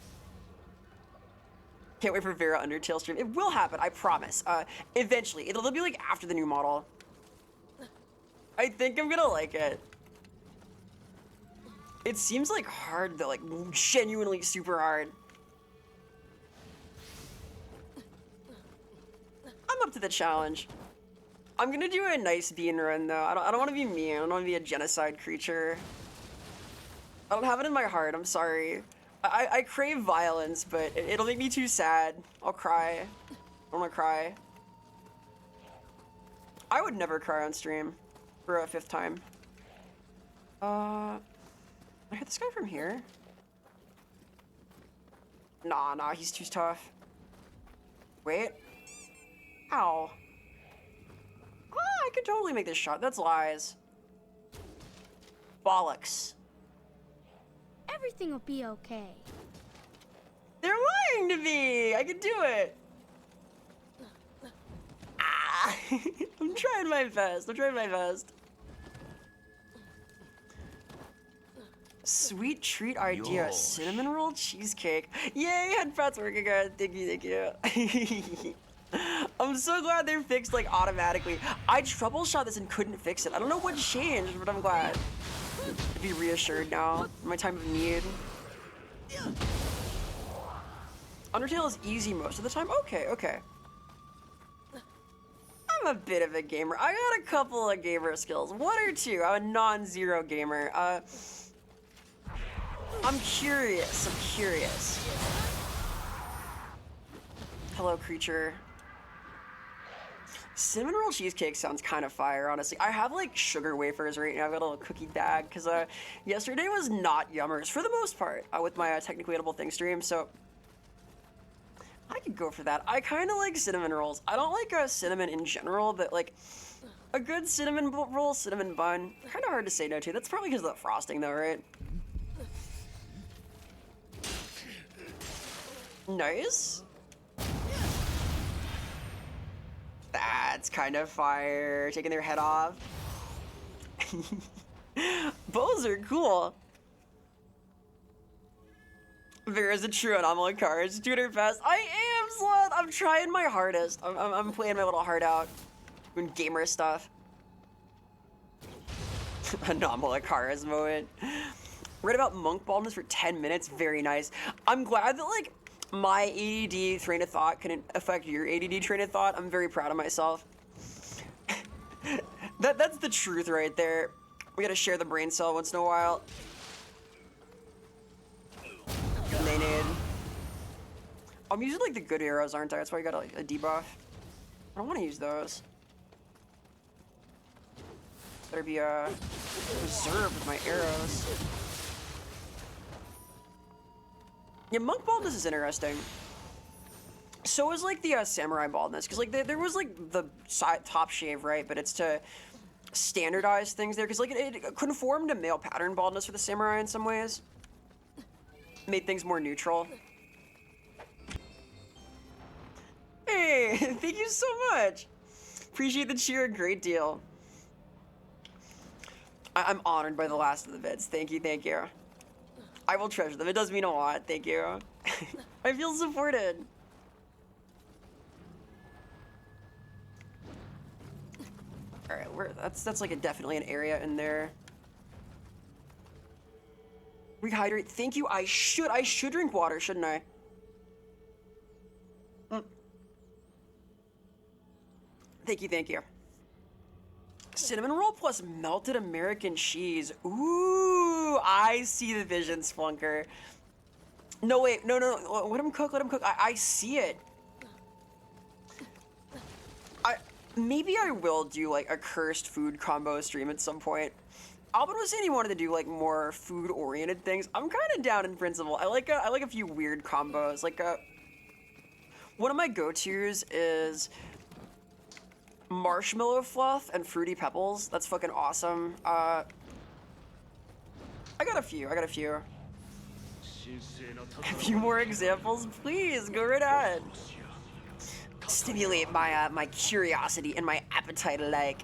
Can't wait for Vera Undertale stream. It will happen, I promise. Eventually, it'll be like after the new model. I think I'm gonna like it. It seems like hard though, like genuinely super hard. I'm up to the challenge. I'm gonna do a nice bean run though. I don't want to be mean. I don't want to be a genocide creature. I don't have it in my heart. I'm sorry. I crave violence, but it'll make me too sad. I'll cry. I don't want to cry. I would never cry on stream for a 5th time. I hit this guy from here. Nah, he's too tough. Wait. Ow. I could totally make this shot. That's lies. Bollocks. Everything will be okay. They're lying to me! I can do it! Ah! I'm trying my best. Sweet treat idea. Yosh. Cinnamon roll cheesecake. Yay, headphones working good. Thank you. I'm so glad they're fixed like automatically. I troubleshot this and couldn't fix it. I don't know what changed, but I'm glad to be reassured now in my time of need. Undertale is easy most of the time. Okay. I'm a bit of a gamer. I got a couple of gamer skills. 1 or 2. I'm a non-zero gamer. I'm curious. Hello, creature. Cinnamon roll cheesecake sounds kind of fire, honestly. I have like sugar wafers right now. I've got a little cookie bag because yesterday was not yummers for the most part with my technically edible thing stream. So I could go for that. I kind of like cinnamon rolls. I don't like cinnamon in general, but like a good cinnamon roll, cinnamon bun, kind of hard to say no to. That's probably because of the frosting though, right? Nice. That's kind of fire. Taking their head off. Bows are cool. Vera's a true anomaly card. Doing her best. I am, Sloth. I'm trying my hardest. I'm playing my little heart out. Doing gamer stuff. Anomaly cars moment. Read about monk baldness for 10 minutes. Very nice. I'm glad that like my ADD train of thought couldn't affect your ADD train of thought. I'm very proud of myself. That's the truth right there. We gotta share the brain cell once in a while. They need. I'm using like the good arrows, aren't I? That's why I got like, a debuff. I don't want to use those. Better be reserved with my arrows. Yeah, monk baldness is interesting. So is like the samurai baldness, because like there was like the top shave, right? But it's to standardize things there, because like it conformed to male pattern baldness for the samurai in some ways. Made things more neutral. Hey, thank you so much. Appreciate the cheer a great deal. I'm honored by the last of the vids. Thank you, thank you. I will treasure them. It does mean a lot. Thank you. I feel supported. All right, that's like definitely an area in there. Rehydrate. Thank you. I should drink water, shouldn't I? Thank you, thank you. Cinnamon roll plus melted American cheese. Ooh, I see the vision, Splunker. No, wait, no. Let him cook, let him cook. I see it. Maybe I will do like a cursed food combo stream at some point. Albin was saying he wanted to do like more food-oriented things. I'm kind of down in principle. I like a few weird combos. Like one of my go-tos is marshmallow fluff and fruity pebbles. That's fucking awesome. I got a few. A few more examples, please. Go right ahead. Stimulate my curiosity and my appetite alike.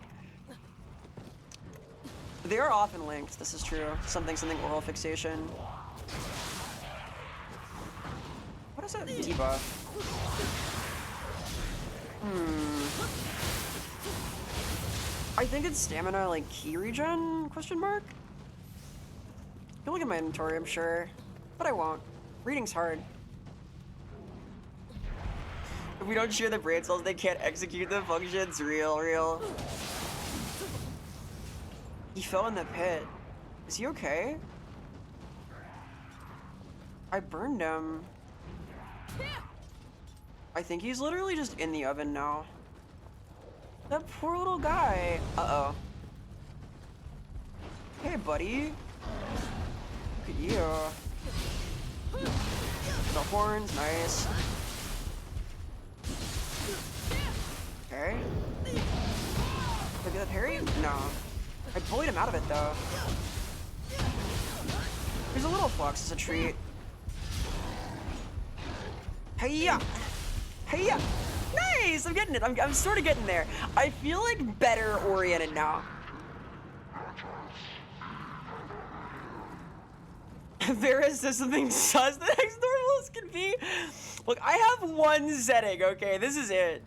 They are often linked. This is true. Something oral fixation. What is that debuff? I think it's stamina, like key regen? Question mark? You'll look at my inventory, I'm sure, but I won't. Reading's hard. If we don't share the brain cells, they can't execute the functions. Real. He fell in the pit. Is he okay? I burned him. I think he's literally just in the oven now. That poor little guy. Uh-oh. Hey, buddy. Look at you. The horns, nice. Okay. Look at that parry? No. I bullied him out of it, though. There's a little flux as a treat. Hey-ya! Hey-ya! Nice! I'm getting it. I'm sort of getting there. I feel like better oriented now. Vera says something sus the next normalist can be. Look, I have one setting, okay? This is it.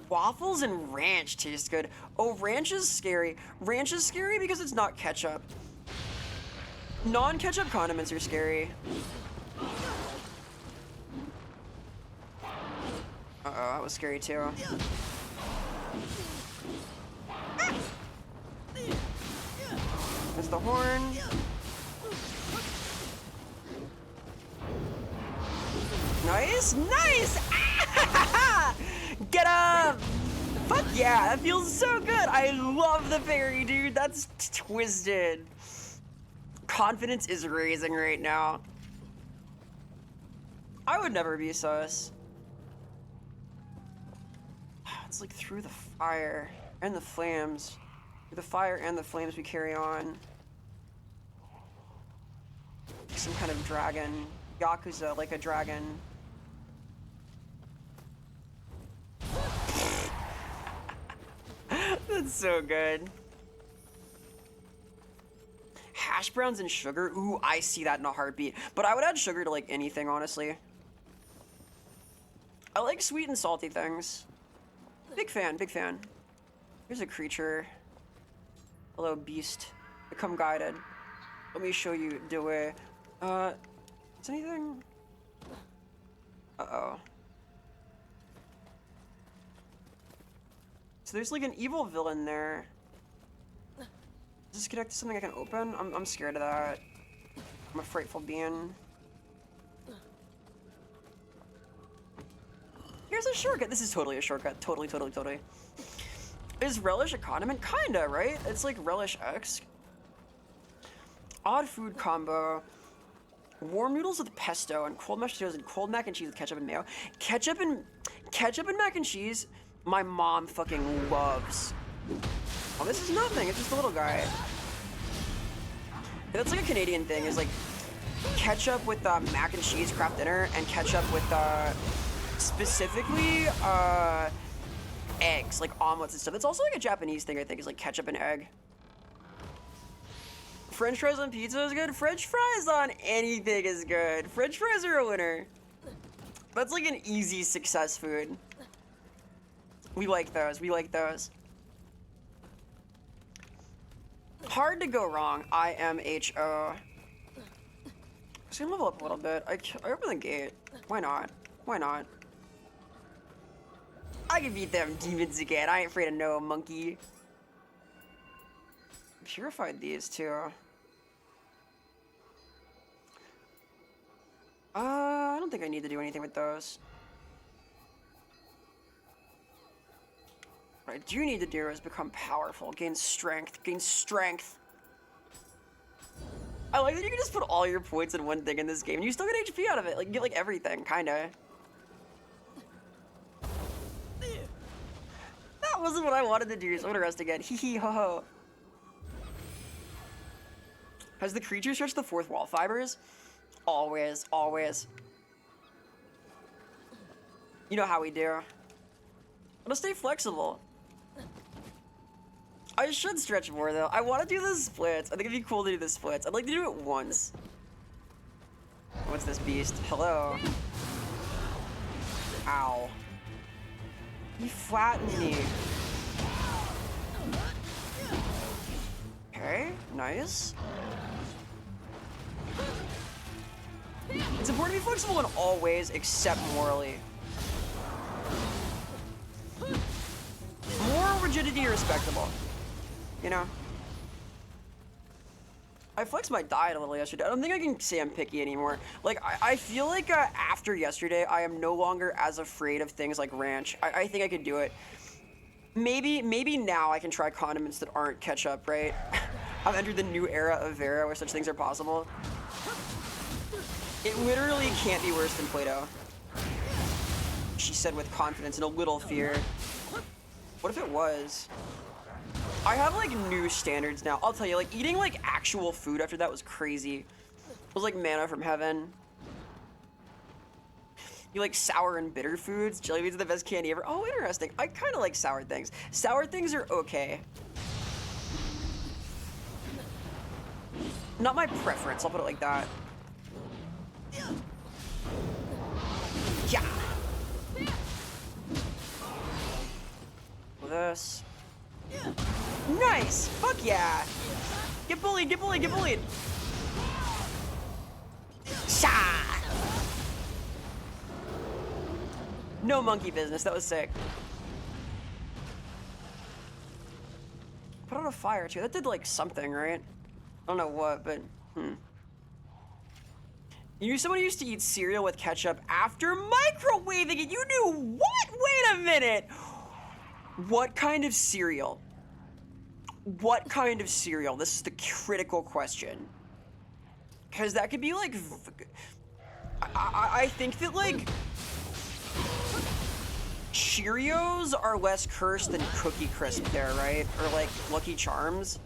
Waffles and ranch taste good. Oh, ranch is scary. Ranch is scary because it's not ketchup. Non-ketchup condiments are scary. Uh-oh, that was scary too. There's the horn. Nice! Get up! Fuck yeah, that feels so good. I love the parry, dude. That's twisted. Confidence is raising right now. I would never be sus. It's like through the fire and the flames. Through the fire and the flames we carry on. Some kind of dragon. Yakuza, like a dragon. That's so good. Hash browns and sugar? Ooh, I see that in a heartbeat. But I would add sugar to like anything, honestly. I like sweet and salty things. Big fan, big fan. Here's a creature. Hello, beast. Become guided. Let me show you the way. Is anything? Uh-oh. So there's like an evil villain there. Does this connect to something I can open? I'm scared of that. I'm a frightful being. Here's a shortcut. This is totally a shortcut. Totally, totally, totally. Is relish a condiment? Kinda, right? It's like relish-esque. Odd food combo. Warm noodles with pesto and cold mashed potatoes and cold mac and cheese with ketchup and mayo. Ketchup and mac and cheese, my mom fucking loves. Oh, this is nothing. It's just a little guy. That's like a Canadian thing. Is like ketchup with mac and cheese craft dinner and ketchup with specifically eggs, like omelets and stuff. It's also like a Japanese thing, I think, is like ketchup and egg. French fries on pizza is good. French fries on anything is good. French fries are a winner. That's like an easy success food. We like those. We like those. Hard to go wrong. IMHO. Just gonna level up a little bit. I open the gate. Why not? Why not? I can beat them demons again. I ain't afraid of no monkey. Purified these too. I don't think I need to do anything with those. What I do need to do is become powerful, gain strength, gain strength. I like that you can just put all your points in one thing in this game and you still get HP out of it. Like, you get like everything, kinda. That wasn't what I wanted to do, so I'm gonna rest again. Hee hee ho ho. Has the creature stretched the fourth wall fibers? Always, always. You know how we do. I'm gonna stay flexible. I should stretch more though. I want to do the splits. I think it'd be cool to do the splits. I'd like to do it once. What's this beast? Hello. Ow. He flattened me. Okay, nice. It's important to be flexible in all ways except morally. Moral rigidity respectable. You know? I flexed my diet a little yesterday. I don't think I can say I'm picky anymore. Like, I feel like after yesterday, I am no longer as afraid of things like ranch. I think I could do it. Maybe now I can try condiments that aren't ketchup, right? I've entered the new era of Vera where such things are possible. It literally can't be worse than Play-Doh. She said with confidence and a little fear. What if it was? I have like new standards now. I'll tell you, like eating like actual food after that was crazy. It was like manna from heaven. You like sour and bitter foods? Jelly beans are the best candy ever. Oh, interesting. I kind of like sour things. Sour things are okay. Not my preference, I'll put it like that. Yeah. This. Nice! Fuck yeah! Get bullied, get bullied, get bullied! Sha! No monkey business, that was sick. Put out a fire too, that did like something, right? I don't know what, but You knew someone who used to eat cereal with ketchup after microwaving it! You knew what? Wait a minute! What kind of cereal? What kind of cereal? This is the critical question. Because that could be like... I think that, like, Cheerios are less cursed than Cookie Crisp there, right? Or, like, Lucky Charms.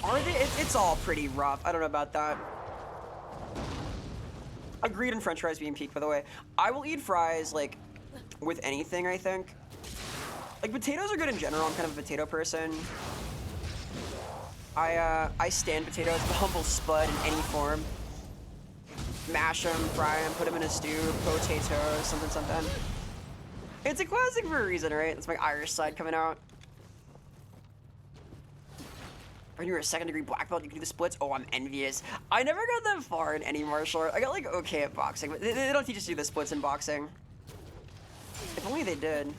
Are they? It's all pretty rough. I don't know about that. Agreed on French fries being peak, by the way. I will eat fries, like, with anything, I think. Like, potatoes are good in general. I'm kind of a potato person. I stand potatoes, the humble spud in any form. Mash them, fry them, put them in a stew, potatoes, something, something. It's a classic for a reason, right? That's my Irish side coming out. When you're a second-degree black belt, you can do the splits. Oh, I'm envious. I never got that far in any martial art. I got, like, okay at boxing, but they don't teach us to do the splits in boxing. If only they did.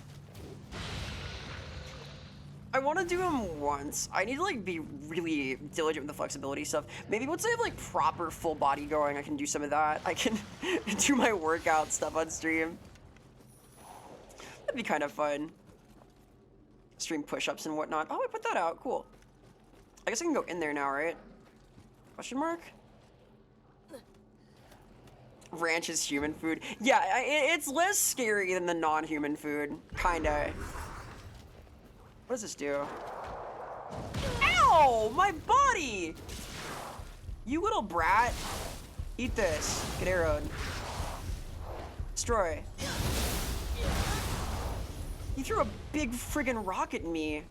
I want to do them once. I need to, like, be really diligent with the flexibility stuff. Maybe once I have, like, proper full body going, I can do some of that. I can do my workout stuff on stream. That'd be kind of fun. Stream push-ups and whatnot. Oh, I put that out. Cool. I guess I can go in there now, right? Question mark? Ranch is human food. Yeah, it's less scary than the non-human food. Kinda. What does this do? Ow! My body! You little brat. Eat this. Get arrowed. Destroy. You threw a big friggin' rock at me.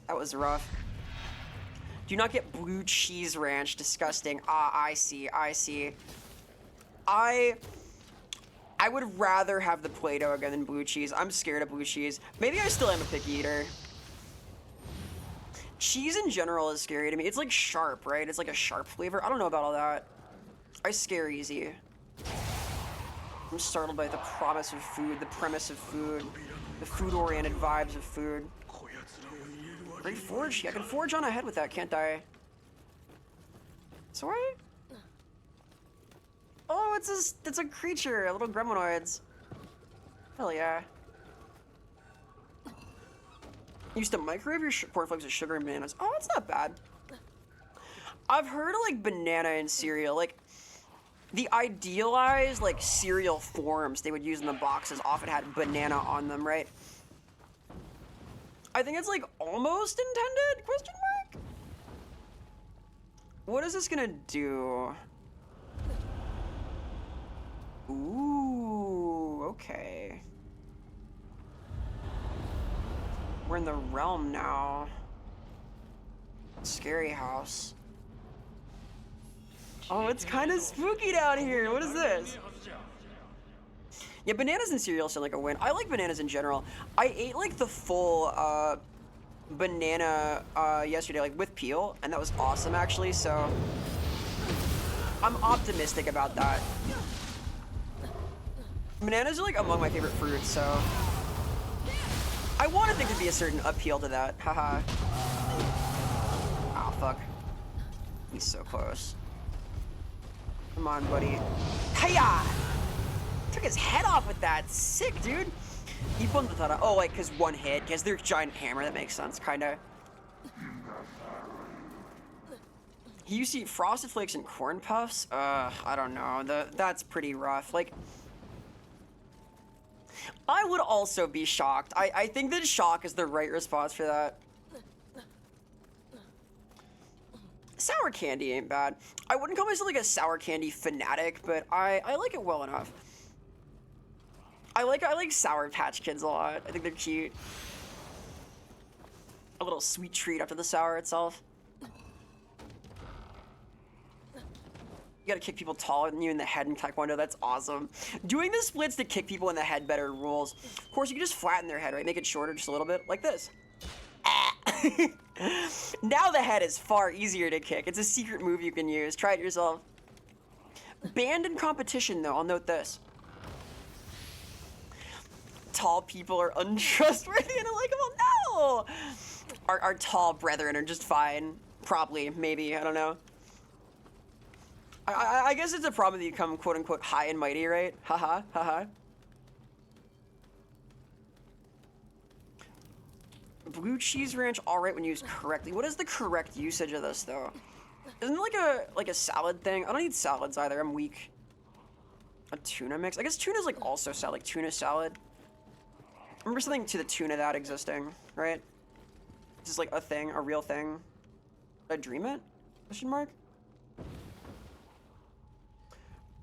That was rough. Do not get blue cheese ranch. Disgusting. Ah, I see. I see. I would rather have the Play-Doh again than blue cheese. I'm scared of blue cheese. Maybe I still am a picky eater. Cheese in general is scary to me. It's like sharp, right? It's like a sharp flavor. I don't know about all that. I scare easy. I'm startled by the promise of food, the premise of food, the food-oriented vibes of food. Great forge. I can forge on ahead with that, can't I? Sorry? Oh, it's a creature, a little gremlinoids. Hell yeah. Used to microwave your cornflakes with sugar and bananas. Oh, it's not bad. I've heard of, like, banana in cereal. Like, the idealized, like, cereal forms they would use in the boxes often had banana on them, right? I think it's, like, almost intended? Question mark? What is this gonna do? Ooh, okay. We're in the realm now. Scary house. Oh, it's kind of spooky down here. What is this? Yeah, bananas and cereal sound like a win. I like bananas in general. I ate, like, the full banana yesterday, like, with peel, and that was awesome, actually, so I'm optimistic about that. Bananas are, like, among my favorite fruits, so I want to think there'd be a certain appeal to that. Haha. Oh, fuck. He's so close. Come on, buddy. Hiya! Took his head off with that. Sick, dude. Oh, like, because one hit. Because they're giant hammer. That makes sense, kind of. He used to eat Frosted Flakes and Corn Puffs? I don't know. That's pretty rough. Like, I would also be shocked. I think that shock is the right response for that. Sour candy ain't bad. I wouldn't call myself, like, a sour candy fanatic, but I like it well enough. I like Sour Patch Kids a lot. I think they're cute. A little sweet treat after the sour itself. You gotta kick people taller than you in the head in Taekwondo. That's awesome. Doing the splits to kick people in the head better rules. Of course, you can just flatten their head, right? Make it shorter just a little bit, like this. Now the head is far easier to kick. It's a secret move you can use. Try it yourself. Banned in competition, though. I'll note this. Tall people are untrustworthy and unlikable. No! Our tall brethren are just fine. Probably, maybe. I don't know. I guess it's a problem that you become quote-unquote high and mighty, right? Haha, haha. Blue cheese ranch, all right when used correctly. What is the correct usage of this, though? Isn't it like a salad thing? I don't eat salads either. I'm weak. A tuna mix? I guess tuna's like also salad, like tuna salad. I remember something to the tuna that existing, right? This is like a thing, a real thing. Did I dream it? Question mark?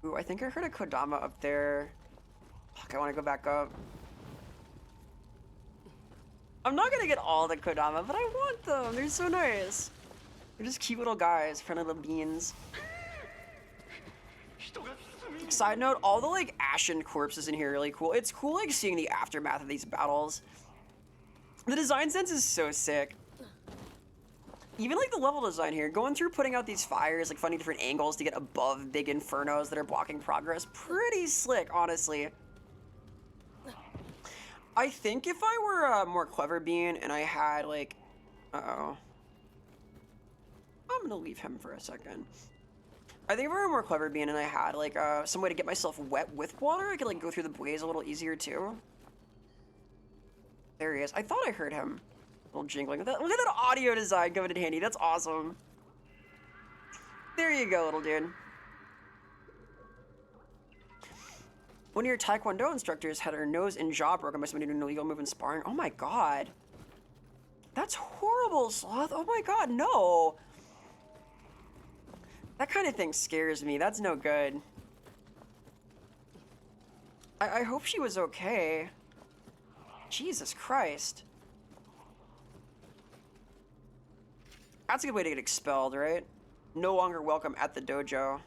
Ooh, I think I heard a Kodama up there. Fuck, I want to go back up. I'm not gonna get all the Kodama, but I want them. They're so nice. They're just cute little guys, friendly little beans. Side note, all the like ashen corpses in here are really cool. It's cool like seeing the aftermath of these battles. The design sense is so sick. Even like the level design here, going through putting out these fires, like finding different angles to get above big infernos that are blocking progress. Pretty slick, honestly. I think if I were a more clever being and I had like, I'm gonna leave him for a second. I think if I were a more clever being and I had like some way to get myself wet with water, I could like go through the blaze a little easier too. There he is. I thought I heard him. A little jingling. Look at that audio design coming in handy. That's awesome. There you go, little dude. One of your Taekwondo instructors had her nose and jaw broken by somebody doing an illegal move in sparring. Oh my god. That's horrible, Sloth. Oh my god, no. That kind of thing scares me. That's no good. I hope she was okay. Jesus Christ. That's a good way to get expelled, right? No longer welcome at the dojo.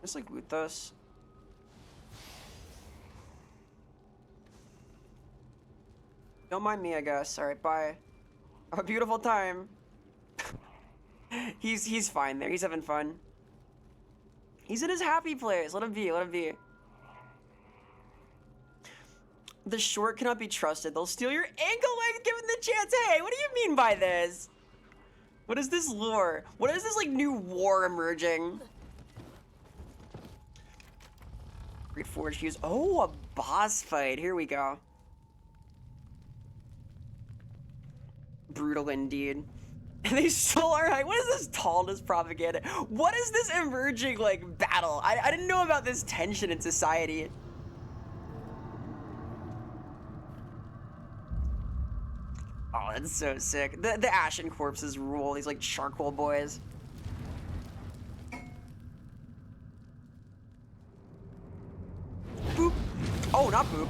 Just like loot this. Don't mind me, I guess. Alright, bye. Have a beautiful time. He's fine there. He's having fun. He's in his happy place. Let him be. Let him be. The short cannot be trusted. They'll steal your ankle length given the chance. Hey, what do you mean by this? What is this lore? What is this like new war emerging? Great Forge Fuse. Oh, a boss fight. Here we go. Brutal indeed. And they stole our height. What is this tallness propaganda? What is this emerging like battle? I didn't know about this tension in society. Oh, that's so sick. The ashen corpses rule. These like charcoal boys. Boop. Oh, not boop.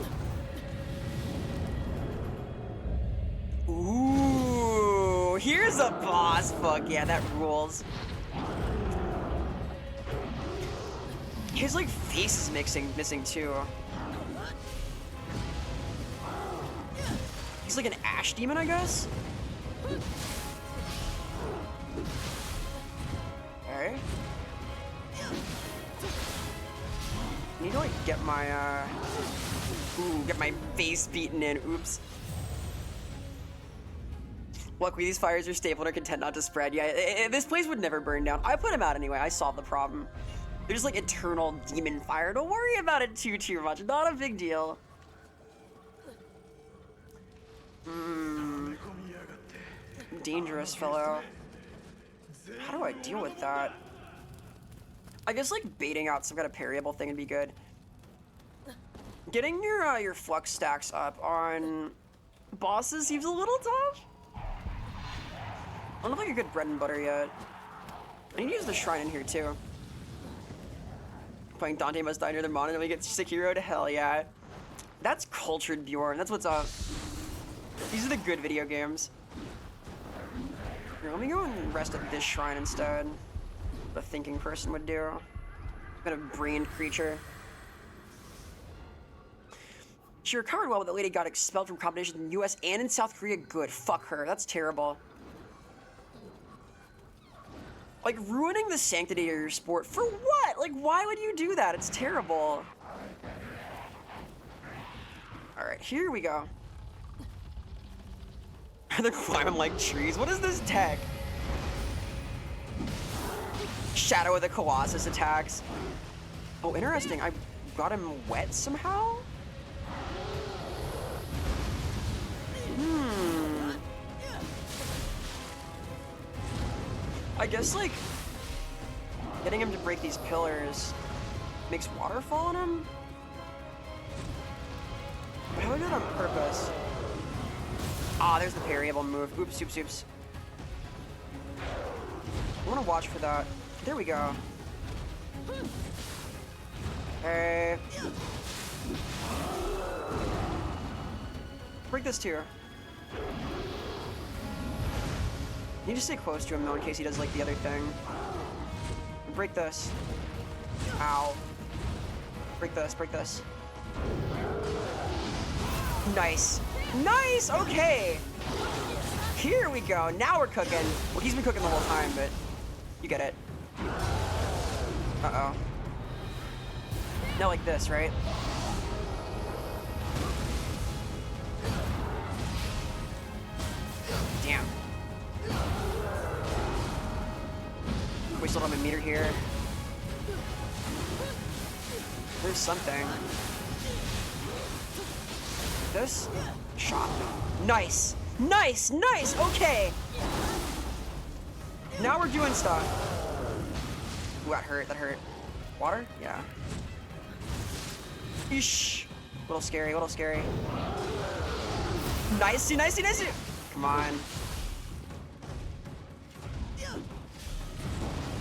Ooh, here's a boss. Fuck yeah, that rules. His like face is missing too. He's like an ash demon, I guess. Okay. I need to like get my get my face beaten in. Oops. Luckily, these fires are stable and are content not to spread. Yeah, this place would never burn down. I put them out anyway. I solved the problem. They're just like eternal demon fire. Don't worry about it too much. Not a big deal. Dangerous fellow. How do I deal with that? I guess like baiting out some kind of parryable thing would be good. Getting your flux stacks up on bosses seems a little tough. I don't have like a good bread and butter yet. I need to use the shrine in here too. Playing Dante Must Die Near the Mon and then we get Sekiro to hell, yeah. That's cultured Bjorn, that's what's up. These are the good video games. Here, let me go and rest at this shrine instead. What a thinking person would do. Kind of brained creature. She recovered well, but the lady got expelled from competitions in the US and in South Korea. Good. Fuck her. That's terrible. Like, ruining the sanctity of your sport. For what? Like, why would you do that? It's terrible. Alright, here we go. They're climbing like trees. What is this tech? Shadow of the Colossus attacks. Oh, interesting. I got him wet somehow? I guess, like, Getting him to break these pillars makes water fall on him? How do I do that on purpose? Ah, there's the parryable move. Oops, oops, oops. I want to watch for that. There we go. Hey. Break this too. You need to stay close to him though in case he does like the other thing. Break this. Ow. Break this, break this. Nice. Nice, okay. Here we go, now we're cooking. Well, he's been cooking the whole time, but you get it. Uh-oh. Now like this, right? Damn. We still don't have a meter here. There's something. This? Shot. Nice! Nice! Nice! Okay! Now we're doing stuff. Ooh, that hurt, that hurt. Water? Yeah. Eesh. Little scary, little scary. Nicey, nicey, nicey! Come on.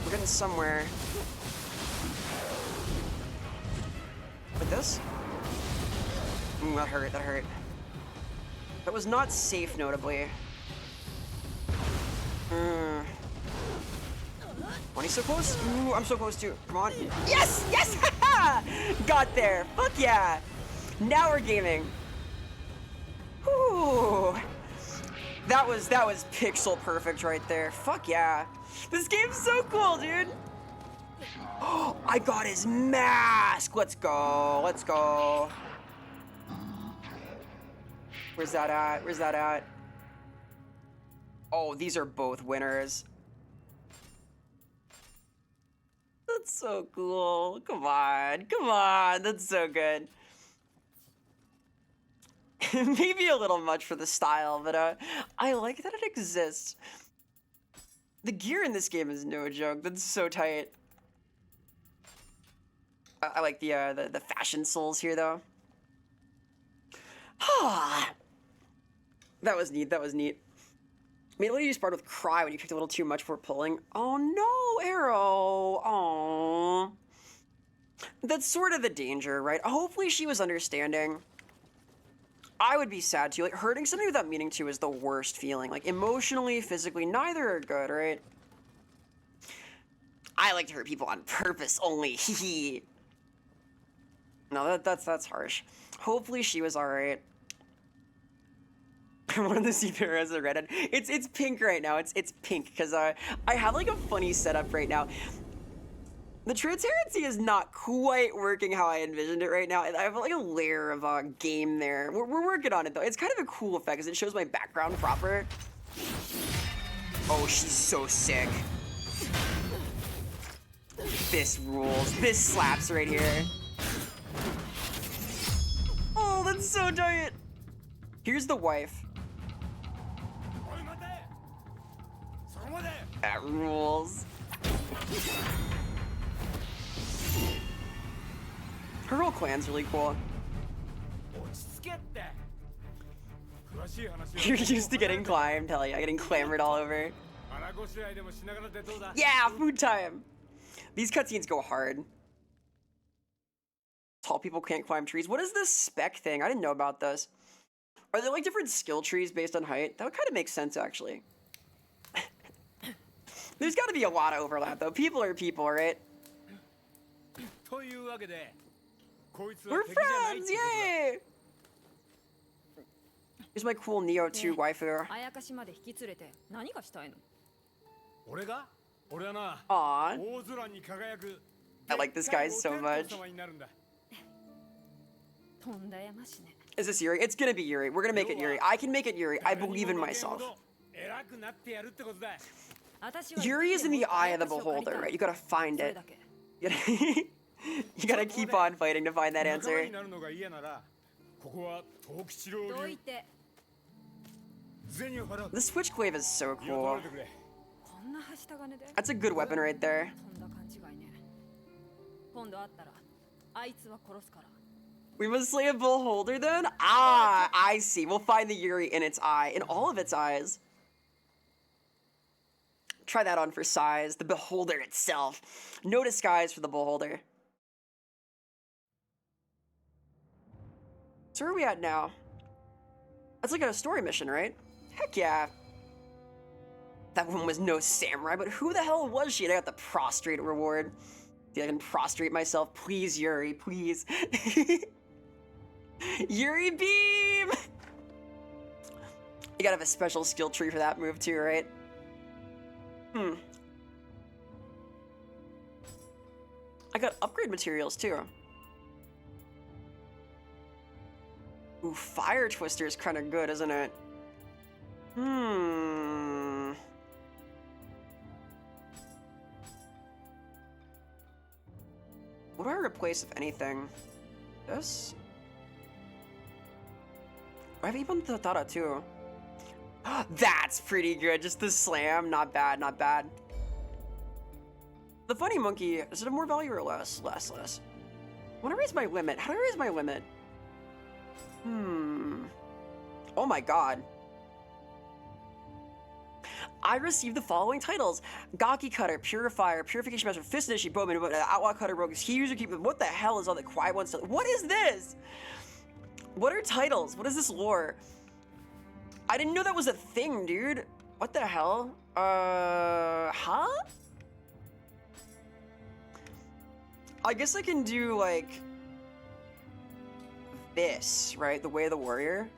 We're getting somewhere. Like this? Ooh, that hurt, that hurt. That was not safe, notably. When he's so close? Ooh, I'm so close too. Come on. Yes! Yes! Got there. Fuck yeah. Now we're gaming. Ooh. That was pixel perfect right there. Fuck yeah. This game's so cool, dude. Oh, I got his mask. Let's go. Let's go. Where's that at? Where's that at? Oh, these are both winners. That's so cool. Come on. Come on. That's so good. Maybe a little much for the style, but I like that it exists. The gear in this game is no joke. That's so tight. I like the fashion souls here, though. That was neat. That was neat. Made a lady you sparred with cry when you picked a little too much for pulling. Oh no, Arrow. Oh. That's sort of the danger, right? Hopefully she was understanding. I would be sad too. Like, hurting somebody without meaning to is the worst feeling. Like, emotionally, physically, neither are good, right? I like to hurt people on purpose only. No, that's harsh. Hopefully she was alright. I wanted to see Vera as a redhead. It's pink right now. It's pink because I have like a funny setup right now. The transparency is not quite working how I envisioned it right now. I have like a layer of game there. We're working on it though. It's kind of a cool effect because it shows my background proper. Oh, she's so sick. This rules. This slaps right here. Oh, that's so tight. Here's the wife. That rules. Her whole clan's really cool. You're used to getting climbed, hell yeah, getting clamored all over. Yeah, food time. These cutscenes go hard. Tall people can't climb trees. What is this spec thing? I didn't know about this. Are there like different skill trees based on height? That would kind of make sense, actually. There's got to be a lot of overlap, though. People are people, right? We're friends! Yay! Here's my cool Nioh 2 waifu. Aww. I like this guy so much. Is this Yuri? It's gonna be Yuri. We're gonna make it Yuri. I can make it Yuri. I believe in myself. Yuri is in the eye of the beholder, right? You gotta find it. You gotta keep on fighting to find that answer. The switchglaive is so cool. That's a good weapon right there. 今度会ったらあいつは殺すから。 We must slay a beholder then? Ah, I see. We'll find the Yuri in its eye, in all of its eyes. Try that on for size. The beholder itself. No disguise for the beholder. So where are we at now? That's like a story mission, right? Heck yeah. That one was no samurai, but who the hell was she? And I got the prostrate reward. See, I can prostrate myself. Please, Yuri, please. Yuri beam! You gotta have a special skill tree for that move too, right? I got upgrade materials too. Ooh, Fire Twister is kind of good, isn't it? What do I replace, if anything? This? I have Ibon Tatara too. That's pretty good. Just the slam. Not bad, not bad. The funny monkey, is it a more value or less? Less. I want to raise my limit. How do I raise my limit? Oh my god. I received the following titles: Gaki Cutter, Purifier, Purification Master, Fist Nishi, Bowman, Outlaw Cutter, Rogue, User Keeper. What the hell is all the quiet ones? What is this? What are titles? What is this lore? I didn't know that was a thing, dude. What the hell? Huh? I guess I can do, like, this, right? The Way of the Warrior.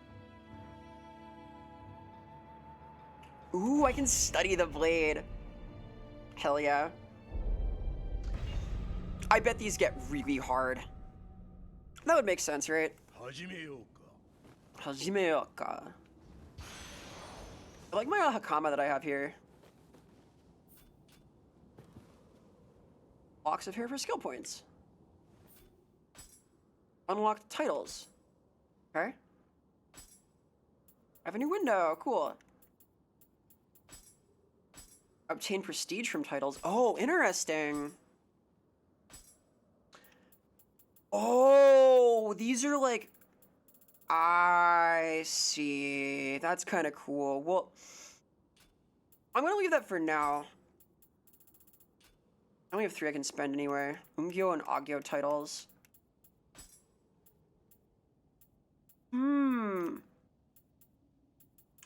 Ooh, I can study the blade. Hell yeah. I bet these get really hard. That would make sense, right? Hajimeyoka. I like my Hakama that I have here. Locks of hair for skill points. Unlocked titles. Okay. I have a new window. Cool. Obtain prestige from titles. Oh, interesting. Oh, these are like... I see. That's kind of cool. Well, I'm going to leave that for now. I only have 3 I can spend anyway. Umgyo and Agyo titles.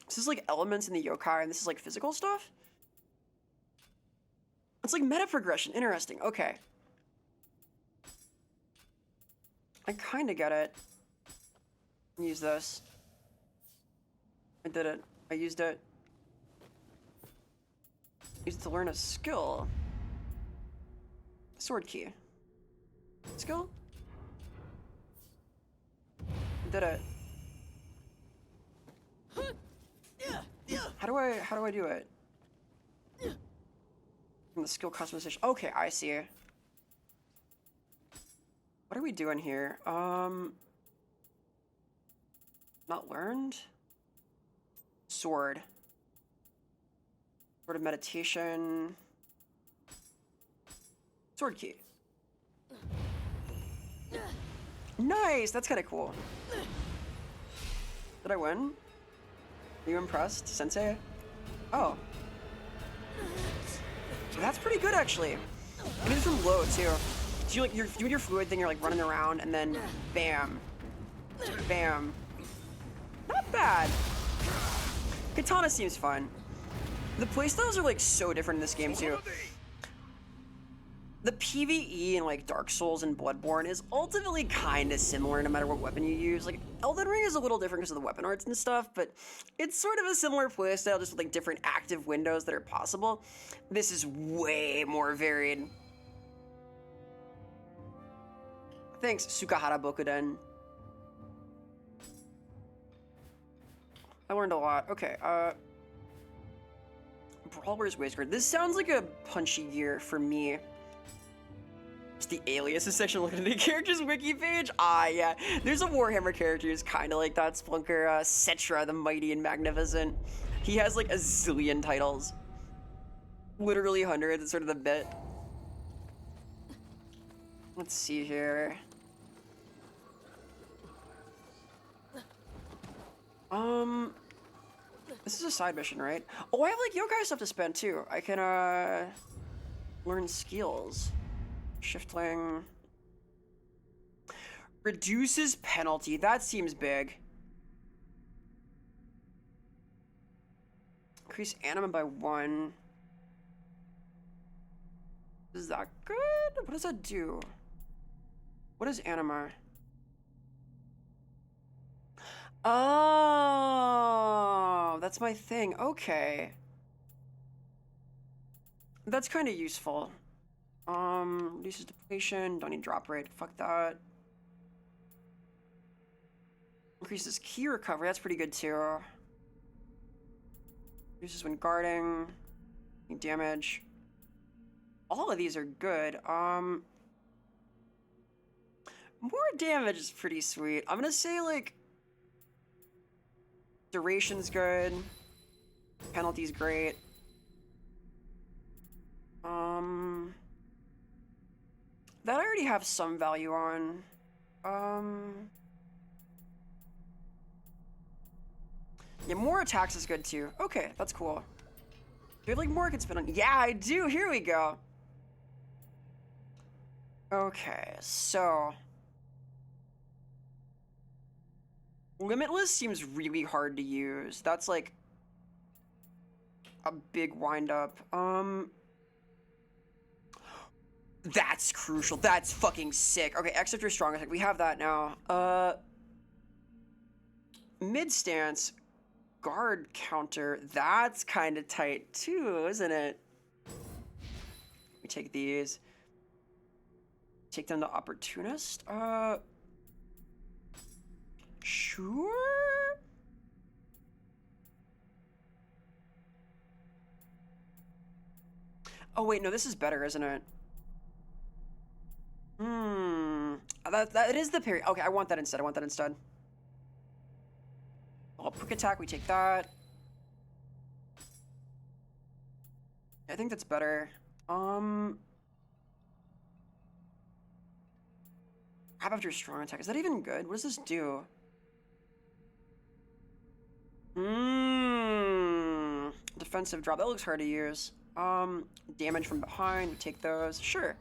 This is like elements in the yokai, and this is like physical stuff? It's like meta progression. Interesting. Okay. I kind of get it. Use this. I did it. I used it. Used it to learn a skill. Sword key. Skill? Did it. How do I do it? From the skill customization. Okay, I see. What are we doing here? Not learned? Sword. Sword of meditation. Sword key. Nice! That's kind of cool. Did I win? Are you impressed, Sensei? Oh. That's pretty good, actually. I mean, it's from low, too. So you're doing your fluid thing, you're like running around, and then bam. Bam. Not bad. Katana seems fun. The playstyles are like so different in this game, too. The PvE in like Dark Souls and Bloodborne is ultimately kind of similar no matter what weapon you use. Like Elden Ring is a little different because of the weapon arts and stuff, but it's sort of a similar playstyle, just with like different active windows that are possible. This is way more varied. Thanks, Sukahara Bokuden. I learned a lot. Okay, Brawler's Waistguard. This sounds like a punchy gear for me. Just the aliases section, looking at the characters wiki page. Ah, yeah. There's a Warhammer character who's kind of like that. Splunker, Cetra, the Mighty and Magnificent. He has like a zillion titles. Literally hundreds. It's sort of the bit. Let's see here. This is a side mission, right? Oh, I have like yokai stuff to spend too. I can learn skills. Shiftling. Reduces penalty. That seems big. Increase anima by 1. Is that good? What does that do? What is anima? Oh, that's my thing. Okay. That's kind of useful. Reduces depletion. Don't need drop rate. Fuck that. Increases key recovery. That's pretty good too. Reduces when guarding. Damage. All of these are good. More damage is pretty sweet. I'm gonna say like duration's good. Penalty's great. That I already have some value on. Yeah, more attacks is good too. Okay, that's cool. Do you have like more I can spin on? Yeah, I do. Here we go. Okay, so Limitless seems really hard to use. That's like a big wind up. That's crucial. That's fucking sick. Okay, X after strong attack. We have that now. Mid stance, guard counter. That's kind of tight too, isn't it? We take these. Take down the opportunist. Sure. Oh wait, no, this is better, isn't it? That is the parry. Okay, I want that instead. Oh, quick attack, we take that. I think that's better. Grab after strong attack. Is that even good? What does this do? Defensive drop. That looks hard to use. Damage from behind. We take those. Sure.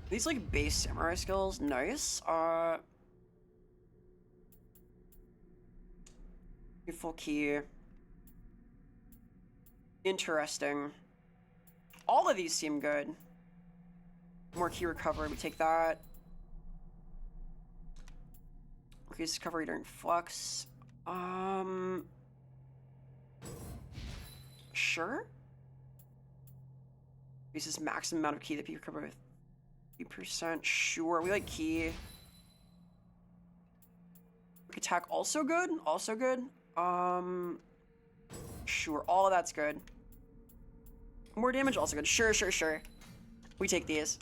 These like base samurai skills. Nice. Full key. Interesting. All of these seem good. More key recovery. We take that. Increase recovery during flux. Sure. Increases maximum amount of key that you recover with 3%. Sure. We like key. Quick attack also good. Also good. Sure. All of that's good. More damage also good. Sure. We take these.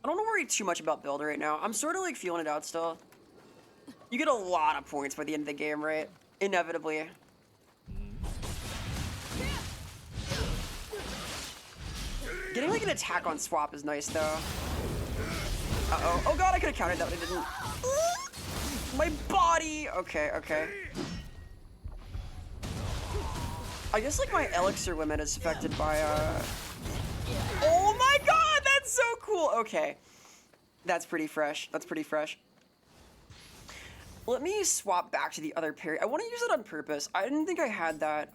I don't worry too much about build right now. I'm sort of like feeling it out still. You get a lot of points by the end of the game, right? Inevitably. Getting like an attack on swap is nice though. Uh-oh. Oh god, I could have countered that, but I didn't. My body! Okay. I guess like my elixir limit is affected by Oh my god, that's so cool! Okay. That's pretty fresh. Let me swap back to the other parry. I want to use it on purpose. I didn't think I had that.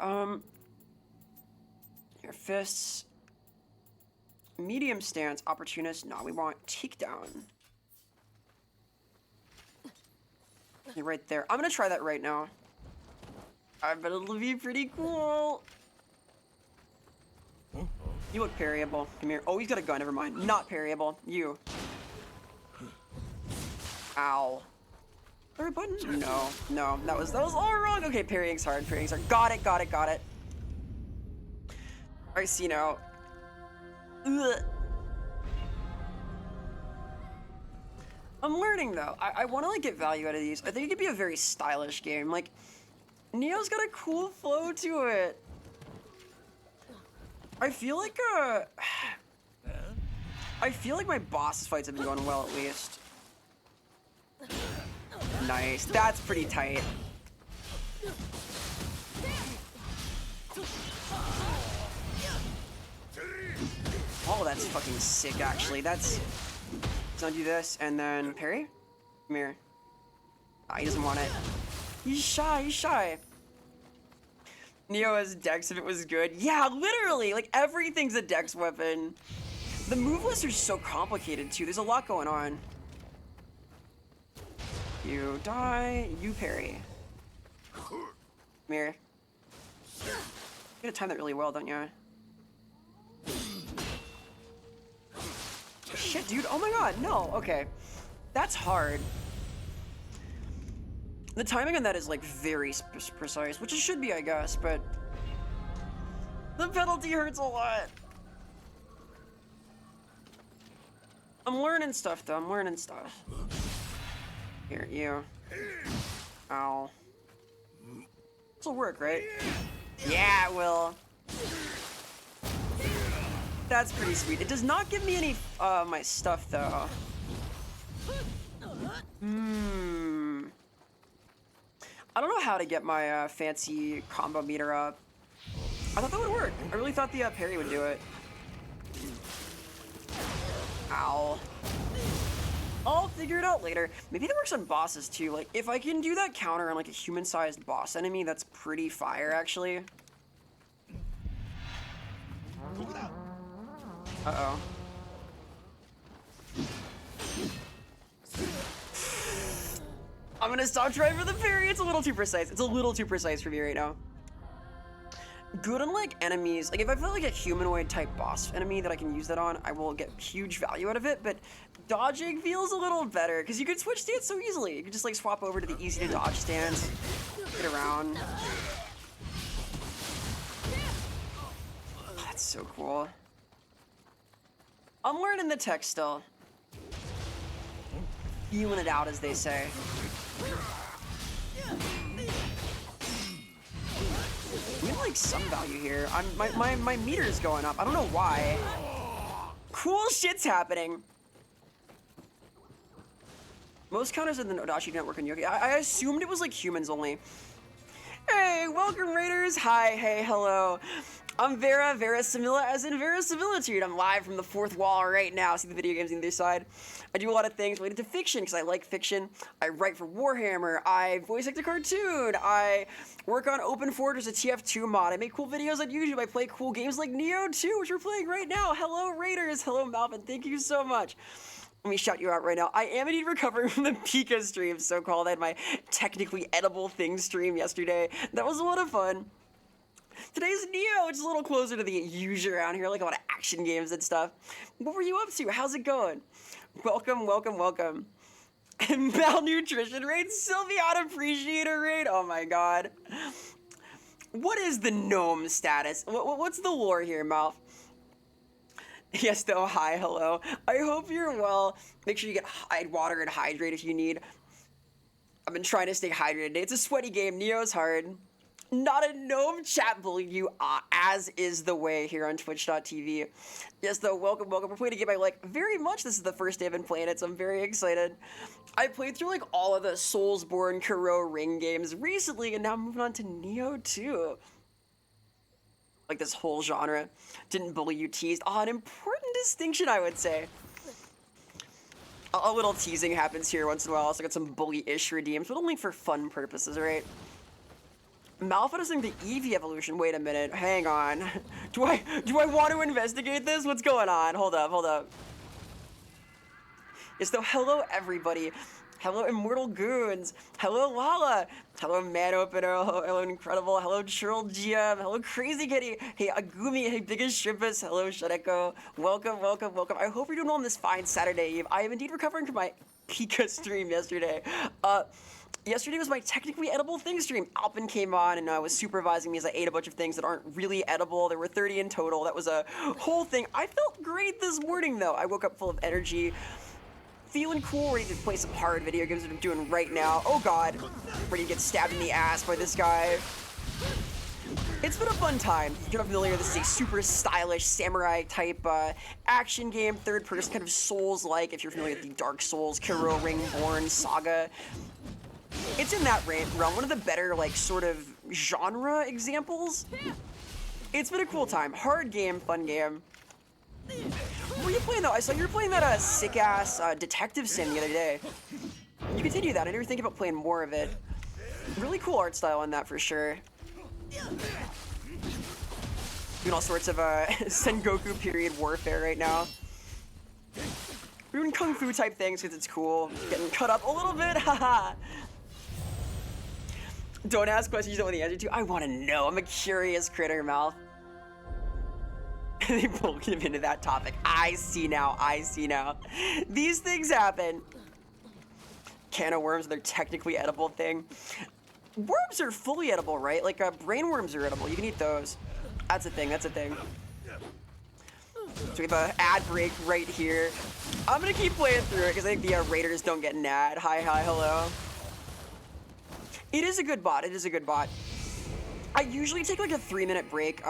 Your fists. Medium stance, opportunist. No, we want takedown. You're right there. I'm gonna try that right now. I bet it'll be pretty cool. You look parryable. Come here. Oh, he's got a gun. Never mind. Not parryable. You. Ow. Third button? No. That was all wrong. Okay, parrying's hard. Got it. I see now. Ugh. I'm learning though. I want to like get value out of these. I think it could be a very stylish game. Like, Nioh's got a cool flow to it. I feel like I feel like my boss fights have been going well at least. Nice. That's pretty tight. Oh, that's fucking sick, actually. That's... Let's not do this, and then parry? Come here. Ah, he doesn't want it. He's shy, he's shy. Nioh has dex if it was good. Yeah, literally! Like, everything's a dex weapon. The move lists are so complicated, too. There's a lot going on. You die, you parry. Come here. You gotta time that really well, don't you? Shit, dude. Oh my god, no. Okay. That's hard. The timing on that is, like, very precise, which it should be, I guess, but... The penalty hurts a lot. I'm learning stuff, though. I'm learning stuff. Here, you. Ow. This'll work, right? Yeah, it will. That's pretty sweet. It does not give me any, my stuff, though. I don't know how to get my, fancy combo meter up. I thought that would work. I really thought the, parry would do it. Ow. I'll figure it out later. Maybe that works on bosses, too. Like, if I can do that counter on, like, a human-sized boss enemy, that's pretty fire, actually. Uh-oh. I'm gonna stop trying for the parry. It's a little too precise. It's a little too precise for me right now. Good on, like, enemies. Like, if I feel like a humanoid-type boss enemy that I can use that on, I will get huge value out of it, but dodging feels a little better, because you can switch stance so easily. You can just, like, swap over to the easy-to-dodge stance, get around. Oh, that's so cool. I'm learning the tech still. Feeling it out, as they say. We have, like, some value here. My meter's going up. I don't know why. Cool shit's happening. Most counters in the Nodashi don't work on yokai. I assumed it was, like, humans only. Hey, welcome, Raiders. Hi, hey, hello. I'm Vera, Verisimila, as in verisimilitude. I'm live from the fourth wall right now. See the video games on the other side. I do a lot of things related to fiction because I like fiction. I write for Warhammer. I voice act a cartoon. I work on Open Forge as a TF2 mod. I make cool videos on YouTube. I play cool games like Nioh 2, which we're playing right now. Hello, Raiders. Hello, Malvin. Thank you so much. Let me shout you out right now. I am indeed recovering from the Pika stream, so-called. I had my technically edible thing stream yesterday. That was a lot of fun. Today's Nioh, which is a little closer to the usual around here, like a lot of action games and stuff. What were you up to? How's it going? Welcome, welcome, welcome. Malnutrition raid, Sylviana Appreciator raid. Oh my god. What is the gnome status? What's the lore here, Malf? Yes, though, hi, hello. I hope you're well. Make sure you get water and hydrate if you need. I've been trying to stay hydrated today. It's a sweaty game. Nioh's hard. Not a gnome chat bully you, as is the way here on twitch.tv. Yes, though, welcome, welcome. We're playing a game I like very much. This is the first day I've been playing it, so I'm very excited. I played through, like, all of the Soulsborne, Kuro Ring games recently, and now I'm moving on to Nioh 2. Like, this whole genre. Didn't bully you, teased. Oh, an important distinction, I would say. A little teasing happens here once in a while. Also got some bully-ish redeems, but only for fun purposes, right? Malfa doesn't think the Eevee evolution. Wait a minute. Hang on. Do I want to investigate this? What's going on? Hold up, hold up. Yes, though, hello, everybody. Hello, Immortal Goons. Hello, Lala. Hello, Man Opener. Hello, Incredible. Hello, Churl GM. Hello, Crazy Kitty. Hey, Agumi. Hey, Biggest Shrimpus. Hello, Shadeko. Welcome, welcome, welcome. I hope you're doing well on this fine Saturday Eve. I am indeed recovering from my Pika stream yesterday. Yesterday was my technically edible thing stream. Alpin came on and was supervising me as I ate a bunch of things that aren't really edible. There were 30 in total. That was a whole thing. I felt great this morning, though. I woke up full of energy. Feeling cool, ready to play some hard video games that I'm doing right now. Oh god, ready to get stabbed in the ass by this guy. It's been a fun time. If you're not familiar, this is a super stylish samurai type action game, third person, kind of Souls-like, if you're familiar with the Dark Souls, Kiro Ringborn saga. It's in that realm, one of the better, like, sort of genre examples. It's been a cool time. Hard game, fun game. What were you playing though? I saw you were playing that sick-ass Detective Sim the other day. You continue that. I never think about playing more of it. Really cool art style on that for sure. Doing all sorts of Sengoku period warfare right now. We're doing kung fu type things because it's cool. Getting cut up a little bit, haha. Don't ask questions you don't want the answer to. I want to know. I'm a curious critter, Mouth. They pulled him into that topic. I see now. I see now. These things happen. Can of worms, they're technically edible thing. Worms are fully edible, right? Like brain worms are edible. You can eat those. That's a thing. That's a thing. So we have an ad break right here. I'm gonna keep playing through it because I think the raiders don't get an ad. Hi, hi, hello. It is a good bot. It is a good bot. I usually take like a 3-minute break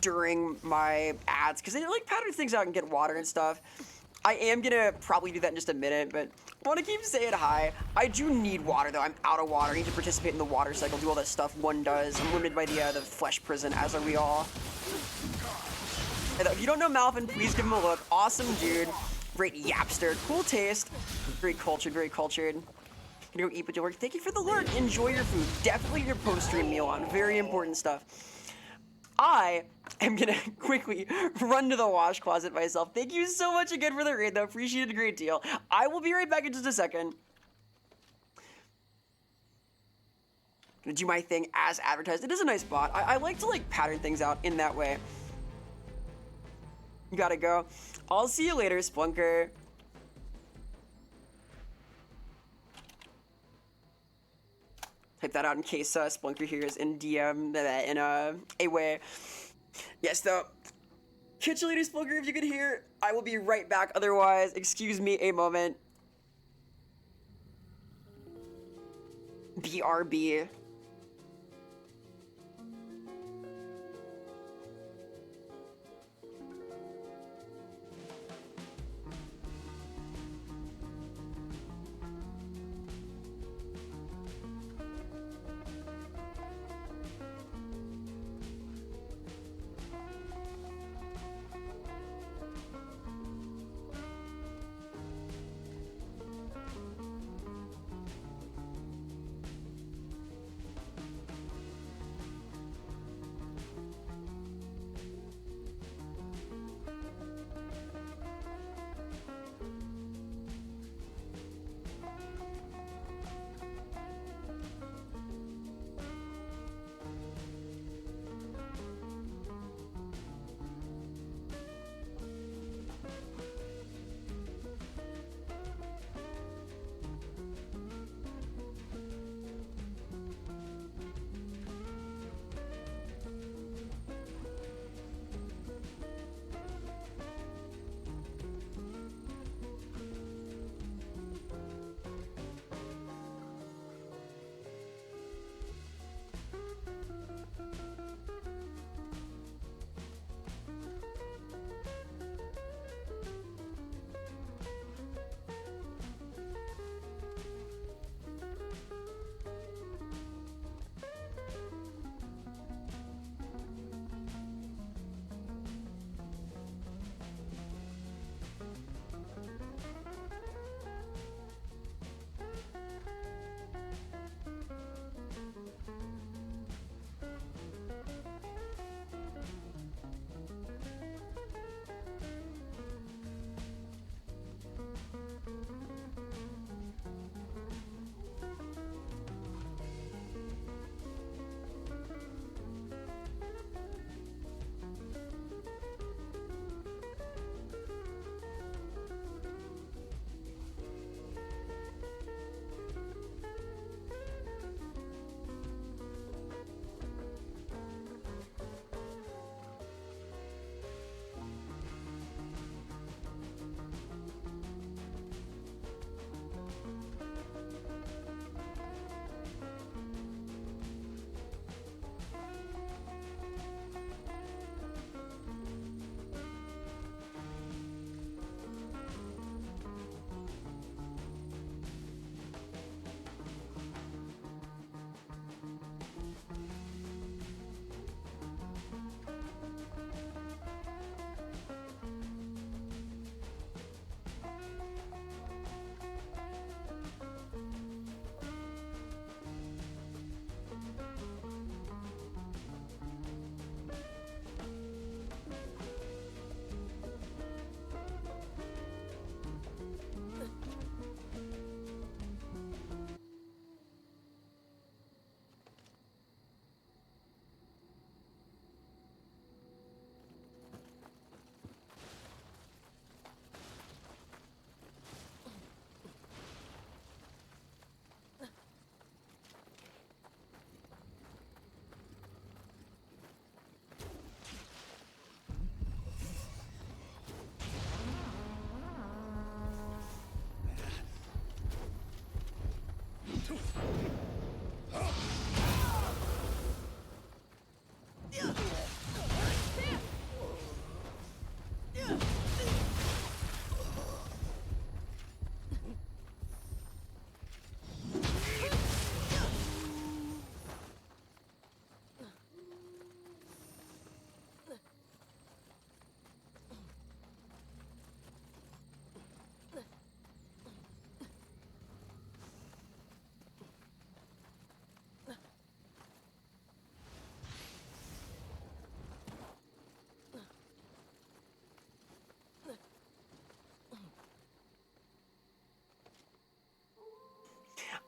during my ads because they like pattern things out and get water and stuff. I am gonna probably do that in just a minute, but I want to keep saying hi. I do need water though. I'm out of water. I need to participate in the water cycle, do all that stuff one does. I'm limited by the flesh prison, as are we all. And if you don't know Malvin, please give him a look. Awesome dude. Great yapster. Cool taste. Very cultured, very cultured. Gonna go eat with your work. Thank you for the lurk. Enjoy your food. Definitely your post-stream meal on. Very important stuff. I am gonna quickly run to the wash closet myself. Thank you so much again for the raid, though. Appreciate it a great deal. I will be right back in just a second. Gonna do my thing as advertised. It is a nice bot. I like to like pattern things out in that way. You gotta go. I'll see you later, Splunker. Type that out in case Splunker here is in DM in a way. Yes, though. Catch you later, Splunker, if you could hear. I will be right back. Otherwise, excuse me a moment. BRB.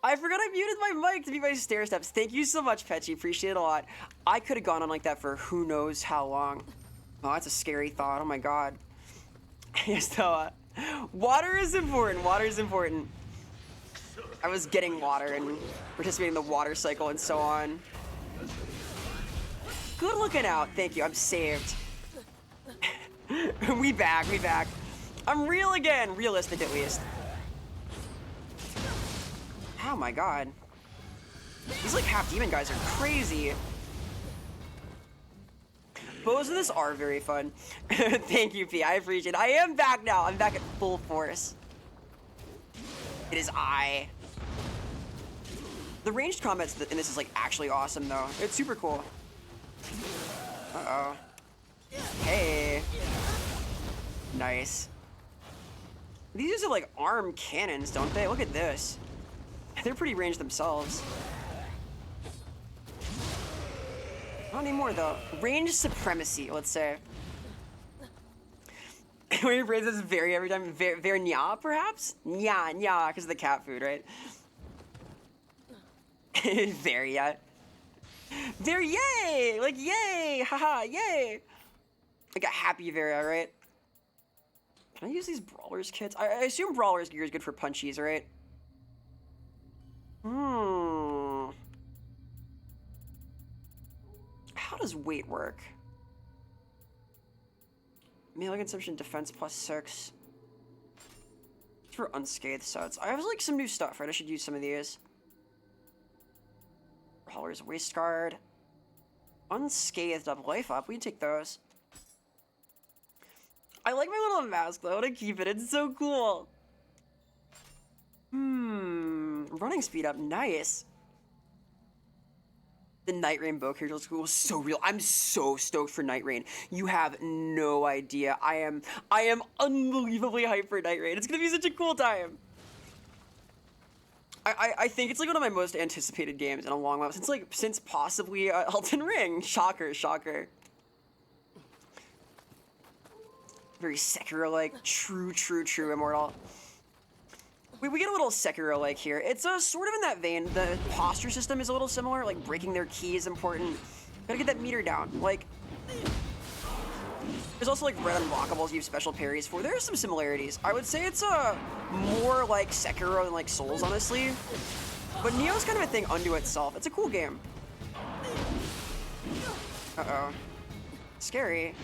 I forgot I muted my mic to be my stair steps. Thank you so much, Petchy. Appreciate it a lot. I could have gone on like that for who knows how long. Oh, that's a scary thought. Oh my god. Yes, so, water is important. Water is important. I was getting water and participating in the water cycle and so on. Good looking out. Thank you. I'm saved. We back. I'm real again. Realistic at least. Oh my god. These like half demon guys are crazy. Bows of this are very fun. Thank you, P. I appreciate it. I am back now. I'm back at full force. It is I. The ranged combat in this is like actually awesome though. It's super cool. Uh-oh. Hey. Nice. These are like arm cannons, don't they? Look at this. They're pretty ranged themselves. Not anymore though. Range supremacy, let's say. When your brain says very every time, very Nioh perhaps? Nya, because of the cat food, right? Very, yeah. Very yay! Like yay! Haha, yay! Like a happy Vera, right? Can I use these brawlers kits? I assume brawlers gear is good for punchies, right? How does weight work? Melee consumption, defense +6. It's for unscathed sets. I have like some new stuff, right? I should use some of these. Brawler's waist guard. Unscathed up, life up. We can take those. I like my little mask though. I want to keep it. It's so cool. Running speed up. Nice. The Night Rain bow character looks cool. So real. I'm so stoked for Night Rain. You have no idea. I am unbelievably hyped for Night Rain. It's gonna be such a cool time. I think it's like one of my most anticipated games in a long while. Since possibly Elden Ring. Shocker. Very Sekiro-like. True immortal. We get a little Sekiro-like here. It's sort of in that vein. The posture system is a little similar. Like, breaking their key is important. Gotta get that meter down. Like, there's also, like, red unlockables you have special parries for. There are some similarities. I would say it's more like Sekiro than, like, Souls, honestly. But Nioh's kind of a thing unto itself. It's a cool game. Uh-oh. Scary.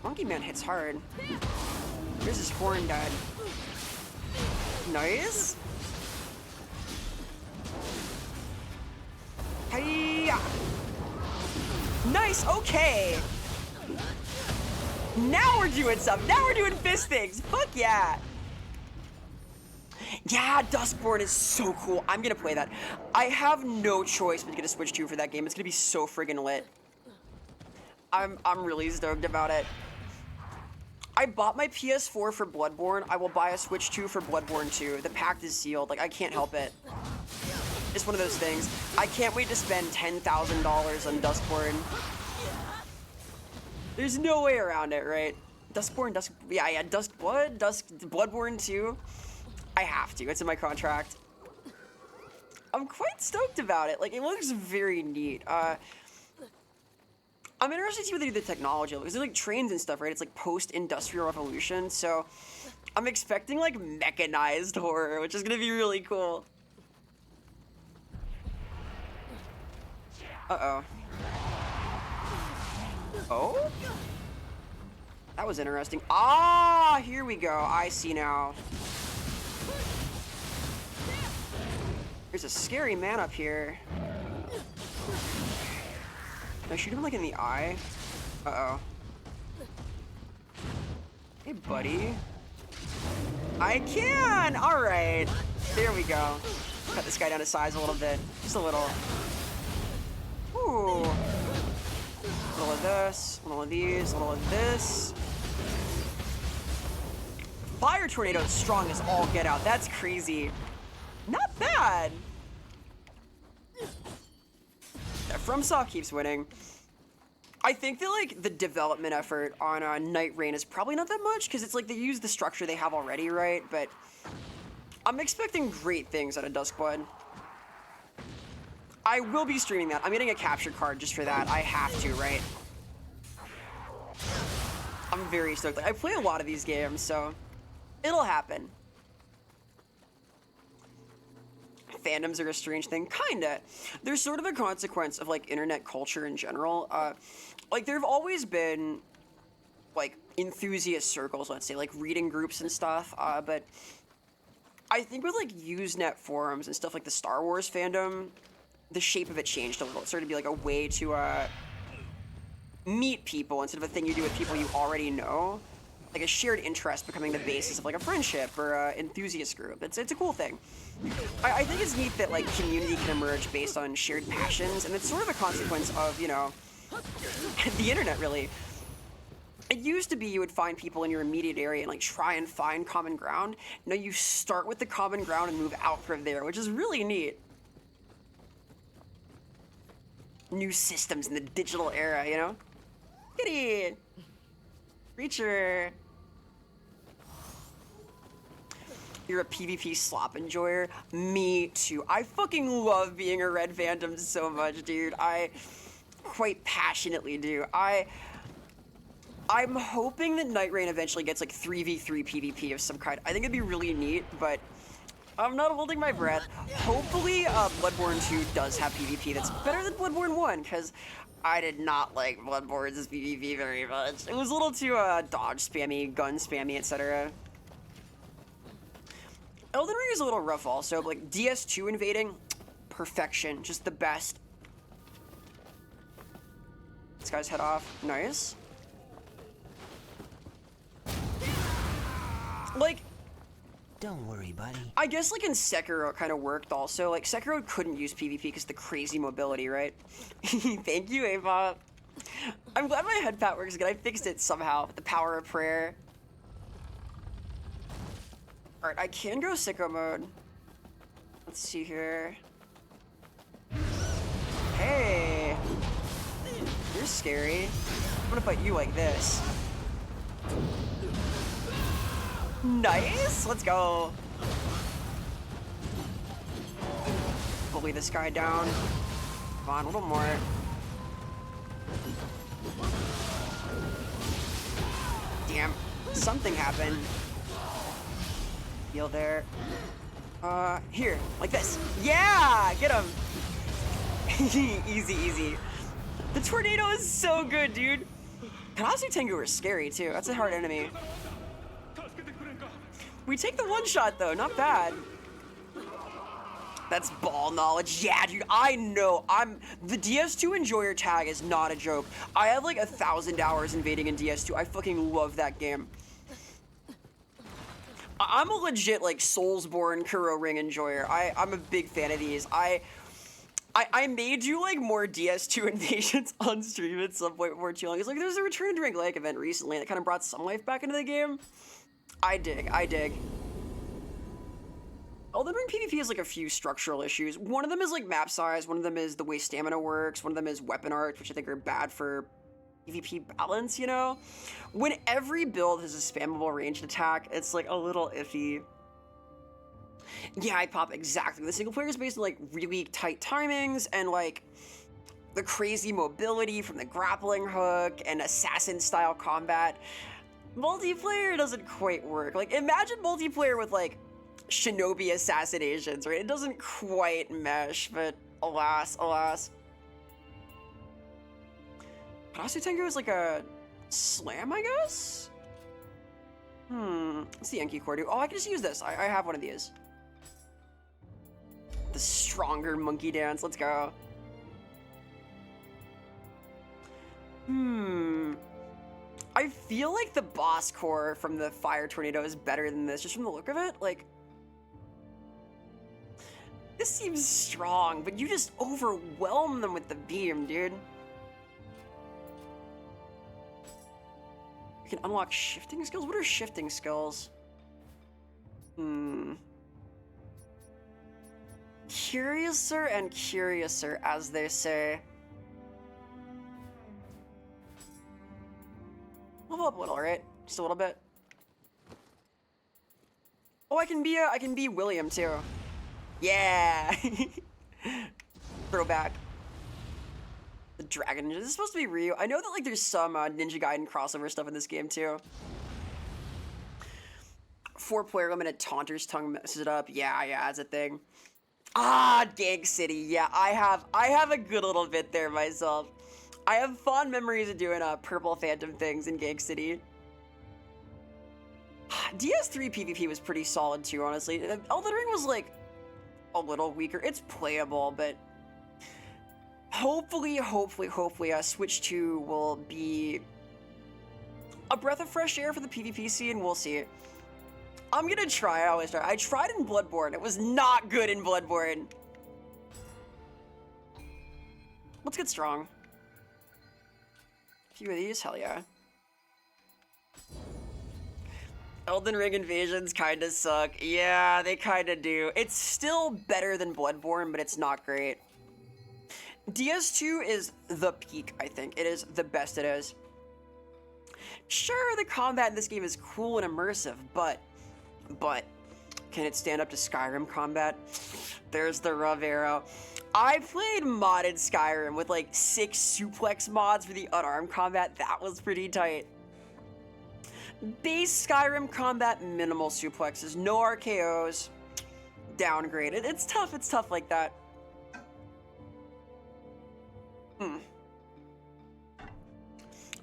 Monkey Man hits hard. Here's his horn dead. Nice. Hiya. Nice. Okay. Now we're doing something. Now we're doing fist things. Fuck yeah. Yeah, Duskborn is so cool. I'm gonna play that. I have no choice but to get a Switch 2 for that game. It's gonna be so friggin' lit. I'm really stoked about it. I bought my PS4 for Bloodborne. I will buy a Switch 2 for Bloodborne 2. The pact is sealed. Like, I can't help it. It's one of those things. I can't wait to spend $10,000 on Duskborn. There's no way around it, right? Bloodborne 2. I have to. It's in my contract. I'm quite stoked about it. Like, it looks very neat. I'm interested to see what they do with the technology, because there's like trains and stuff, right? It's like post-industrial revolution, so I'm expecting like mechanized horror, which is gonna be really cool. Uh-oh. Oh? That was interesting. Ah, here we go. I see now. There's a scary man up here. Can I shoot him like in the eye? Uh-oh. Hey, buddy. I can! Alright. There we go. Cut this guy down to size a little bit. Just a little. Ooh. A little of this, a little of these, a little of this. Fire Tornado is strong as all get out. That's crazy. Not bad. FromSoft keeps winning. I think that like the development effort on Night Rain is probably not that much because it's like they use the structure they have already, right? But I'm expecting great things out of Duskblood. I will be streaming that. I'm getting a capture card just for that. I have to, right? I'm very stoked. I play a lot of these games, so it'll happen. Fandoms are a strange thing. Kinda. They're sort of a consequence of, like, internet culture in general. Like, there have always been, like, enthusiast circles, let's say, like, reading groups and stuff, but I think with, like, Usenet forums and stuff like the Star Wars fandom, the shape of it changed a little. It started to be, like, a way to, meet people instead of a thing you do with people you already know. Like a shared interest becoming the basis of like a friendship or an enthusiast group. It's a cool thing. I think it's neat that like community can emerge based on shared passions, and it's sort of a consequence of, you know, the internet really. It used to be you would find people in your immediate area and like try and find common ground. Now you start with the common ground and move out from there, which is really neat. New systems in the digital era, you know? Kitty! Reacher! You're a PvP slop enjoyer? Me too. I fucking love being a red fandom so much, dude. I quite passionately do. I'm hoping that Night Rain eventually gets like 3v3 PvP of some kind. I think it'd be really neat, but I'm not holding my breath. Hopefully, Bloodborne 2 does have PvP that's better than Bloodborne 1, because I did not like Bloodborne's PvP very much. It was a little too dodge spammy, gun spammy, etc. Elden Ring is a little rough also, but like DS2 invading, perfection, just the best. This guy's head off, nice. Like, Don't worry, buddy. I guess like in Sekiro it kind of worked also. Like Sekiro couldn't use PvP because the crazy mobility, right? Thank you, Ava. I'm glad my head pat works again. I fixed it somehow with the power of prayer. Alright, I can go sicko mode. Let's see here. Hey! You're scary. I'm gonna fight you like this. Nice! Let's go! Bully this guy down. Come on, a little more. Damn. Something happened. Heal there. Here. Like this. Yeah! Get him! Easy, easy. The tornado is so good, dude. Karasu Tengu are scary, too. That's a hard enemy. We take the one shot, though. Not bad. That's ball knowledge. Yeah, dude, I know. The DS2 enjoyer tag is not a joke. I have like 1,000 hours invading in DS2. I fucking love that game. I'm a legit like Soulsborne Kuro Ring enjoyer. I'm a big fan of these. I may do like more DS2 invasions on stream at some point before too long. It's like there's a Return to Drink Lake event recently that kind of brought some life back into the game. I dig. Elden Ring PvP has like a few structural issues. One of them is like map size, one of them is the way stamina works, one of them is weapon art, which I think are bad for PvP balance, you know? When every build has a spammable ranged attack, it's like a little iffy. Yeah, I pop exactly. The single player is based on like really tight timings and like the crazy mobility from the grappling hook and assassin style combat. Multiplayer doesn't quite work. Like imagine multiplayer with like shinobi assassinations, right? It doesn't quite mesh, but alas, alas. Karasu Tengu is like a slam, I guess? What's the Enki core do? Oh, I can just use this. I have one of these. The stronger monkey dance. Let's go. I feel like the boss core from the fire tornado is better than this, just from the look of it. Like, this seems strong, but you just overwhelm them with the beam, dude. You can unlock shifting skills? What are shifting skills? Curiouser and curiouser, as they say. Level up a little, right? Just a little bit. Oh, I can be William too. Yeah. Throwback. The Dragon Ninja. This is supposed to be Ryu. I know that like there's some Ninja Gaiden crossover stuff in this game too. 4-player limited Taunter's tongue messes it up. Yeah, that's a thing. Ah, Gang City. Yeah, I have a good little bit there myself. I have fond memories of doing purple phantom things in Gang City. DS3 PvP was pretty solid too, honestly. Elden Ring was like a little weaker. It's playable, but hopefully, Switch 2 will be a breath of fresh air for the PvP scene. We'll see. I'm gonna try. I always try. I tried in Bloodborne. It was not good in Bloodborne. Let's get strong. A few of these, hell yeah. Elden Ring invasions kinda suck. Yeah, they kinda do. It's still better than Bloodborne, but it's not great. DS2 is the peak, I think. It is the best it is. Sure, the combat in this game is cool and immersive, but can it stand up to Skyrim combat? There's the rub arrow. I played modded Skyrim with like 6 suplex mods for the unarmed combat. That was pretty tight. Base Skyrim combat, minimal suplexes, no RKOs, downgraded. It's tough like that. Do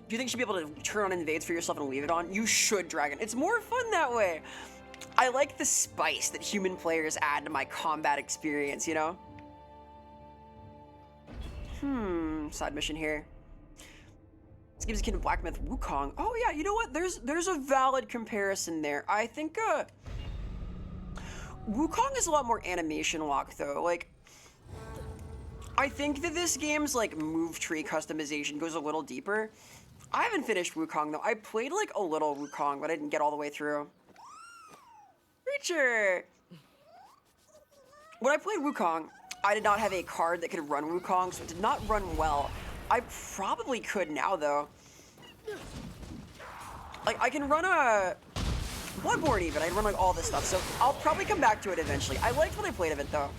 you think you should be able to turn on invades for yourself and leave it on? You should, Dragon. It's more fun that way. I like the spice that human players add to my combat experience, you know? Side mission here. This game's akin to Black Myth Wukong. Oh yeah, you know what? There's a valid comparison there. I think Wukong is a lot more animation lock though. Like, I think that this game's like move tree customization goes a little deeper. I haven't finished Wukong though. I played like a little Wukong, but I didn't get all the way through. Creature! When I played Wukong, I did not have a card that could run Wukong, so it did not run well. I probably could now though. Like, I can run a Bloodborne even. I can run like all this stuff, so I'll probably come back to it eventually. I liked what I played of it though.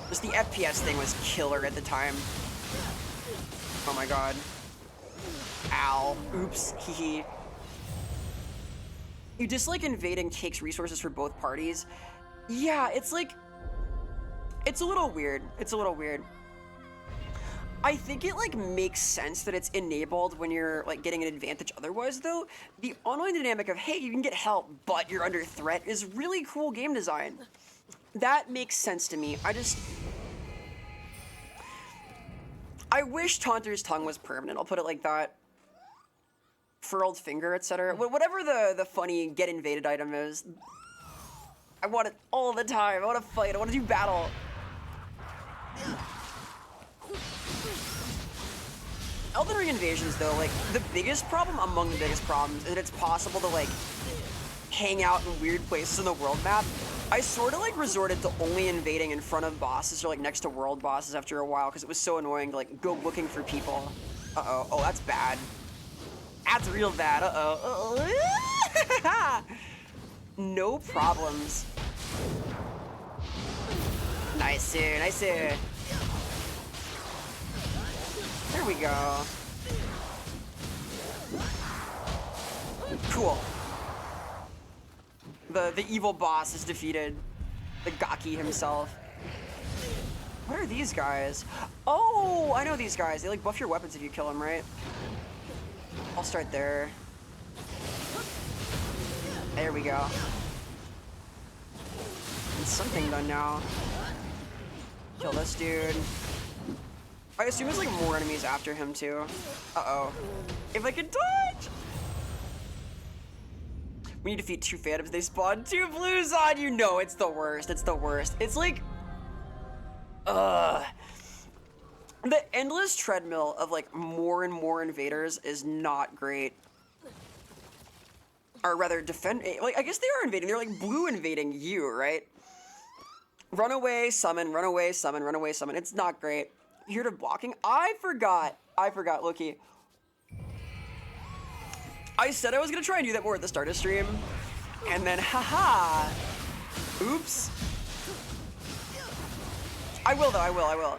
Just the FPS thing was killer at the time. Oh my god. Ow. Oops. Hehe. You dislike invading takes resources for both parties. Yeah, it's like... It's a little weird. It's a little weird. I think it like makes sense that it's enabled when you're like getting an advantage otherwise though. The online dynamic of, hey, you can get help, but you're under threat is really cool game design. That makes sense to me. I wish Taunter's tongue was permanent, I'll put it like that. Furled finger, etc. Whatever the funny get invaded item is. I want it all the time. I want to fight. I want to do battle. Elden Ring invasions though, like the biggest problem among the biggest problems is that it's possible to like hang out in weird places in the world map. I sort of like resorted to only invading in front of bosses or like next to world bosses after a while because it was so annoying to like go looking for people. Uh-oh. Oh, that's bad. That's real bad. Uh-oh. Uh-oh. No problems. Nice, sir. Nice, sir. There we go. Cool. The evil boss is defeated. The Gaki himself. What are these guys? Oh, I know these guys. They like buff your weapons if you kill them, right? I'll start there. There we go. It's something done now. Kill this dude. I assume there's like more enemies after him too. Uh-oh. If I could dodge! When you defeat 2 phantoms, they spawn 2 blues on you. No, it's the worst. It's the worst. It's like... The endless treadmill of like more and more invaders is not great. Or rather, like, I guess they are invading. They're like blue invading you, right? Run away, summon, run away, summon, run away, summon. It's not great. Here to blocking. I forgot, Loki. I said I was gonna try and do that more at the start of stream. And then, haha. Oops. I will though, I will.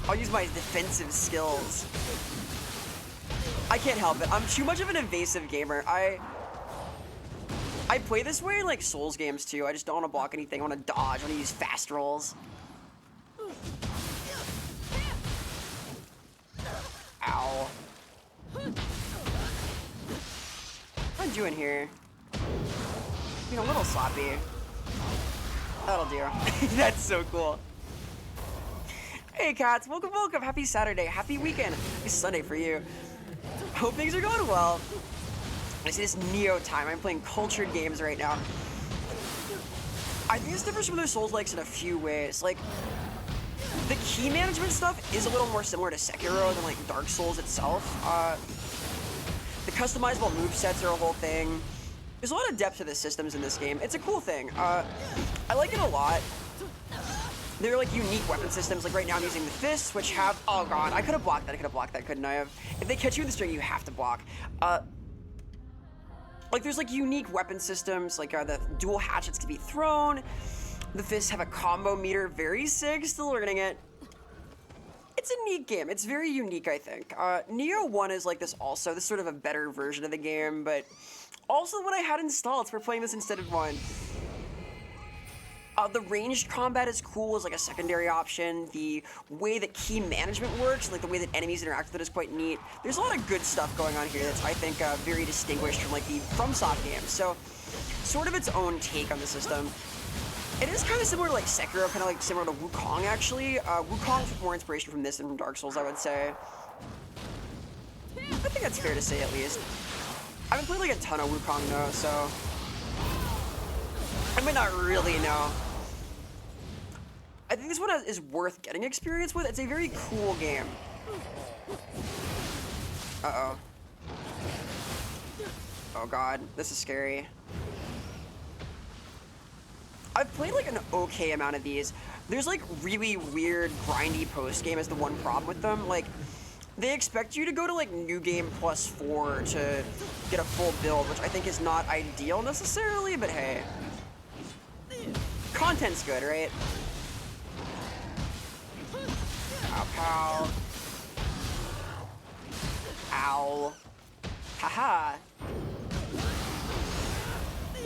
I'll use my defensive skills. I can't help it. I'm too much of an evasive gamer. I play this way in like Souls games too. I just don't want to block anything. I want to dodge. I want to use fast rolls. Ow. What am I doing here? Being a little sloppy. That'll do. That's so cool. Hey cats, welcome. Happy Saturday, happy weekend. It's Sunday for you. Hope things are going well. This is Nioh time. I'm playing cultured games right now. I think it's different from other Souls-likes in a few ways. Like, the key management stuff is a little more similar to Sekiro than like Dark Souls itself. The customizable movesets are a whole thing. There's a lot of depth to the systems in this game. It's a cool thing. I like it a lot. There are like unique weapon systems. Like right now I'm using the fists, which have, oh god, I could have blocked that, couldn't I have? If they catch you with the string, you have to block. Like there's like unique weapon systems, like the dual hatchets to be thrown. The fists have a combo meter, very sick, still learning it. It's a neat game, it's very unique, I think. Nioh 1 is like this also, this sort of a better version of the game, but also what I had installed for playing this instead of 1. The ranged combat is cool as like a secondary option. The way that key management works, like the way that enemies interact with it is quite neat. There's a lot of good stuff going on here that's, I think, very distinguished from like the FromSoft games. So, sort of its own take on the system. It is kind of similar to like Sekiro, kind of like similar to Wukong actually. Wukong took more inspiration from this than from Dark Souls, I would say. I think that's fair to say at least. I haven't played like a ton of Wukong though, so I might not really know. I think this one is worth getting experience with. It's a very cool game. Uh-oh. Oh god, this is scary. I've played like an okay amount of these. There's like really weird grindy post-game is the one problem with them. Like, they expect you to go to like New Game +4 to get a full build, which I think is not ideal necessarily, but hey. Content's good, right? Ow, pow. Ow. Haha.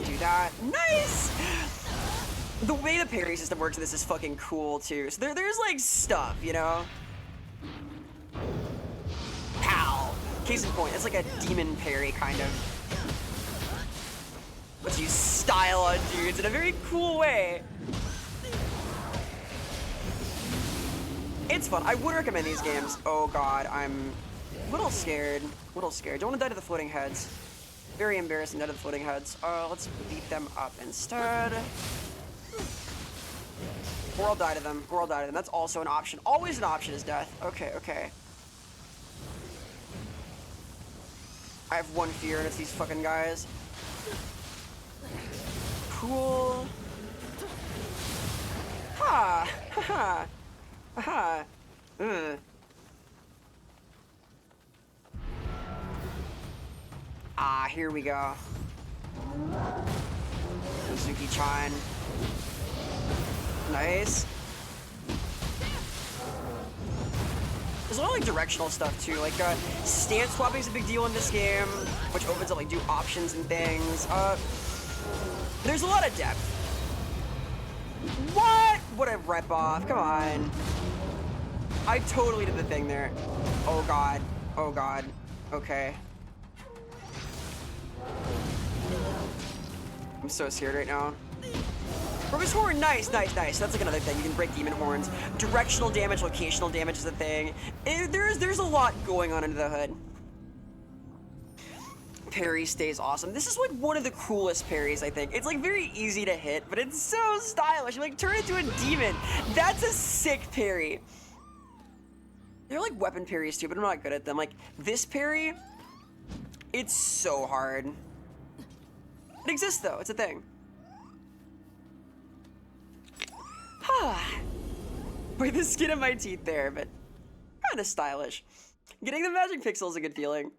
Do that. Nice! The way the parry system works in this is fucking cool, too. So there's like stuff, you know? Pow. Case in point, it's like a demon parry, kind of. Lets you style on dudes in a very cool way. It's fun. I would recommend these games. Oh god, I'm a little scared. Don't want to die to the floating heads. Very embarrassing, die to the floating heads. Let's beat them up instead. Or I'll die to them. That's also an option. Always an option is death. Okay. I have one fear, and it's these fucking guys. Cool. Ha! Ha! Ha! Ah, here we go. Suzuki-chan. Nice. There's a lot of like directional stuff too, like stance swapping is a big deal in this game, which opens up like new options and things. There's a lot of depth. What a rep off, come on. I totally did the thing there. Oh god, okay. I'm so scared right now. Focus horn, nice. That's like another thing. You can break demon horns. Directional damage, locational damage is a thing. There's a lot going on under the hood. Parry stays awesome. This is like one of the coolest parries, I think. It's like very easy to hit, but it's so stylish. You like turn into a demon. That's a sick parry. They're like weapon parries too, but I'm not good at them. Like this parry, it's so hard. It exists though, it's a thing. Wait, the skin of my teeth there, but kind of stylish. Getting the magic pixel is a good feeling.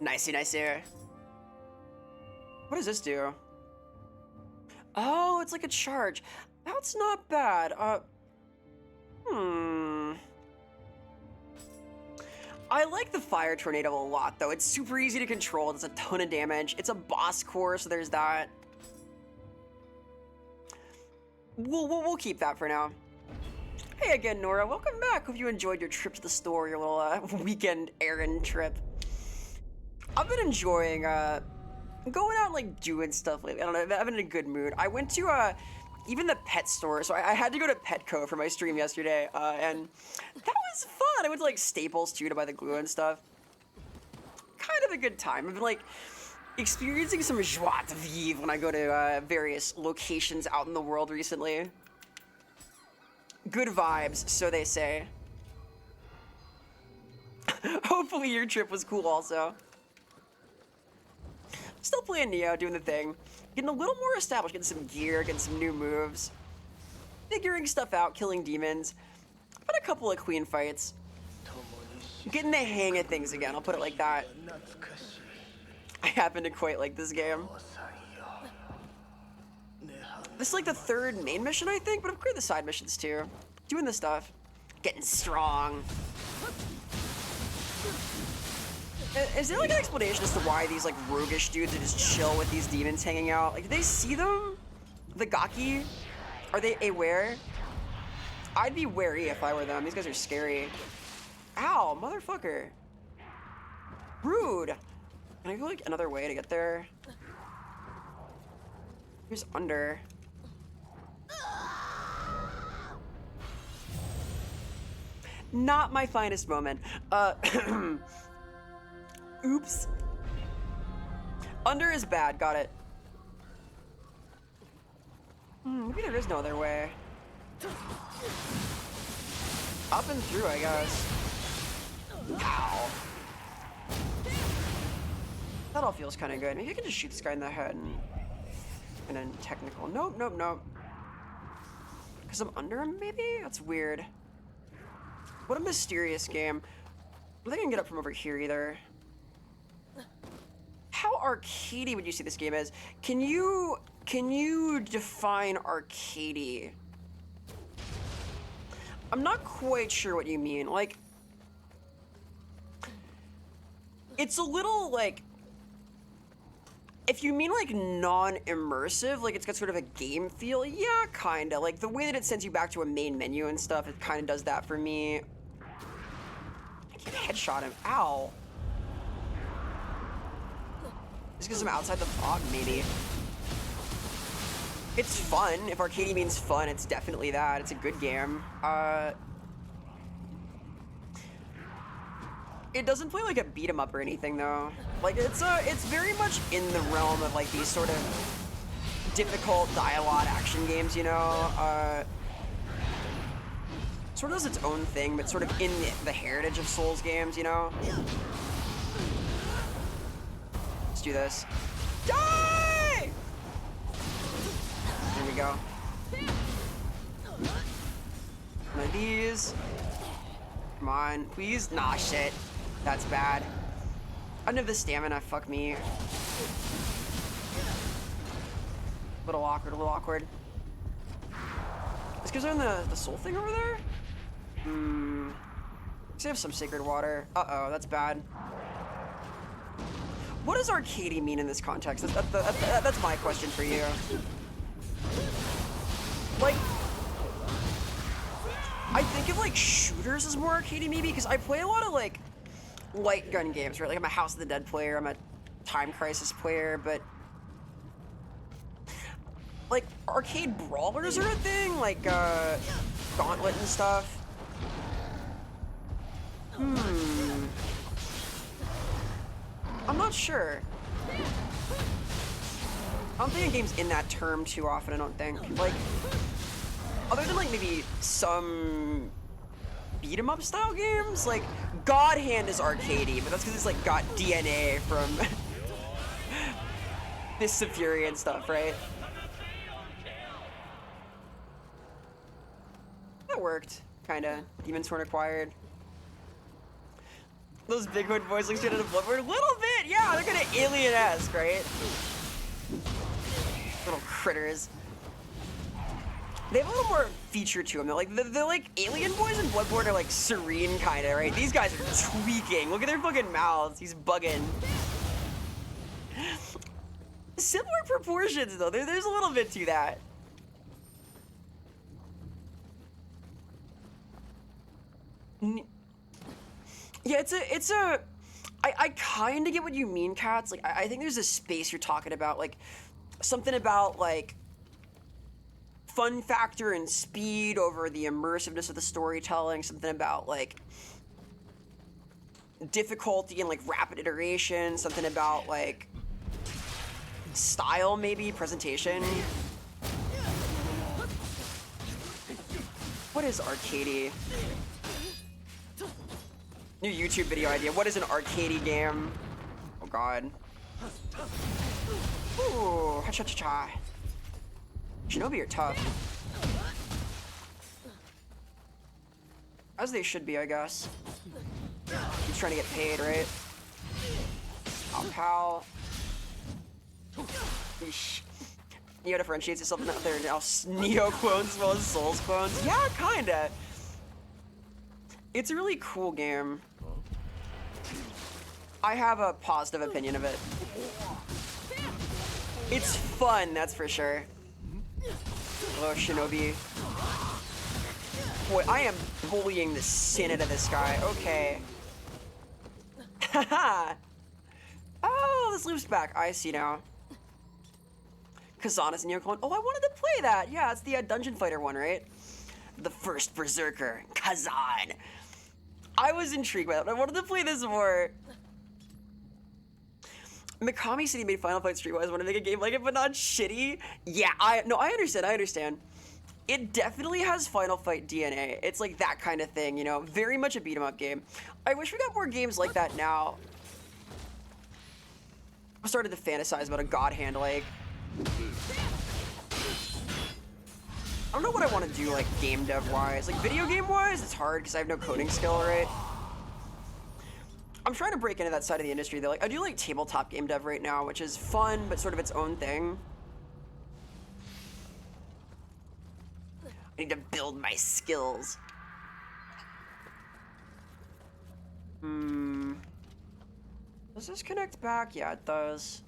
Nicey, nicey. What does this do? Oh, it's like a charge. That's not bad. I like the fire tornado a lot, though. It's super easy to control. It does a ton of damage. It's a boss core, so there's that. We'll keep that for now. Hey again, Nora. Welcome back. Hope you enjoyed your trip to the store, your little weekend errand trip. I've been enjoying going out and like doing stuff lately. I don't know. I've been in a good mood. I went to even the pet store, so I had to go to Petco for my stream yesterday, and that was fun. I went to like Staples too to buy the glue and stuff. Kind of a good time. I've been like experiencing some joie de vivre when I go to various locations out in the world recently. Good vibes, so they say. Hopefully your trip was cool also. Still playing Nioh, doing the thing. Getting a little more established, getting some gear, getting some new moves. Figuring stuff out, killing demons. I've had a couple of queen fights. Getting the hang of things again, I'll put it like that. I happen to quite like this game. This is like the third main mission, I think, but I've cleared the side missions too. Doing the stuff. Getting strong. Is there like an explanation as to why these like roguish dudes are just chill with these demons hanging out? Like, do they see them? The Gaki? Are they aware? I'd be wary if I were them. These guys are scary. Ow, motherfucker. Rude. Can I go like another way to get there? Here's under. Not my finest moment. Oops. Under is bad, got it. Maybe there is no other way. Up and through, I guess. Ow. That all feels kind of good. Maybe I can just shoot this guy in the head and then technical. Nope, nope, nope. Because I'm under him, maybe? That's weird. What a mysterious game. I don't think I can get up from over here either. How arcadey would you say this game is? Can you define arcadey? I'm not quite sure what you mean. Like, it's a little like, if you mean like non-immersive, like it's got sort of a game feel, yeah, kinda. Like the way that it sends you back to a main menu and stuff, it kind of does that for me. I can't headshot him. Ow. Just because I'm outside the fog, maybe. It's fun. If arcadey means fun, it's definitely that. It's a good game. It doesn't play like a beat 'em up or anything though. Like it's very much in the realm of like these sort of difficult dialogue action games, you know. Sort of does its own thing, but sort of in the heritage of Souls games, you know. Let's do this. Die! There we go. One of these. Come on, please. Nah, shit. That's bad. I don't have the stamina. Fuck me. Little awkward, a little awkward. Is because they're in the soul thing over there? Let's have some sacred water. Uh-oh, that's bad. What does arcadey mean in this context? That's my question for you. Like, I think of like shooters as more arcadey maybe, because I play a lot of like light gun games, right? Like I'm a House of the Dead player, I'm a Time Crisis player, but like arcade brawlers are a thing, like Gauntlet and stuff. I'm not sure. I don't think a game's in that term too often, I don't think. Like, other than like maybe some beat 'em up style games, like God Hand is arcadey, but that's because it's like got DNA from this of Fury and stuff, right? That worked, kinda. Demon's Horn acquired. Those Bigfoot boys look straight out of Bloodborne. A little bit, yeah. They're kind of alien-esque, right? Little critters. They have a little more feature to them. They're like the like alien boys in Bloodborne are like serene kind of, right? These guys are tweaking. Look at their fucking mouths. He's bugging. Similar proportions though. There's a little bit to that. Yeah, I kind of get what you mean, Cats. Like, I think there's a space you're talking about, like, something about, like, fun factor and speed over the immersiveness of the storytelling, something about, like, difficulty and, like, rapid iteration, something about, like, style, maybe, presentation. What is arcadey? New YouTube video idea. What is an arcadey game? Oh god. Ooh, ha-cha-cha-cha. Shinobi are tough. As they should be, I guess. He's trying to get paid, right? Oh, pal. Eesh. Nioh differentiates itself out there now. Nioh clones as well as Souls clones. Yeah, kinda. It's a really cool game. I have a positive opinion of it. It's fun, that's for sure. Oh, Shinobi. Boy, I am bullying the sin out of this guy. Okay. Haha. Oh, this loops back. I see now. Kazana's Nioh clone. Oh, I wanted to play that. Yeah, it's the dungeon fighter one, right? The first berserker, Kazan. I was intrigued by that. I wanted to play this more. Mikami said he made Final Fight Streetwise. Want to make a game like it, but not shitty. Yeah, I understand. It definitely has Final Fight DNA. It's like that kind of thing, you know. Very much a beat 'em up game. I wish we got more games like that now. I started to fantasize about a God Hand leg. I don't know what I want to do, like, game dev wise. Like, video game wise, it's hard because I have no coding skill, right? I'm trying to break into that side of the industry though. Like, I do like tabletop game dev right now, which is fun, but sort of its own thing. I need to build my skills. Does this connect back? Yeah, it does.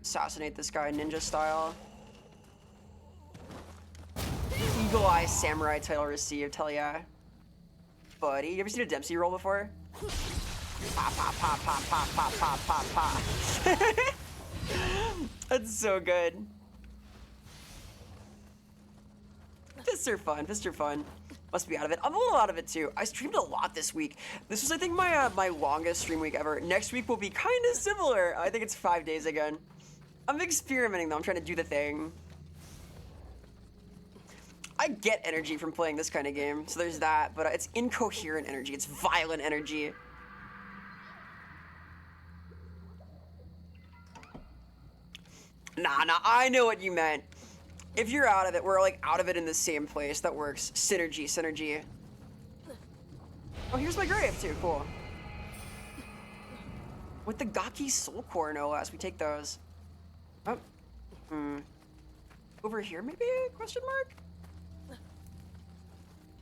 Assassinate this guy ninja style. Eagle Eye Samurai title received, hell yeah. Buddy, you ever seen a Dempsey roll before? Pop, pop, pop, pop, pop, pop, pop, pop, pop. That's so good. Fists are fun, fists are fun. Must be out of it. I'm a little out of it too. I streamed a lot this week. This was, I think, my longest stream week ever. Next week will be kind of similar. I think it's 5 days again. I'm experimenting though, I'm trying to do the thing. I get energy from playing this kind of game, so there's that, but it's incoherent energy, it's violent energy. Nah, I know what you meant. If you're out of it, we're like out of it in the same place, that works. Synergy. Oh, here's my grave too, cool. With the Gaki Soul Core, no less, we take those. Oh, over here maybe, question mark?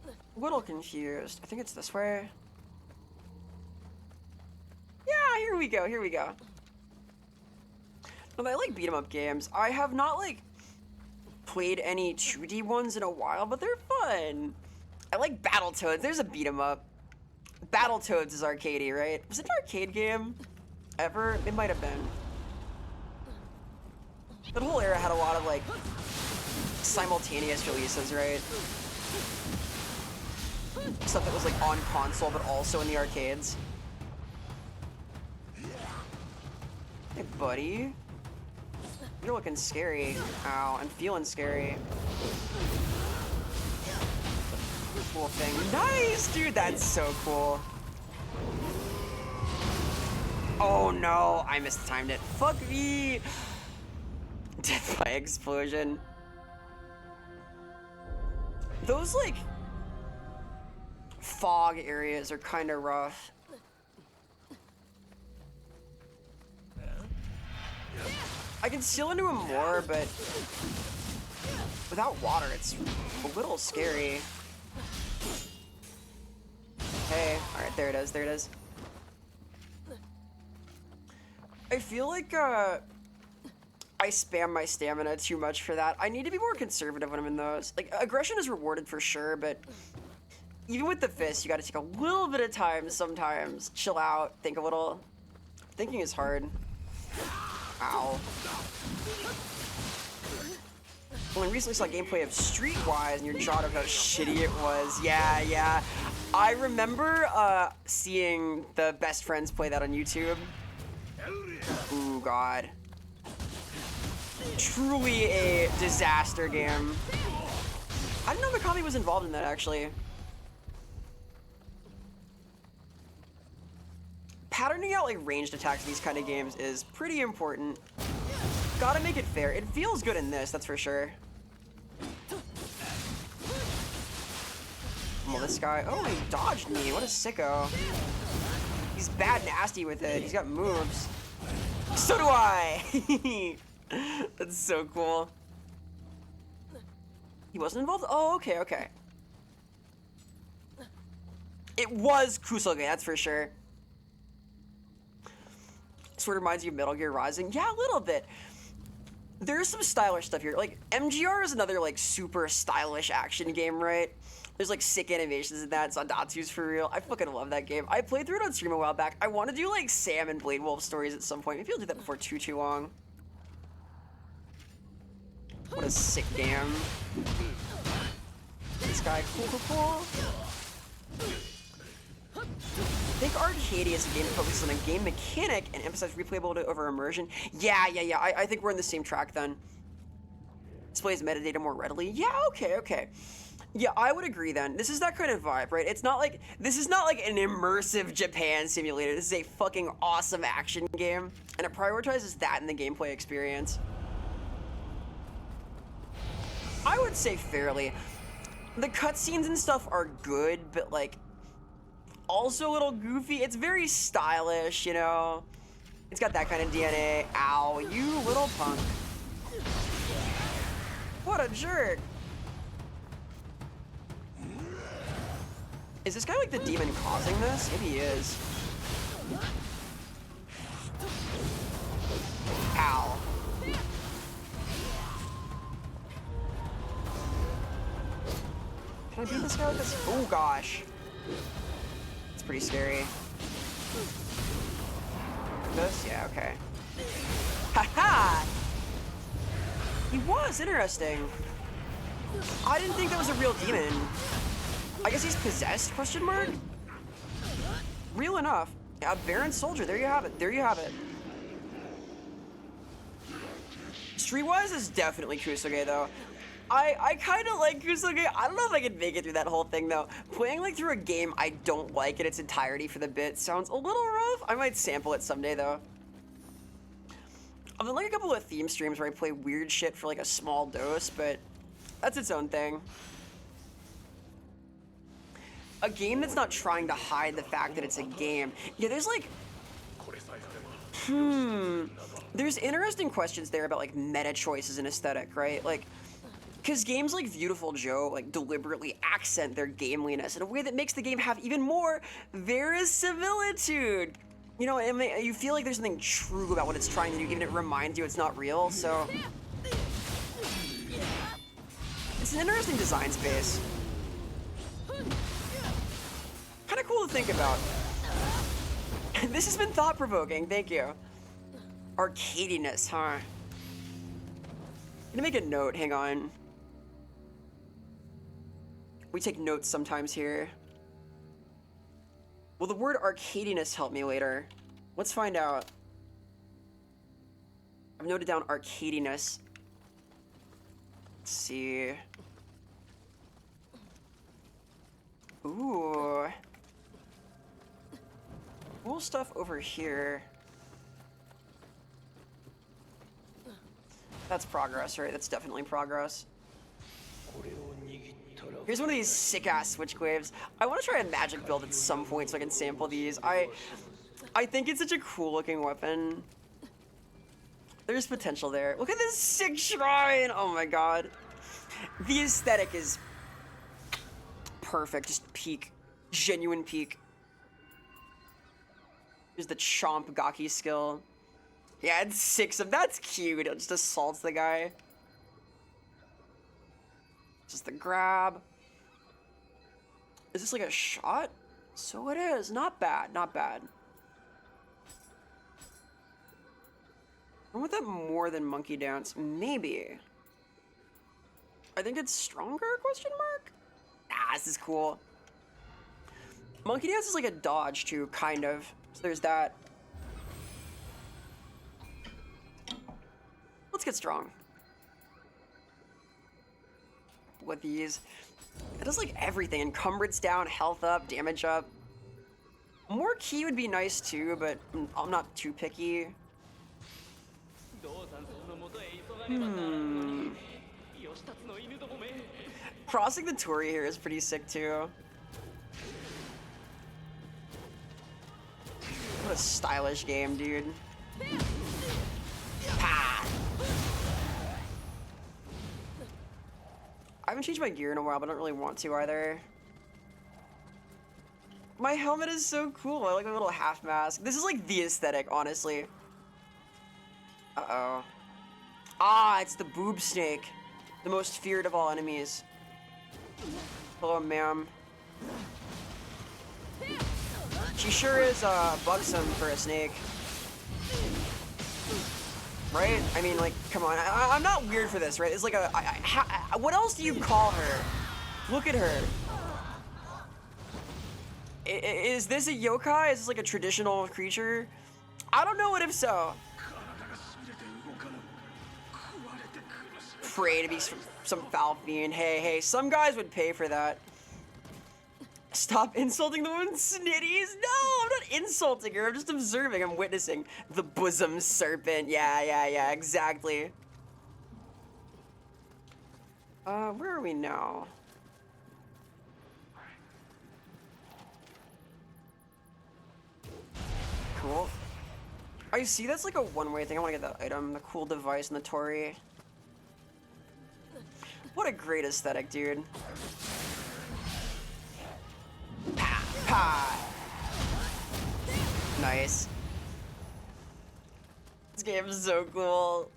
A little confused. I think it's this way. Yeah, here we go. But I like beat 'em up games. I have not like played any 2D ones in a while, but they're fun. I like Battletoads. There's a beat 'em up. Battletoads is arcadey, right? Was it an arcade game ever? It might have been. That whole era had a lot of like simultaneous releases, right? Stuff that was like on console but also in the arcades. Hey buddy. You're looking scary. Ow, I'm feeling scary. Cool thing. Nice, dude, that's so cool. Oh no, I mistimed it. Fuck me. Death by explosion. Those like fog areas are kind of rough. I can seal into him more, but without water, it's a little scary. Hey, alright, there it is, there it is. I feel like, I spam my stamina too much for that. I need to be more conservative when I'm in those. Like, aggression is rewarded for sure, but even with the fist, you gotta take a little bit of time sometimes. Chill out, think a little. Thinking is hard. Ow. Well, I recently saw gameplay of Streetwise and your jaw of how shitty it was. Yeah. I remember seeing the best friends play that on YouTube. Ooh, God. Truly a disaster game. I didn't know Mikami was involved in that, actually. Patterning out like ranged attacks in these kind of games is pretty important. Gotta make it fair. It feels good in this, that's for sure. Well, this guy, oh, he dodged me. What a sicko. He's bad nasty with it. He's got moves. So do I. That's so cool. He wasn't involved? Oh, okay. It was Kusoge, that's for sure. Sort of reminds you of Metal Gear Rising. Yeah, a little bit. There's some stylish stuff here. Like, MGR is another, like, super stylish action game, right? There's, like, sick animations in that. Zandatsu's for real. I fucking love that game. I played through it on stream a while back. I want to do, like, Sam and Blade Wolf stories at some point. Maybe I'll do that before too long. What a sick game. This guy, cool. I think Arcadia is a game that focuses on a game mechanic and emphasizes replayability over immersion. Yeah. I think we're in the same track then. Displays metadata more readily. Yeah, okay. Yeah, I would agree then. This is that kind of vibe, right? It's not like, this is not like an immersive Japan simulator. This is a fucking awesome action game, and it prioritizes that in the gameplay experience. I would say fairly. The cutscenes and stuff are good, but like, also a little goofy. It's very stylish, you know? It's got that kind of DNA. Ow, you little punk. What a jerk. Is this guy like the demon causing this? Maybe he is. Ow. Can I beat this guy with this? Oh gosh. It's pretty scary. This? Yeah, okay. Haha! He was interesting. I didn't think that was a real demon. I guess he's possessed, question mark? Real enough. Yeah, Baron Soldier, there you have it. Streetwise is definitely Kusoge though. I kind of like Kusoge. I don't know if I could make it through that whole thing though. Playing like through a game I don't like in its entirety for the bit sounds a little rough. I might sample it someday though. I've done like a couple of theme streams where I play weird shit for like a small dose, but that's its own thing. A game that's not trying to hide the fact that it's a game. Yeah, there's like, there's interesting questions there about like meta choices and aesthetic, right? Like, because games like Beautiful Joe like deliberately accent their gameliness in a way that makes the game have even more verisimilitude. You know, and you feel like there's something true about what it's trying to do, even if it reminds you it's not real, so. It's an interesting design space. Kind of cool to think about. This has been thought-provoking, thank you. Arcadiness, huh? I'm gonna make a note, hang on. We take notes sometimes here. Will the word arcadiness help me later? Let's find out. I've noted down arcadiness. Let's see. Ooh. Cool stuff over here. That's progress, right? That's definitely progress. Here's one of these sick-ass switch waves. I want to try a magic build at some point so I can sample these. I think it's such a cool-looking weapon. There's potential there. Look at this sick shrine! Oh my god. The aesthetic is perfect. Just peak. Genuine peak. Here's the chomp gaki skill. Yeah, it's 6 of that's cute. It just assaults the guy. Just the grab. Is this like a shot? So it is. Not bad, not bad. I want that more than monkey dance. Maybe. I think it's stronger, question mark? Ah, this is cool. Monkey dance is like a dodge too, kind of. So there's that. Let's get strong. With these. It does like everything. Encumbrance down, health up, damage up. More ki would be nice too, but I'm not too picky. Crossing the Tori here is pretty sick too. What a stylish game, dude. Ha! I haven't changed my gear in a while, but I don't really want to either. My helmet is so cool. I like my little half mask. This is like the aesthetic, honestly. Uh-oh. Ah, it's the boob snake. The most feared of all enemies. Hello, ma'am. She sure is buxom for a snake. Right? I mean, like, come on. I'm not weird for this, right? It's like a... what else do you call her? Look at her. Is this a yokai? Is this like a traditional creature? I don't know what if so. Pray to be some foul fiend. Hey, some guys would pay for that. Stop insulting the woman's snitties. No, I'm not insulting her. I'm just observing. I'm witnessing the bosom serpent. Yeah, exactly. Where are we now? Cool. Oh, you see, that's like a one-way thing. I want to get that item, the cool device, and the Tori. What a great aesthetic, dude. Pa! Pa! Nice. This game is so cool.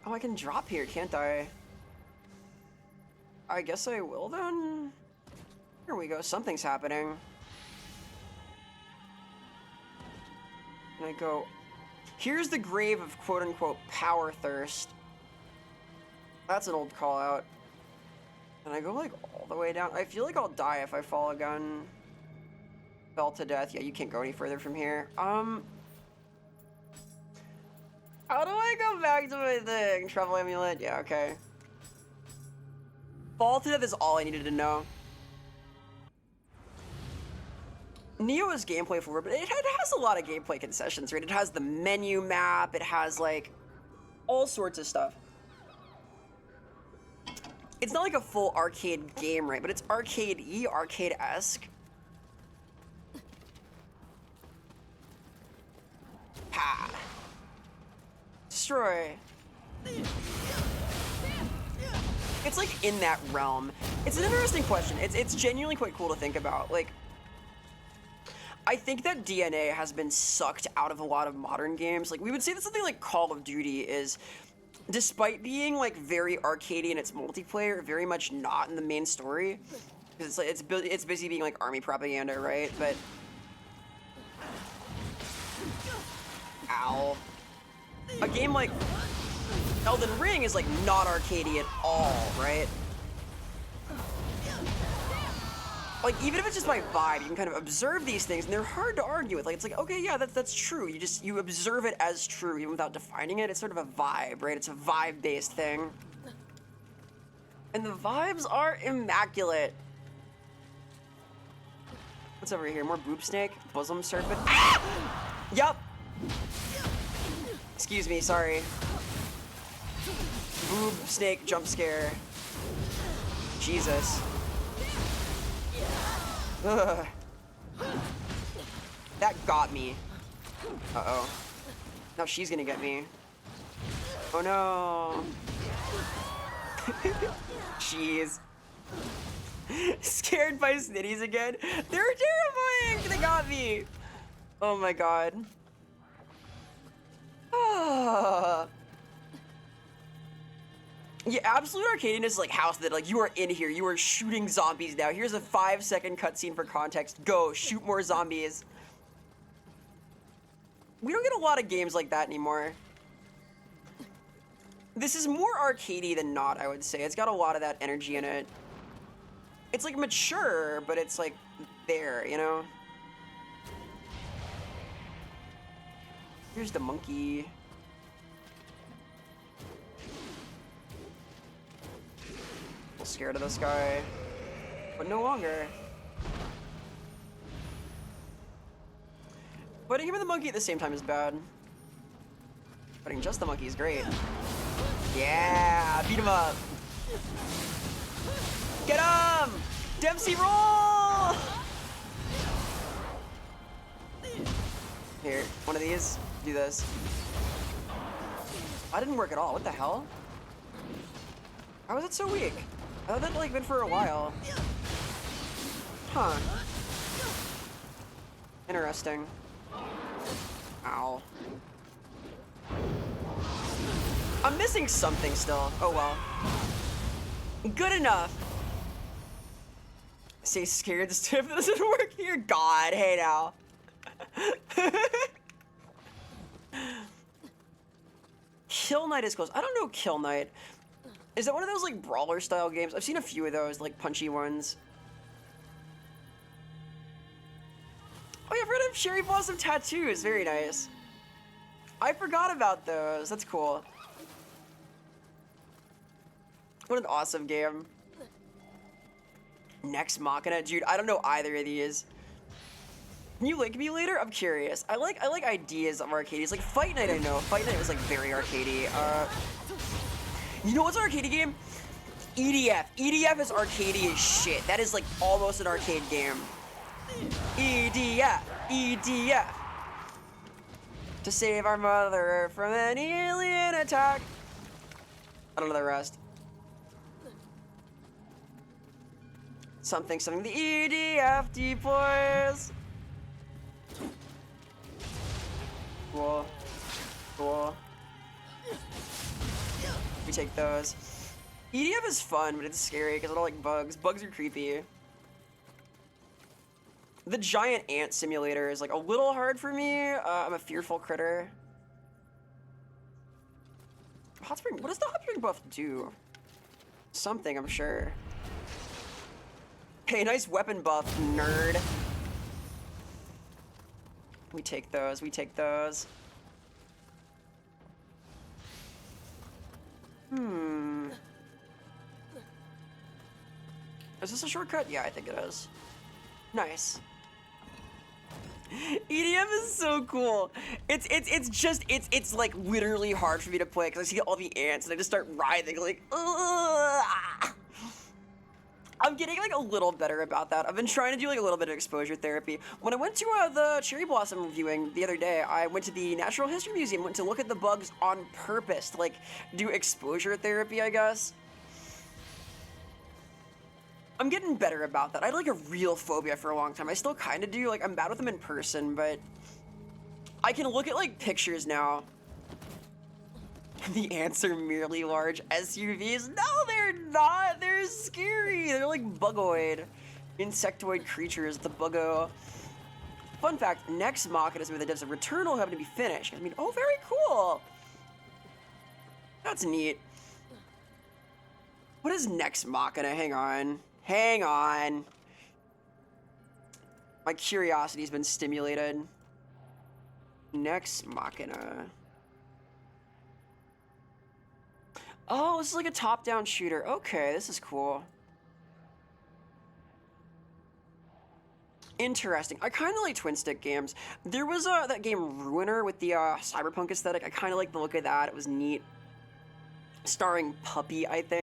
Oh, I can drop here, can't I? I guess I will then. Here we go, something's happening. And I go, here's the grave of quote-unquote power thirst. That's an old call out. And I go like all the way down. I feel like I'll die if I fall again. Fell to death. Yeah, you can't go any further from here. How do I go back to my thing? Travel amulet? Yeah, okay. Fall to death is all I needed to know. Nioh is gameplay forward, but it has a lot of gameplay concessions, right? It has the menu map, it has like all sorts of stuff. It's not like a full arcade game, right? But it's arcade-y, arcade-esque. Pa. Destroy. It's like in that realm. It's an interesting question. It's genuinely quite cool to think about. Like, I think that DNA has been sucked out of a lot of modern games. Like, we would say that something like Call of Duty is, despite being like very arcadey in its multiplayer, very much not in the main story. Because it's busy being like army propaganda, right? But ow. A game like Elden Ring is like not arcadey at all, right? Like, even if it's just my vibe, you can kind of observe these things, and they're hard to argue with. Like, it's like, okay, yeah, that's true. You observe it as true, even without defining it. It's sort of a vibe, right? It's a vibe-based thing. And the vibes are immaculate. What's over here? More boob snake? Bosom serpent? Ah! Yup. Excuse me, sorry. Boob snake jump scare. Jesus. Ugh. That got me. Uh-oh. Now she's gonna get me. Oh no. Jeez. Scared by snitties again? They're terrifying! They got me! Oh my god. Ah. Yeah, absolute arcadiness is like house that like you are in here, you are shooting zombies now. Here's a 5-second cutscene for context. Go, shoot more zombies. We don't get a lot of games like that anymore. This is more arcadey than not, I would say. It's got a lot of that energy in it. It's like mature, but it's like there, you know? Here's the monkey. I'm scared of this guy, but no longer. Fighting him and the monkey at the same time is bad. Fighting just the monkey is great. Yeah, beat him up. Get him! Dempsey roll! Here, one of these. Do this. That didn't work at all. What the hell? How was it so weak? I thought that like been for a while. Huh. Interesting. Ow. I'm missing something still. Oh well. Good enough. Stay scared. This tip doesn't work here. God, hey now. Kill Knight is close. I don't know Kill Knight. Is that one of those like brawler style games? I've seen a few of those, like punchy ones. Oh yeah, I've heard of Cherry Blossom tattoos. Very nice. I forgot about those. That's cool. What an awesome game. Next Machina, dude. I don't know either of these. Can you link me later? I'm curious. I like ideas of arcades. Like Fight Night, I know. Fight Night was like very arcadey. You know what's an arcade game? EDF. EDF is arcadey as shit. That is like almost an arcade game. EDF. EDF. To save our mother from an alien attack. I don't know the rest. Something, the EDF deploys. Cool. Cool. We take those. EDF is fun, but it's scary because I don't like bugs. Bugs are creepy. The giant ant simulator is like a little hard for me. I'm a fearful critter. Hot spring, what does the hot spring buff do? Something, I'm sure. Hey, nice weapon buff, nerd. We take those, we take those. Is this a shortcut? Yeah, I think it is. Nice. EDF is so cool. It's like literally hard for me to play because I see all the ants and I just start writhing like, ugh. I'm getting like a little better about that. I've been trying to do like a little bit of exposure therapy. When I went to the cherry blossom viewing the other day, I went to the Natural History Museum, went to look at the bugs on purpose to like do exposure therapy, I guess. I'm getting better about that. I had like a real phobia for a long time. I still kind of do. Like I'm bad with them in person, but I can look at like pictures now. The ants are merely large SUVs. No, they're not. They're scary. They're like bugoid, insectoid creatures. The buggo. Fun fact: next Machina is where the devs of Returnal happen to be finished. I mean, oh, very cool. That's neat. What is next Machina? Hang on. Hang on. My curiosity's been stimulated. Next Machina. Oh, this is like a top-down shooter. Okay, this is cool. Interesting. I kind of like twin-stick games. There was that game Ruiner with the cyberpunk aesthetic. I kind of like the look of that. It was neat. Starring Puppy, I think.